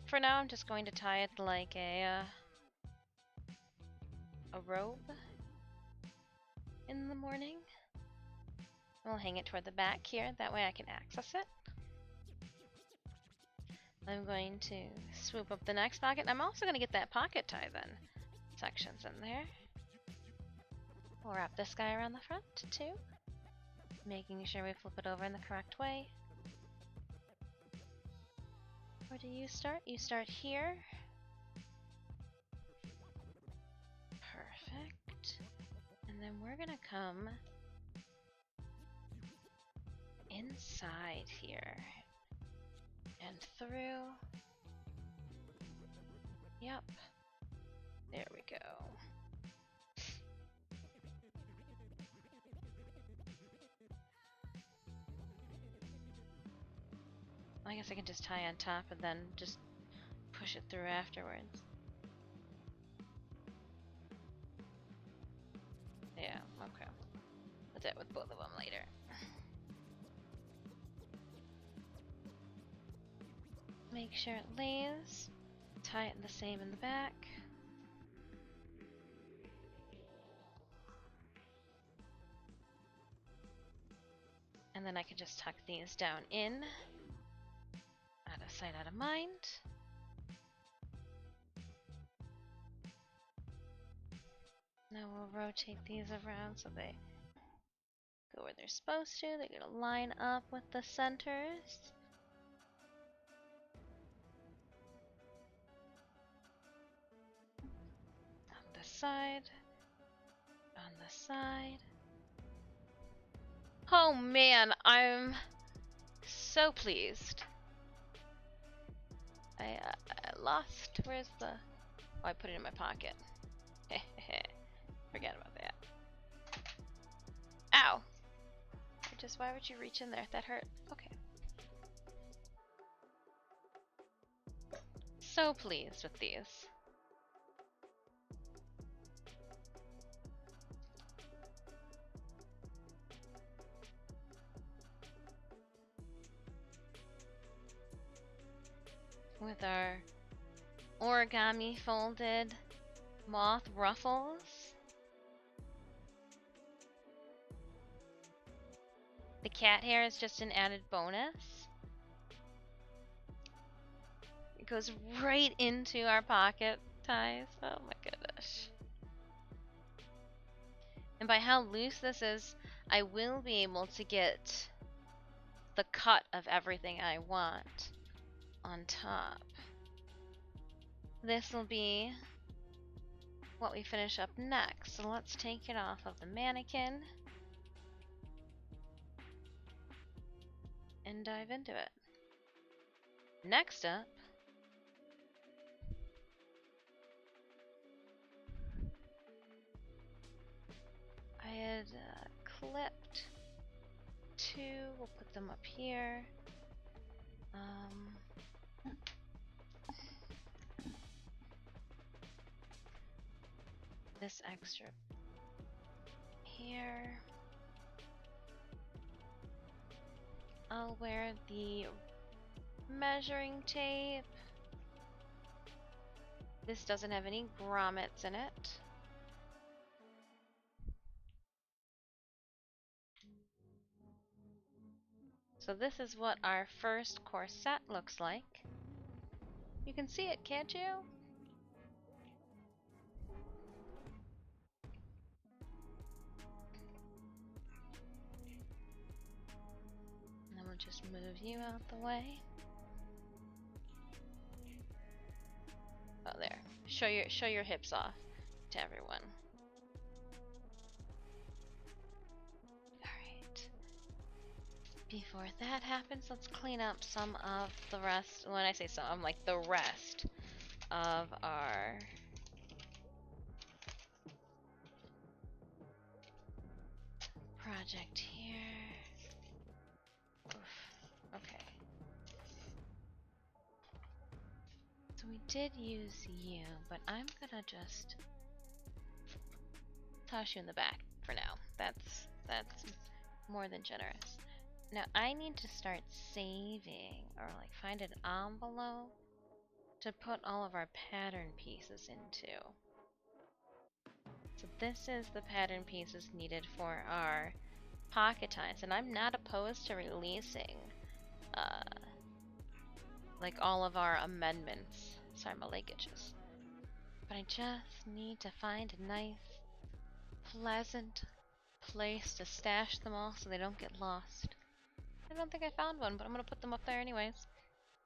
For now, I'm just going to tie it like a robe in the morning. We'll hang it toward the back here, that way I can access it. I'm going to swoop up the next pocket. I'm also going to get that pocket tie then. Sections in there. We'll wrap this guy around the front too. Making sure we flip it over in the correct way. Where do you start? You start here. Perfect. And then we're gonna come inside here and through. Yep. There we go. I guess I can just tie on top and then just push it through afterwards. Yeah, okay. I'll do it with both of them later. Make sure it lays. Tie it the same in the back. And then I can just tuck these down in. Out of of sight, out of mind. Now we'll rotate these around so they go where they're supposed to. They're going to line up with the centers. On the side. On the side. Oh man, I'm so pleased. I lost. Where's the... Oh, I put it in my pocket. Forget about that. Ow! Why would you reach in there? That hurt. Okay. So pleased with these. With our origami folded moth ruffles. The cat hair is just an added bonus. It goes right into our pocket ties. Oh my goodness. And by how loose this is, I will be able to get the cut of everything I want on top. This will be what we finish up next. So let's take it off of the mannequin and dive into it. Next up, I had clipped two. We'll put them up here. This extra here. I'll wear the measuring tape. This doesn't have any grommets in it. So this is what our first corset looks like. You can see it, can't you? And then we'll just move you out the way. Oh, there. Show your hips off to everyone. Alright. Before that happens, let's clean up some of the rest. When I say some, I'm like the rest of our project here. Oof. Okay. So we did use you, but I'm gonna just toss you in the back for now. That's more than generous. Now I need to start saving, or like find an envelope to put all of our pattern pieces into. So this is the pattern pieces needed for our pocket ties, and I'm not opposed to releasing like all of our amendments. Sorry, my leg itches. But I just need to find a nice, pleasant place to stash them all so they don't get lost. I don't think I found one, but I'm gonna put them up there anyways.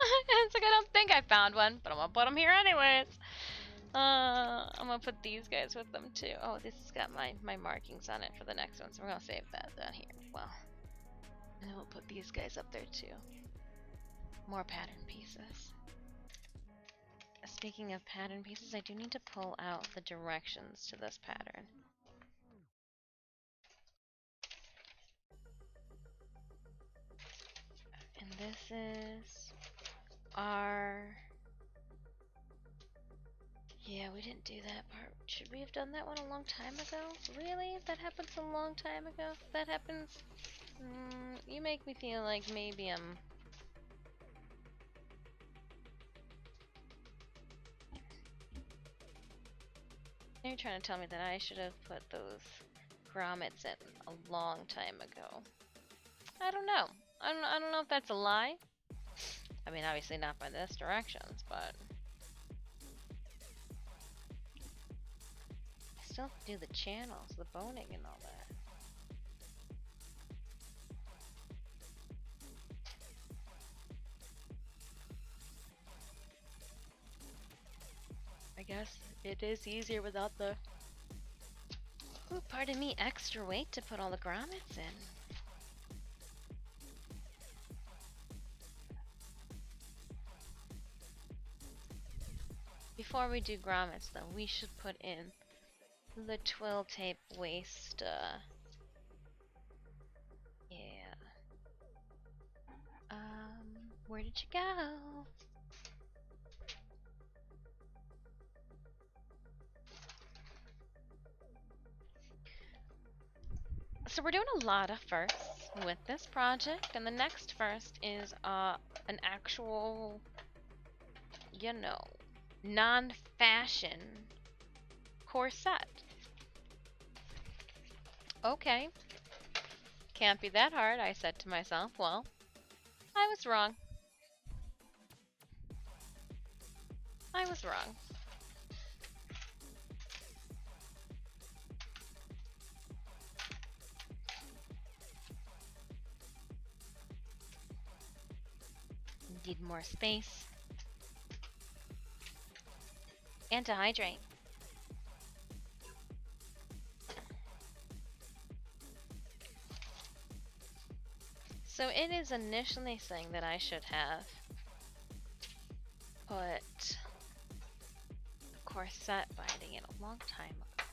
It's like I don't think I found one, but I'm gonna put them here anyways. I'm gonna put these guys with them too. Oh, this has got my markings on it for the next one, so we're gonna save that down here as well. And then we'll put these guys up there too. More pattern pieces. Speaking of pattern pieces, I do need to pull out the directions to this pattern. And this is our... Yeah, we didn't do that part. Should we have done that one a long time ago? Really? That happens a long time ago? That happens... you make me feel like maybe I'm... You're trying to tell me that I should have put those grommets in a long time ago. I don't know. I don't know if that's a lie, I mean, obviously not by this directions, but I still have to do the channels, the boning and all that. I guess it is easier without the, ooh, pardon me, extra weight to put all the grommets in. Before we do grommets, though, we should put in the twill tape waist, yeah. Where did you go? So we're doing a lot of firsts with this project, and the next first is an actual, you know, non-fashion corset. Okay, can't be that hard, I said to myself. Well, I was wrong. I was wrong. Need more space. And to hydrate. So it is initially saying that I should have put the corset binding in a long time ago.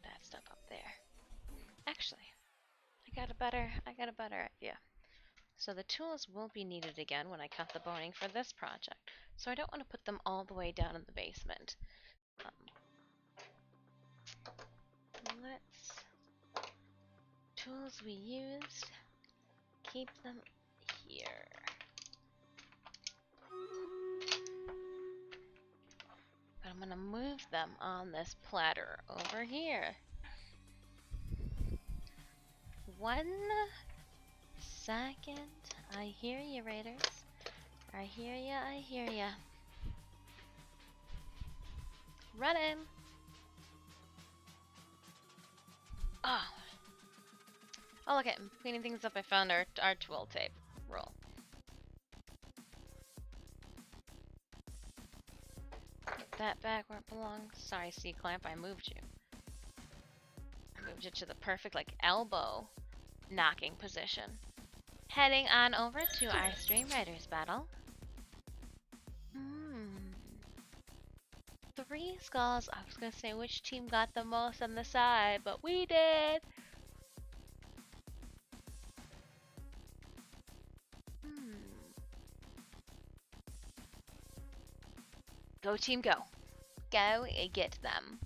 That stuff up there. Actually, I got a better idea. So the tools will be needed again when I cut the boning for this project. So I don't want to put them all the way down in the basement. Tools we used, keep them here. But I'm gonna move them on this platter over here. 1 second. I hear you, Raiders. I hear ya, I hear ya. Running! Oh, look at cleaning things up. I found our twill tape roll. Get that back where it belongs. Sorry, C-clamp, I moved you. I moved you to the perfect, like, elbow knocking position. Heading on over to our Stream Riders battle. 3 skulls. I was gonna say which team got the most on the side, but we did! Go team, go. Go get them.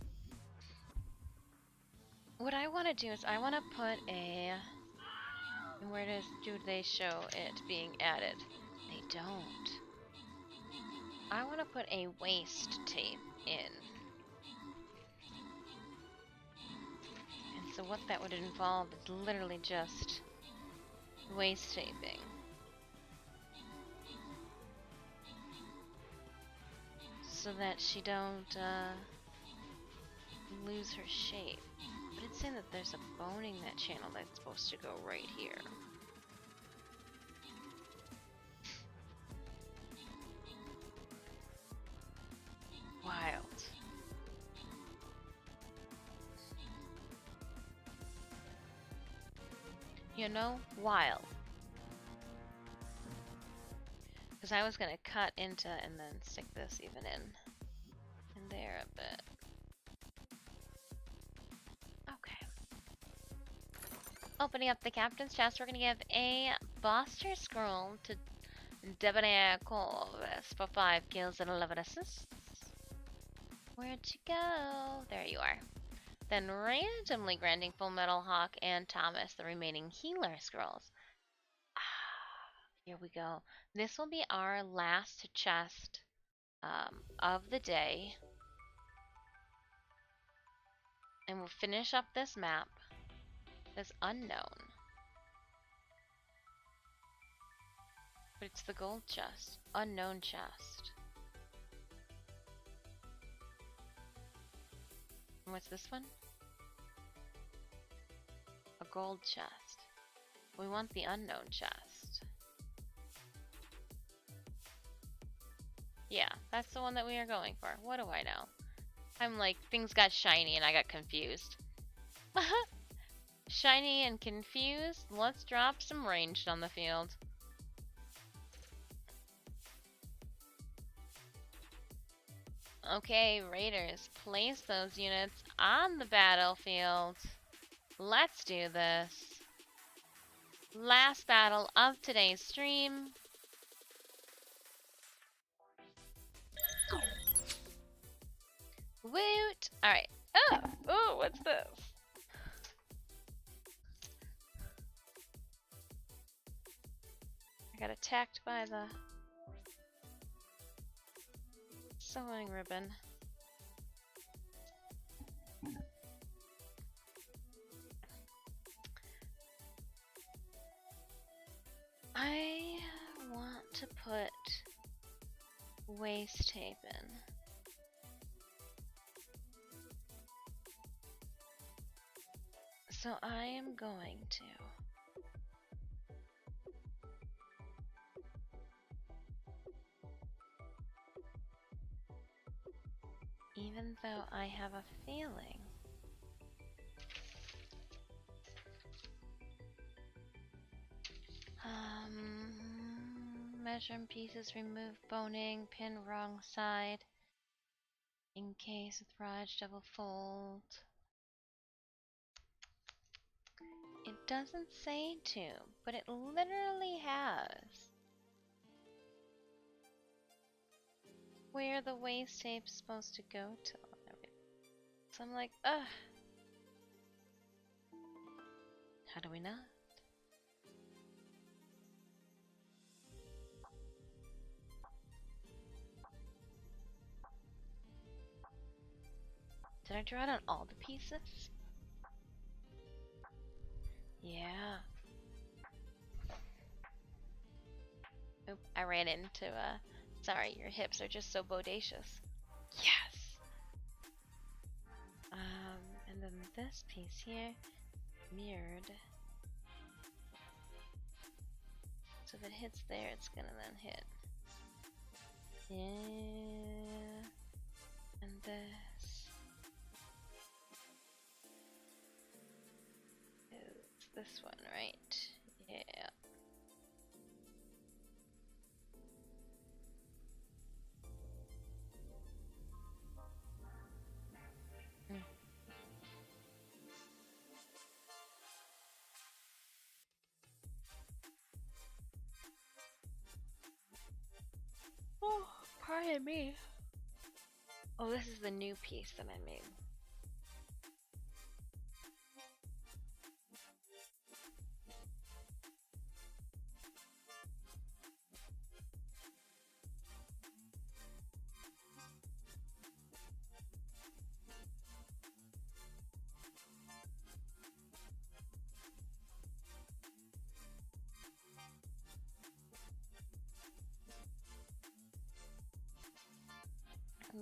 What I want to do is I want to put a... Where do they show it being added? They don't. I want to put a waist tape in. And so what that would involve is literally just waist taping. So that she don't lose her shape. But it's saying that there's a boning that channel that's supposed to go right here. Wild. You know, wild. Because I was going to cut into and then stick this even in there a bit. Okay. Opening up the captain's chest, we're going to give a Boster Scroll to Debonair Corvus for 5 kills and 11 assists. Where'd you go? There you are. Then randomly granting Full Metal Hawk and Thomas the remaining healer scrolls. Here we go. This will be our last chest of the day. And we'll finish up this map, this unknown. But it's the gold chest. Unknown chest. And what's this one? A gold chest. We want the unknown chest. Yeah, that's the one that we are going for. What do I know? I'm like, things got shiny and I got confused. Shiny and confused? Let's drop some ranged on the field. Okay, Raiders, place those units on the battlefield. Let's do this. Last battle of today's stream. Woot! Alright. Oh! Oh, what's this? I got attacked by the sewing ribbon. I want to put waist tape in. So I am going to even though I have a feeling measuring pieces, remove boning, pin wrong side, encase with Raj double fold. It doesn't say to, but it literally has. Where the waist tape's supposed to go to. So I'm like, ugh. How do we know? Did I draw it on all the pieces? Yeah. Oop, I ran into sorry, your hips are just so bodacious. Yes! And then this piece here, mirrored. So if it hits there, it's gonna then hit. Yeah. And this. It's this one, right? Yeah. Oh, pardon me. Oh, this is the new piece that I made.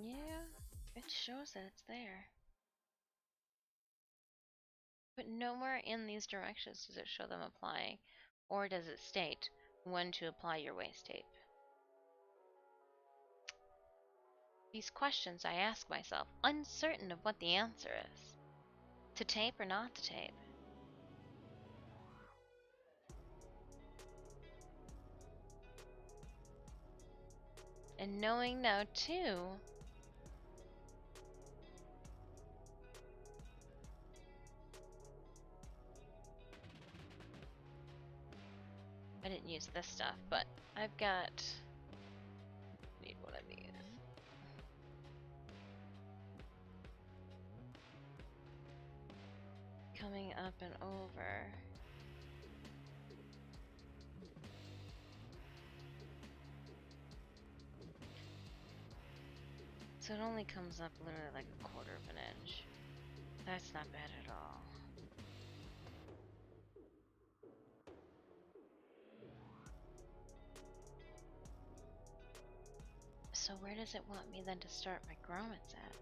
Yeah, it shows that it's there. But nowhere in these directions does it show them applying, or does it state when to apply your waist tape. These questions I ask myself, uncertain of what the answer is. To tape or not to tape? And knowing now too, I didn't use this stuff, but I've got, need one of these. Coming up and over. So it only comes up literally like a quarter of an inch. That's not bad at all. So where does it want me then to start my grommets at?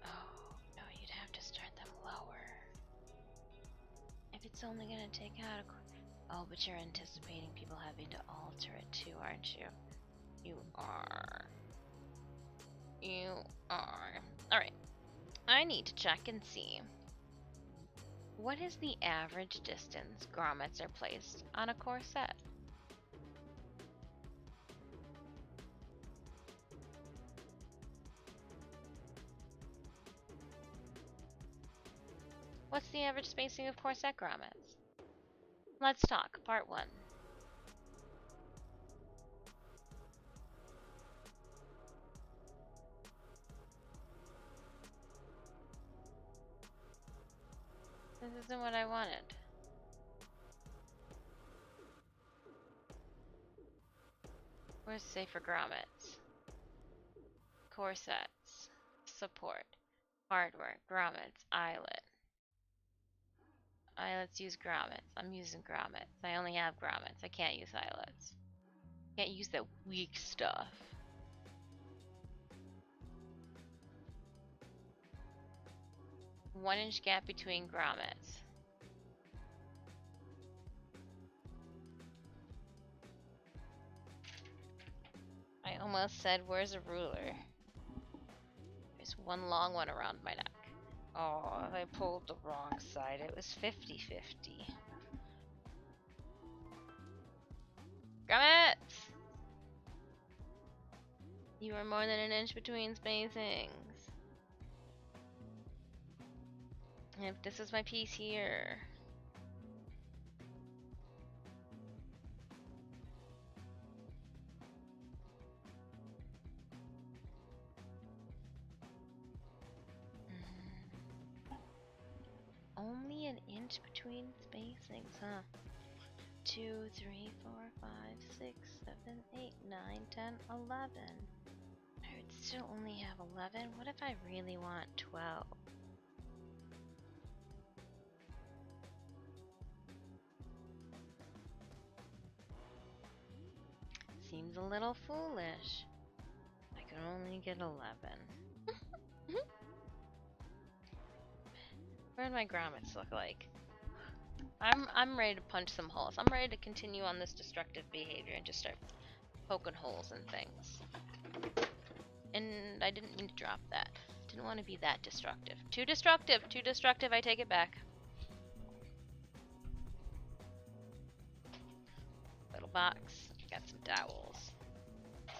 Oh, no, you'd have to start them lower. If it's only gonna take out a... Oh, but you're anticipating people having to alter it too, aren't you? You are. You are. Alright. I need to check and see. What is the average distance grommets are placed on a corset? What's the average spacing of corset grommets? Let's talk, part 1. This isn't what I wanted. Where's safer grommets? Corsets. Support. Hardware. Grommets. Eyelet. Eyelets use grommets. I'm using grommets. I only have grommets. I can't use eyelets. Can't use that weak stuff. One-inch gap between grommets. I almost said, where's a ruler? There's one long one around my neck. Oh, I pulled the wrong side. It was 50-50. Grommets! You are more than an inch between spacings. If this is my piece here. Only an inch between spacings, huh? 2, 3, 4, 5, 6, 7, 8, 9, 10, 11. I would still only have 11. What if I really want 12? Seems a little foolish. I can only get 11. What do my grommets look like? I'm ready to punch some holes. I'm ready to continue on this destructive behavior and just start poking holes in things. And I didn't mean to drop that. Didn't want to be that destructive. Too destructive! Too destructive, I take it back. Little box. Got some dowels.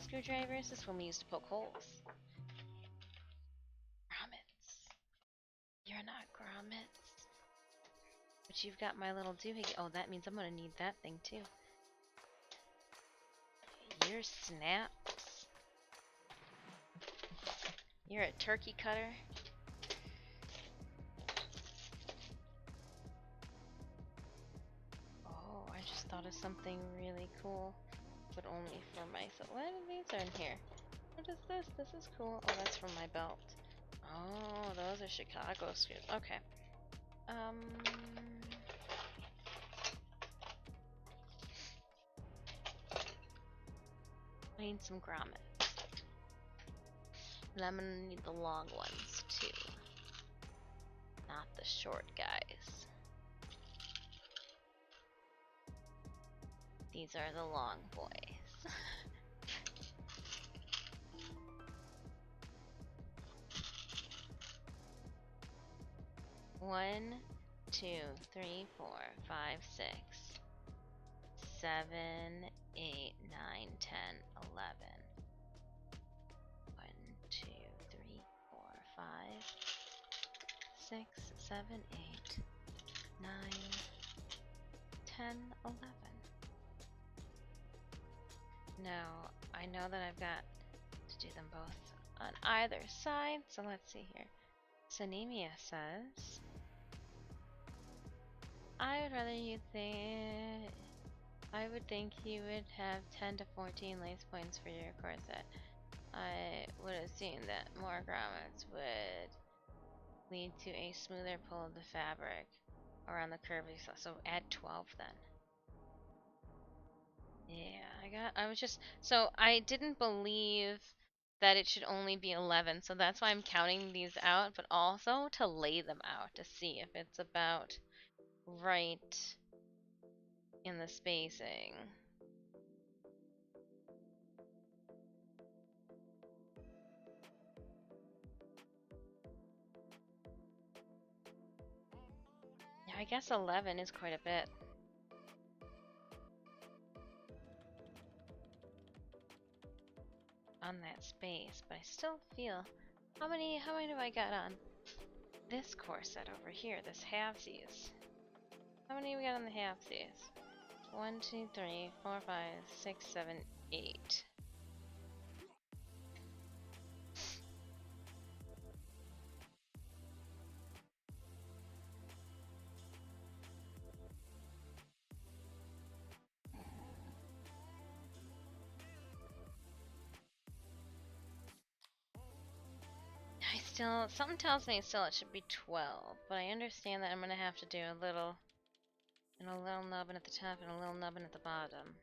Screwdrivers. This one we use to poke holes. Grommets. You're not grommets. But you've got my little doohickey. Oh, that means I'm gonna need that thing too. You're snaps. You're a turkey cutter. Oh, I just thought of something really cool, but only for myself. What are these are in here? What is this? This is cool. Oh, that's from my belt. Oh, those are Chicago screws. Okay. I need some grommets. And I'm gonna need the long ones too. Not the short guys. These are the long boys. 1, 2, 3, 4, 5, 6, 7, 8, 9, 10, 11. 1, 2, 3, 4, 5, 6, 7, 8, 9, 10, 11. Now, I know that I've got to do them both on either side, so let's see here. Sanemia says, I would think you would have 10 to 14 lace points for your corset. I would assume that more grommets would lead to a smoother pull of the fabric around the curvy side. So add 12 then. Yeah, I was just, so I didn't believe that it should only be 11, so that's why I'm counting these out, but also to lay them out to see if it's about right in the spacing. Yeah, I guess 11 is quite a bit. On that space, but I still feel, how many do I got on this course set over here, this halvesies? How many we got on the halvesies? 1, 2, 3, 4, 5, 6, 7, 8. Something tells me still it should be 12, but I understand that I'm gonna have to do a little nubbin at the top and a little nubbin at the bottom.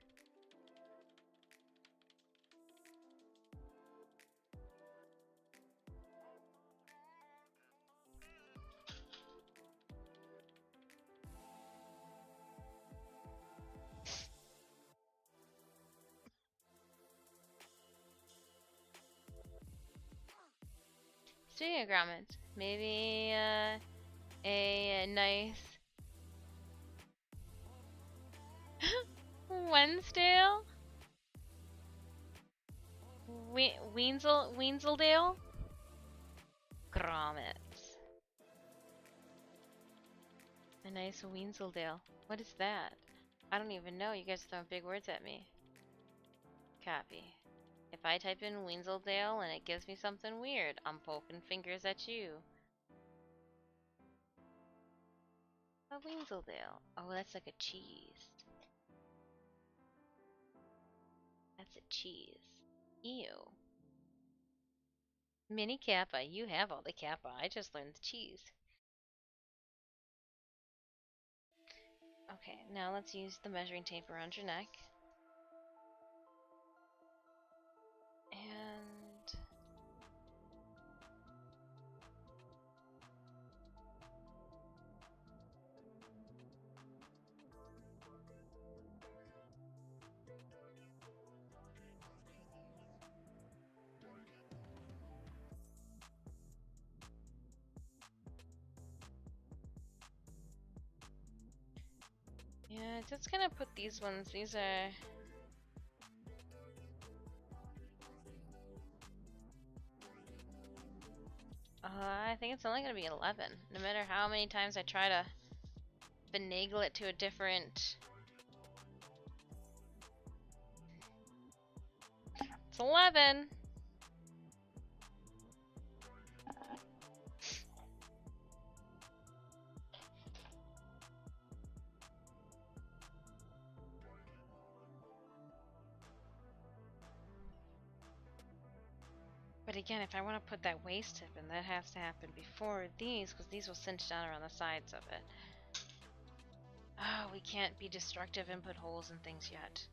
Studio grommets. Maybe a nice Wednesdale? Weenseldale? Grommets. A nice Weenseldale. What is that? I don't even know. You guys are throwing big words at me. Copy. If I type in Weenseldale and it gives me something weird, I'm poking fingers at you. A Weenseldale. Oh, that's like a cheese. That's a cheese. Ew. Mini Kappa. You have all the Kappa. I just learned the cheese. Okay, now let's use the measuring tape around your neck. And yeah, just gonna put these ones. These are I think it's only gonna be 11. No matter how many times I try to finagle it to a different. It's 11. But again, if I want to put that waist tip in, that has to happen before these, because these will cinch down around the sides of it. Oh, we can't be destructive and put holes in things yet.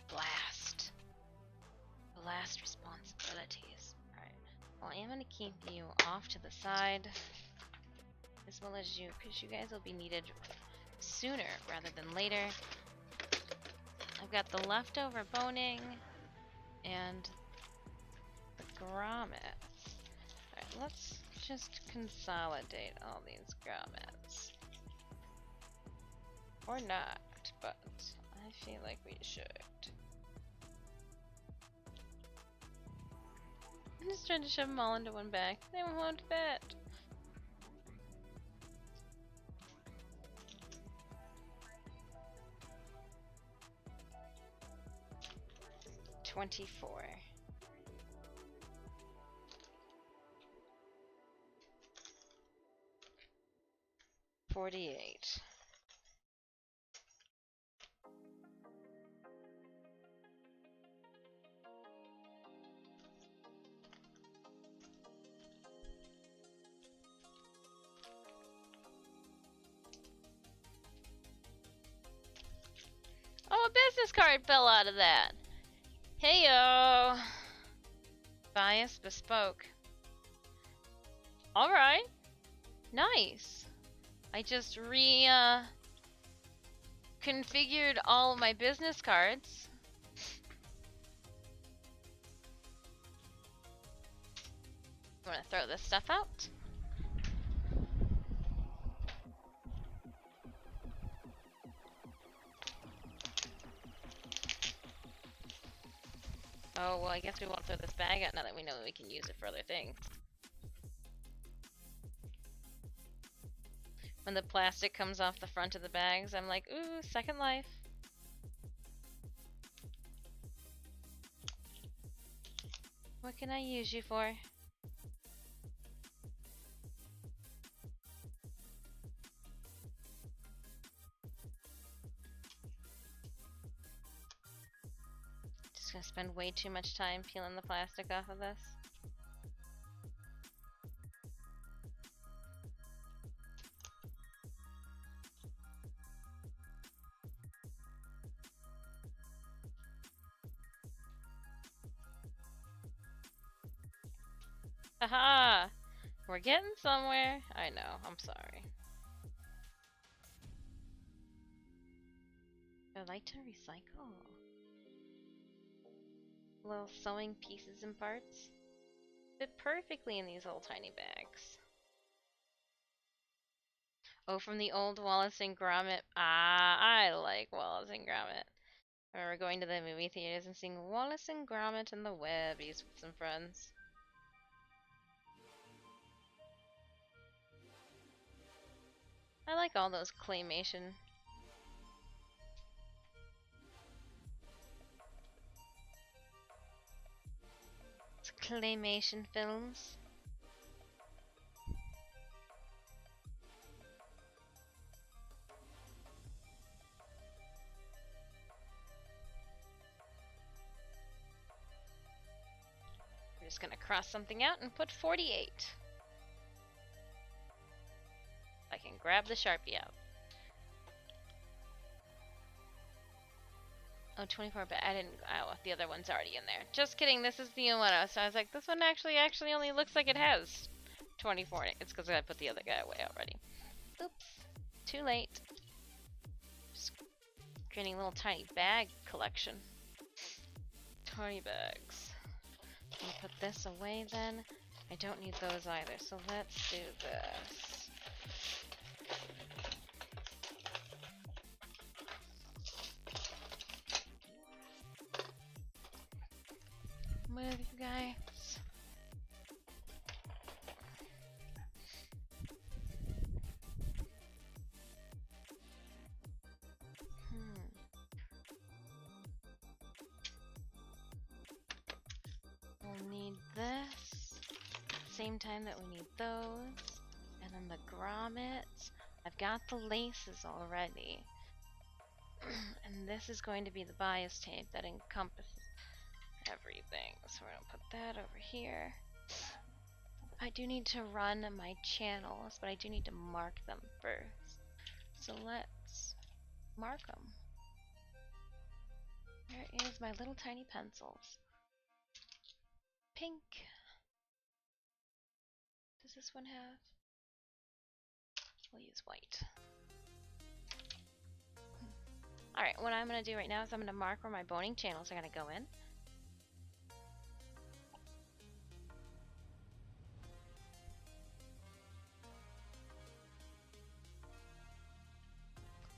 Blast. Blast responsibilities. Alright. Well, I am going to keep you off to the side, as well as you, because you guys will be needed sooner rather than later. I've got the leftover boning and the grommets. Alright, let's just consolidate all these grommets. Or not, but I feel like we should. I'm just trying to shove them all into one bag. They won't fit. $24. 48. a business card fell out of that. Heyo. Bias bespoke. Alright. Nice. I just configured all of my business cards. I'm gonna throw this stuff out. Oh, well, I guess we won't throw this bag out now that we know that we can use it for other things. When the plastic comes off the front of the bags, I'm like, ooh, second life. What can I use you for? Just gonna spend way too much time peeling the plastic off of this. Haha! We're getting somewhere. I know, I'm sorry. I like to recycle. Little sewing pieces and parts fit perfectly in these little tiny bags. Oh, from the old Wallace and Gromit. Ah, I like Wallace and Gromit. I remember going to the movie theaters and seeing Wallace and Gromit and the Webbies with some friends. I like all those claymation. Claymation films. We're just gonna cross something out and put 48. I can grab the Sharpie out. Oh, 24, but I didn't. Oh, the other one's already in there. Just kidding. This is the new one. So I was like, this one actually only looks like it has 24 in it. It's because I put the other guy away already. Oops. Too late. Just creating a little tiny bag collection. Tiny bags. Can I put this away then? I don't need those either. So let's do this. Move, you guys. We'll need this. Same time that we need those. And then the grommets. I've got the laces already. And this is going to be the bias tape that encompasses everything. So we're gonna put that over here. I do need to run my channels, but I do need to mark them first. So let's mark them. Where is my little tiny pencils? Pink. Does this one have? We'll use white. Alright, what I'm gonna do right now is I'm gonna mark where my boning channels are gonna go in.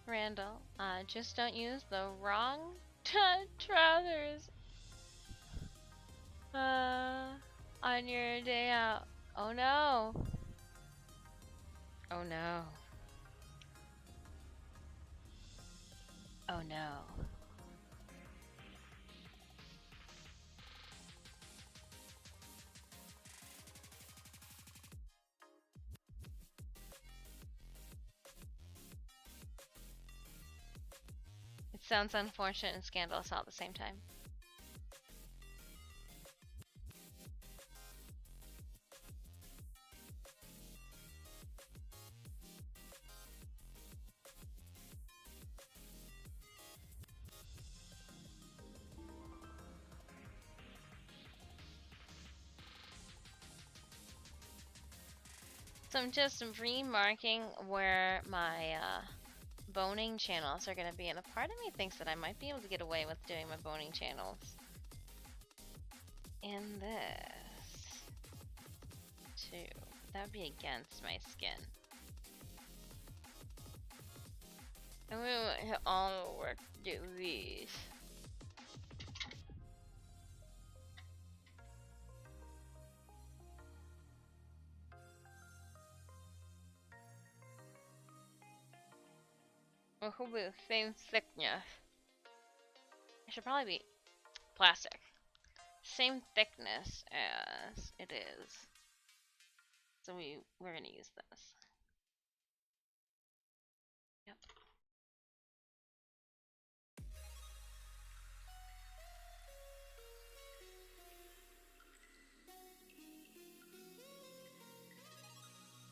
Randall, just don't use the wrong trousers on your day out. Oh no. Oh no. Oh no. It sounds unfortunate and scandalous all at the same time. So I'm just remarking where my boning channels are going to be, and a part of me thinks that I might be able to get away with doing my boning channels in this too. That would be against my skin. And we won't hit all the work to do these. It will be the same thickness. It should probably be plastic. Same thickness as it is. So we're gonna use this. Yep.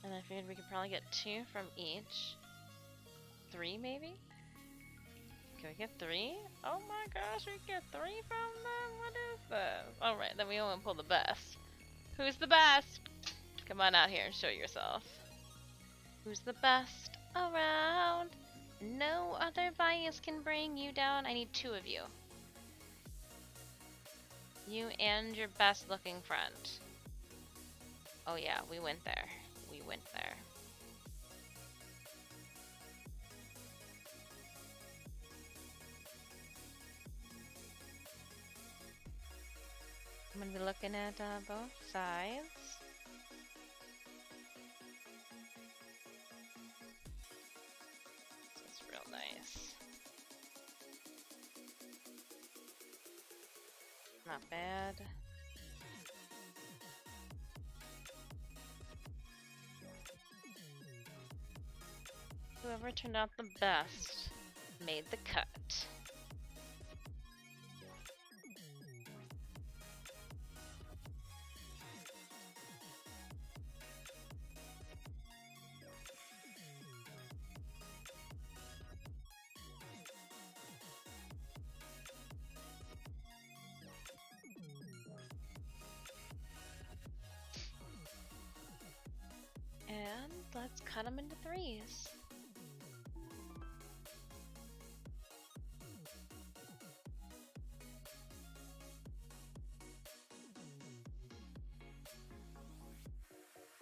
And I figured we could probably get 2 from each. 3 maybe? Can we get 3? Oh my gosh, we get 3 from them? What is this? Alright, then we only pull the best. Who's the best? Come on out here and show yourself. Who's the best around? No other bias can bring you down. I need 2 of you. You and your best looking friend. Oh yeah, we went there. We went there. I'm gonna be looking at both sides. This is real nice. Not bad. Whoever turned out the best made the cut. And let's cut them into 3s.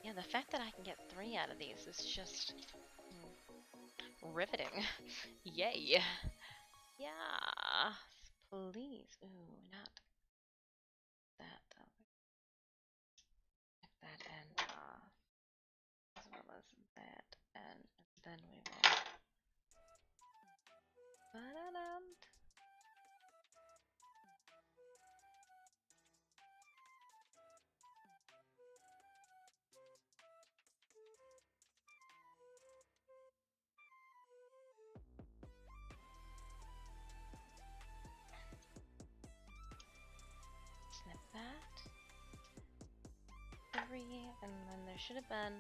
Yeah, the fact that I can get 3 out of these is just riveting. Yay. Yeah. Please. Ooh, not that. That end off. As well as that end. And then we will. Ba-da-dum. Snip that. 3, and then there should have been.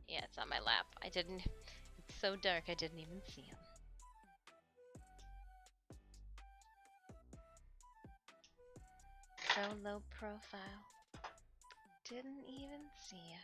Yeah, it's on my lap. I didn't. It's so dark, I didn't even see him. So low profile. Didn't even see ya.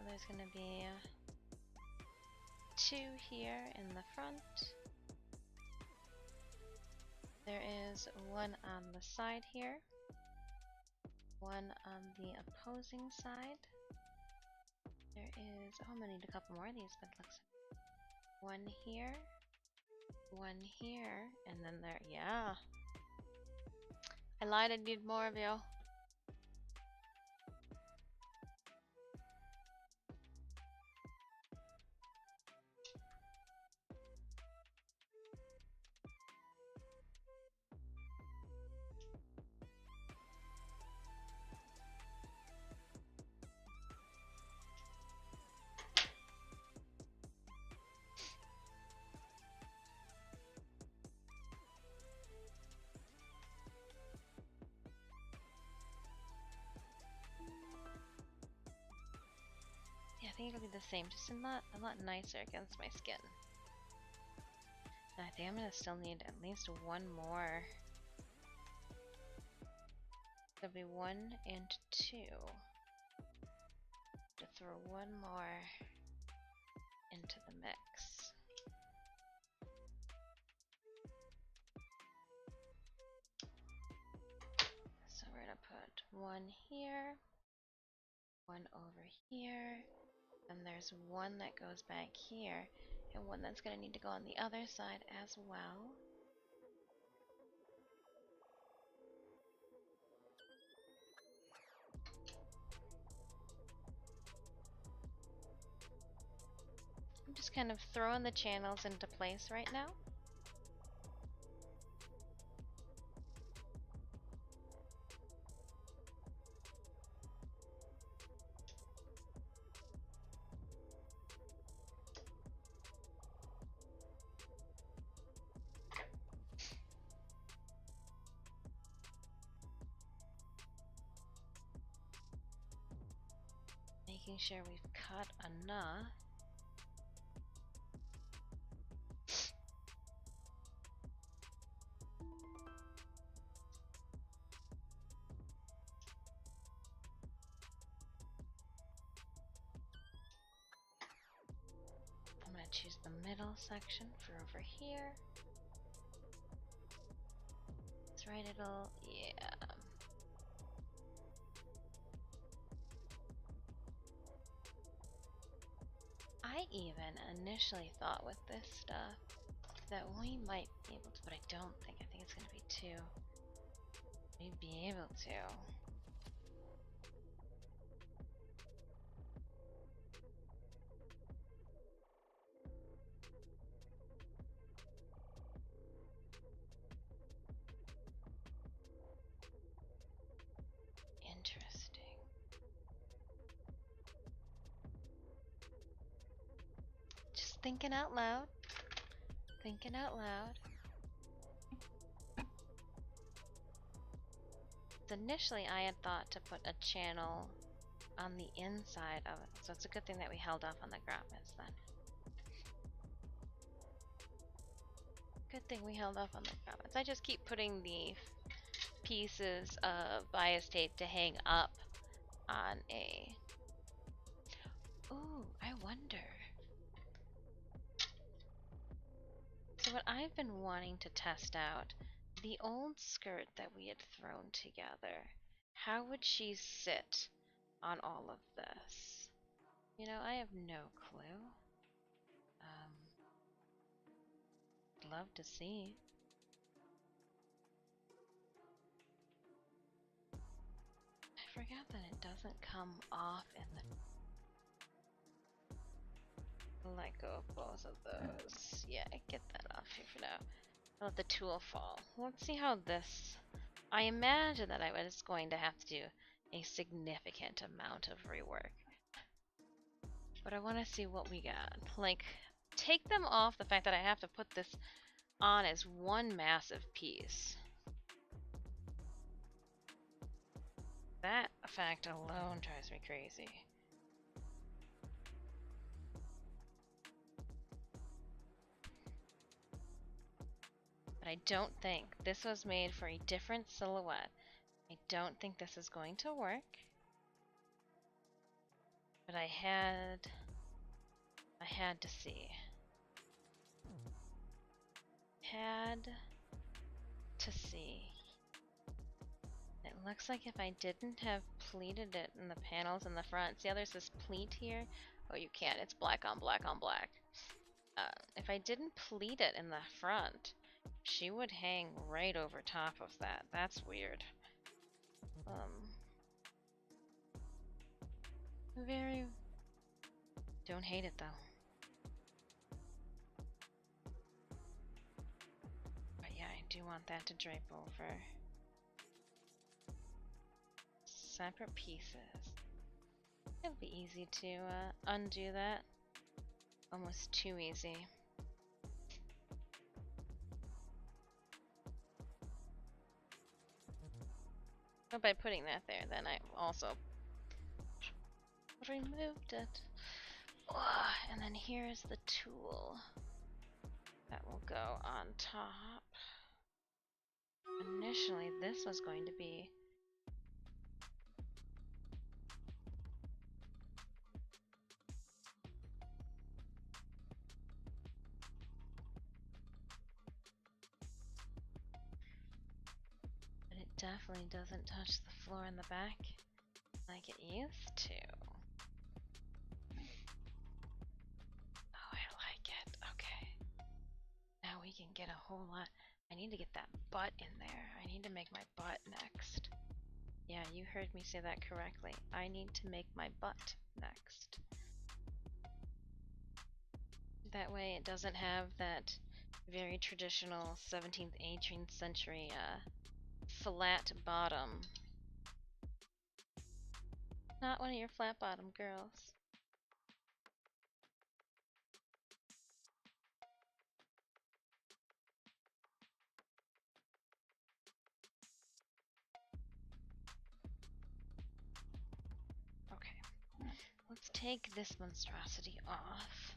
There's gonna be 2 here in the front. There is 1 on the side here. 1 on the opposing side. There is, oh, I'm gonna need a couple more of these, but it looks like 1 here, 1 here, and then there, yeah. I lied, I need more of you. think it'll be the same, just a lot nicer against my skin. And I think I'm gonna still need at least one more. There'll be 1 and 2. To throw one more into the mix. So we're gonna put one here, one over here, and there's one that goes back here, and one that's gonna need to go on the other side as well. I'm just kind of throwing the channels into place right now. Making sure we've cut enough. I'm going to choose the middle section for over here. That's right, yeah. I even initially thought with this stuff that we might be able to, but I don't think. I think it's going to be 2. We'd be able to. Interesting. Just thinking out loud. Thinking out loud. Initially, I had thought to put a channel on the inside of it, so it's a good thing that we held off on the grommets then. Good thing we held off on the grommets. I just keep putting the pieces of bias tape to hang up on a... Ooh, I wonder. So what I've been wanting to test out, the old skirt that we had thrown together, how would she sit on all of this? You know, I have no clue. Love to see. I forgot that it doesn't come off in the... Let go of both of those. Yeah, get that off here for now. I'll let the tool fall. Let's see how this... I imagine that I was going to have to do a significant amount of rework. But I want to see what we got. Like, take them off the fact that I have to put this on as one massive piece. That fact alone drives me crazy. But I don't think this was made for a different silhouette. I don't think this is going to work. But I had to see. Had to see. It looks like if I didn't have pleated it in the panels in the front, see how there's this pleat here? Oh, you can't. It's black on black on black. If I didn't pleat it in the front, she would hang right over top of that. That's weird. Very... Don't hate it, though. But yeah, I do want that to drape over. Separate pieces. It'll be easy to undo that. Almost too easy. But by putting that there, then I also removed it. And then here's the tool that will go on top. Initially, this was going to be but it definitely doesn't touch the floor in the back like it used to. Oh, I like it. Okay. Now we can get a whole lot. I need to get that butt in there. I need to make my butt next. Yeah, you heard me say that correctly. I need to make my butt next. That way it doesn't have that very traditional 17th, 18th century flat bottom. Not one of your flat bottom girls. Okay, let's take this monstrosity off.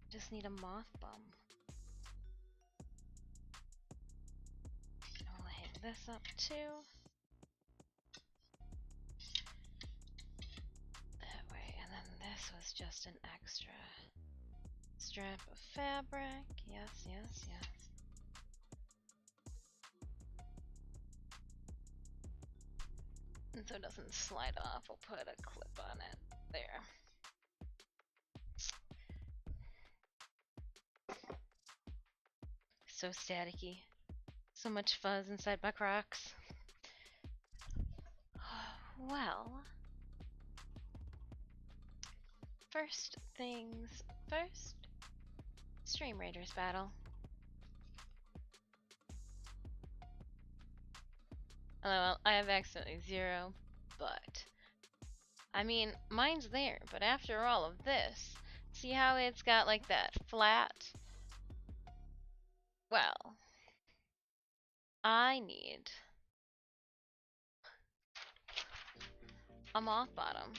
Just need a moth bum. I'll hang this up too. That way, and then this was just an extra strap of fabric. Yes, yes, yes. And so it doesn't slide off, we'll put a clip on it. There. So staticky. So much fuzz inside my Crocs. Well, first things first. Stream Raiders battle. Well, I have absolutely zero, but I mean, mine's there, but after all of this, see how it's got like that flat? Well, I need a moth bottom.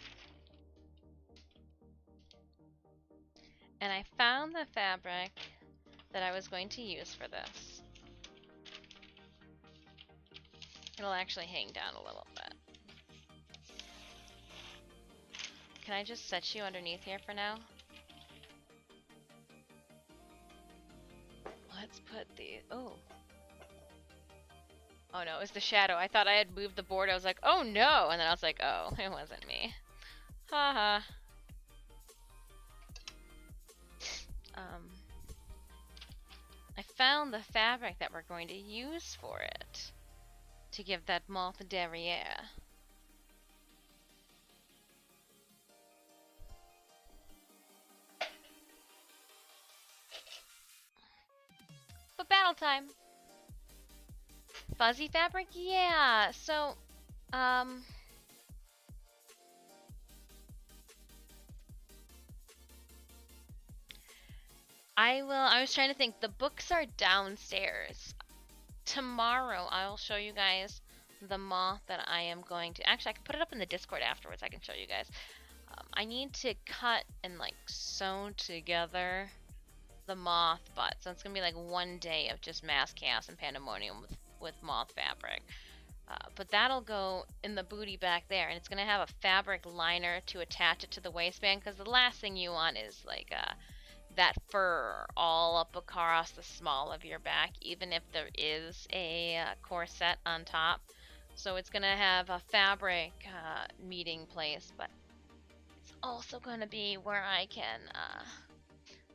And I found the fabric that I was going to use for this. It'll actually hang down a little bit. Can I just set you underneath here for now? Let's put the... Oh. Oh no, it was the shadow. I thought I had moved the board. I was like, oh no! And then I was like, oh, it wasn't me. Haha. I found the fabric that we're going to use for it to give that moth derriere. But battle time. Fuzzy fabric? Yeah. So, I was trying to think. The books are downstairs. Tomorrow I'll show you guys the moth that I am going to... Actually, I can put it up in the Discord afterwards. I can show you guys. I need to cut and like sew together the moth butt. So it's going to be like one day of just mass chaos and pandemonium with moth fabric. But that'll go in the booty back there. And it's going to have a fabric liner to attach it to the waistband. Because the last thing you want is like... that fur all up across the small of your back, even if there is a corset on top. So it's going to have a fabric meeting place, but it's also going to be where I can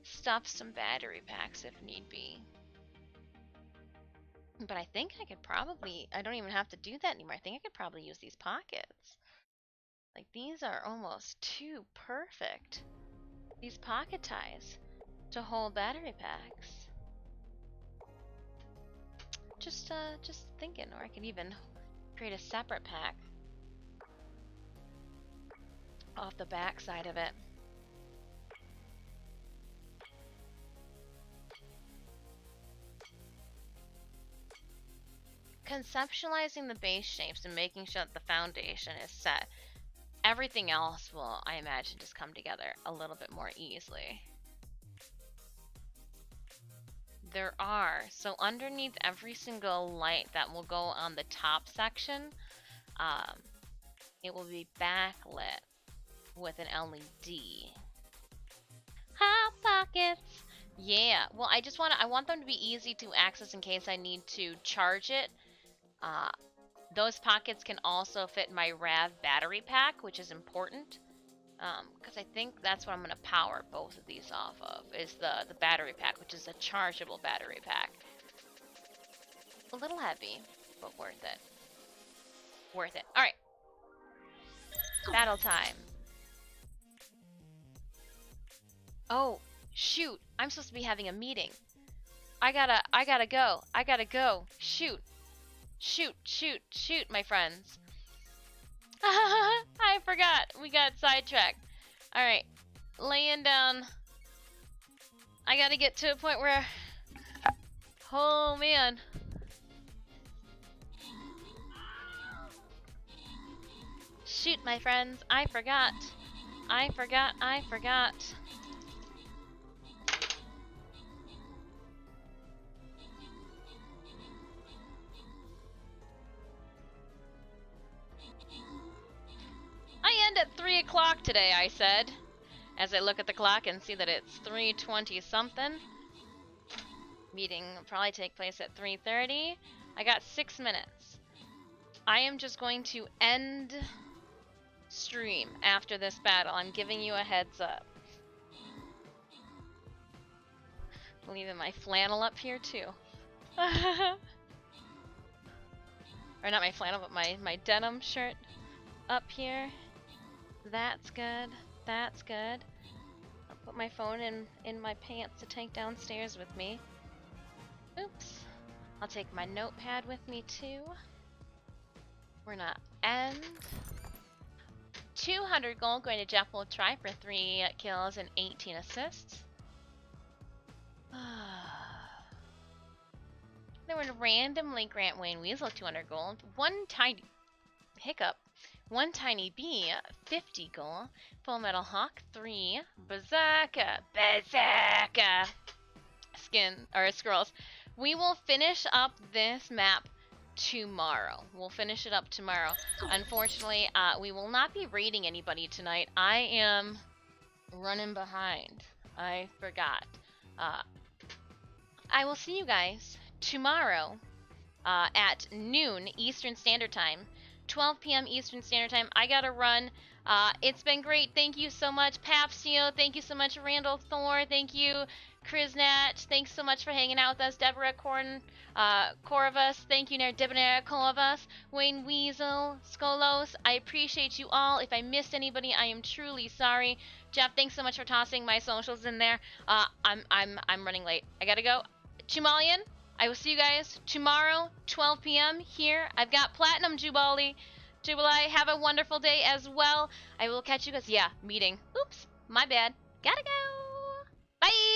stuff some battery packs if need be. But I think I could probably, I don't even have to do that anymore. I think I could probably use these pockets. Like, these are almost too perfect. These pocket ties to hold battery packs. Just thinking, or I could even create a separate pack off the back side of it. conceptualizing the base shapes and making sure that the foundation is set, everything else will, I imagine, just come together a little bit more easily. There are, so underneath every single light that will go on the top section, it will be backlit with an LED. Hot pockets! Yeah, well, I want them to be easy to access in case I need to charge it. Those pockets can also fit my RAV battery pack, which is important. Because I think that's what I'm going to power both of these off of, is the battery pack, which is a chargeable battery pack. A little heavy, but worth it. Worth it. Alright. Battle time. Oh, shoot. I'm supposed to be having a meeting. I gotta go. Shoot. Shoot, my friends. I forgot. We got sidetracked. Alright. Laying down. I gotta get to a point where... Oh, man. Shoot, my friends. I forgot. I forgot. I end at 3 o'clock today, I said, as I look at the clock and see that it's 3:20 something. Meeting will probably take place at 3:30. I got 6 minutes. I am just going to end stream after this battle. I'm giving you a heads up. Leaving my flannel up here too. Or not my flannel, but my denim shirt up here. That's good. That's good. I'll put my phone in my pants to take downstairs with me. Oops. I'll take my notepad with me too. We're not end. 200 gold going to Jeff Will Try for 3 kills and 18 assists. There would randomly grant Wayne Weasel 200 gold. One tiny hiccup. One tiny bee, 50 gold. Full Metal Hawk, 3. Berserker. Skin, or scrolls. We will finish up this map tomorrow. We'll finish it up tomorrow. Unfortunately, we will not be raiding anybody tonight. I am running behind. I forgot. I will see you guys tomorrow at noon Eastern Standard Time. 12 p.m. Eastern Standard Time. I gotta run. It's been great. Thank you so much, Papsio. Thank you so much, Randall Thor. Thank you, Kriznat. Thanks so much for hanging out with us, Deborah Corvus. Thank you, Debonair Corvus, Wayne Weasel, Skolos. I appreciate you all. If I missed anybody, I am truly sorry. Jeff, thanks so much for tossing my socials in there. I'm running late. I gotta go. Chumalian, I will see you guys tomorrow, 12 p.m. here. I've got Platinum Jubilee. Have a wonderful day as well. I will catch you guys. Yeah, meeting. Oops, my bad. Gotta go. Bye.